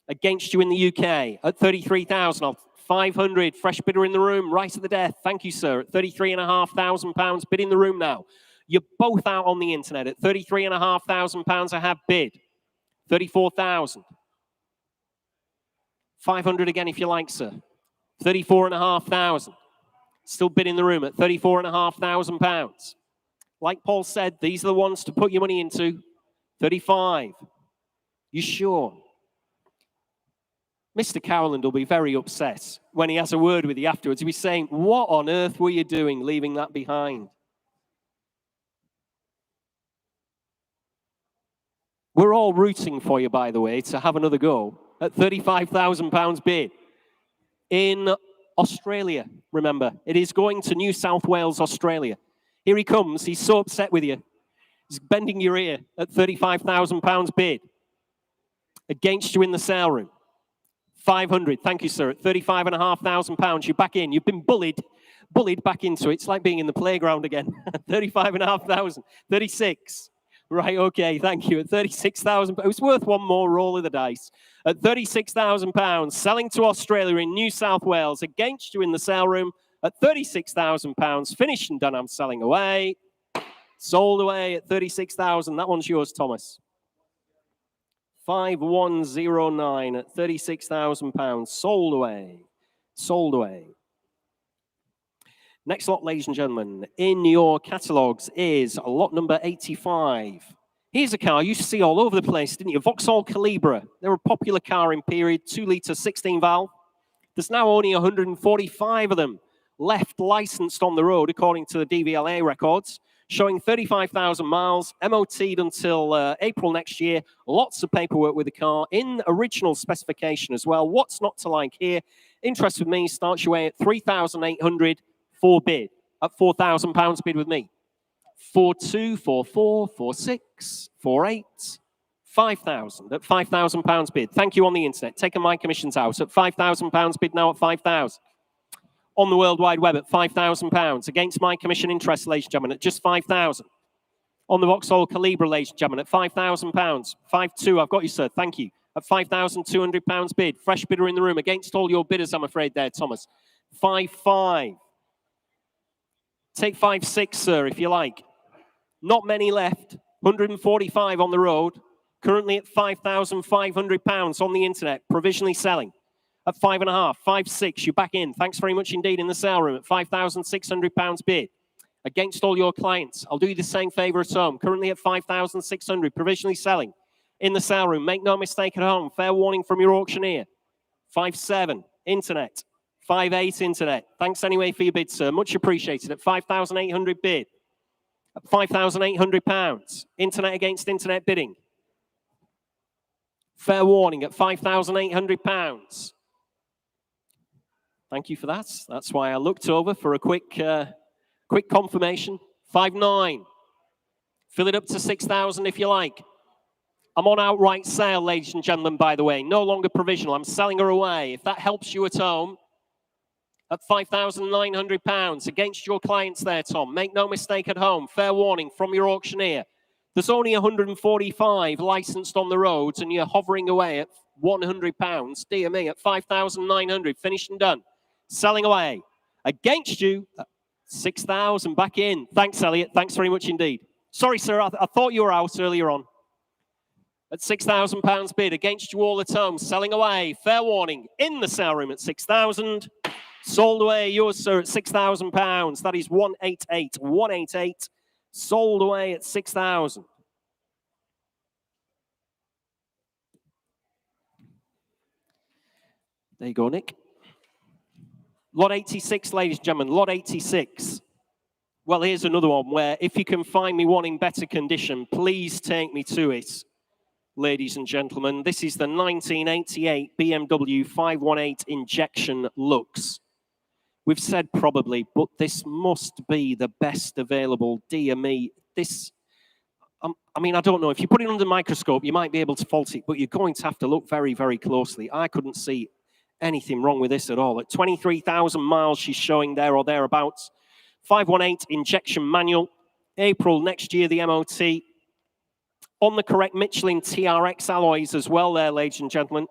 Against you in the UK at 33,000. I'll 500. Fresh bidder in the room, right at the death. Thank you, sir. At £33,500. Bid in the room now. You're both out on the internet at £33,500. I have bid. 34,000. 500 again if you like, sir. 34,500. Still bid in the room at £34,500. Like Paul said, these are the ones to put your money into. 35. You sure? Mr. Cowland will be very upset when he has a word with you afterwards. He'll be saying, what on earth were you doing leaving that behind? We're all rooting for you, by the way, to have another go at £35,000 bid in Australia. Remember, it is going to New South Wales, Australia. Here he comes. He's so upset with you. He's bending your ear at £35,000 bid against you in the sale room. 500. Thank you, sir. At £35,500, you're back in. You've been bullied back into it. It's like being in the playground again. 35,500. 36. Right, okay, thank you. At 36,000, it was worth one more roll of the dice. At £36,000, selling to Australia in New South Wales against you in the sale room at £36,000. Finished and done. I'm selling away. Sold away at 36,000. That one's yours, Thomas. 5109 at £36,000. Sold away. Sold away. Next lot, ladies and gentlemen, in your catalogues is lot number 85. Here's a car you used to see all over the place, didn't you? Vauxhall Calibra. They're a popular car in period, 2-litre, 16-valve. There's now only 145 of them left licensed on the road, according to the DVLA records, showing 35,000 miles, MOT'd until April next year. Lots of paperwork with the car in original specification as well. What's not to like here? Interest with me starts your way at 3,800 for bid. At £4,000 bid with me. 4,2, 4,4, 4,6, 4,8, 5,000 at £5,000 bid. Thank you on the internet. Taking my commissions out at £5,000 bid now at 5,000. On the World Wide Web at £5,000 against my commission interest, ladies and gentlemen, at just 5,000. On the Vauxhall Calibra, ladies and gentlemen, at £5,000. 5,2, I've got you, sir. Thank you. At £5,200 bid. Fresh bidder in the room against all your bidders, I'm afraid there, Thomas. 5,5. Take 5,6, sir, if you like. Not many left. 145 on the road. Currently at £5,500 on the internet, provisionally selling. At 5.5, 5,6, you're back in. Thanks very much indeed in the sale room at £5,600 bid. Against all your clients, I'll do you the same favour at home. Currently at 5,600, provisionally selling. In the sale room, make no mistake at home. Fair warning from your auctioneer. 5,7, internet. 5,8, internet. Thanks anyway for your bid, sir. Much appreciated. At 5,800 bid. At £5,800. Internet against internet bidding. Fair warning at £5,800. Thank you for that. That's why I looked over for a quick confirmation. 5.9. Fill it up to 6,000 if you like. I'm on outright sale, ladies and gentlemen, by the way. No longer provisional. I'm selling her away. If that helps you at home, at £5,900 against your clients there, Tom. Make no mistake at home. Fair warning from your auctioneer. There's only 145 licensed on the roads, and you're hovering away at £100. Dear me, at 5,900, finished and done. Selling away. Against you, 6,000 back in. Thanks, Elliot. Thanks very much indeed. Sorry, sir, I thought you were out earlier on. At £6,000 bid. Against you all at home. Selling away. Fair warning. In the sale room at 6,000. Sold away. Yours, sir, at £6,000. That is 188. 188. Sold away at 6,000. There you go, Nick. Lot 86, ladies and gentlemen. Lot 86. Well, here's another one where if you can find me one in better condition, please take me to it, ladies and gentlemen. This is the 1988 BMW 518 Injection Lux. We've said probably, but this must be the best available. Dear me, this, I mean, I don't know. If you put it under the microscope, you might be able to fault it, but you're going to have to look very, very closely. I couldn't see anything wrong with this at all. At 23,000 miles, she's showing there or thereabouts. 518 injection manual. April next year, the MOT. On the correct Michelin TRX alloys as well there, ladies and gentlemen.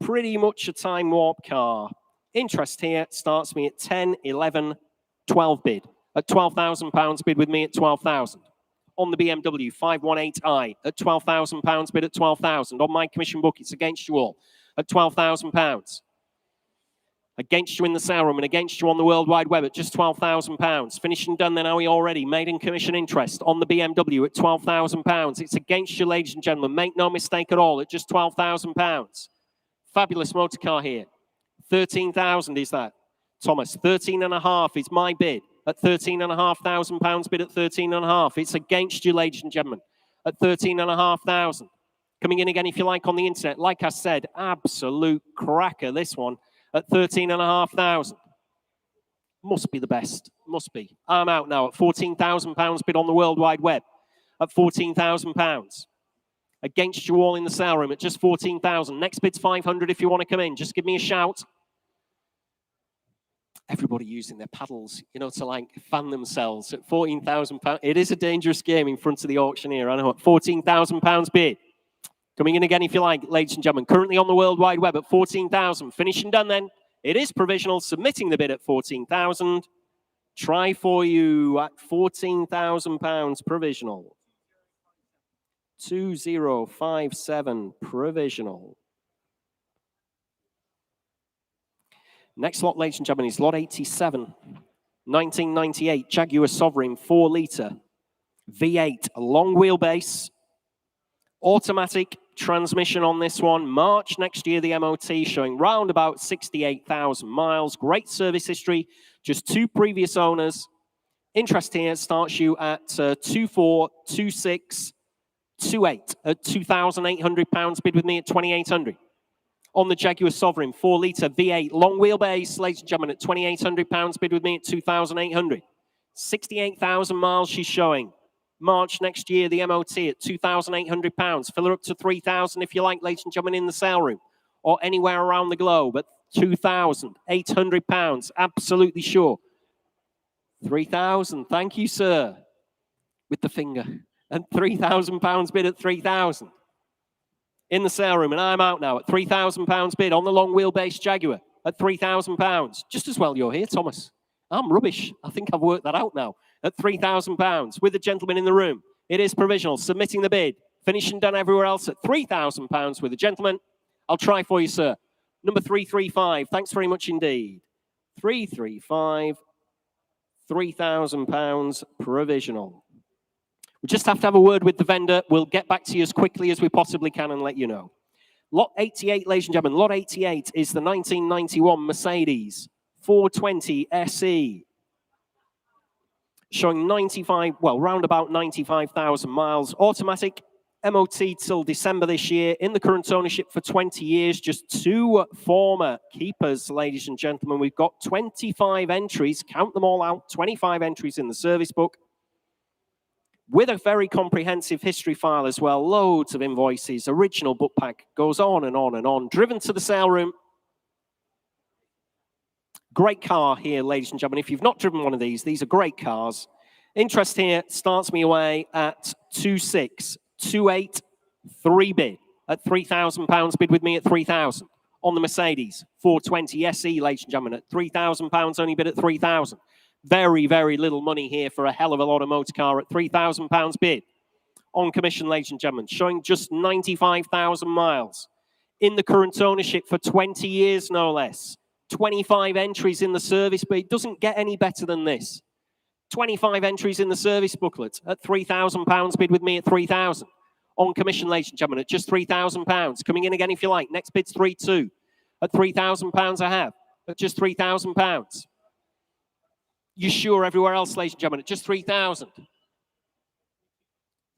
Pretty much a time warp car. Interest here starts me at 10, 11, 12 bid. At £12,000 bid with me at 12,000. On the BMW 518i at £12,000 bid at 12,000. On my commission book, it's against you all at £12,000. Against you in the sale room and against you on the World Wide Web at just £12,000. Finished and done then, are we already? Made in commission interest on the BMW at £12,000. It's against you, ladies and gentlemen. Make no mistake at all at just £12,000. Fabulous motor car here. 13,000 is that, Thomas. 13.5 is my bid at £13,500 bid at 13.5. It's against you, ladies and gentlemen, at at 13,500. Coming in again, if you like, on the internet. Like I said, absolute cracker, this one, at 13,500. Must be the best. Must be. I'm out now at £14,000 bid on the World Wide Web at £14,000. Against you all in the sale room at just 14,000. Next bid's 500 if you want to come in. Just give me a shout. Everybody using their paddles, you know, to like fan themselves at £14,000. It is a dangerous game in front of the auctioneer. I know. At £14,000 bid. Coming in again if you like, ladies and gentlemen. Currently on the World Wide Web at 14,000. Finishing done then. It is provisional. Submitting the bid at 14,000. Try for you at £14,000 provisional. 2057 provisional. Next lot, ladies and gentlemen, is lot 87. 1998 Jaguar Sovereign 4 litre V8 long wheelbase. Automatic transmission on this one. March next year, the MOT showing round about 68,000 miles. Great service history. Just 2 previous owners. Interest here starts you at 242628 at £2,800. Bid with me at 2,800. On the Jaguar Sovereign 4 litre V8 long wheelbase, ladies and gentlemen, at £2,800. Bid with me at 2,800. 68,000 miles she's showing. March next year, the MOT at £2,800. Fill her up to 3,000 if you like, ladies and gentlemen, in the sale room or anywhere around the globe at £2,800. Absolutely sure. 3,000. Thank you, sir. With the finger. And £3,000 bid at 3,000. In the sale room, and I'm out now at £3,000 bid on the long wheelbase Jaguar at £3,000. Just as well you're here, Thomas. I'm rubbish. I think I've worked that out now. At £3,000 with the gentleman in the room. It is provisional. Submitting the bid. Finishing done everywhere else at £3,000 with the gentleman. I'll try for you, sir. Number 335. Thanks very much indeed. 335. £3,000 provisional. We just have to have a word with the vendor. We'll get back to you as quickly as we possibly can and let you know. Lot 88, ladies and gentlemen. Lot 88 is the 1991 Mercedes 420 SE. Showing 95, well, round about 95,000 miles. Automatic, MOT till December this year. In the current ownership for 20 years. Just 2 former keepers, ladies and gentlemen. We've got 25 entries. Count them all out. 25 entries in the service book. With a very comprehensive history file as well. Loads of invoices. Original book pack. Goes on and on and on. Driven to the sale room. Great car here, ladies and gentlemen. If you've not driven one of these are great cars. Interest here starts me away at 26,283 bid at £3,000. Bid with me at 3,000. On the Mercedes 420 SE, ladies and gentlemen, at £3,000. Only bid at 3,000. Very, very little money here for a hell of a lot of motor car at £3,000 bid. On commission, ladies and gentlemen, showing just 95,000 miles. In the current ownership for 20 years, no less. 25 entries in the service, but it doesn't get any better than this. 25 entries in the service booklet at £3,000. Bid with me at 3,000. On commission, ladies and gentlemen, at just £3,000. Coming in again if you like. Next bid's 3,200. At £3,000 I have. At just £3,000. You sure everywhere else, ladies and gentlemen, at just 3,000.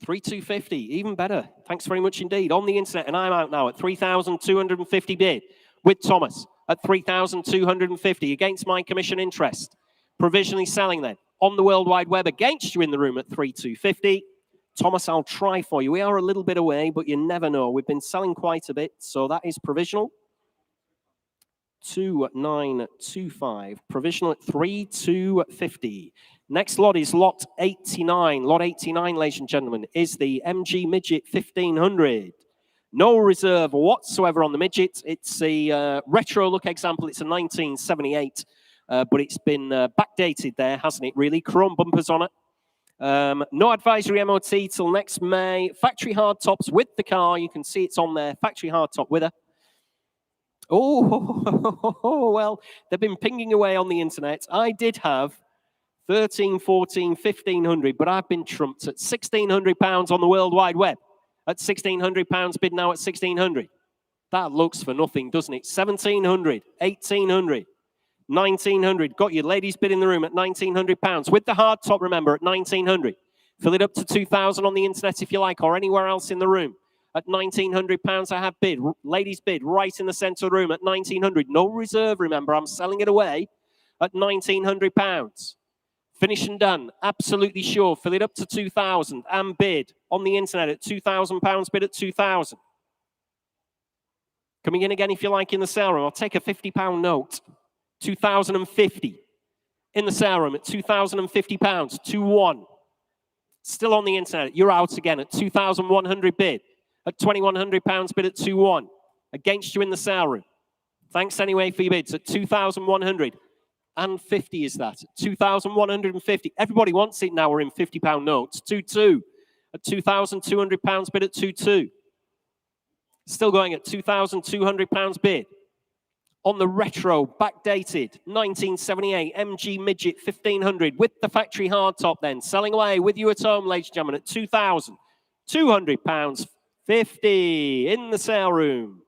3,250, even better. Thanks very much indeed. On the internet, and I'm out now at 3,250 bid with Thomas. At 3,250 against my commission interest. Provisionally selling then on the World Wide Web against you in the room at 3,250. Thomas, I'll try for you. We are a little bit away, but you never know. We've been selling quite a bit, so that is provisional. 2,925. Provisional at 3,250. Next lot is lot 89. Lot 89, ladies and gentlemen, is the MG Midget 1500. No reserve whatsoever on the midget. It's a retro look example. It's a 1978, but it's been backdated there, hasn't it, really? Chrome bumpers on it. No advisory MOT till next May. Factory hard tops with the car. You can see it's on there. Factory hard top with her. Oh, well, they've been pinging away on the internet. I did have 13, 14, 1,500, but I've been trumped at £1,600 on the World Wide Web. At £1,600 bid now at 1,600. That looks for nothing, doesn't it? 1,700, 1,800, 1,900. Got your ladies bid in the room at £1,900. With the hard top, remember, at 1,900. Fill it up to 2,000 on the internet if you like, or anywhere else in the room. At £1,900, I have bid. Ladies bid right in the centre of the room at £1,900. No reserve, remember. I'm selling it away at £1,900. Finish and done. Absolutely sure. Fill it up to 2,000 and bid on the internet at £2,000. Bid at 2,000. Coming in again if you like in the sale room. I'll take a £50 note. 2,050 in the sale room at £2,050. 2-1. Still on the internet. You're out again at 2,100 bid. At £2,100 bid at 2-1. Against you in the sale room. Thanks anyway for your bids at 2,150 is that. 2,150. Everybody wants it now. We're in £50 notes. 2-2. At £2,200 bid at 2-2. Still going at £2,200 bid. On the retro, backdated, 1978 MG Midget 1500 with the factory hardtop then. Selling away with you at home, ladies and gentlemen, at £2,200. 50 in the sale room.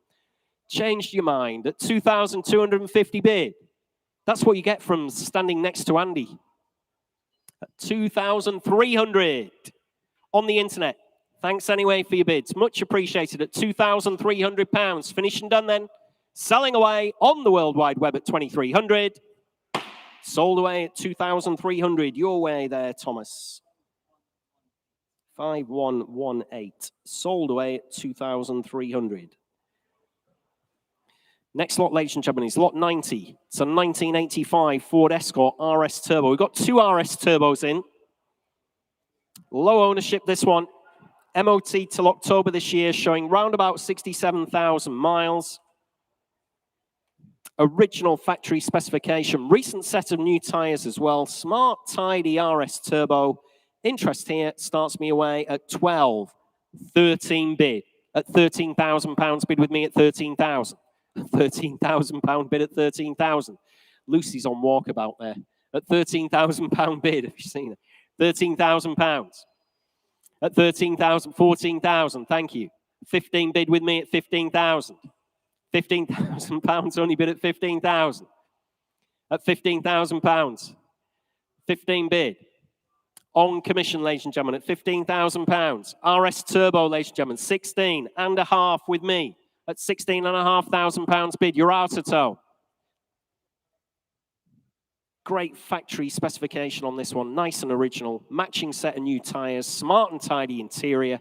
Changed your mind at 2,250 bid. That's what you get from standing next to Andy. At 2,300 on the internet. Thanks anyway for your bids. Much appreciated at £2,300. Finished and done then. Selling away on the World Wide Web at 2,300. Sold away at 2,300. Your way there, Thomas. 5118. Sold away at 2,300. Next lot, ladies and gentlemen, is lot 90. It's a 1985 Ford Escort RS Turbo. We've got two RS Turbos in. Low ownership, this one. MOT till October this year, showing round about 67,000 miles. Original factory specification. Recent set of new tyres as well. Smart, tidy RS Turbo. Interest here starts me away at 12. 13 bid. At £13,000 bid with me at 13,000. £13,000 bid at 13,000. Lucy's on walkabout there. At £13,000 bid. Have you seen it? £13,000. At 13,000, 14,000. Thank you. 15 bid with me at 15,000. £15,000 only bid at 15,000. At £15,000. 15 bid. On commission, ladies and gentlemen, at £15,000. RS Turbo, ladies and gentlemen, 16.5 with me at £16,500 bid. You're out of tow. Great factory specification on this one. Nice and original. Matching set of new tyres. Smart and tidy interior.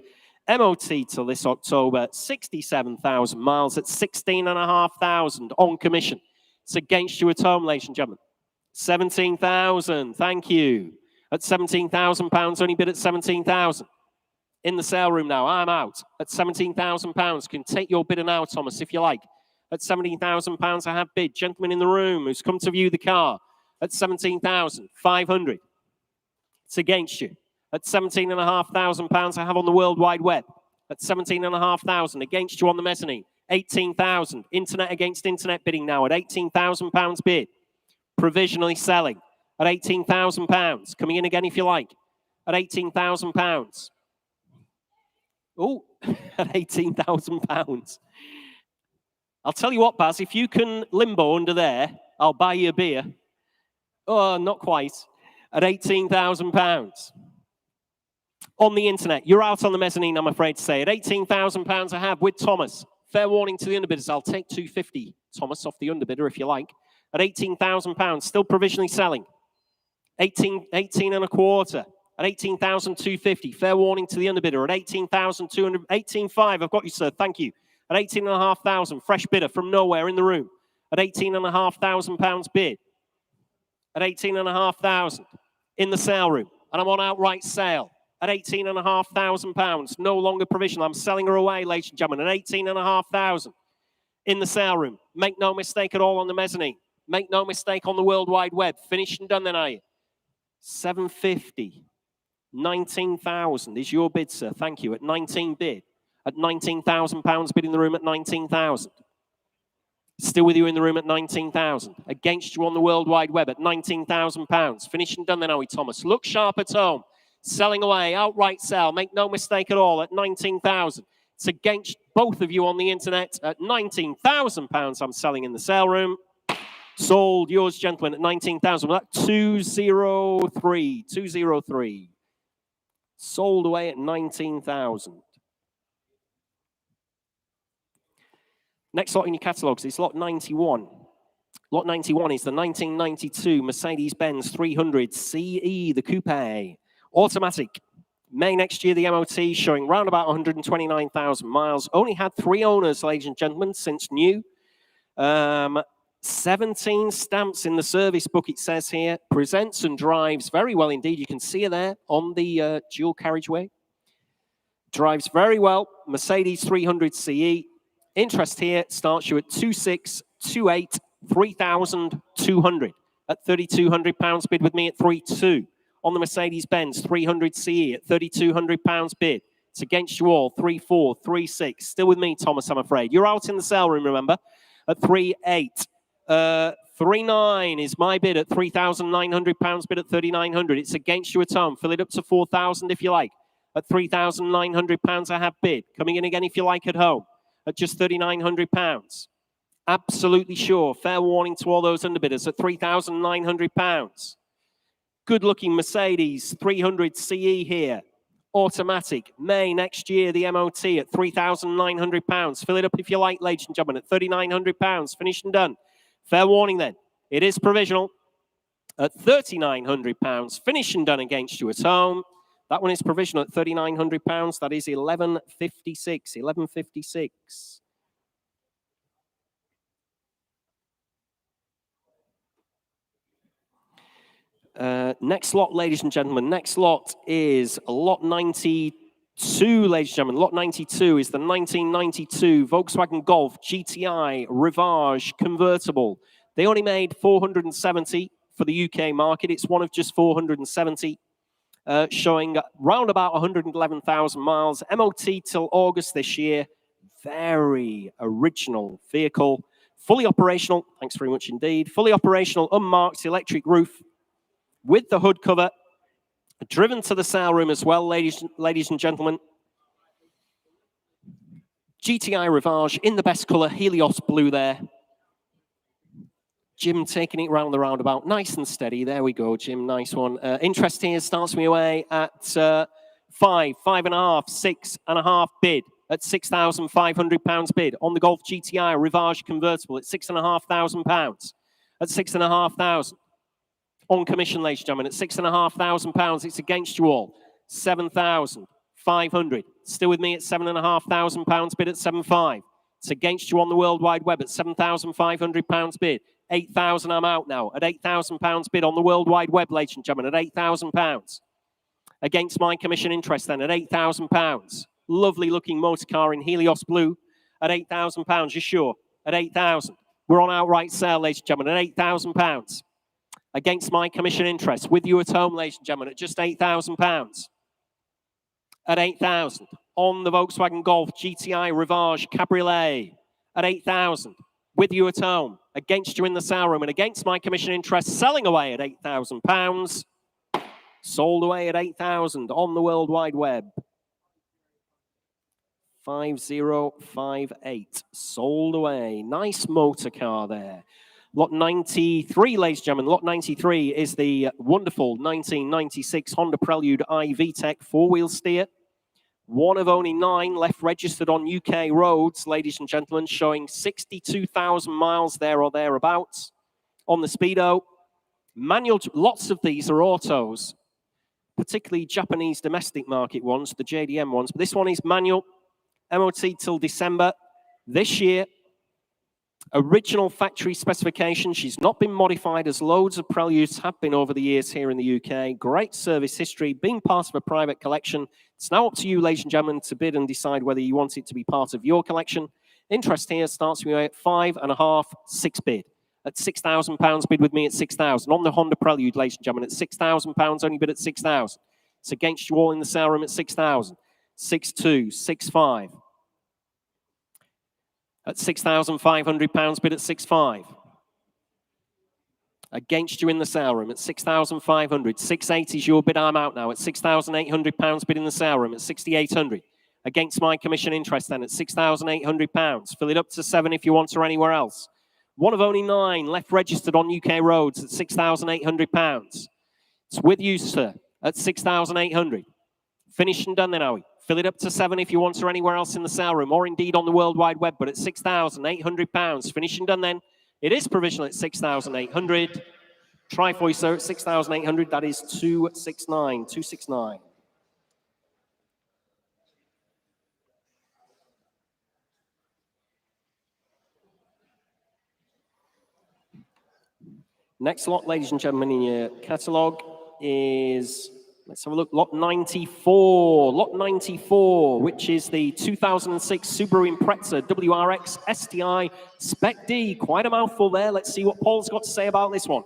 MOT till this October. 67,000 miles at £16,500 on commission. It's against you at home, ladies and gentlemen. 17,000. Thank you. At £17,000, only bid at 17,000. In the sale room now, I'm out. At £17,000, can take your bidder now, Thomas, if you like. At £17,000, I have bid. Gentleman in the room who's come to view the car. At £17,500. It's against you. At £17,500, I have on the World Wide Web. At £17,500, against you on the mezzanine. 18,000. Internet against internet bidding now at £18,000 bid. Provisionally selling. At £18,000. Coming in again if you like. At £18,000. Oh, at £18,000. I'll tell you what, Baz, if you can limbo under there, I'll buy you a beer. Oh, not quite. At £18,000. On the internet. You're out on the mezzanine, I'm afraid to say. At £18,000 I have with Thomas. Fair warning to the underbidders. I'll take £250, Thomas, off the underbidder if you like. At £18,000. Still provisionally selling. 18 and a quarter at 18,250. Fair warning to the underbidder at 18,200, 18,500. I've got you, sir. Thank you. At 18,500. Fresh bidder from nowhere in the room at £18,500 bid. At 18,500 in the sale room, and I'm on outright sale at £18,500. No longer provisional. I'm selling her away, ladies and gentlemen, at 18,500 in the sale room. Make no mistake at all on the mezzanine. Make no mistake on the World Wide Web. Finished and done then, are you? 750. 19,000 is your bid, sir. Thank you. At 19 bid. At £19,000 bid in the room at 19,000. Still with you in the room at 19,000. Against you on the World Wide Web at £19,000. Finished and done then, are we, Thomas? Look sharp at home. Selling away. Outright sell. Make no mistake at all at 19,000. It's against both of you on the internet at £19,000. I'm selling in the sale room. Sold yours, gentlemen, at 19,000. Well, that 203. 203. Sold away at 19,000. Next lot in your catalogues is lot 91. Lot 91 is the 1992 Mercedes-Benz 300 CE, the coupe. Automatic. May next year, the MOT showing round about 129,000 miles. Only had 3 owners, ladies and gentlemen, since new. 17 stamps in the service book, it says here. Presents and drives very well indeed. You can see her there on the dual carriageway. Drives very well. Mercedes 300 CE. Interest here starts you at 2628, 3,200 at £3,200 bid with me at 3.2. On the Mercedes-Benz 300 CE at £3,200 bid. It's against you all, 3.4, 3.6. Still with me, Thomas, I'm afraid. You're out in the sale room, remember, at 3.8. 3.9 is my bid at £3,900 bid at 3,900. It's against you at home. Fill it up to 4,000 if you like. At £3,900 I have bid. Coming in again if you like at home. At just £3,900. Absolutely sure. Fair warning to all those underbidders at £3,900. Good-looking Mercedes 300 CE here. Automatic. May next year, the MOT at £3,900. Fill it up if you like, ladies and gentlemen, at £3,900. Finished and done. Fair warning then. It is provisional at £3,900. Finished and done against you at home. That one is provisional at £3,900. That is 11.56. 11.56. Next lot, ladies and gentlemen. Next lot is lot 92, ladies and gentlemen. Lot 92 is the 1992 Volkswagen Golf GTI Rivage convertible. They only made 470 for the UK market. It's one of just 470. Showing round about 111,000 miles. MOT till August this year. Very original vehicle. Fully operational. Thanks very much indeed. Fully operational, unmarked electric roof with the hood cover. Driven to the sale room as well, ladies and gentlemen. GTI Rivage in the best color, Helios blue there. Jim taking it round the roundabout, nice and steady. There we go, Jim, nice one. Interest here starts me away at 5.5, 6.5 bid at £6,500 bid. On the Golf GTI Rivage convertible at £6,500. At £6,500. On commission, ladies and gentlemen, at £6,500. It's against you all. 7,500. Still with me at £7,500 bid at 7.5. It's against you on the World Wide Web at £7,500 bid. 8,000, I'm out now. At £8,000 bid on the World Wide Web, ladies and gentlemen, at £8,000. Against my commission interest then at £8,000. Lovely looking motor car in Helios blue at £8,000. You sure? At 8,000. We're on outright sale, ladies and gentlemen, at £8,000. Against my commission interest. With you at home, ladies and gentlemen, at just £8,000. At 8,000. On the Volkswagen Golf GTI Rivage Cabriolet at 8,000. With you at home. Against you in the sale room and against my commission interest. Selling away at £8,000. Sold away at 8,000 on the World Wide Web. 5058. Sold away. Nice motor car there. Lot 93, ladies and gentlemen. Lot 93 is the wonderful 1996 Honda Prelude iVTEC four-wheel steer. One of only 9 left registered on UK roads, ladies and gentlemen, showing 62,000 miles there or thereabouts on the Speedo. Manual, lots of these are autos, particularly Japanese domestic market ones, the JDM ones. But this one is manual, MOT till December this year. Original factory specification. She's not been modified as loads of Preludes have been over the years here in the UK. Great service history, being part of a private collection. It's now up to you, ladies and gentlemen, to bid and decide whether you want it to be part of your collection. Interest here starts with at 5.5, 6 bid. At £6,000 bid with me at 6,000. On the Honda Prelude, ladies and gentlemen, at £6,000, only bid at 6,000. It's against you all in the sale room at 6,000. 6.2, 6.5. At £6,500 bid at 6.5. Against you in the sale room at 6,500. 6.8 is your bid. I'm out now at £6,800 bid in the sale room at 6,800. Against my commission interest then at £6,800. Fill it up to 7 if you want or anywhere else. One of only 9 left registered on UK roads at £6,800. It's with you, sir, at 6,800. Finished and done then, are we? Fill it up to 7 if you want her anywhere else in the sale room, or indeed on the World Wide Web, but at £6,800. Finished and done then. It is provisional at 6,800. Try for you, sir, at 6,800. That is 269. 269. Next lot, ladies and gentlemen, in your catalogue is, let's have a look, lot 94. Lot 94, which is the 2006 Subaru Impreza WRX STI Spec D. Quite a mouthful there. Let's see what Paul's got to say about this one.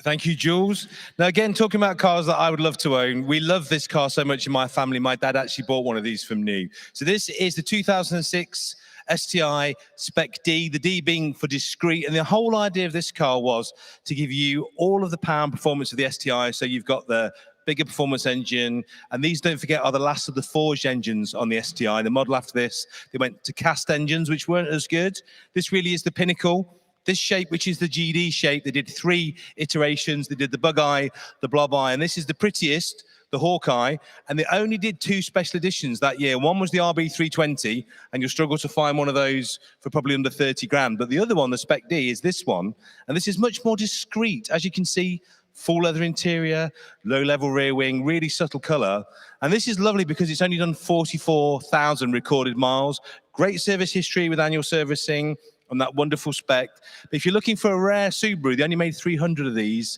Thank you, Jules. Now, again, talking about cars that I would love to own, we love this car so much in my family. My dad actually bought one of these from new. So this is the 2006 STI Spec D, the D being for discreet. And the whole idea of this car was to give you all of the power and performance of the STI. So you've got the bigger performance engine. And these, don't forget, are the last of the forged engines on the STI. The model after this, they went to cast engines, which weren't as good. This really is the pinnacle. This shape, which is the GD shape, they did 3 iterations. They did the bug eye, the blob eye, and this is the prettiest, the Hawkeye, and they only did 2 special editions that year. One was the RB320, and you'll struggle to find one of those for probably under 30 grand. But the other one, the Spec D, is this one, and this is much more discreet. As you can see, full leather interior, low-level rear wing, really subtle color. And this is lovely because it's only done 44,000 recorded miles. Great service history with annual servicing on that wonderful spec. But if you're looking for a rare Subaru, they only made 300 of these.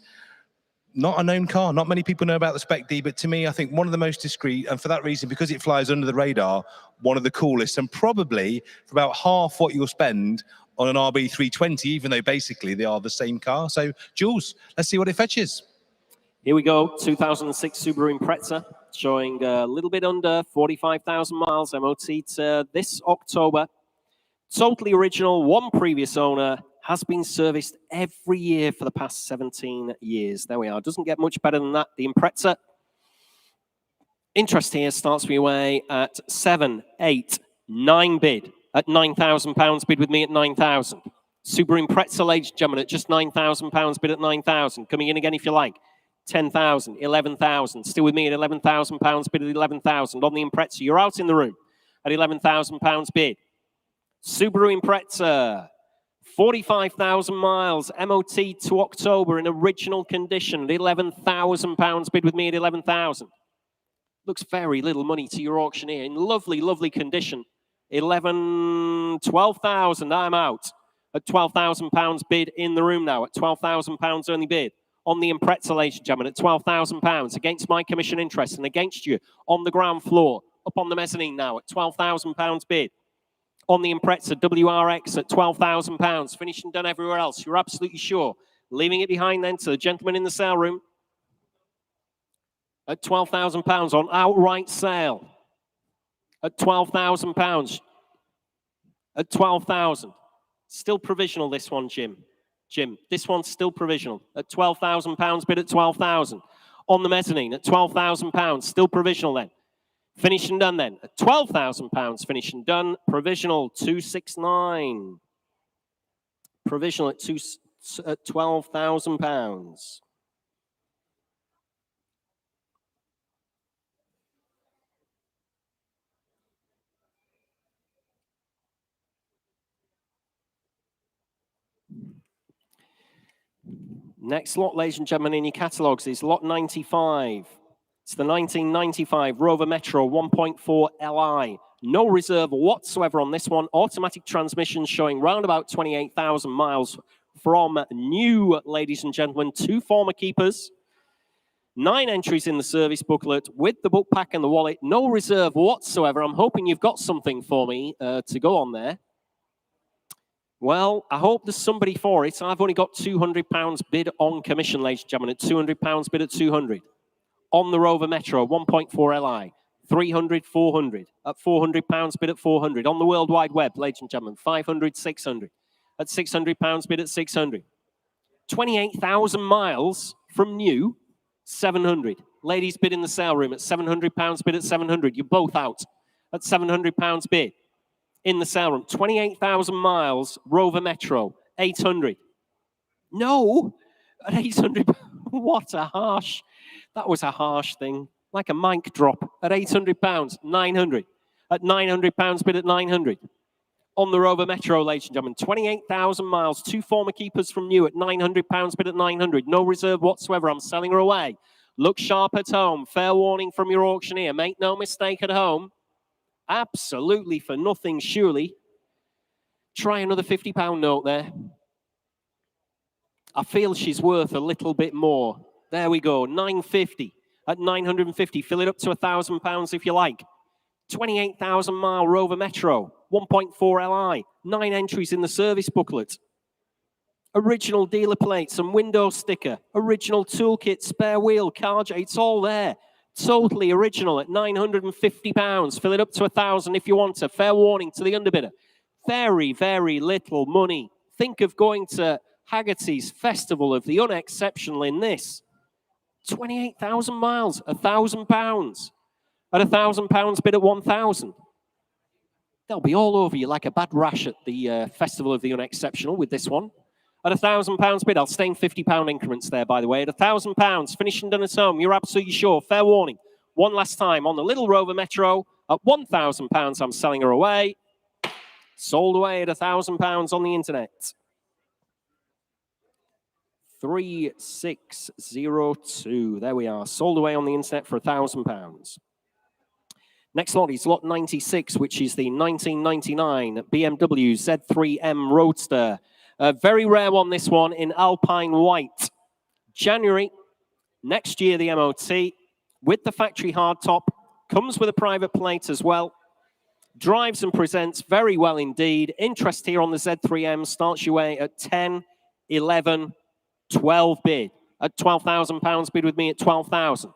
Not a known car. Not many people know about the Spec D, but to me, I think one of the most discreet, and for that reason, because it flies under the radar, one of the coolest, and probably for about half what you'll spend on an RB320, even though basically they are the same car. So, Jules, let's see what it fetches. Here we go, 2006 Subaru Impreza, showing a little bit under 45,000 miles MOT to this October. Totally original, one previous owner, has been serviced every year for the past 17 years. There we are. Doesn't get much better than that. The Impreza. Interest here starts me away at 7, 8, 9 bid at £9,000. Bid with me at 9,000. Subaru Impreza, ladies and gentlemen, at just £9,000. Bid at 9,000. Coming in again if you like. 10,000, 11,000. Still with me at £11,000. Bid at 11,000. On the Impreza, you're out in the room at £11,000 bid. Subaru Impreza. 45,000 miles, MOT to October in original condition, £11,000. Bid with me at 11,000. Looks very little money to your auctioneer. In lovely, lovely condition. 12,000. I'm out. At £12,000 bid in the room now. At £12,000 only bid. On the Impreza, ladies and gentlemen, at £12,000 against my commission interest and against you on the ground floor. Up on the mezzanine now at £12,000 bid. On the Impreza WRX at £12,000. Finished and done everywhere else. You're absolutely sure. Leaving it behind then to the gentleman in the sale room. At £12,000 on outright sale. At £12,000. At 12,000. Still provisional, this one, Jim. Jim, this one's still provisional. At £12,000, bid at 12,000. On the mezzanine at £12,000. Still provisional then. Finished and done then. At £12,000, finished and done. Provisional, 269. Provisional at £12,000. Next lot, ladies and gentlemen, in your catalogues is lot 95. It's the 1995 Rover Metro 1.4 Li. No reserve whatsoever on this one. Automatic transmission showing round about 28,000 miles from new, ladies and gentlemen. 2 former keepers. 9 entries in the service booklet with the book pack and the wallet. No reserve whatsoever. I'm hoping you've got something for me to go on there. Well, I hope there's somebody for it. I've only got £200 bid on commission, ladies and gentlemen. At £200 bid at 200. On the Rover Metro 1.4 Li. 300, 400. At £400 bid at 400. On the World Wide Web, ladies and gentlemen. 500, 600. At £600 bid at 600. 28,000 miles from new. 700. Ladies bid in the sale room at £700 bid at 700. You're both out at £700 bid in the sale room. 28,000 miles, Rover Metro, 800. No, at 800. What a harsh, that was a harsh thing. Like a mic drop at £800, 900. At £900, bid at 900. On the Rover Metro, ladies and gentlemen, 28,000 miles, 2 former keepers from new at £900, bid at 900. No reserve whatsoever. I'm selling her away. Look sharp at home. Fair warning from your auctioneer. Make no mistake at home. Absolutely for nothing, surely. Try another £50 note there. I feel she's worth a little bit more. There we go, 950 at 950. Fill it up to £1,000 if you like. 28,000 mile Rover Metro, 1.4 Li, 9 entries in the service booklet. Original dealer plate, some window sticker, original toolkit, spare wheel, car, it's all there. Totally original at £950. Fill it up to 1,000 if you want to. Fair warning to the underbidder. Very, very little money. Think of going to Haggerty's Festival of the Unexceptional in this. 28,000 miles, £1,000. At £1,000, bid at 1,000. They'll be all over you like a bad rash at the Festival of the Unexceptional with this one. At £1,000 bid, I'll stay in £50 increments there, by the way. At £1,000, finished and done at home. You're absolutely sure. Fair warning. One last time on the little Rover Metro. At £1,000, I'm selling her away. Sold away at £1,000 on the internet. 3602. There we are. Sold away on the internet for £1,000. Next lot is lot 96, which is the 1999 BMW Z3M Roadster. A very rare one, this one, in Alpine White. January next year, the MOT, with the factory hardtop, comes with a private plate as well. Drives and presents very well indeed. Interest here on the Z3M starts your way at 10, 11, 12 bid. At £12,000 bid with me at 12,000.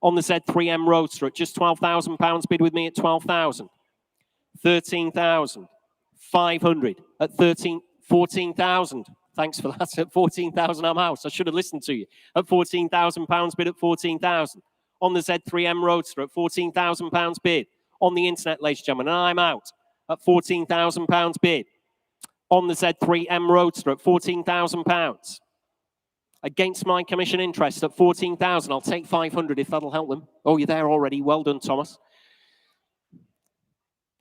On the Z3M Roadster at just £12,000 bid with me at 12,000. 13,500 at 14,000. Thanks for that. At 14,000, I'm out. I should have listened to you. At £14,000 bid at 14,000. On the Z3M Roadster at £14,000 bid. On the internet, ladies and gentlemen, and I'm out. At £14,000 bid. On the Z3M Roadster at £14,000. Against my commission interest at 14,000. I'll take 500 if that'll help them. Oh, you're there already. Well done, Thomas.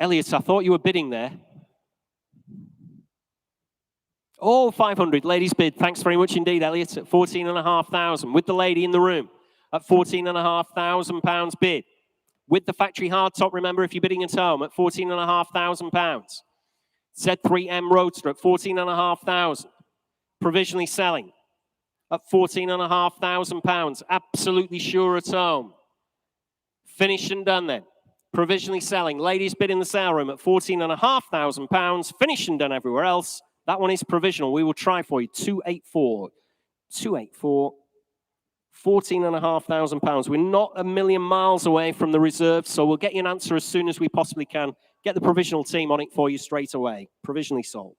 Elliot, I thought you were bidding there. Oh, 500. Ladies bid. Thanks very much indeed, Elliot. At 14,500 with the lady in the room. At £14,500 bid. With the factory hardtop, remember, if you're bidding at home, at £14,500. Z3M Roadster at £14,500. Provisionally selling at £14,500. Absolutely sure at home. Finished and done then. Provisionally selling. Ladies bid in the sale room at £14,500. Finished and done everywhere else. That one is provisional. We will try for you. 284. 284. £14,500. We're not a million miles away from the reserve, so we'll get you an answer as soon as we possibly can. Get the provisional team on it for you straight away. Provisionally sold.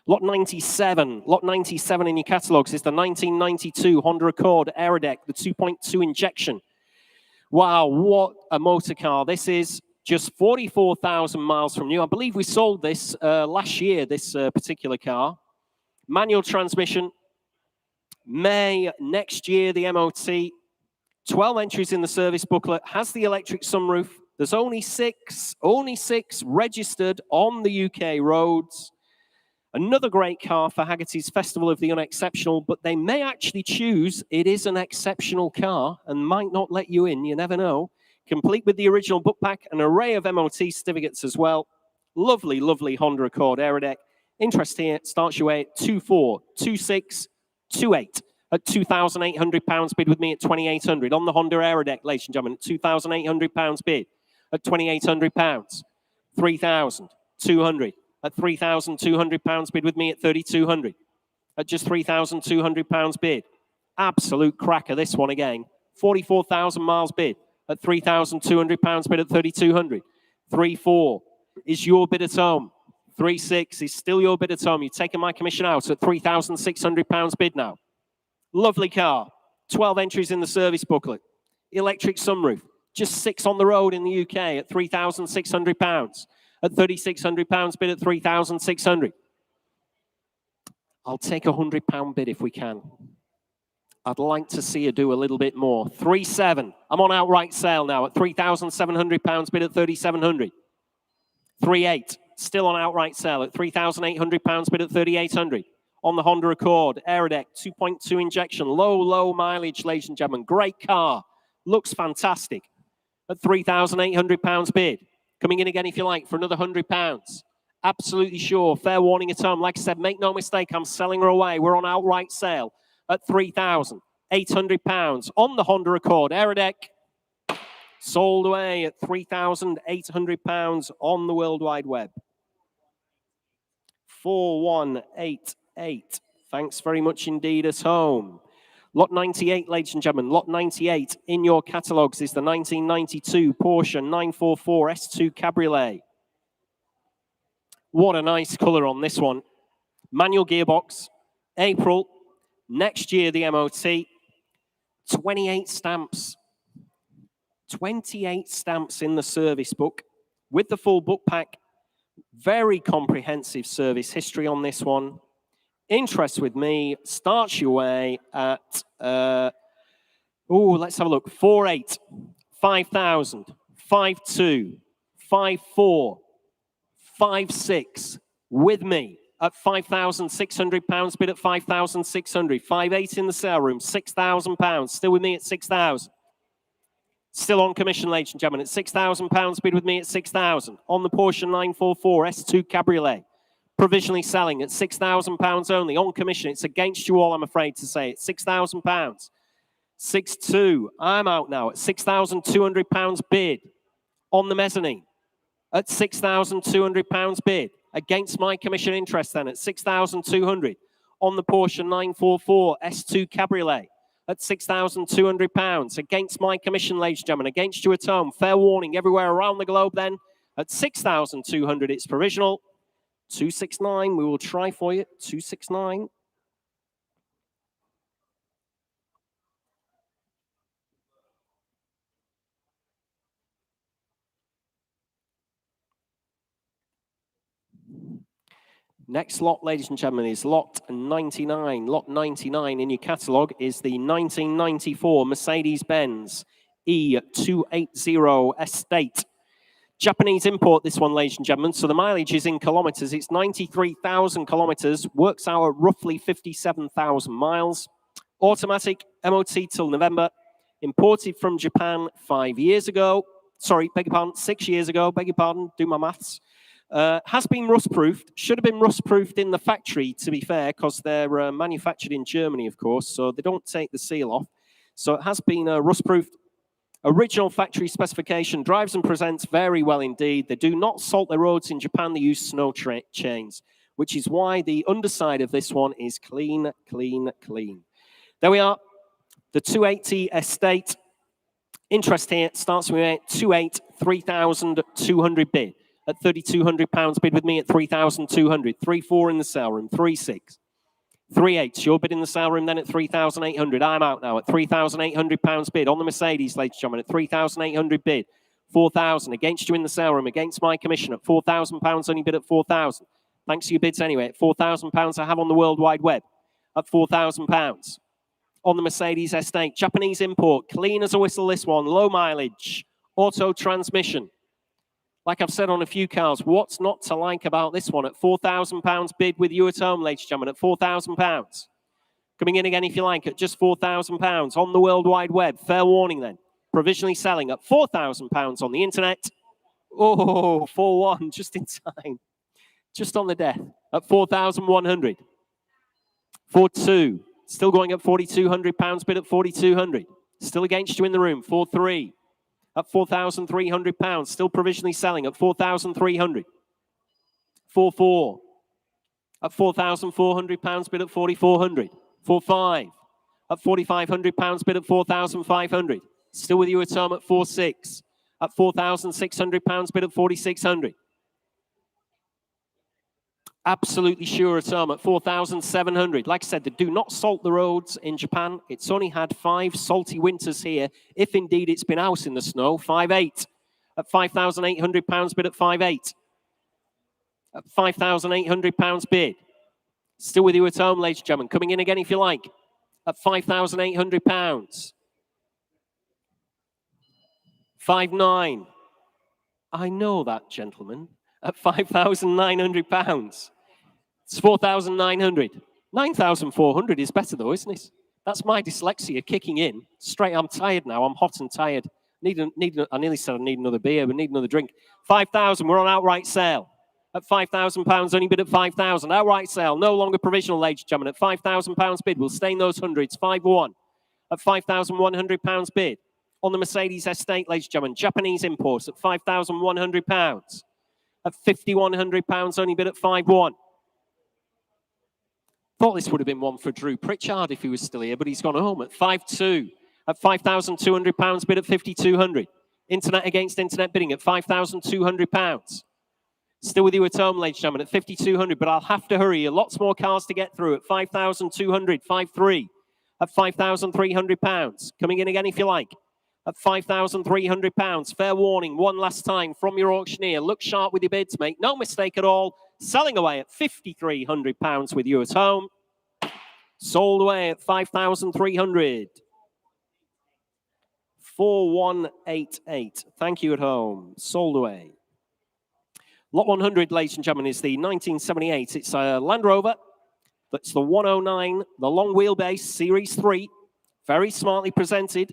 Lot 97. Lot 97 in your catalogues is the 1992 Honda Accord Aerodeck, the 2.2 injection. Wow, what a motor car. This is just 44,000 miles from new. I believe we sold this last year, this particular car. Manual transmission. May next year, the MOT. 12 entries in the service booklet. Has the electric sunroof. There's only six registered on the UK roads. Another great car for Haggerty's Festival of the Unexceptional, but they may actually choose it is an exceptional car and might not let you in, you never know. Complete with the original book pack, an array of MOT certificates as well. Lovely, lovely Honda Accord Aerodeck. Interest here starts your way at 24, 26, 28 at £2,800 bid with me at 2,800 on the Honda Aerodeck, ladies and gentlemen, at £2,800 bid at £2,800, 3,200 at £3,200 bid with me at 3,200 at just £3,200 bid. Absolute cracker, this one again. 44,000 miles bid at £3,200 bid at 3,200. 3,400 is your bid at home. 3,600 is still your bid at home. You're taking my commission out at £3,600 bid now. Lovely car. 12 entries in the service booklet. Electric sunroof. Just 6 on the road in the UK at £3,600. At £3,600 bid at 3,600. I'll take a £100 bid if we can. I'd like to see her do a little bit more. 3-7. I'm on outright sale now at £3,700, bid at 3,700. 3-8. Still on outright sale at £3,800, bid at 3,800. On the Honda Accord, Aerodeck, 2.2 injection, low mileage, ladies and gentlemen. Great car. Looks fantastic. At £3,800 bid. Coming in again if you like for another £100. Absolutely sure. Fair warning at home. Like I said, make no mistake, I'm selling her away. We're on outright sale at £3,800 on the Honda Accord. Aerodeck sold away at £3,800 on the World Wide Web. 4188. Thanks very much indeed at home. Lot 98, ladies and gentlemen. Lot 98 in your catalogues is the 1992 Porsche 944 S2 Cabriolet. What a nice colour on this one. Manual gearbox. April. Next year, the MOT. 28 stamps. 28 stamps in the service book with the full book pack. Very comprehensive service history on this one. Interest with me starts your way at, let's have a look. 4.8, 5,000, 5.2, 5.4, 5.6 with me at £5,600, bid at 5,600, 5.8 in the sale room, £6,000, still with me at 6,000. Still on commission, ladies and gentlemen, at £6,000, bid with me at 6,000. On the Porsche 944 S2 Cabriolet, provisionally selling at £6,000 only. On commission, it's against you all, I'm afraid to say. It's £6,000. 6.2, I'm out now at £6,200 bid. On the mezzanine, at £6,200 bid. Against my commission interest then at 6,200. On the Porsche 944 S2 Cabriolet at £6,200. Against my commission, ladies and gentlemen. Against you at home. Fair warning everywhere around the globe then. At 6,200, it's provisional. 269, we will try for you. 269. Next lot, ladies and gentlemen, is lot 99. Lot 99 in your catalogue is the 1994 Mercedes-Benz E280 Estate. Japanese import, this one, ladies and gentlemen. So the mileage is in kilometres. It's 93,000 kilometres. Works out at roughly 57,000 miles. Automatic, MOT till November. Imported from Japan 5 years ago. Sorry, beg your pardon, 6 years ago. Beg your pardon, do my maths. Has been rust-proofed. Should have been rust-proofed in the factory, to be fair, because they're manufactured in Germany, of course, so they don't take the seal off. So it has been rust-proofed. Original factory specification. Drives and presents very well indeed. They do not salt their roads in Japan. They use snow chains, which is why the underside of this one is clean, clean, clean. There we are. The 280 Estate. Interest here starts with 2.8, 3,200 bid. At £3,200 bid with me at 3,200. 3.4 in the sale room. 3.6. 3.8. Your bid in the sale room then at 3,800. I'm out now at £3,800 bid on the Mercedes, ladies and gentlemen, at 3,800 bid. 4,000 against you in the sale room, against my commission at £4,000. Only bid at 4,000. Thanks to your bids anyway. At £4,000 I have on the World Wide Web at £4,000. On the Mercedes Estate, Japanese import, clean as a whistle. This one, low mileage, auto transmission. Like I've said on a few cars, what's not to like about this one? At £4,000 bid with you at home, ladies and gentlemen, at £4,000. Coming in again, if you like, at just £4,000 on the World Wide Web. Fair warning then. Provisionally selling at £4,000 on the internet. Oh, 4-1, just in time. Just on the death at 4,100. 4-2, still going at £4,200 bid at 4,200. Still against you in the room, 4-3. At £4,300, still provisionally selling at 4,300. 4-4. At £4,400 bid at 4,400. 4-5. At £4,500 bid at 4,500. Still with you at home at 4-6. At £4,600 bid at 4,600. Absolutely sure at home at 4,700. Like I said, they do not salt the roads in Japan. It's only had 5 salty winters here, if indeed it's been out in the snow. 5.8. At £5,800 bid at 5.8. At £5,800 bid. Still with you at home, ladies and gentlemen. Coming in again if you like. at £5,800. 5.9. I know that, gentleman. At £5,900. It's 4,900. 9,400 is better though, isn't it? That's my dyslexia kicking in. Straight, I'm tired now. I'm hot and tired. I nearly said I need another beer, but need another drink. 5,000, we're on outright sale. At £5,000, only bid at 5,000. Outright sale, no longer provisional, ladies and gentlemen. At £5,000 bid, we'll stay in those hundreds. 5-1. At £5,100 bid. On the Mercedes estate, ladies and gentlemen, Japanese imports at £5,100. At £5,100, only bid at 5-1. Thought this would have been one for Drew Pritchard if he was still here, but he's gone home at 5-2. At £5,200 bid at 5,200. Internet against internet bidding at £5,200. Still with you at home, ladies and gentlemen, at 5,200, but I'll have to hurry. Lots more cars to get through at 5,200, 5-3. At £5,300. Coming in again if you like. At £5,300. Fair warning, one last time from your auctioneer. Look sharp with your bids, make no mistake at all. Selling away at £5,300 with you at home. Sold away at 5,300. 4,188. Thank you at home. Sold away. Lot 100, ladies and gentlemen, is the 1978. It's a Land Rover. That's the 109, the long wheelbase, Series 3. Very smartly presented.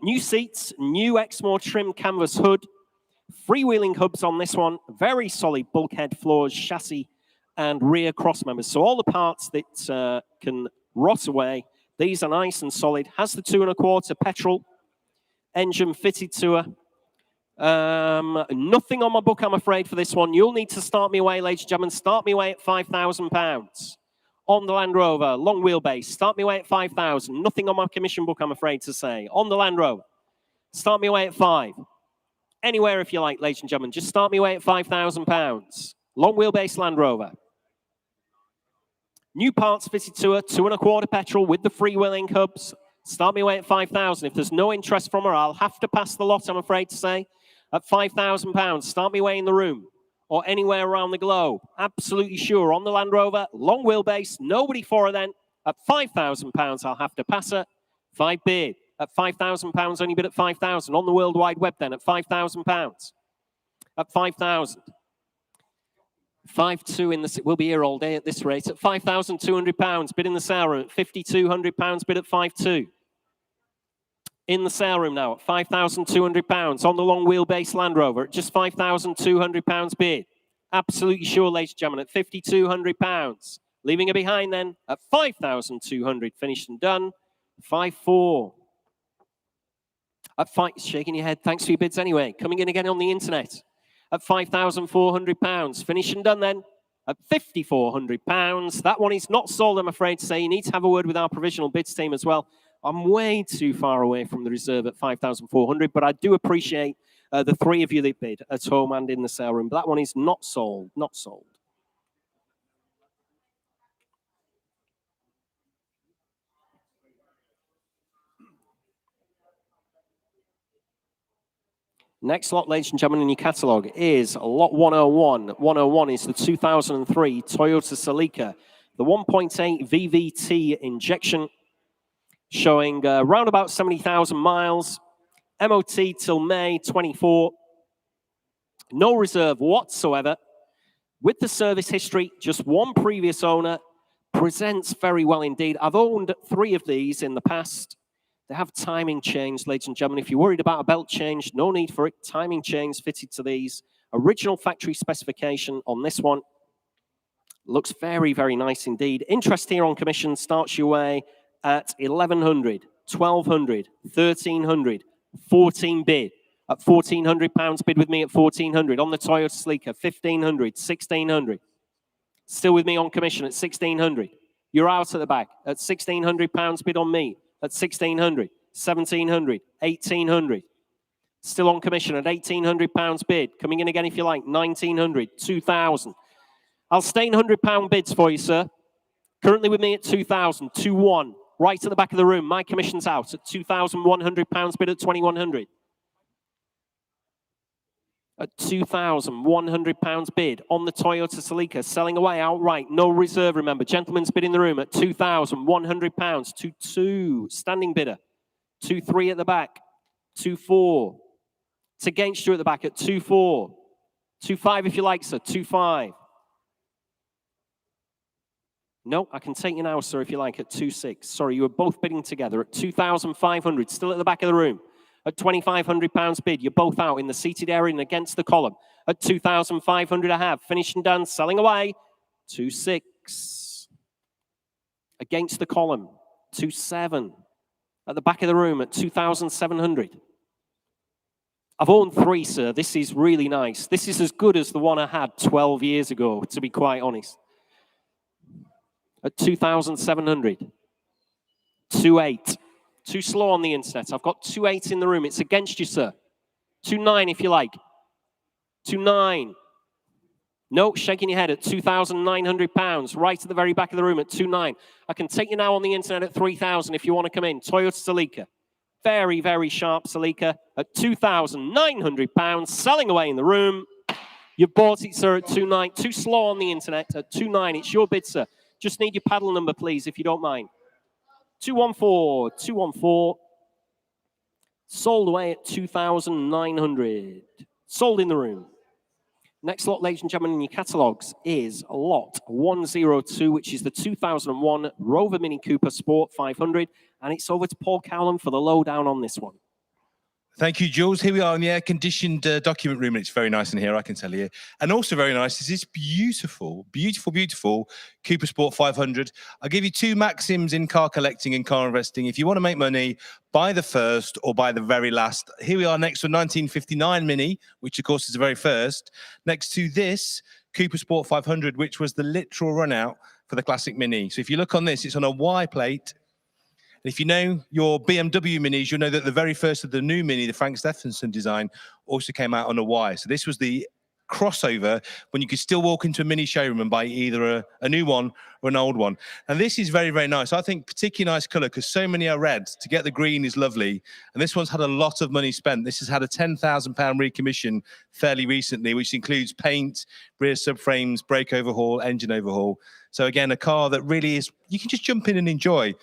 New seats, new Exmoor trim canvas hood. Freewheeling hubs on this one. Very solid bulkhead floors, chassis, and rear cross members. So all the parts that can rot away, these are nice and solid. Has the 2.25 petrol. Engine fitted to her. Nothing on my book, I'm afraid, for this one. You'll need to start me away, ladies and gentlemen. Start me away at £5,000. On the Land Rover, long wheelbase. Start me away at 5,000. Nothing on my commission book, I'm afraid to say. On the Land Rover. Start me away at 5. Anywhere if you like, ladies and gentlemen. Just start me away at £5,000. Long wheelbase Land Rover. New parts fitted to her, 2.25 petrol with the freewheeling hubs. Start me away at 5,000. If there's no interest from her, I'll have to pass the lot, I'm afraid to say. At £5,000. Start me away in the room or anywhere around the globe. Absolutely sure. On the Land Rover, long wheelbase, nobody for her then. At £5,000, I'll have to pass her. 5 bid. At £5,000, only bid at 5,000. On the World Wide Web then, at £5,000. At 5,000. 5-2 in the... We'll be here all day at this rate. At £5,200, bid in the sale room. At £5,200, bid at 5-2. In the sale room now at £5,200 on the long wheelbase Land Rover at just £5,200 bid. Absolutely sure, ladies and gentlemen, at £5,200. Leaving her behind then at £5,200. Finished and done. 5-4. At 5, shaking your head. Thanks for your bids anyway. Coming in again on the internet at £5,400. Finished and done then at £5,400. That one is not sold, I'm afraid to say. You need to have a word with our provisional bids team as well. I'm way too far away from the reserve at 5,400, but I do appreciate the three of you that bid at home and in the sale room. But that one is not sold, not sold. Next lot, ladies and gentlemen, in your catalogue is lot 101. 101 is the 2003 Toyota Celica, the 1.8 VVT injection, showing around about 70,000 miles, MOT till May 24. No reserve whatsoever. With the service history, just one previous owner, presents very well indeed. I've owned 3 of these in the past. They have timing chains, ladies and gentlemen. If you're worried about a belt change, no need for it. Timing chains fitted to these. Original factory specification on this one. Looks very, very nice indeed. Interest here on commission starts your way at 1,100, 1,200, 1,300, 14 bid. At £1,400 bid with me at 1,400. On the Toyota Celica, 1,500, 1,600. Still with me on commission at 1,600. You're out at the back at £1,600 bid on me at 1,600, 1,700, 1,800. Still on commission at £1,800 bid. Coming in again if you like, 1,900, 2,000. I'll stay in £100 bids for you, sir. Currently with me at 2,000, 2-1. Right at the back of the room. My commission's out at £2,100 bid at 2,100. at £2,100 bid on the Toyota Celica, selling away outright, no reserve, remember. Gentleman's bid in the room at £2,100 to 2, standing bidder, 2-3 at the back, 2-4. It's against you at the back at 2-4, 2-5 if you like, sir, 2-5. No, I can take you now, sir, if you like, at 2-6. Sorry, you were both bidding together at 2,500, still at the back of the room. At £2,500 bid, you're both out in the seated area and against the column. At 2,500 I have. Finishing done, selling away. 2-6. Against the column. 2-7. At the back of the room at 2,700. I've owned 3, sir. This is really nice. This is as good as the one I had 12 years ago, to be quite honest. At 2,700. 2-8. Too slow on the internet. I've got 2-8 in the room. It's against you, sir. 2-9 if you like. 2-9. No, shaking your head at £2,900. Right at the very back of the room at 2-9. I can take you now on the internet at 3,000 if you want to come in. Toyota Celica. Very, very sharp Celica at £2,900. Selling away in the room. You bought it, sir, at 2.9. Too slow on the internet at 2.9. It's your bid, sir. Just need your paddle number, please, if you don't mind. 214, 214. Sold away at 2,900. Sold in the room. Next lot, ladies and gentlemen, in your catalogues is lot 102, which is the 2001 Rover Mini Cooper Sport 500. And it's over to Paul Cowland for the lowdown on this one. Thank you, Jules. Here we are in the air-conditioned document room, and it's very nice in here, I can tell you. And also very nice is this beautiful, beautiful, beautiful Cooper Sport 500. I'll give you 2 maxims in car collecting and car investing. If you want to make money, buy the first or buy the very last. Here we are next to a 1959 Mini, which, of course, is the very first. Next to this Cooper Sport 500, which was the literal run-out for the classic Mini. So if you look on this, it's on a Y plate. And if you know your BMW Minis, you'll know that the very first of the new Mini, the Frank Stephenson design, also came out on a Y. So this was the crossover when you could still walk into a Mini showroom and buy either a new one or an old one. And this is very, very nice. I think particularly nice colour because so many are red. To get the green is lovely. And this one's had a lot of money spent. This has had a £10,000 recommission fairly recently, which includes paint, rear subframes, brake overhaul, engine overhaul. So again, a car that really is, you can just jump in and enjoy.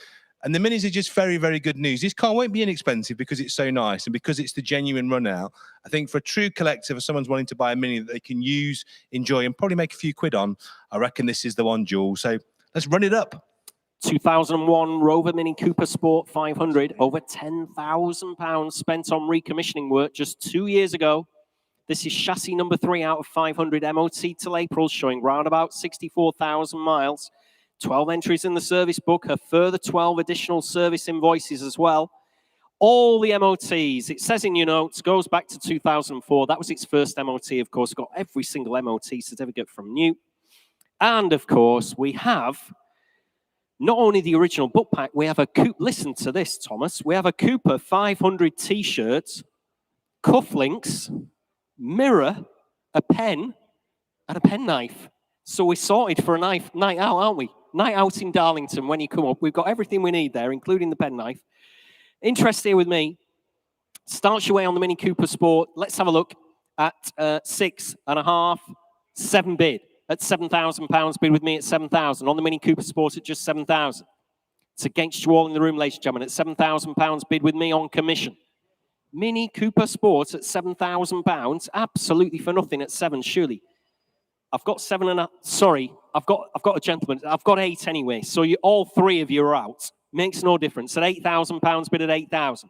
And the Minis are just very, very good news. This car won't be inexpensive because it's so nice and because it's the genuine run out. I think for a true collector, if someone's wanting to buy a Mini that they can use, enjoy, and probably make a few quid on, I reckon this is the one, Jules. So let's run it up. 2001 Rover Mini Cooper Sport 500. Over £10,000 spent on recommissioning work just 2 years ago. This is chassis number 3 out of 500 MOT till April, showing round about 64,000 miles. 12 entries in the service book, a further 12 additional service invoices as well. All the MOTs, it says in your notes, goes back to 2004. That was its first MOT, of course. Got every single MOT certificate from new. And, of course, we have not only the original book pack, we have a Cooper. Listen to this, Thomas. We have a Cooper 500 T-shirts, cufflinks, mirror, a pen, and a penknife. So we're sorted for a night out, aren't we? Night out in Darlington when you come up. We've got everything we need there, including the penknife. Interest here with me. Starts your way on the Mini Cooper Sport. Let's have a look at 6.5, 7 bid at £7,000. Bid with me at 7,000. On the Mini Cooper Sport at just 7,000. It's against you all in the room, ladies and gentlemen. At £7,000. Bid with me on commission. Mini Cooper Sport at £7,000. Absolutely for nothing at 7, surely. I've got 7.5. Sorry, I've got a gentleman. I've got 8 anyway. So all 3 of you are out. Makes no difference. At £8,000, bid at 8,000.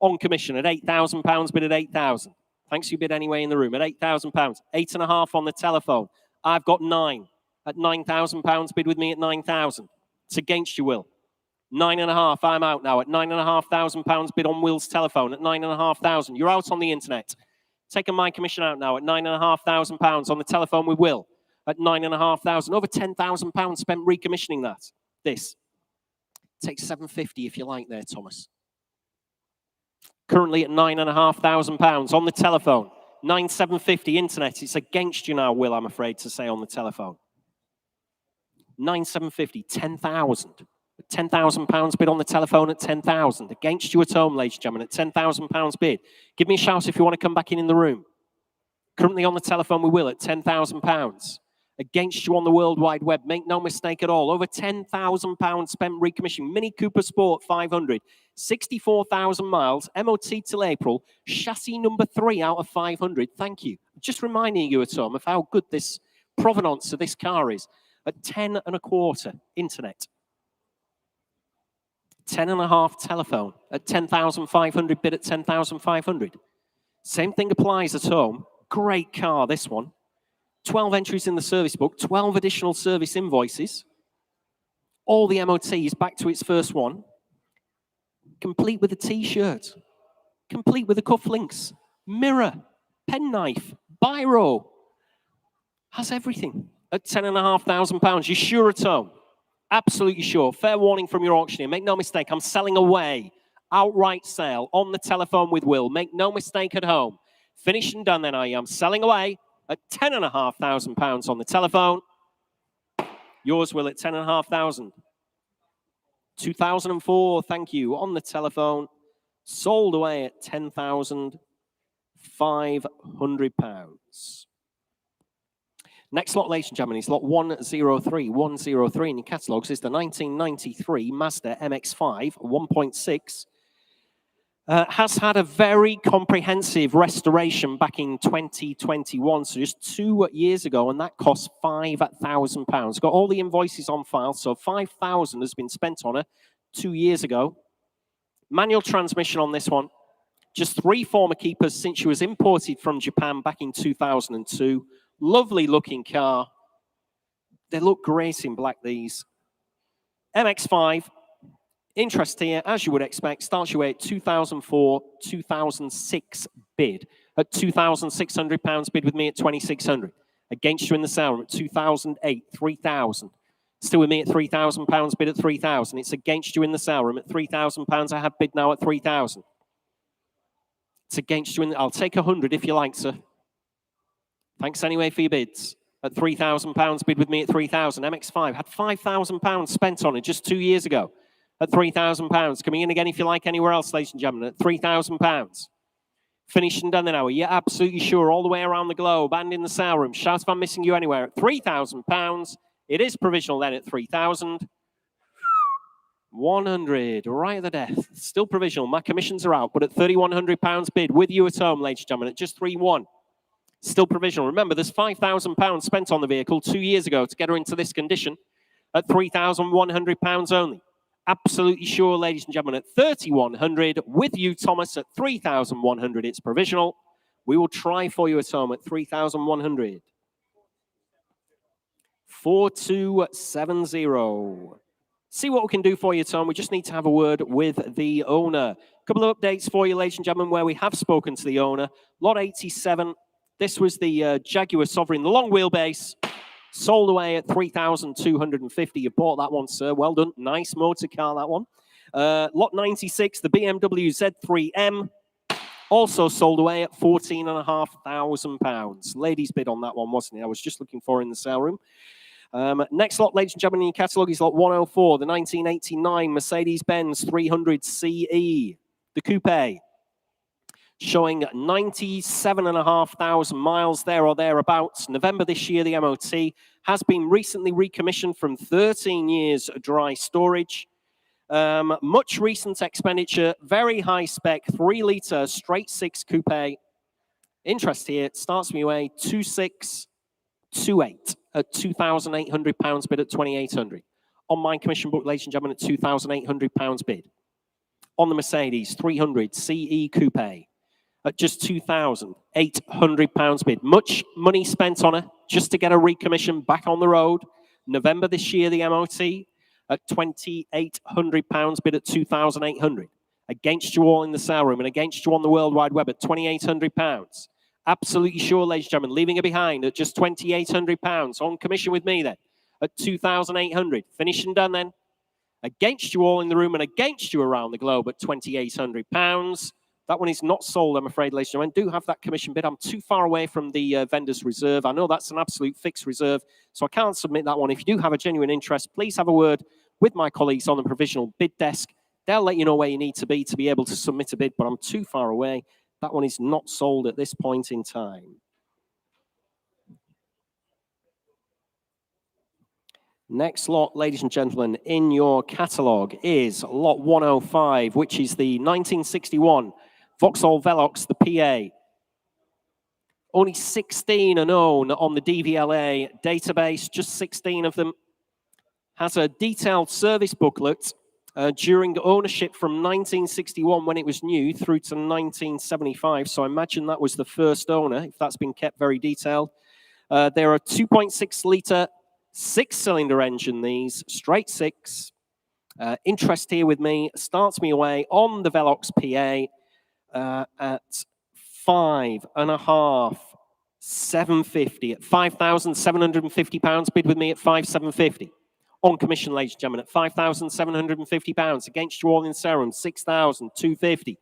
On commission at £8,000, bid at 8,000. Thanks you bid anyway in the room at £8,000. 8.5 on the telephone. I've got 9 at £9,000. Bid with me at 9,000. It's against you, Will. 9.5. I'm out now at £9,500. Bid on Will's telephone at 9,500. You're out on the internet. Taking my commission out now at £9,500 on the telephone with Will at 9,500. Over £10,000 spent recommissioning that. This takes £750 if you like there, Thomas. Currently at £9,500 on the telephone. 9,750 internet. It's against you now, Will, I'm afraid to say on the telephone. 9,750, 10,000. £10,000 bid on the telephone at 10,000. Against you at home, ladies and gentlemen, at £10,000 bid. Give me a shout if you want to come back in the room. Currently on the telephone with Will at £10,000. Against you on the World Wide Web. Make no mistake at all. Over £10,000 spent recommissioning. Mini Cooper Sport 500. 64,000 miles. MOT till April. Chassis number 3 out of 500. Thank you. Just reminding you at home of how good this provenance of this car is. At 10 and a quarter. Internet. 10 and a half telephone. At 10,500. Bid at 10,500. Same thing applies at home. Great car, this one. 12 entries in the service book, 12 additional service invoices. All the MOTs back to its first one. Complete with a T-shirt. Complete with the cufflinks. Mirror. Penknife. Biro. Has everything. At £10,500. You're sure at home? Absolutely sure. Fair warning from your auctioneer. Make no mistake, I'm selling away. Outright sale on the telephone with Will. Make no mistake at home. Finished and done then I am. Selling away at £10,500 on the telephone. Yours, Will, at £10,500. 2004, thank you, on the telephone. Sold away at £10,500. Next lot, ladies and gentlemen, is lot 103. 103 in your catalogues is the 1993 Mazda MX-5 1.6. Has had a very comprehensive restoration back in 2021, so just 2 years ago, and that cost £5,000. Got all the invoices on file, so £5,000 has been spent on her 2 years ago. Manual transmission on this one. Just 3 former keepers since she was imported from Japan back in 2002. Lovely looking car. They look great in black, these. MX-5. Interest here, as you would expect, starts you at 2004, 2006 bid. At £2,600 bid with me at 2,600. Against you in the sale room at 2008, 3,000. Still with me at £3,000 bid at 3,000. It's against you in the sale room at £3,000. I have bid now at 3,000. It's against you in. I'll take 100 if you like, sir. Thanks anyway for your bids. At £3,000 bid with me at 3,000. MX-5 had £5,000 spent on it just 2 years ago. At £3,000. Coming in again if you like anywhere else, ladies and gentlemen, at £3,000. Finished and done the hour. You're absolutely sure all the way around the globe and in the sale room. Shout if I'm missing you anywhere. At £3,000. It is provisional then at 3,000. 100, right at the death. Still provisional. My commissions are out, but at £3,100 bid with you at home, ladies and gentlemen, at just 3,1. Still provisional. Remember, there's £5,000 spent on the vehicle 2 years ago to get her into this condition at £3,100 only. Absolutely sure, ladies and gentlemen, at 3,100 with you, Thomas, at 3,100. It's provisional. We will try for you at home at 3,100. 4270. See what we can do for you, Tom. We just need to have a word with the owner. A couple of updates for you, ladies and gentlemen, where we have spoken to the owner. Lot 87. This was the Jaguar Sovereign, the long wheelbase. Sold away at 3,250. You bought that one, sir. Well done. Nice motor car, that one. Lot 96, the BMW Z3M. Also sold away at £14,500. Ladies bid on that one, wasn't it? I was just looking for in the sale room. Next lot, ladies and gentlemen, in your catalogue is lot 104, the 1989 Mercedes-Benz 300 CE, the coupe. Showing 97,500 miles there or thereabouts. November this year, the MOT has been recently recommissioned from 13 years dry storage. Much recent expenditure, very high spec, 3-litre straight 6 coupe. Interest here, starts me away 2,628 at £2,800 bid at 2,800. On my commission book, ladies and gentlemen, at £2,800 bid. On the Mercedes 300 CE coupe. At just £2,800 bid. Much money spent on her just to get a recommission back on the road. November this year, the MOT at £2,800 bid at 2,800. Against you all in the sale room and against you on the World Wide Web at £2,800. Absolutely sure, ladies and gentlemen, leaving her behind at just £2,800. On commission with me then at 2,800. Finished and done then. Against you all in the room and against you around the globe at £2,800. That one is not sold, I'm afraid, ladies and gentlemen. I do have that commission bid. I'm too far away from the vendor's reserve. I know that's an absolute fixed reserve, so I can't submit that one. If you do have a genuine interest, please have a word with my colleagues on the provisional bid desk. They'll let you know where you need to be able to submit a bid, but I'm too far away. That one is not sold at this point in time. Next lot, ladies and gentlemen, in your catalogue is lot 105, which is the 1961 Vauxhall Velox, the PA. Only 16 are known on the DVLA database, just 16 of them. Has a detailed service booklet during ownership from 1961 when it was new through to 1975. So I imagine that was the first owner, if that's been kept very detailed. There are 2.6 litre, 6-cylinder engine, these, straight six. Interest here with me, starts me away on the Velox PA at 5.5, 750 at £5,750. Bid with me at 5,750. On commission, ladies and gentlemen, at £5,750. Against you all in Serum, 6,250.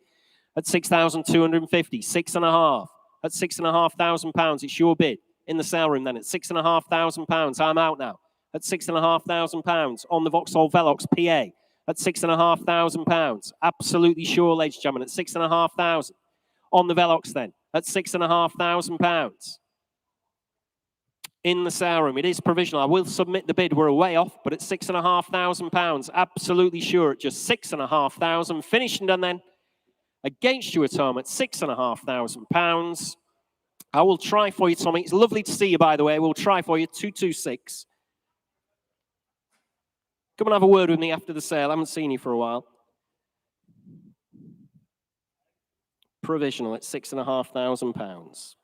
At 6,250, 6.5. At £6,500, it's your bid. In the sale room then at £6,500. I'm out now. At £6,500 on the Vauxhall Velox PA. At £6,500. Absolutely sure, ladies and gentlemen, at £6,500. On the Velox then, at £6,500. In the sale room, it is provisional. I will submit the bid. We're a way off, but at £6,500. Absolutely sure at just £6,500. Finished and done then. Against you at home at £6,500. I will try for you, Tommy. It's lovely to see you, by the way. We'll try for you. 226. Come and have a word with me after the sale. I haven't seen you for a while. Provisional at £6,500.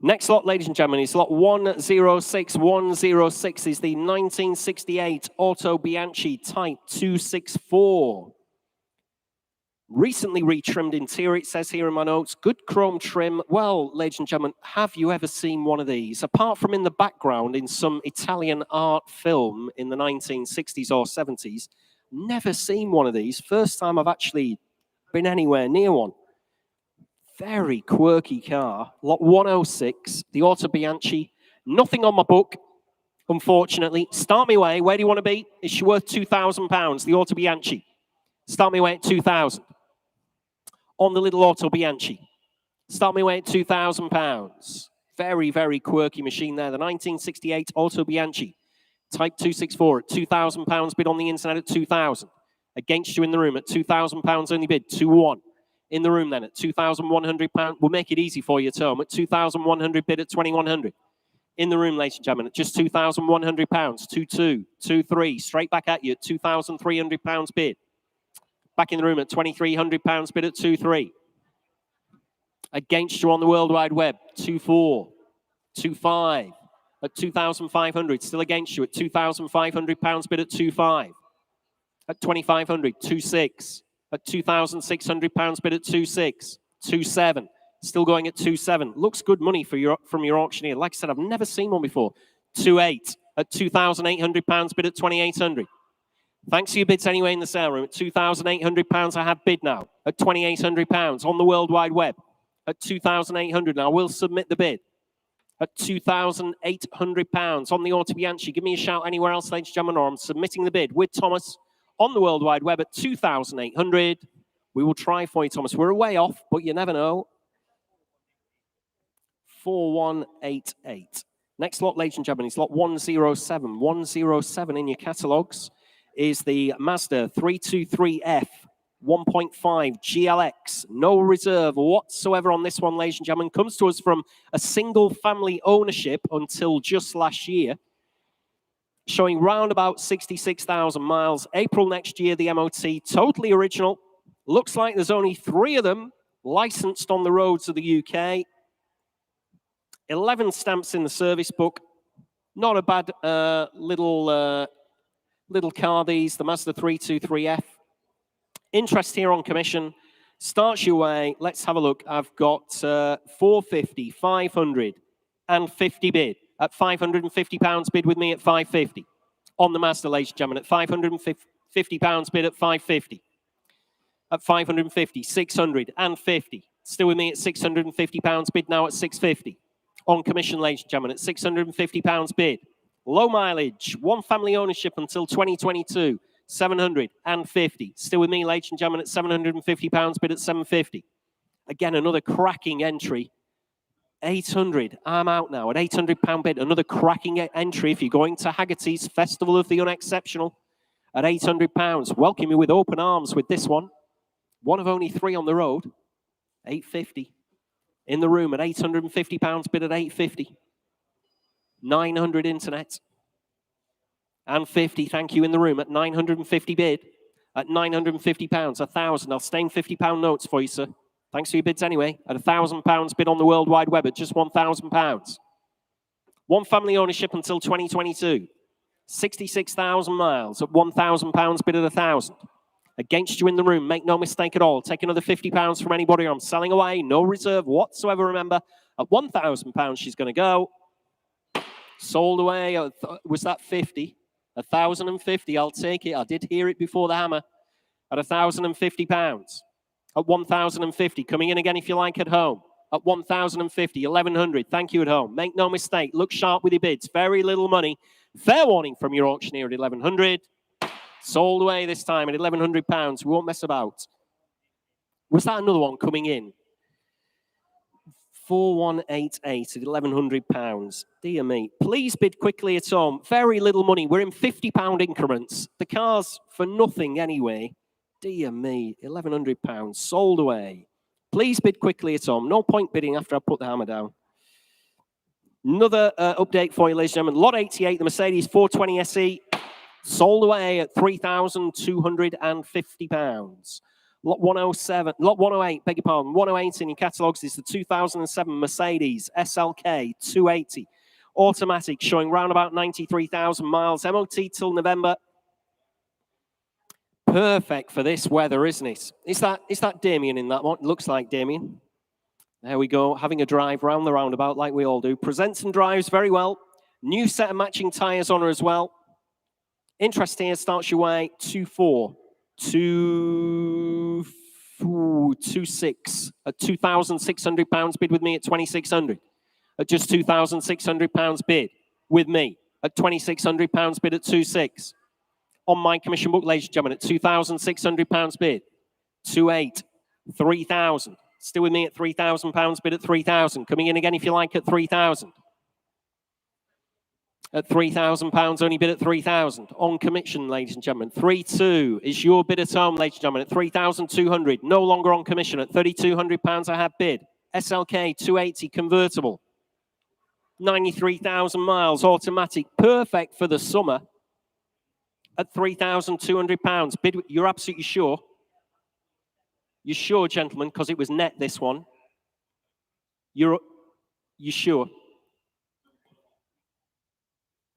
Next lot, ladies and gentlemen, is lot 106. 106 is the 1968 Auto Bianchi Type 264. Recently retrimmed interior, it says here in my notes. Good chrome trim. Well, ladies and gentlemen, have you ever seen one of these? Apart from in the background in some Italian art film in the 1960s or 70s, never seen one of these. First time I've actually been anywhere near one. Very quirky car. Lot 106, the Auto Bianchi. Nothing on my book, unfortunately. Start me away. Where do you want to be? Is she worth £2,000, the Auto Bianchi? Start me away at 2,000. On the little Auto Bianchi. Start me away at £2,000. Very, very quirky machine there. The 1968 Auto Bianchi. Type 264 at £2,000. Bid on the internet at 2,000. Against you in the room at £2,000 only bid. 2-1. In the room then at £2,100. We'll make it easy for you at home. At 2,100 bid at 2,100. In the room, ladies and gentlemen, at just £2,100. 2-2. 2-3. Straight back at you at £2,300 bid. Back in the room at £2,300 bid at 2-3. Against you on the World Wide Web, 2-4. 2-5. At 2,500. Still against you at £2,500 bid at 2-5. At 2,500. 2-6. At £2,600 bid at 2.6, 2.7, still going at 2.7. Looks good money for from your auctioneer. Like I said, I've never seen one before. 2.8 at £2,800 bid at 2,800. Thanks for your bids anyway in the sale room. At £2,800 I have bid now. At £2,800 on the World Wide Web. At 2,800 now. I will submit the bid. At £2,800 on the Auto Bianchi. Give me a shout anywhere else, ladies and gentlemen, or I'm submitting the bid with Thomas on the World Wide Web at 2,800. We will try for you, Thomas. We're a way off, but you never know. 4188. Next lot, ladies and gentlemen, is lot 107. 107 in your catalogues is the Mazda 323F 1.5 GLX. No reserve whatsoever on this one, ladies and gentlemen. Comes to us from a single family ownership until just last year. Showing round about 66,000 miles. April next year, the MOT. Totally original. Looks like there's only 3 of them licensed on the roads of the UK. 11 stamps in the service book. Not a bad little car, these. The Mazda 323F. Interest here on commission. Starts your way. Let's have a look. I've got 450, 500, and 50 bid. At £550 bid with me at 550. On the Mazda, ladies and gentlemen, at £550 bid at 550. At 550, 650. Still with me at £650 bid now at 650. On commission, ladies and gentlemen, at £650 bid. Low mileage, one family ownership until 2022, 750. Still with me, ladies and gentlemen, at £750 bid at 750. Again, another cracking entry. 800. I'm out now at £800 bid. Another cracking entry if you're going to Haggerty's Festival of the Unexceptional at £800. Welcome you with open arms with this one. One of only 3 on the road. 850. In the room at £850 bid at 850. 900 internet. And 50, thank you, in the room at 950 bid. At £950, 1,000. I'll stain £50 notes for you, sir. Thanks for your bids anyway. At £1,000 bid on the World Wide Web at just £1,000. One family ownership until 2022. 66,000 miles at £1,000 bid at 1,000. Against you in the room, make no mistake at all. Take another £50 from anybody. I'm selling away, no reserve whatsoever. Remember, at £1,000 she's going to go. Sold away. Was that 50? 1,050. I'll take it. I did hear it before the hammer. At £1,050. At 1,050. Coming in again if you like at home. At 1,050. 1,100. Thank you at home. Make no mistake. Look sharp with your bids. Very little money. Fair warning from your auctioneer at 1,100. Sold away this time at £1,100. We won't mess about. Was that another one coming in? 4188 at £1,100. Dear me. Please bid quickly at home. Very little money. We're in £50 increments. The car's for nothing anyway. Dear me. £1,100. Sold away. Please bid quickly at home. No point bidding after I put the hammer down. Another update for you, ladies and gentlemen. Lot 88, the Mercedes 420 SE. Sold away at £3,250. Lot 107, lot 108, beg your pardon, 108 in your catalogues is the 2007 Mercedes SLK 280. Automatic, showing round about 93,000 miles. MOT till November. Perfect for this weather, isn't it? Is that Damien in that one? Looks like Damien. There we go, having a drive round the roundabout like we all do. Presents and drives very well. New set of matching tyres on her as well. Interest here starts your way 2.4, 2.6 at £2,600 bid with me at 2,600. At just £2,600 bid with me at £2,600 bid at 2.6. On my commission book, ladies and gentlemen, at £2,600 bid, 2.8, 3,000. Still with me at £3,000 bid at 3,000. Coming in again if you like at 3,000. At £3,000, only bid at 3,000. On commission, ladies and gentlemen. 3.2 is your bid at home, ladies and gentlemen, at 3,200. No longer on commission at £3,200 I have bid. SLK 280 convertible. 93,000 miles, automatic. Perfect for the summer. At £3,200. Bid, you're absolutely sure? You're sure, gentlemen, because it was net, this one. You're sure?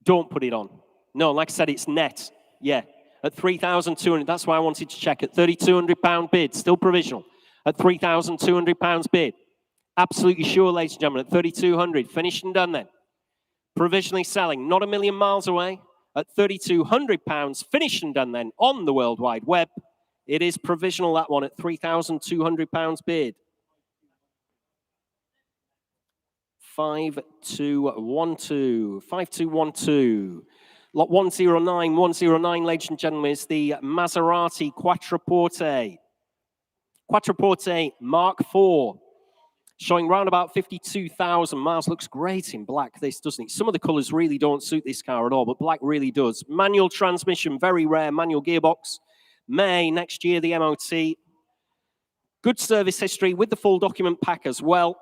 Don't put it on. No, like I said, it's net. Yeah, at 3,200. That's why I wanted to check. At £3,200 bid, still provisional. At £3,200 bid. Absolutely sure, ladies and gentlemen. At 3,200, finished and done then. Provisionally selling, not a million miles away. At £3,200, finished and done then on the World Wide Web. It is provisional, that one, at £3,200 bid. 5212, 5212. Lot 109, 109, ladies and gentlemen, is the Maserati Quattroporte. Quattroporte Mark IV. Showing round about 52,000 miles. Looks great in black, this, doesn't it? Some of the colours really don't suit this car at all, but black really does. Manual transmission, very rare. Manual gearbox. May next year, the MOT. Good service history with the full document pack as well.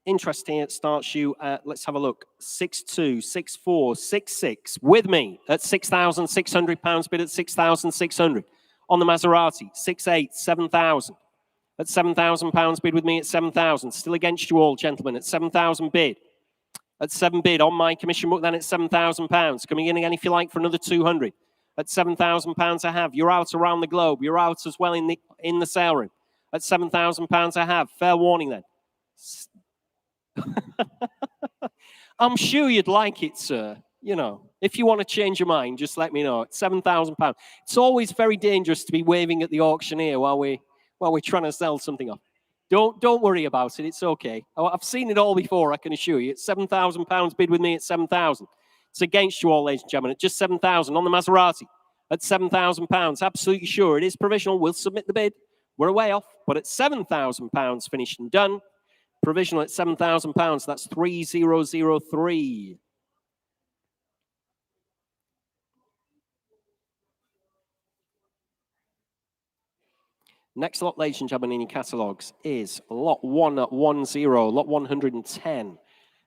Interesting, it starts you at, let's have a look, 6.2, 6.4, 6.6 with me at £6,600 bid at 6,600. On the Maserati, 6.8, 7,000. At £7,000 bid with me at 7,000. Still against you all, gentlemen, at 7,000 bid. At 7 bid on my commission book, then at £7,000. Coming in again, if you like, for another 200. At £7,000 I have. You're out around the globe. You're out as well in the sale room. At £7,000 I have. Fair warning then. I'm sure you'd like it, sir. You know, if you want to change your mind, just let me know. It's £7,000. It's always very dangerous to be waving at the auctioneer while we're trying to sell something off. Don't worry about it. It's okay. I've seen it all before, I can assure you. It's £7,000 bid with me at 7,000. It's against you all, ladies and gentlemen. At just 7,000 on the Maserati. At £7,000. Absolutely sure. It is provisional. We'll submit the bid. We're way off. But at £7,000 finished and done. provisional at £7,000. That's 3003. Next lot, ladies and gentlemen, in your catalogues is lot 110, lot 110.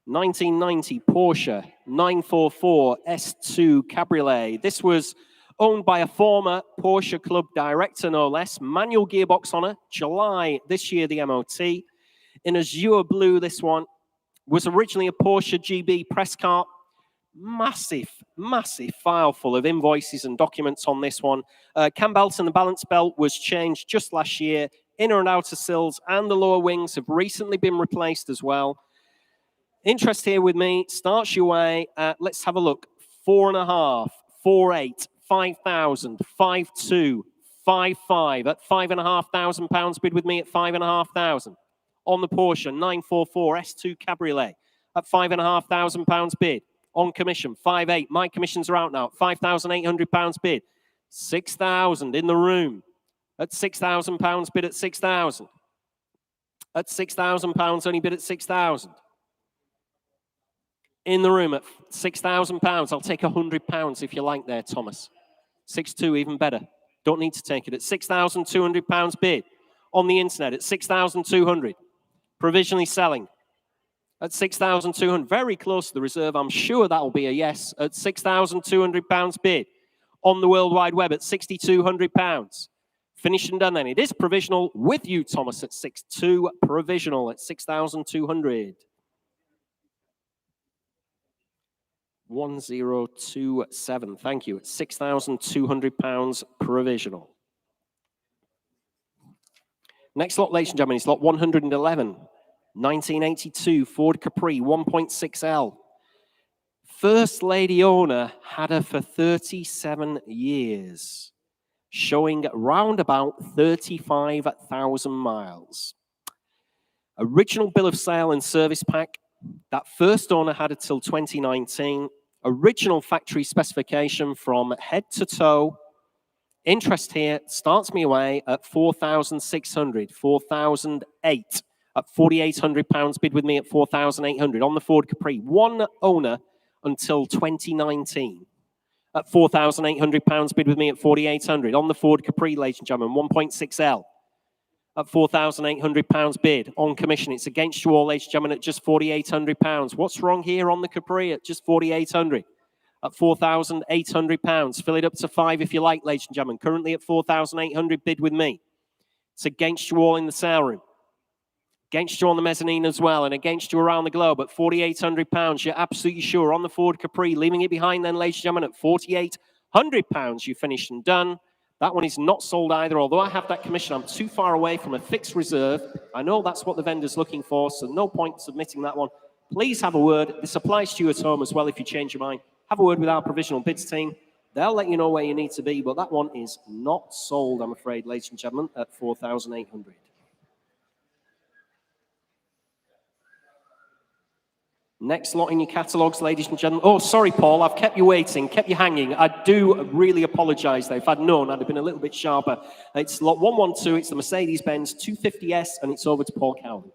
1990 Porsche 944 S2 Cabriolet. This was owned by a former Porsche Club director, no less. Manual gearbox on her. July this year, the MOT. In azure blue, this one. Was originally a Porsche GB press car. Massive, massive file full of invoices and documents on this one. Cam belt and the balance belt was changed just last year. Inner and outer sills and the lower wings have recently been replaced as well. Interest here with me starts your way at, let's have a look, 4.5, 4.8, 5,000, 5.2, 5.5 at £5,500 bid with me at 5,500. On the Porsche 944 S2 Cabriolet at £5,500 bid. On commission 5.8. My commissions are out now. £5,800 bid. 6,000 in the room at £6,000 bid at 6,000. At £6,000 only bid at 6,000. In the room at £6,000. I'll take £100 if you like there, Thomas. 6.2 even better. Don't need to take it at £6,200 bid. On the internet at 6,200. Provisionally selling at 6,200. Very close to the reserve. I'm sure that'll be a yes at £6,200 bid. On the World Wide Web at £6,200. Finished and done then. It is provisional with you, Thomas, at 6.2. Provisional at 6,200. 1027. Thank you. At £6,200 provisional. Next lot, ladies and gentlemen, is lot 111. 1982 Ford Capri 1.6L. First lady owner had her for 37 years, showing round about 35,000 miles. Original bill of sale and service pack. That first owner had it till 2019. Original factory specification from head to toe. Interest here starts me away at 4,600, 4,008 at £4,800 bid with me at 4,800 on the Ford Capri. One owner until 2019 at £4,800 bid with me at 4,800 on the Ford Capri, ladies and gentlemen, 1.6L. At £4,800 bid on commission. It's against you all, ladies and gentlemen, at just £4,800. What's wrong here on the Capri at just £4,800? At £4,800. Fill it up to 5 if you like, ladies and gentlemen. Currently at £4,800 bid with me. It's against you all in the sale room. Against you on the mezzanine as well, and against you around the globe at £4,800. You're absolutely sure on the Ford Capri. Leaving it behind then, ladies and gentlemen, at £4,800. You finished and done. That one is not sold either. Although I have that commission, I'm too far away from a fixed reserve. I know that's what the vendor's looking for, so no point submitting that one. Please have a word. This applies to you at home as well if you change your mind. Have a word with our provisional bids team. They'll let you know where you need to be, but that one is not sold, I'm afraid, ladies and gentlemen, at 4,800. Next lot in your catalogues, ladies and gentlemen. Oh, sorry, Paul, I've kept you waiting, kept you hanging. I do really apologise, though. If I'd known, I'd have been a little bit sharper. It's lot 112. It's the Mercedes-Benz 250S, and it's over to Paul Cowan.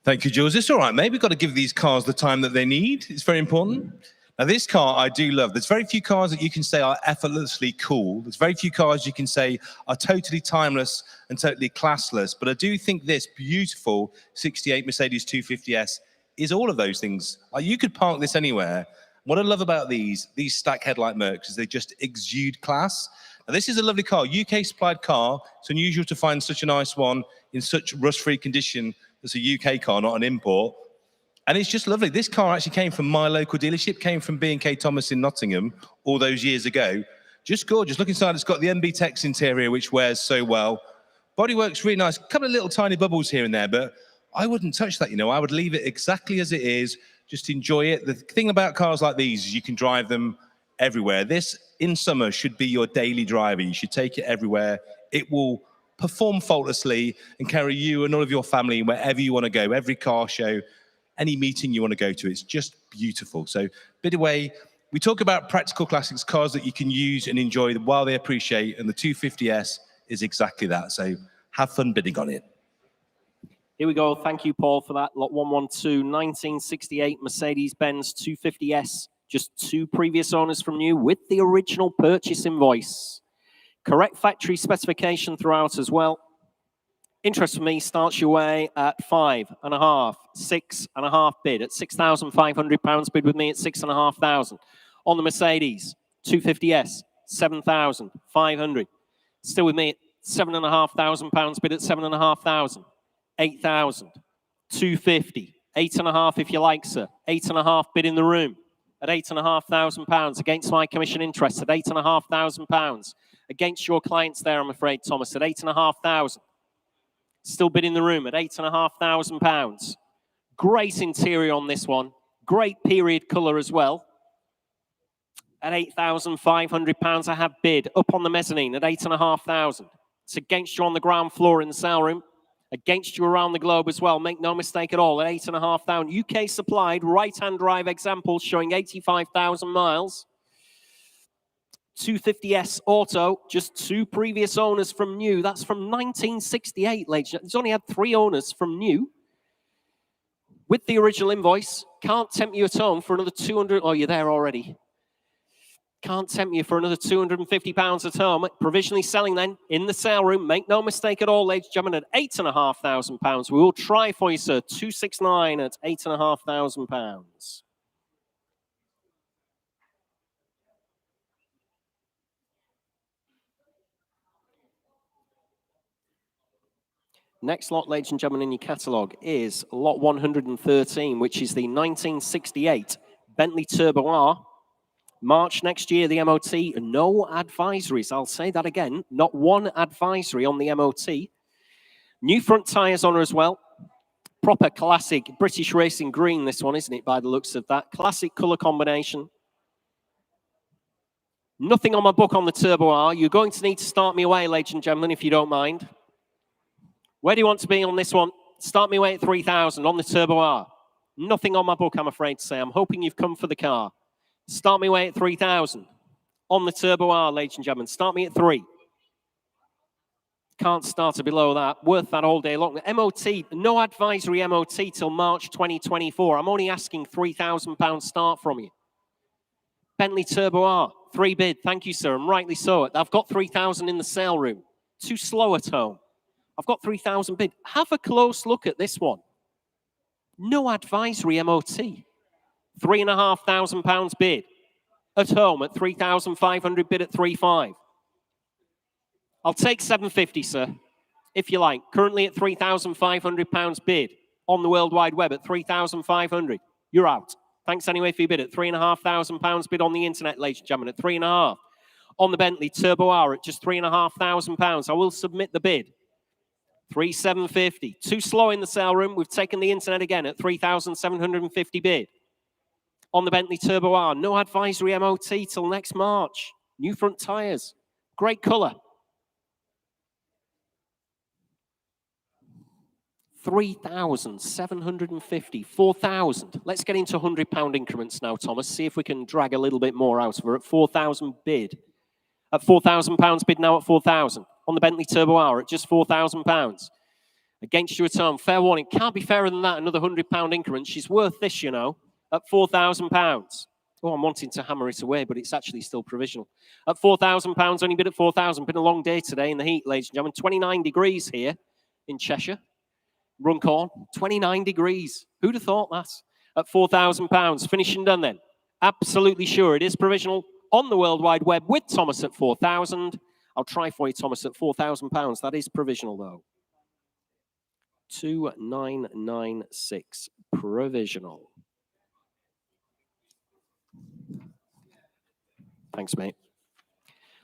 Thank you, Jules. It's all right, mate. We've got to give these cars the time that they need. It's very important. Now, this car I do love. There's very few cars that you can say are effortlessly cool. There's very few cars you can say are totally timeless and totally classless. But I do think this beautiful 68 Mercedes 250S is all of those things. You could park this anywhere. What I love about these stack headlight Mercs is they just exude class. Now, this is a lovely car, UK supplied car. It's unusual to find such a nice one in such rust-free condition. It's a UK car, not an import. And it's just lovely. This car actually came from my local dealership, came from B&K Thomas in Nottingham all those years ago. Just gorgeous. Look inside, it's got the MB Tex interior, which wears so well. Bodywork's really nice. A couple of little tiny bubbles here and there, but I wouldn't touch that, you know. I would leave it exactly as it is. Just enjoy it. The thing about cars like these is you can drive them everywhere. This, in summer, should be your daily driver. You should take it everywhere. It will perform faultlessly and carry you and all of your family wherever you want to go, every car show, any meeting you want to go to. It's just beautiful. So, bid away. We talk about practical classics, cars that you can use and enjoy while they appreciate, and the 250S is exactly that. So, have fun bidding on it. Here we go. Thank you, Paul, for that. Lot 112, 1968 Mercedes-Benz 250S. Just 2 previous owners from new with the original purchase invoice. Correct factory specification throughout as well. Interest for me starts your way at 5.5, 6.5 bid at £6,500 bid with me at 6,500. On the Mercedes 250S, 7,500. Still with me at £7,500 bid at 7,500. 8,000. 250. 8.5 if you like, sir. 8.5 bid in the room at £8,500 against my commission interest at £8,500 against your clients there, I'm afraid, Thomas, at 8,500. Still bid in the room at £8,500. Great interior on this one. Great period colour as well. At £8,500, I have bid up on the mezzanine at 8,500. It's against you on the ground floor in the sale room. Against you around the globe as well. Make no mistake at all. At 8,500. UK supplied right-hand drive example showing 85,000 miles. 250S auto, just 2 previous owners from new. That's from 1968, ladies. It's only had 3 owners from new. With the original invoice. Can't tempt you at home for another 200. Oh, you're there already. Can't tempt you for another £250 at home. Provisionally selling then in the sale room. Make no mistake at all, ladies and gentlemen, at £8,500. We will try for you, sir. 269 at £8,500. Next lot, ladies and gentlemen, in your catalogue is lot 113, which is the 1968 Bentley Turbo R. March next year, the MOT, no advisories. I'll say that again. Not one advisory on the MOT. New front tyres on her as well. Proper classic British racing green, this one, isn't it, by the looks of that? Classic colour combination. Nothing on my book on the Turbo R. You're going to need to start me away, ladies and gentlemen, if you don't mind. Where do you want to be on this one? Start me away at 3,000 on the Turbo R. Nothing on my book, I'm afraid to say. I'm hoping you've come for the car. Start me away at 3,000 on the Turbo R, ladies and gentlemen. Start me at 3. Can't start it below that. Worth that all day long. The MOT, no advisory MOT till March 2024. I'm only asking £3,000 start from you. Bentley Turbo R, 3 bid. Thank you, sir, and rightly so. I've got 3,000 in the sale room. Too slow at home. I've got 3,000 bid. Have a close look at this one. No advisory MOT. £3,500 bid. At home at 3,500 bid at 3,500. I'll take 750, sir, if you like. Currently at £3,500 bid on the World Wide Web at 3,500. You're out. Thanks anyway for your bid at £3,500 bid on the internet, ladies and gentlemen, at 3,500. On the Bentley Turbo R at just £3,500. I will submit the bid. 3,750. Too slow in the sale room. We've taken the internet again at 3,750 bid. On the Bentley Turbo R, no advisory MOT till next March. New front tyres. Great colour. 3,750. 4,000. Let's get into £100 increments now, Thomas. See if we can drag a little bit more out of her at 4,000 bid. At £4,000 bid now at 4,000. On the Bentley Turbo R at just £4,000. Against you at home. Fair warning. Can't be fairer than that. Another £100 increment. She's worth this, you know. At £4,000. Oh, I'm wanting to hammer it away, but it's actually still provisional. At £4,000, only bid at 4,000. Been a long day today in the heat, ladies and gentlemen. 29 degrees here in Cheshire. Runcorn, 29 degrees. Who'd have thought that? At £4,000. Finished and done then. Absolutely sure it is provisional on the World Wide Web with Thomas at 4,000. I'll try for you, Thomas, at £4,000. That is provisional, though. 2,996 provisional. Thanks, mate.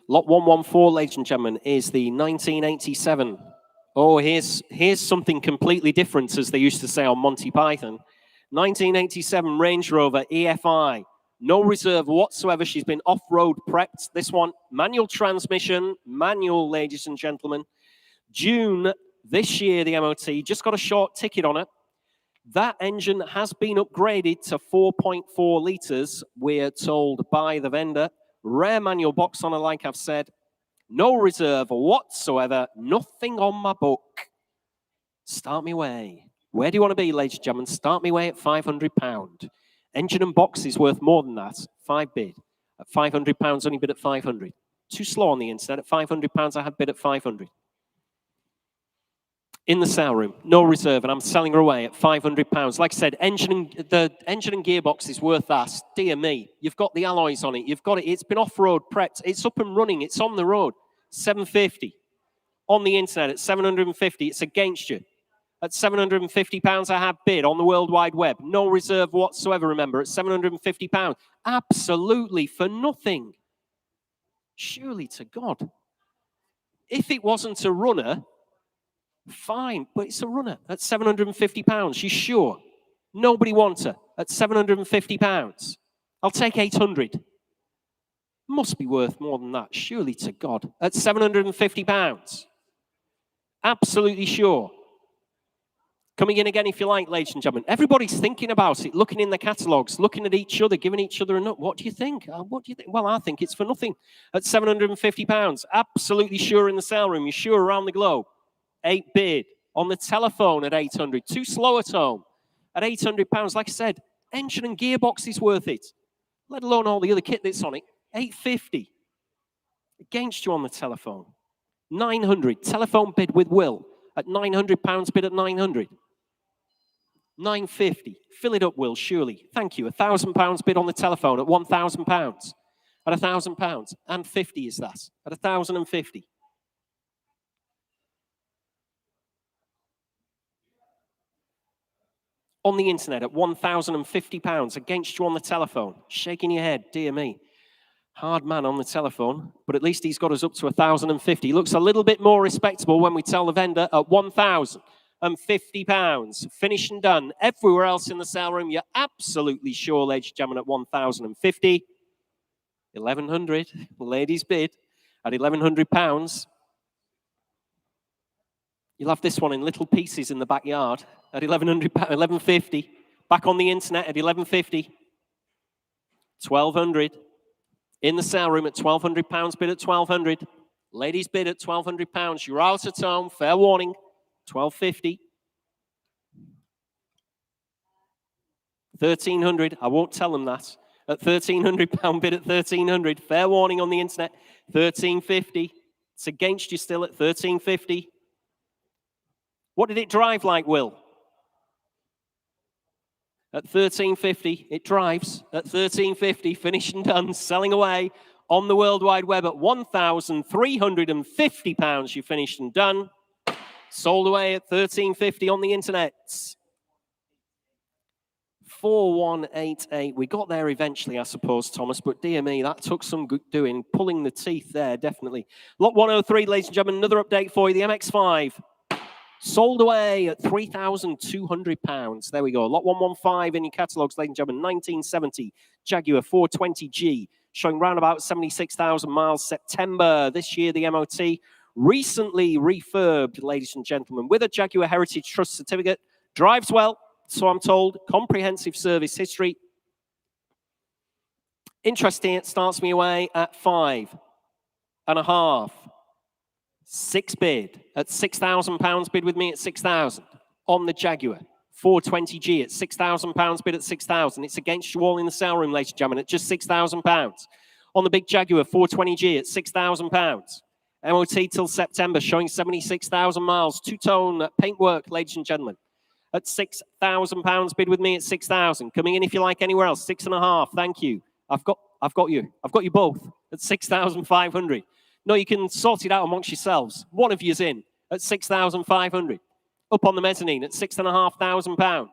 Lot 114, ladies and gentlemen, is the 1987. Oh, here's something completely different, as they used to say on Monty Python. 1987 Range Rover EFI. No reserve whatsoever. She's been off-road prepped. This one, manual transmission. Manual, ladies and gentlemen. June this year, the MOT. Just got a short ticket on it. That engine has been upgraded to 4.4 litres, we're told by the vendor. Rare manual box on her, like I've said. No reserve whatsoever. Nothing on my book. Start me away. Where do you want to be, ladies and gentlemen? Start me away at £500. Engine and box is worth more than that. 5 bid. At £500, only bid at 500. Too slow on the internet. At £500, I had bid at 500. In the sale room, no reserve, and I'm selling her away at £500. Like I said, the engine and gearbox is worth that. Dear me, you've got the alloys on it. You've got it. It's been off-road prepped. It's up and running. It's on the road. 750 on the internet at 750. It's against you. At £750, I have bid on the World Wide Web. No reserve whatsoever, remember, at £750. Absolutely for nothing. Surely to God. If it wasn't a runner, fine, but it's a runner at £750. You sure? Nobody wants her at £750. I'll take 800. Must be worth more than that, surely to God. At £750. Absolutely sure. Coming in again if you like, ladies and gentlemen. Everybody's thinking about it, looking in the catalogues, looking at each other, giving each other a nut. What do you think? What do you think? Well, I think it's for nothing. At £750. Absolutely sure in the sale room. You're sure around the globe. 8 bid. On the telephone at 800. Too slow at home. At £800. Like I said, engine and gearbox is worth it. Let alone all the other kit that's on it. 850. Against you on the telephone. 900. Telephone bid with Will. At £900, bid at 900. 950. Fill it up, Will, surely. Thank you. £1,000 bid on the telephone at £1,000. At £1,000. And 50 is that. At 1,050. On the internet at £1,050. Against you on the telephone. Shaking your head, dear me. Hard man on the telephone, but at least he's got us up to 1,050. Looks a little bit more respectable when we tell the vendor at £1,050. Finished and done. Everywhere else in the sale room, you're absolutely sure, ladies and gentlemen, at 1,050. 1,100. Ladies bid at £1,100. You'll have this one in little pieces in the backyard at £1,150. Back on the internet at £1,150. 1,200. In the sale room at £1,200, bid at 1,200. Ladies bid at £1,200. You're out at home. Fair warning. 1,250. 1,300. I won't tell them that. At £1,300, bid at 1,300. Fair warning on the internet. 1,350. It's against you still at 1,350. What did it drive like, Will? At 1,350, it drives. At 1,350, finished and done, selling away on the World Wide Web at £1,350. You finished and done. Sold away at 1,350 on the internet. 4,188. We got there eventually, I suppose, Thomas, but dear me, that took some good doing. Pulling the teeth there, definitely. Lot 103, ladies and gentlemen, another update for you. The MX-5. Sold away at £3,200. There we go. Lot 115 in your catalogues, ladies and gentlemen. 1970 Jaguar 420G, showing round about 76,000 miles. September this year, the MOT. Recently refurbed, ladies and gentlemen, with a Jaguar Heritage Trust certificate. Drives well, so I'm told. Comprehensive service history. Interesting, it starts me away at 5.5. 6 bid at £6,000. Bid with me at 6,000 on the Jaguar 420G at £6,000. Bid at 6,000. It's against you all in the sale room, ladies and gentlemen, at just £6,000 on the big Jaguar 420G at £6,000. MOT till September, showing 76,000 miles. Two-tone paintwork, ladies and gentlemen, at £6,000. Bid with me at 6,000. Coming in if you like anywhere else, 6.5. Thank you. I've got you. I've got you both at 6,500. No, you can sort it out amongst yourselves. One of you's in at 6,500. Up on the mezzanine at £6,500.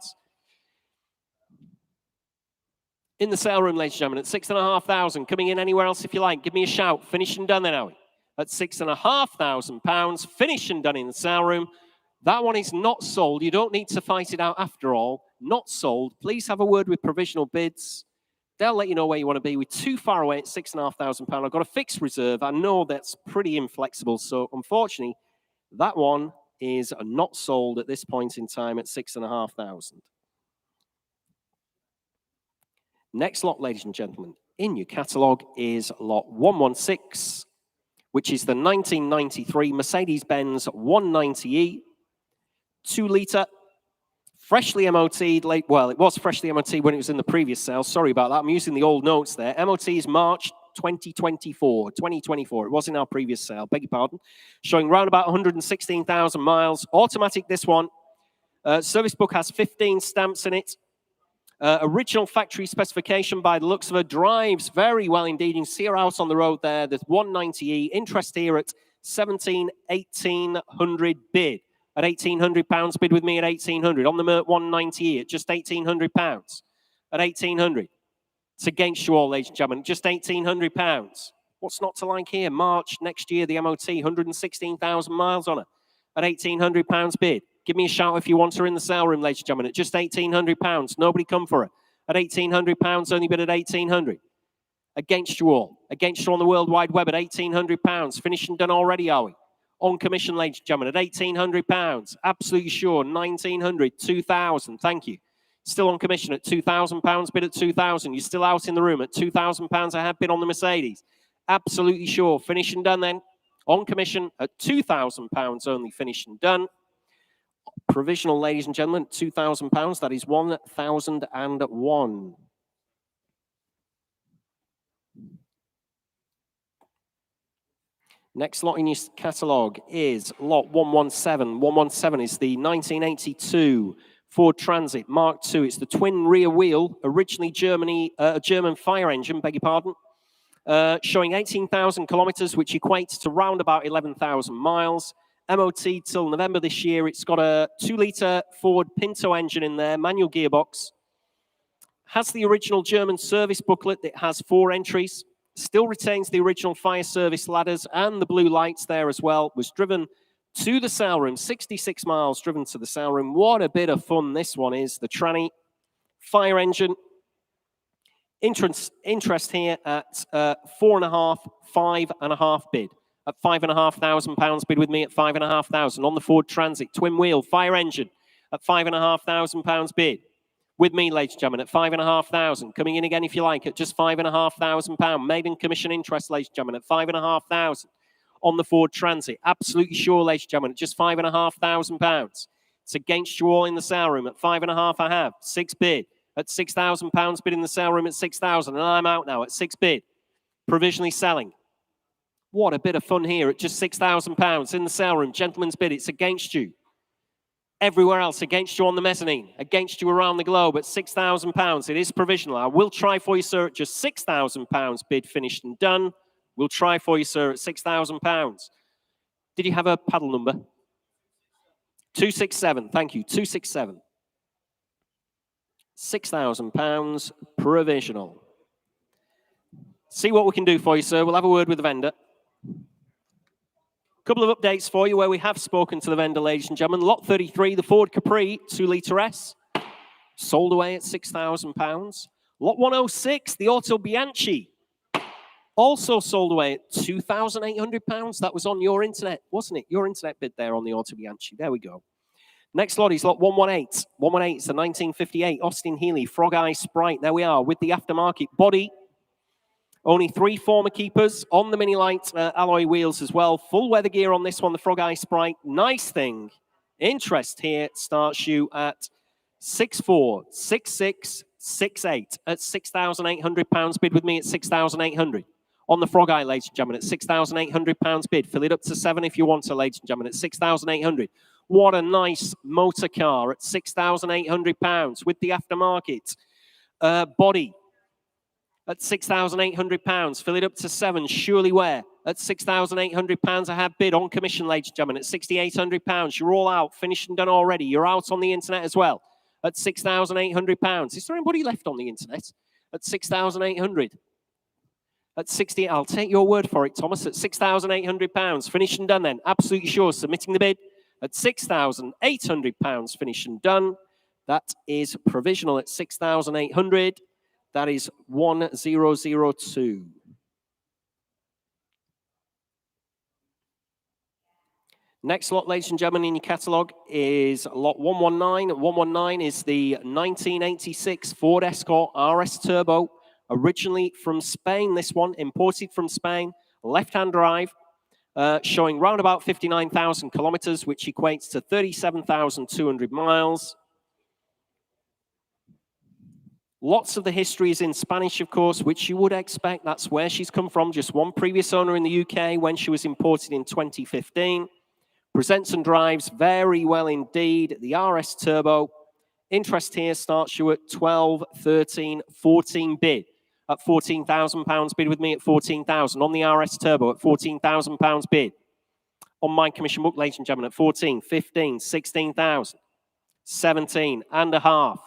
In the sale room, ladies and gentlemen, at 6,500. Coming in anywhere else if you like. Give me a shout. Finished and done then, are we? At £6,500. Finished and done in the sale room. That one is not sold. You don't need to fight it out after all. Not sold. Please have a word with provisional bids. They'll let you know where you want to be. We're too far away at £6,500. I've got a fixed reserve. I know that's pretty inflexible. So unfortunately, that one is not sold at this point in time at £6,500. Next lot, ladies and gentlemen, in your catalogue is lot 116, which is the 1993 Mercedes-Benz 190E. 2 litre, freshly MOT'd. Well, it was freshly MOT'd when it was in the previous sale. Sorry about that. I'm using the old notes there. MOT is March 2024. It was in our previous sale. Beg your pardon. Showing around about 116,000 miles. Automatic, this one. Service book has 15 stamps in it. Original factory specification by the looks of her. Drives very well indeed. You can see her out on the road there. There's 190E. Interest here at 1,800 bid. At £1,800 bid with me at 1,800. On the Mert 190E at just £1,800. At 1,800. It's against you all, ladies and gentlemen. Just £1,800. What's not to like here? March next year, the MOT, 116,000 miles on her. At £1,800 bid. Give me a shout if you want her in the sale room, ladies and gentlemen. At just £1,800. Nobody come for her. At £1,800, only bid at 1,800. Against you all. Against you on the World Wide Web at £1,800. Finished and done already, are we? On commission, ladies and gentlemen, at £1,800. Absolutely sure. 1,900, 2,000. Thank you. Still on commission at £2,000. Bid at 2,000. You're still out in the room at £2,000. I have bid on the Mercedes. Absolutely sure. Finish and done then. On commission at £2,000 only. Finished and done. Provisional, ladies and gentlemen, £2,000. That is 1,001. Next lot in your catalogue is lot 117. 117 is the 1982 Ford Transit Mark II. It's the twin rear wheel, originally a German fire engine, beg your pardon, showing 18,000 kilometers, which equates to round about 11,000 miles. MOT till November this year. It's got a 2-litre Ford Pinto engine in there, manual gearbox. Has the original German service booklet. It has 4 entries. Still retains the original fire service ladders and the blue lights there as well. Was driven to the sale room, 66 miles driven to the sale room. What a bit of fun this one is. The tranny, fire engine. Interest here at 4.5, 5.5 bid. At £5,500 bid with me at 5,500. On the Ford Transit, twin wheel, fire engine at £5,500 bid. With me, ladies and gentlemen, at 5,500. Coming in again if you like at just £5,500. Maiden commission interest, ladies and gentlemen, at 5,500. On the Ford Transit. Absolutely sure, ladies and gentlemen, at just £5,500. It's against you all in the sale room at 5.5 I have. 6 bid. At £6,000 bid in the sale room at 6,000. And I'm out now at 6 bid. Provisionally selling. What a bit of fun here at just £6,000 in the sale room. Gentleman's bid, it's against you. Everywhere else, against you on the mezzanine. Against you around the globe at £6,000. It is provisional. I will try for you, sir, at just £6,000 bid finished and done. We'll try for you, sir, at £6,000. Did you have a paddle number? 267. Thank you. 267. £6,000 provisional. See what we can do for you, sir. We'll have a word with the vendor. Couple of updates for you where we have spoken to the vendor, ladies and gentlemen. Lot 33, the Ford Capri 2-litre S, sold away at £6,000. Lot 106, the Auto Bianchi, also sold away at £2,800. That was on your internet, wasn't it? Your internet bid there on the Auto Bianchi. There we go. Next lot is lot 118. 118 is the 1958 Austin Healey Frog Eye Sprite. There we are with the aftermarket body. Only 3 former keepers on the mini light alloy wheels as well. Full weather gear on this one, the Frog Eye Sprite. Nice thing. Interest here starts you at 6,4, 6,6, 6,8 at £6,800. Bid with me at 6,800. On the Frog Eye, ladies and gentlemen, at £6,800 bid. Fill it up to 7 if you want to, ladies and gentlemen, at 6,800. What a nice motor car at £6,800 with the aftermarket body. At £6,800, fill it up to 7, surely wear. At £6,800, I have bid on commission, ladies and gentlemen, at £6,800. You're all out, finished and done already. You're out on the internet as well. At £6,800. Is there anybody left on the internet? At £6,800. At 60, I'll take your word for it, Thomas. At £6,800, finished and done then. Absolutely sure, submitting the bid. At £6,800, finished and done. That is provisional at 6,800. That is 1002. Next lot, ladies and gentlemen, in your catalogue is lot 119. 119 is the 1986 Ford Escort RS Turbo, originally from Spain. This one, imported from Spain, left-hand drive. showing round about 59,000 kilometers, which equates to 37,200 miles. Lots of the history is in Spanish, of course, which you would expect. That's where she's come from. Just one previous owner in the UK when she was imported in 2015. Presents and drives very well indeed. The RS Turbo. Interest here starts you at 12, 13, 14 bid. At £14,000 bid with me at 14,000. On the RS Turbo at £14,000 bid. On my commission book, ladies and gentlemen, at 14, 15, 16,000. 17 and a half.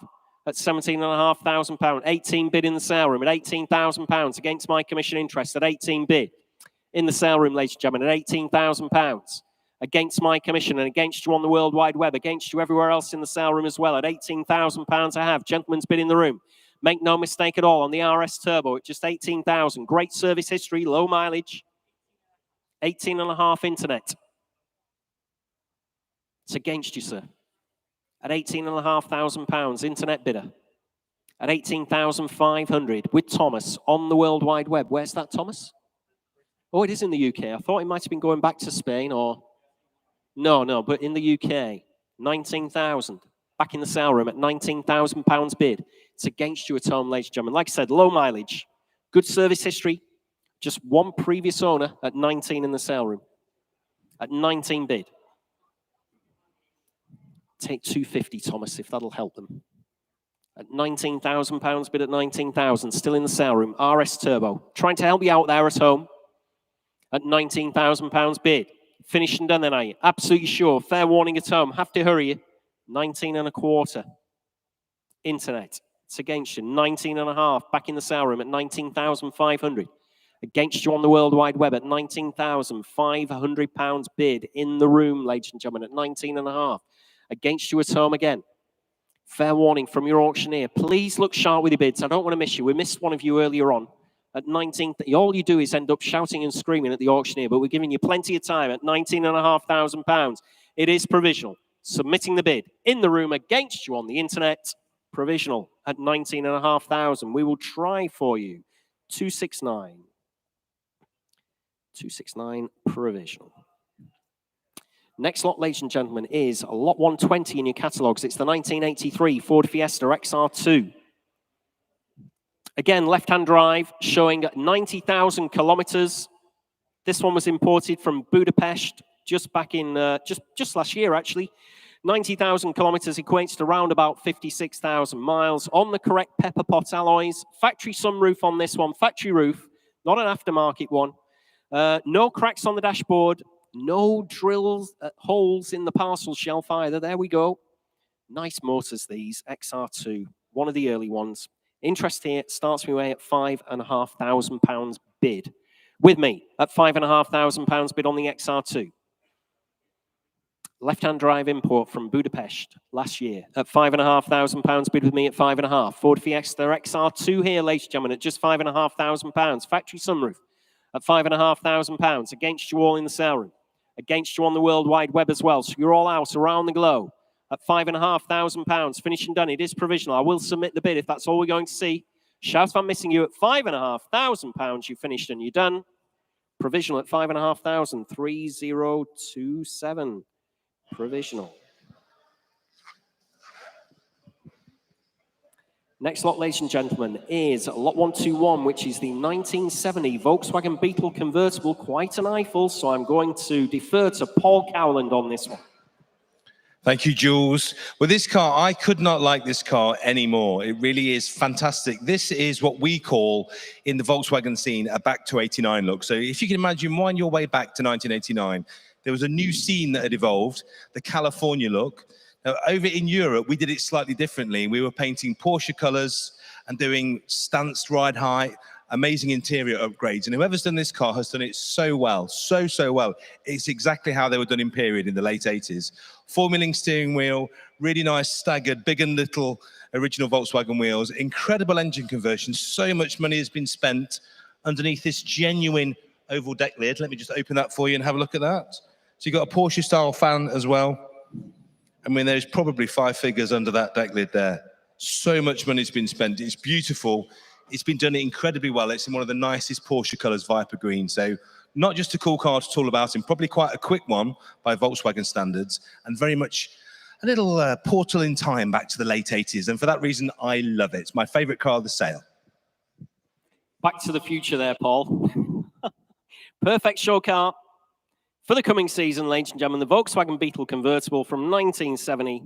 At £17,500, 18 bid in the sale room at £18,000 against my commission interest at 18 bid in the sale room, ladies and gentlemen, at £18,000 against my commission and against you on the World Wide Web, against you everywhere else in the sale room as well at £18,000 I have. Gentlemen's bid in the room. Make no mistake at all on the RS Turbo at just 18,000. Great service history, low mileage, 18.5 internet. It's against you, sir. At £18,500, internet bidder. At 18,500 with Thomas on the World Wide Web. Where's that, Thomas? Oh, it is in the UK. I thought it might have been going back to Spain or... No, but in the UK, 19,000. Back in the sale room at £19,000 bid. It's against you at home, ladies and gentlemen. Like I said, low mileage. Good service history. Just one previous owner at 19 in the sale room. At 19 bid. Take 250, Thomas, if that'll help them. At £19,000 bid at 19,000, still in the sale room. RS Turbo, trying to help you out there at home. At £19,000 bid. Finished and done then, are you? Absolutely sure. Fair warning at home. Have to hurry you. 19.25. Internet. It's against you. 19.5. Back in the sale room at 19,500. Against you on the World Wide Web at £19,500 bid in the room, ladies and gentlemen, at 19.5. Against you at home again. Fair warning from your auctioneer. Please look sharp with your bids. I don't want to miss you. We missed one of you earlier on. At 19, all you do is end up shouting and screaming at the auctioneer, but we're giving you plenty of time at £19,500. It is provisional. Submitting the bid in the room against you on the internet. Provisional at 19,500. We will try for you. 269. 269 provisional. Next lot, ladies and gentlemen, is lot 120 in your catalogues. It's the 1983 Ford Fiesta XR2. Again, left-hand drive, showing 90,000 kilometers. This one was imported from Budapest just back in, just last year, actually. 90,000 kilometers equates to around about 56,000 miles. On the correct pepper pot alloys. Factory sunroof on this one. Factory roof, not an aftermarket one. No cracks on the dashboard. No drills, holes in the parcel shelf either. There we go. Nice motors, these. XR2, one of the early ones. Interest here starts me away at £5,500 bid. With me at £5,500 bid on the XR2. Left-hand drive import from Budapest last year at £5,500 bid with me at 5.5. Ford Fiesta XR2 here, ladies and gentlemen, at just £5,500. Factory sunroof at £5,500 against you all in the sale room. Against you on the World Wide Web as well. So you're all out around the globe at £5,500. Finished and done. It is provisional. I will submit the bid if that's all we're going to see. Shout if I'm missing you at £5,500. You finished and you're done. Provisional at £5,500. 3027. Provisional. Next lot, ladies and gentlemen, is lot 121, which is the 1970 Volkswagen Beetle convertible. Quite an eyeful, so I'm going to defer to Paul Cowland on this one. Thank you, Jules. Well, this car, I could not like this car anymore. It really is fantastic. This is what we call, in the Volkswagen scene, a back to 89 look. So if you can imagine, wind your way back to 1989, there was a new scene that had evolved, the California look. Now, over in Europe, we did it slightly differently. We were painting Porsche colors and doing stanced ride height, amazing interior upgrades. And whoever's done this car has done it so well, so well. It's exactly how they were done in period in the late 80s. 4-milling steering wheel, really nice staggered, big and little original Volkswagen wheels, incredible engine conversion. So much money has been spent underneath this genuine oval deck lid. Let me just open that for you and have a look at that. So you've got a Porsche style fan as well. I mean, there's probably 5 figures under that deck lid there. So much money's been spent. It's beautiful. It's been done incredibly well. It's in one of the nicest Porsche colors, Viper Green. So Not just a cool car to talk about him, probably quite a quick one by Volkswagen standards, and very much a little portal in time back to the late 80s. And for that reason, I love it. It's my favorite car of the sale. Back to the future there, Paul. Perfect show car for the coming season, ladies and gentlemen. The Volkswagen Beetle convertible from 1970.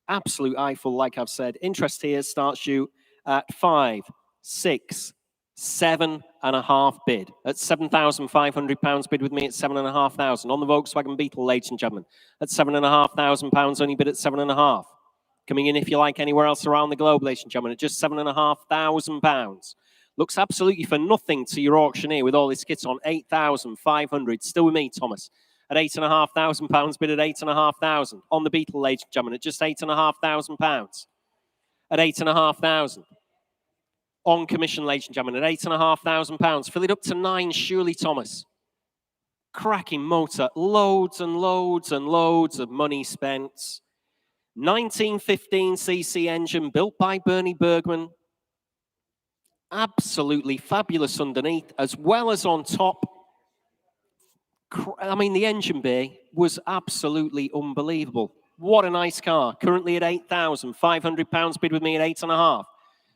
Absolute eyeful, like I've said. Interest here starts you at 5, 6, 7.5 bid. At £7,500 bid with me at 7,500 on the Volkswagen Beetle, ladies and gentlemen. At £7,500, only bid at 7.5. Coming in, if you like, anywhere else around the globe, ladies and gentlemen, at just £7,500. Looks absolutely for nothing to your auctioneer with all his kits on. 8,500. Still with me, Thomas. At £8,500 bid at 8,500 on the Beetle, ladies and gentlemen, at just £8,500. At 8,500 on commission, ladies and gentlemen, at £8,500. Fill it up to 9, surely, Thomas. Cracking motor, loads and loads and loads of money spent. 1915cc engine built by Bernie Bergman. Absolutely fabulous underneath, as well as on top. I mean, the engine bay was absolutely unbelievable. What a nice car. Currently at £8,500 bid with me at 8.5.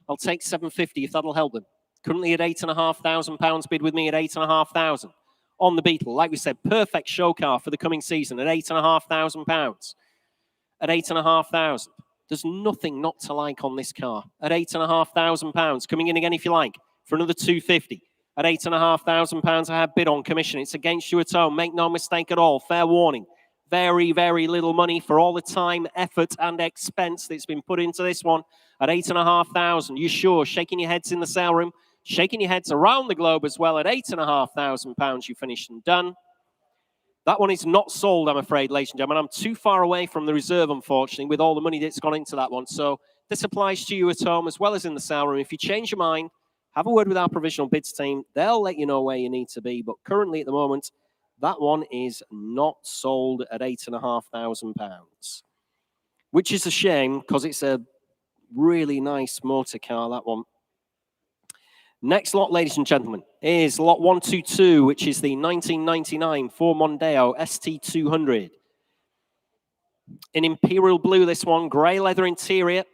I'll take 750 if that'll help them. Currently at £8,500 bid with me at 8,500 on the Beetle. Like we said, perfect show car for the coming season at £8,500. At 8,500. There's nothing not to like on this car. At £8,500. Coming in again if you like for another 250. At £8,500, I have bid on commission. It's against you at home. Make no mistake at all. Fair warning. Very, very little money for all the time, effort, and expense that's been put into this one. At £8,500. You sure? Shaking your heads in the sale room. Shaking your heads around the globe as well. At £8,500, you finished and done. That one is not sold, I'm afraid, ladies and gentlemen. I'm too far away from the reserve, unfortunately, with all the money that's gone into that one. So this applies to you at home as well as in the sale room. If you change your mind, have a word with our provisional bids team. They'll let you know where you need to be. But currently, at the moment, that one is not sold at £8,500, which is a shame because it's a really nice motor car, that one. Next lot, ladies and gentlemen, is lot 122, which is the 1999 Ford Mondeo ST200. In imperial blue, this one, grey leather interior,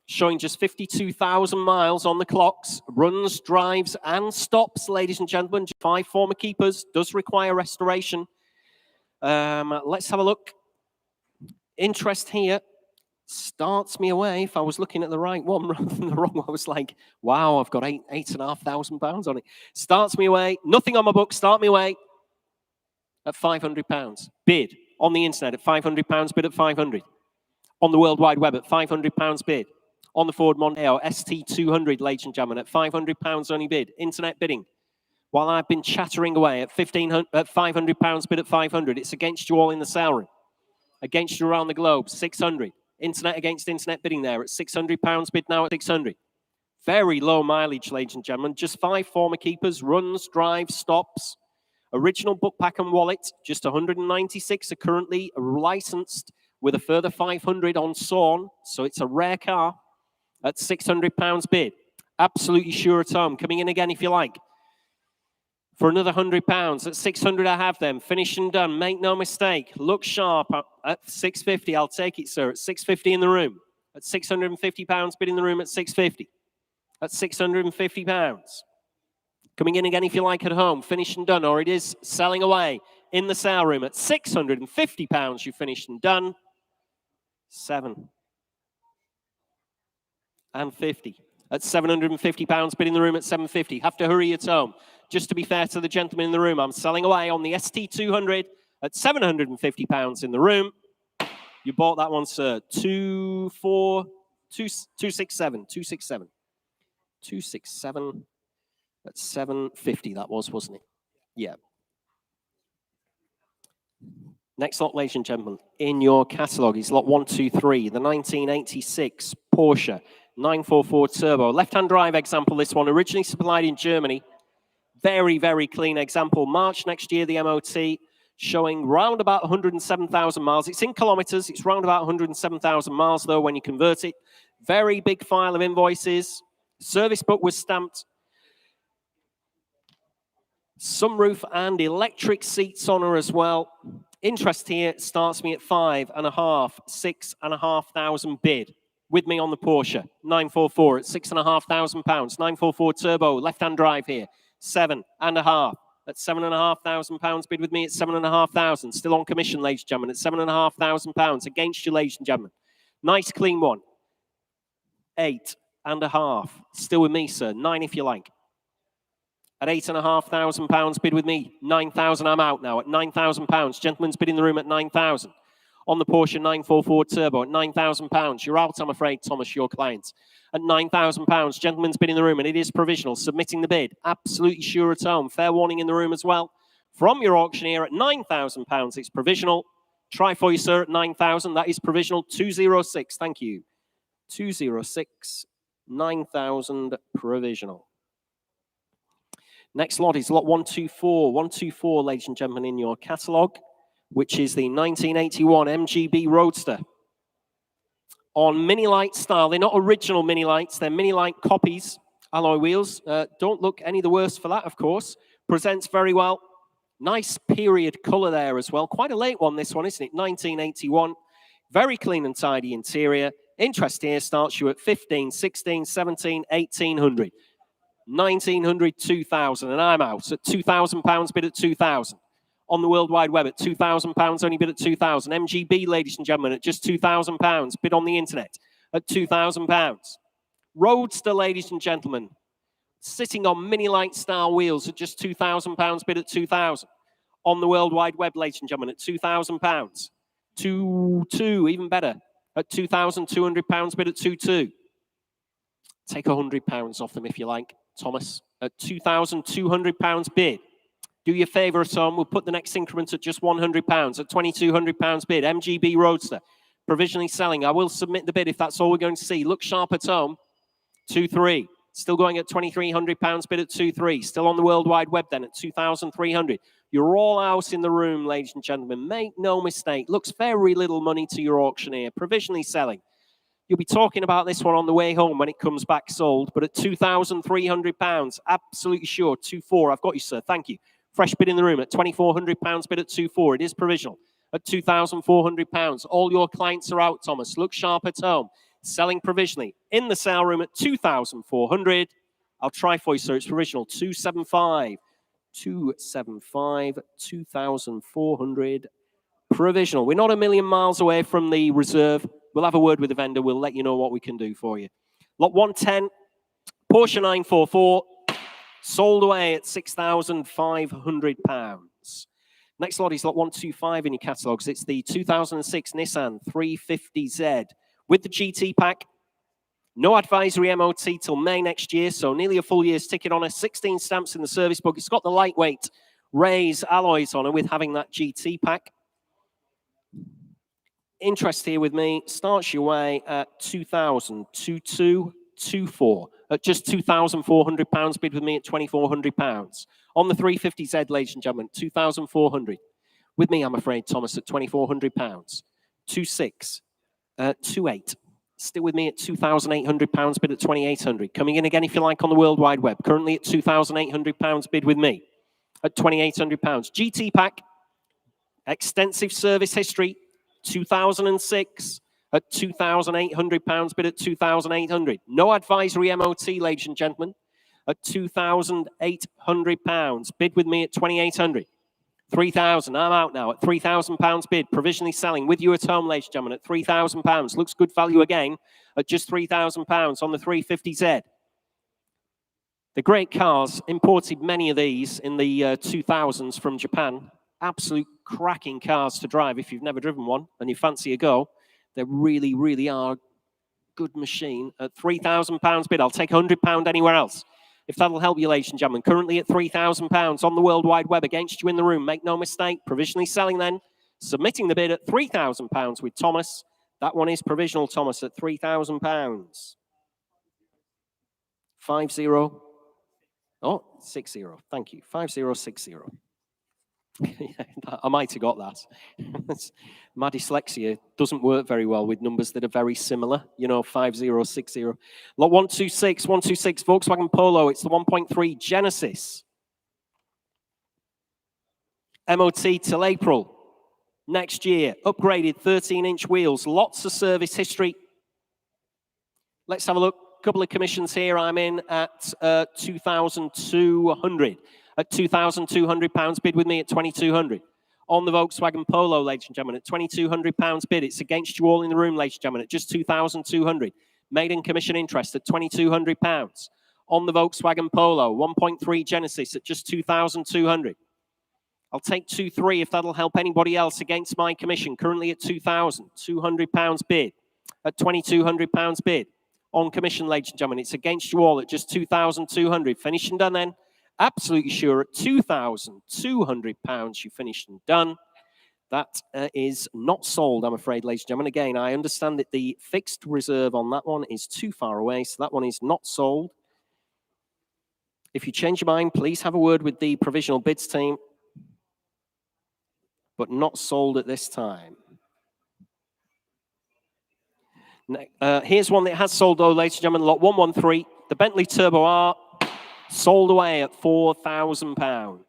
showing just 52,000 miles on the clocks. Runs, drives, and stops, ladies and gentlemen. 5 former keepers, does require restoration. Let's have a look. Interest here starts me away. If I was looking at the right one rather than the wrong one, I was like, wow, I've got £8,500 on it. Starts me away. Nothing on my book. Start me away at £500. Bid on the internet at £500. Bid at 500. On the World Wide Web at £500 bid. On the Ford Mondeo ST200, ladies and gentlemen, at £500 only bid. Internet bidding. While I've been chattering away at £500 bid at 500. It's against you all in the sale room. Against you around the globe, 600. Internet against internet bidding there at £600 bid now at 600. Very low mileage, ladies and gentlemen. Just 5 former keepers, runs, drives, stops. Original book pack and wallet, just 196 are currently licensed with a further 500 on Sawn. So it's a rare car at £600 bid. Absolutely sure at home. Coming in again if you like. For another £100 at 600, I have them. Finished and done. Make no mistake. Look sharp at 650. I'll take it, sir. At 650 in the room. At £650 bid in the room at 650. At £650. Coming in again if you like at home. Finished and done. Or it is selling away in the sale room at £650. You finished and done. 7 and 50. At £750 bid in the room at 750. Have to hurry at home. Just to be fair to the gentleman in the room, I'm selling away on the ST200 at £750 in the room. You bought that one, sir. 267. 267 at 750. That was, wasn't it? Yeah. Next lot, ladies and gentlemen, in your catalogue is lot 123, the 1986 Porsche 944 Turbo. Left-hand drive example, this one, originally supplied in Germany. Very, very clean example. March next year, the MOT, showing round about 107,000 miles. It's in kilometers. It's round about 107,000 miles, though, when you convert it. Very big file of invoices. Service book was stamped Sunroof and electric seats on her as well. Interest here starts me at 5.5, 6,500 bid. With me on the Porsche, 944 at £6,500. 944 turbo, left-hand drive here, 7.5. At £7,500 bid with me at 7,500. Still on commission, ladies and gentlemen, at £7,500 against you, ladies and gentlemen. Nice clean one. 8.5. Still with me, sir. 9 if you like. At £8,500 bid with me. 9,000. I'm out now at £9,000. Gentlemen's bid in the room at 9,000. On the Porsche 944 Turbo at £9,000. You're out, I'm afraid, Thomas, your client. At £9,000. Gentlemen's bid in the room, and it is provisional. Submitting the bid. Absolutely sure at home. Fair warning in the room as well. From your auctioneer at £9,000, it's provisional. Try for you, sir, at 9,000. That is provisional. 206. Thank you. 206. 9,000 provisional. Next lot is lot 124. 124, ladies and gentlemen, in your catalogue, which is the 1981 MGB Roadster. On mini light style. They're not original mini lights. They're mini light copies. Alloy wheels. Don't look any the worse for that, of course. Presents very well. Nice period colour there as well. Quite a late one, this one, isn't it? 1981. Very clean and tidy interior. Interest here starts you at 15, 16, 17, 1,800. 1,900, 2,000. And I'm out at £2,000 bid at 2,000. On the World Wide Web at £2,000, only bid at 2,000. MGB, ladies and gentlemen, at just £2,000. Bid on the internet at £2,000. Roadster, ladies and gentlemen, sitting on mini light style wheels at just £2,000. Bid at 2,000. On the World Wide Web, ladies and gentlemen, at £2,000. 2, even better, at £2,200. Bid at 2,2. Take £100 off them if you like, Thomas. At £2,200 bid. Do you a favour at home. We'll put the next increment at just £100 at £2,200 bid. MGB Roadster, provisionally selling. I will submit the bid if that's all we're going to see. Look sharp at home. 2,3. Still going at £2,300 bid at 2,3. Still on the World Wide Web then at 2,300. You're all out in the room, ladies and gentlemen. Make no mistake. Looks very little money to your auctioneer. Provisionally selling. You'll be talking about this one on the way home when it comes back sold. But at £2,300, absolutely sure. 2,4. I've got you, sir. Thank you. Fresh bid in the room at £2,400 bid at 2,4. It is provisional at £2,400. All your clients are out, Thomas. Look sharp at home. Selling provisionally in the sale room at £2,400. I'll try for you, sir. It's provisional. 275. 275. 2,400. Provisional. We're not a million miles away from the reserve. We'll have a word with the vendor. We'll let you know what we can do for you. Lot 110. Porsche 944. Sold away at £6,500. Next lot is lot 125 in your catalogues. It's the 2006 Nissan 350Z with the GT pack. No advisory MOT till May next year, so nearly a full year's ticket on her. 16 stamps in the service book. It's got the lightweight raised alloys on her with having that GT pack. Interest here with me starts your way at 2,000, 2,224. At just £2,400 bid with me at £2,400. On the 350Z, ladies and gentlemen, 2,400. With me, I'm afraid, Thomas, at £2,400. 2,6, 2,8. Still with me at £2,800 bid at 2,800. Coming in again, if you like, on the World Wide Web. Currently at £2,800 bid with me at £2,800. GT pack, extensive service history, 2006. At £2,800 bid at 2,800. No advisory MOT, ladies and gentlemen, at £2,800. Bid with me at 2,800. 3,000. I'm out now at £3,000 bid. Provisionally selling with you at home, ladies and gentlemen, at £3,000. Looks good value again at just £3,000 on the 350Z. The great cars, imported many of these in the 2000s from Japan. Absolute cracking cars to drive if you've never driven one and you fancy a go. They really, really are a good machine. At £3,000 bid, I'll take £100 anywhere else. If that'll help you, ladies and gentlemen. Currently at £3,000 on the World Wide Web against you in the room. Make no mistake. Provisionally selling then. Submitting the bid at £3,000 with Thomas. That one is provisional, Thomas, at £3,000. 50. Oh, 60. Thank you. 5060. I might have got that. My dyslexia doesn't work very well with numbers that are very similar. You know, 5060. Lot 126 Volkswagen Polo. It's the 1.3 Genesis. MOT till April next year. Upgraded 13-inch wheels. Lots of service history. Let's have a look. Couple of commissions here. I'm in at 2,200. At £2,200, bid with me at 2,200. On the Volkswagen Polo, ladies and gentlemen, at £2,200 bid. It's against you all in the room, ladies and gentlemen, at just 2,200. Maiden commission interest at £2,200. On the Volkswagen Polo, 1.3 Genesis at just 2,200. I'll take 2.3 if that'll help anybody else against my commission. Currently at £2,200 bid. At £2,200 bid. On commission, ladies and gentlemen, it's against you all at just 2,200. Finished and done then. Absolutely sure at £2,200 you finished and done. That is not sold, I'm afraid, ladies and gentlemen. Again, I understand that the fixed reserve on that one is too far away, so that one is not sold. If you change your mind, please have a word with the provisional bids team, but not sold at this time. Here's one that has sold, though, ladies and gentlemen, lot 113, the Bentley Turbo R, sold away at £4,000.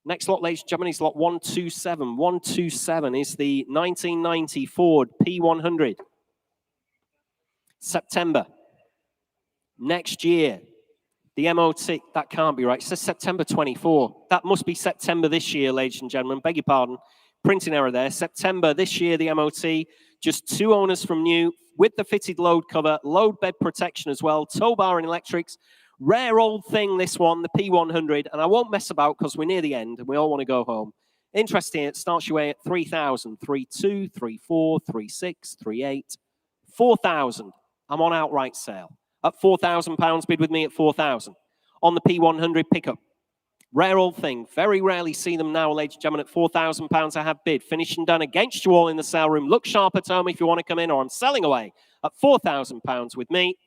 Next lot, ladies and gentlemen, is lot 127. 127 is the 1990 Ford P100. September. Next year. The MOT, that can't be right. It says September 24. That must be September this year, ladies and gentlemen. Beg your pardon. Printing error there. September this year, the MOT. Just 2 owners from new with the fitted load cover, load bed protection as well, tow bar and electrics. Rare old thing, this one, the P100. And I won't mess about because we're near the end and we all want to go home. Interesting, it starts your way at 3,000, 3,2, 3,4, 3,6, 3,8, 4,000. I'm on outright sale. At £4,000, bid with me at 4,000. On the P100 pickup. Rare old thing. Very rarely see them now, ladies and gentlemen. At £4,000, I have bid. Finished and done against you all in the sale room. Look sharp at home if you want to come in, or I'm selling away at £4,000 with me.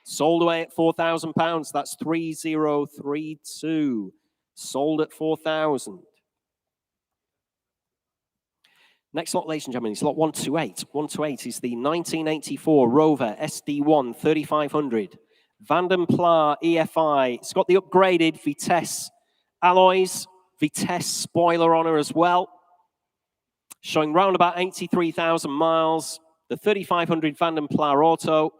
Sold away at £4,000. That's 3,032. Sold at 4,000. Next lot, ladies and gentlemen, is lot 128. 128 is the 1984 Rover SD1 3500. Vanden Pla EFI. It's got the upgraded Vitesse alloys, Vitesse spoiler on her as well. Showing round about 83,000 miles. The 3500 Vanden Pla Auto.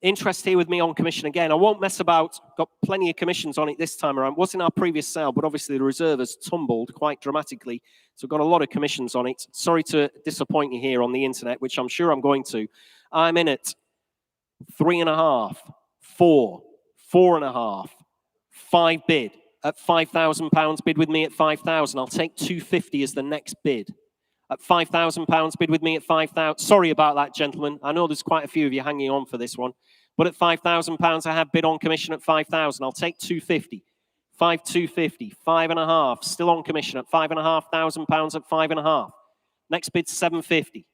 Interest here with me on commission again. I won't mess about. Got plenty of commissions on it this time around. Was in our previous sale, but obviously the reserve has tumbled quite dramatically. So got a lot of commissions on it. Sorry to disappoint you here on the internet, which I'm sure I'm going to. I'm in at 3.5, 4, 4.5, 5 bid at £5,000. Bid with me at 5,000. I'll take 250 as the next bid. At £5,000, bid with me at 5,000. Sorry about that, gentlemen. I know there's quite a few of you hanging on for this one. But at £5,000, I have bid on commission at 5,000. I'll take 250. 5,250. 5.5. Still on commission at £5,500 at 5.5. Next bid, 750.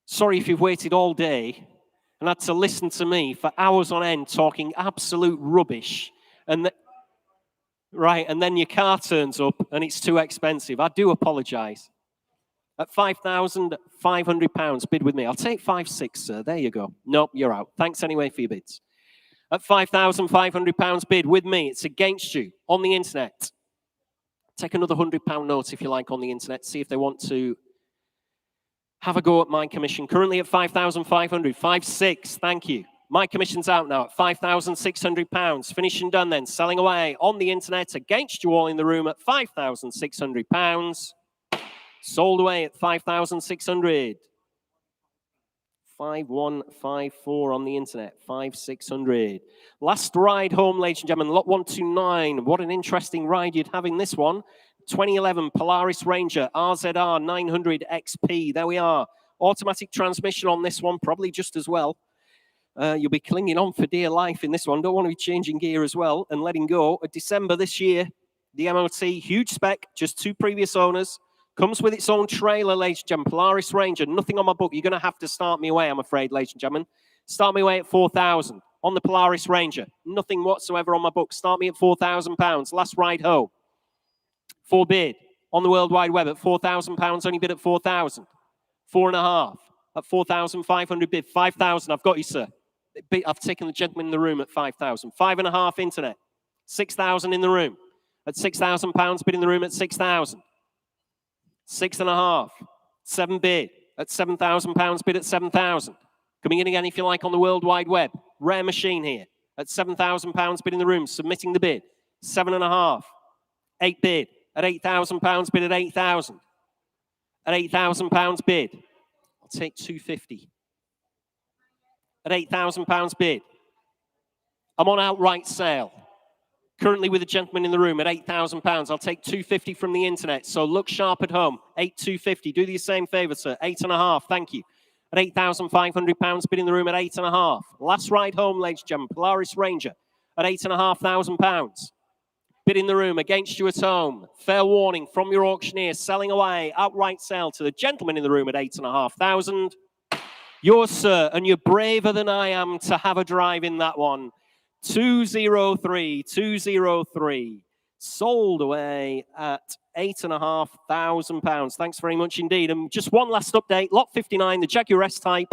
Sorry if you've waited all day and had to listen to me for hours on end talking absolute rubbish. Right, and then your car turns up and it's too expensive. I do apologise. At £5,500, bid with me. I'll take 5,600, sir. There you go. Nope, you're out. Thanks anyway for your bids. At £5,500, bid with me. It's against you on the internet. Take another £100 note if you like on the internet. See if they want to have a go at my commission. Currently at 5,500. 5,600, thank you. My commission's out now at £5,600. Finished and done then. Selling away on the internet against you all in the room at £5,600. Sold away at 5,600. 5,154 on the internet. 5,600. Last ride home, ladies and gentlemen. Lot 129. What an interesting ride you'd have in this one. 2011 Polaris Ranger RZR 900 XP. There we are. Automatic transmission on this one, probably just as well. You'll be clinging on for dear life in this one. Don't want to be changing gear as well and letting go. At December this year, the MOT, huge spec, just 2 previous owners. Comes with its own trailer, ladies and gentlemen. Polaris Ranger, nothing on my book. You're going to have to start me away, I'm afraid, ladies and gentlemen. Start me away at 4,000 on the Polaris Ranger. Nothing whatsoever on my book. Start me at £4,000. Last ride home. 4 bid on the World Wide Web at £4,000. Only bid at 4,000. 4.5 at 4,500 bid. 5,000. I've got you, sir. I've taken the gentleman in the room at 5,000. 5.5 internet. 6,000 in the room. at £6,000, bid in the room at 6,000. 6.5, 7 bid at £7,000, bid at 7,000. Coming in again if you like on the World Wide Web. Rare machine here at £7,000, bid in the room, submitting the bid. 7.5, 8 bid at £8,000, bid at 8,000. At £8,000 bid, I'll take 250. At £8,000 bid, I'm on outright sale. Currently with a gentleman in the room at £8,000. I'll take 250 from the internet. So look sharp at home. 8,250. Do the same favor, sir. 8.5. Thank you. At £8,500, bid in the room at 8.5. Last ride home, ladies and gentlemen. Polaris Ranger at £8,500. Bid in the room against you at home. Fair warning from your auctioneer. Selling away. Outright sale to the gentleman in the room at 8,500. Yours, sir, and you're braver than I am to have a drive in that one. 203, 203. Sold away at £8,500. Thanks very much indeed. And just one last update. Lot 59, the Jaguar S-Type,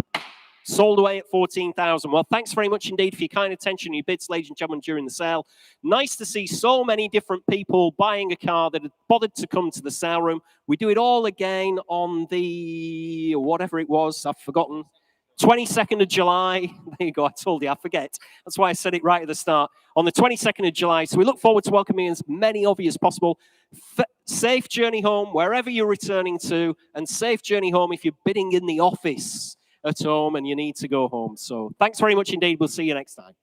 sold away at 14,000. Well, thanks very much indeed for your kind attention and your bids, ladies and gentlemen, during the sale. Nice to see so many different people buying a car that had bothered to come to the sale room. We do it all again on the, whatever it was, I've forgotten. 22nd of July. There you go. I told you, I forget. That's why I said it right at the start. On the 22nd of July. So we look forward to welcoming as many of you as possible. Safe journey home, wherever you're returning to, and safe journey home if you're bidding in the office at home and you need to go home. So thanks very much indeed. We'll see you next time.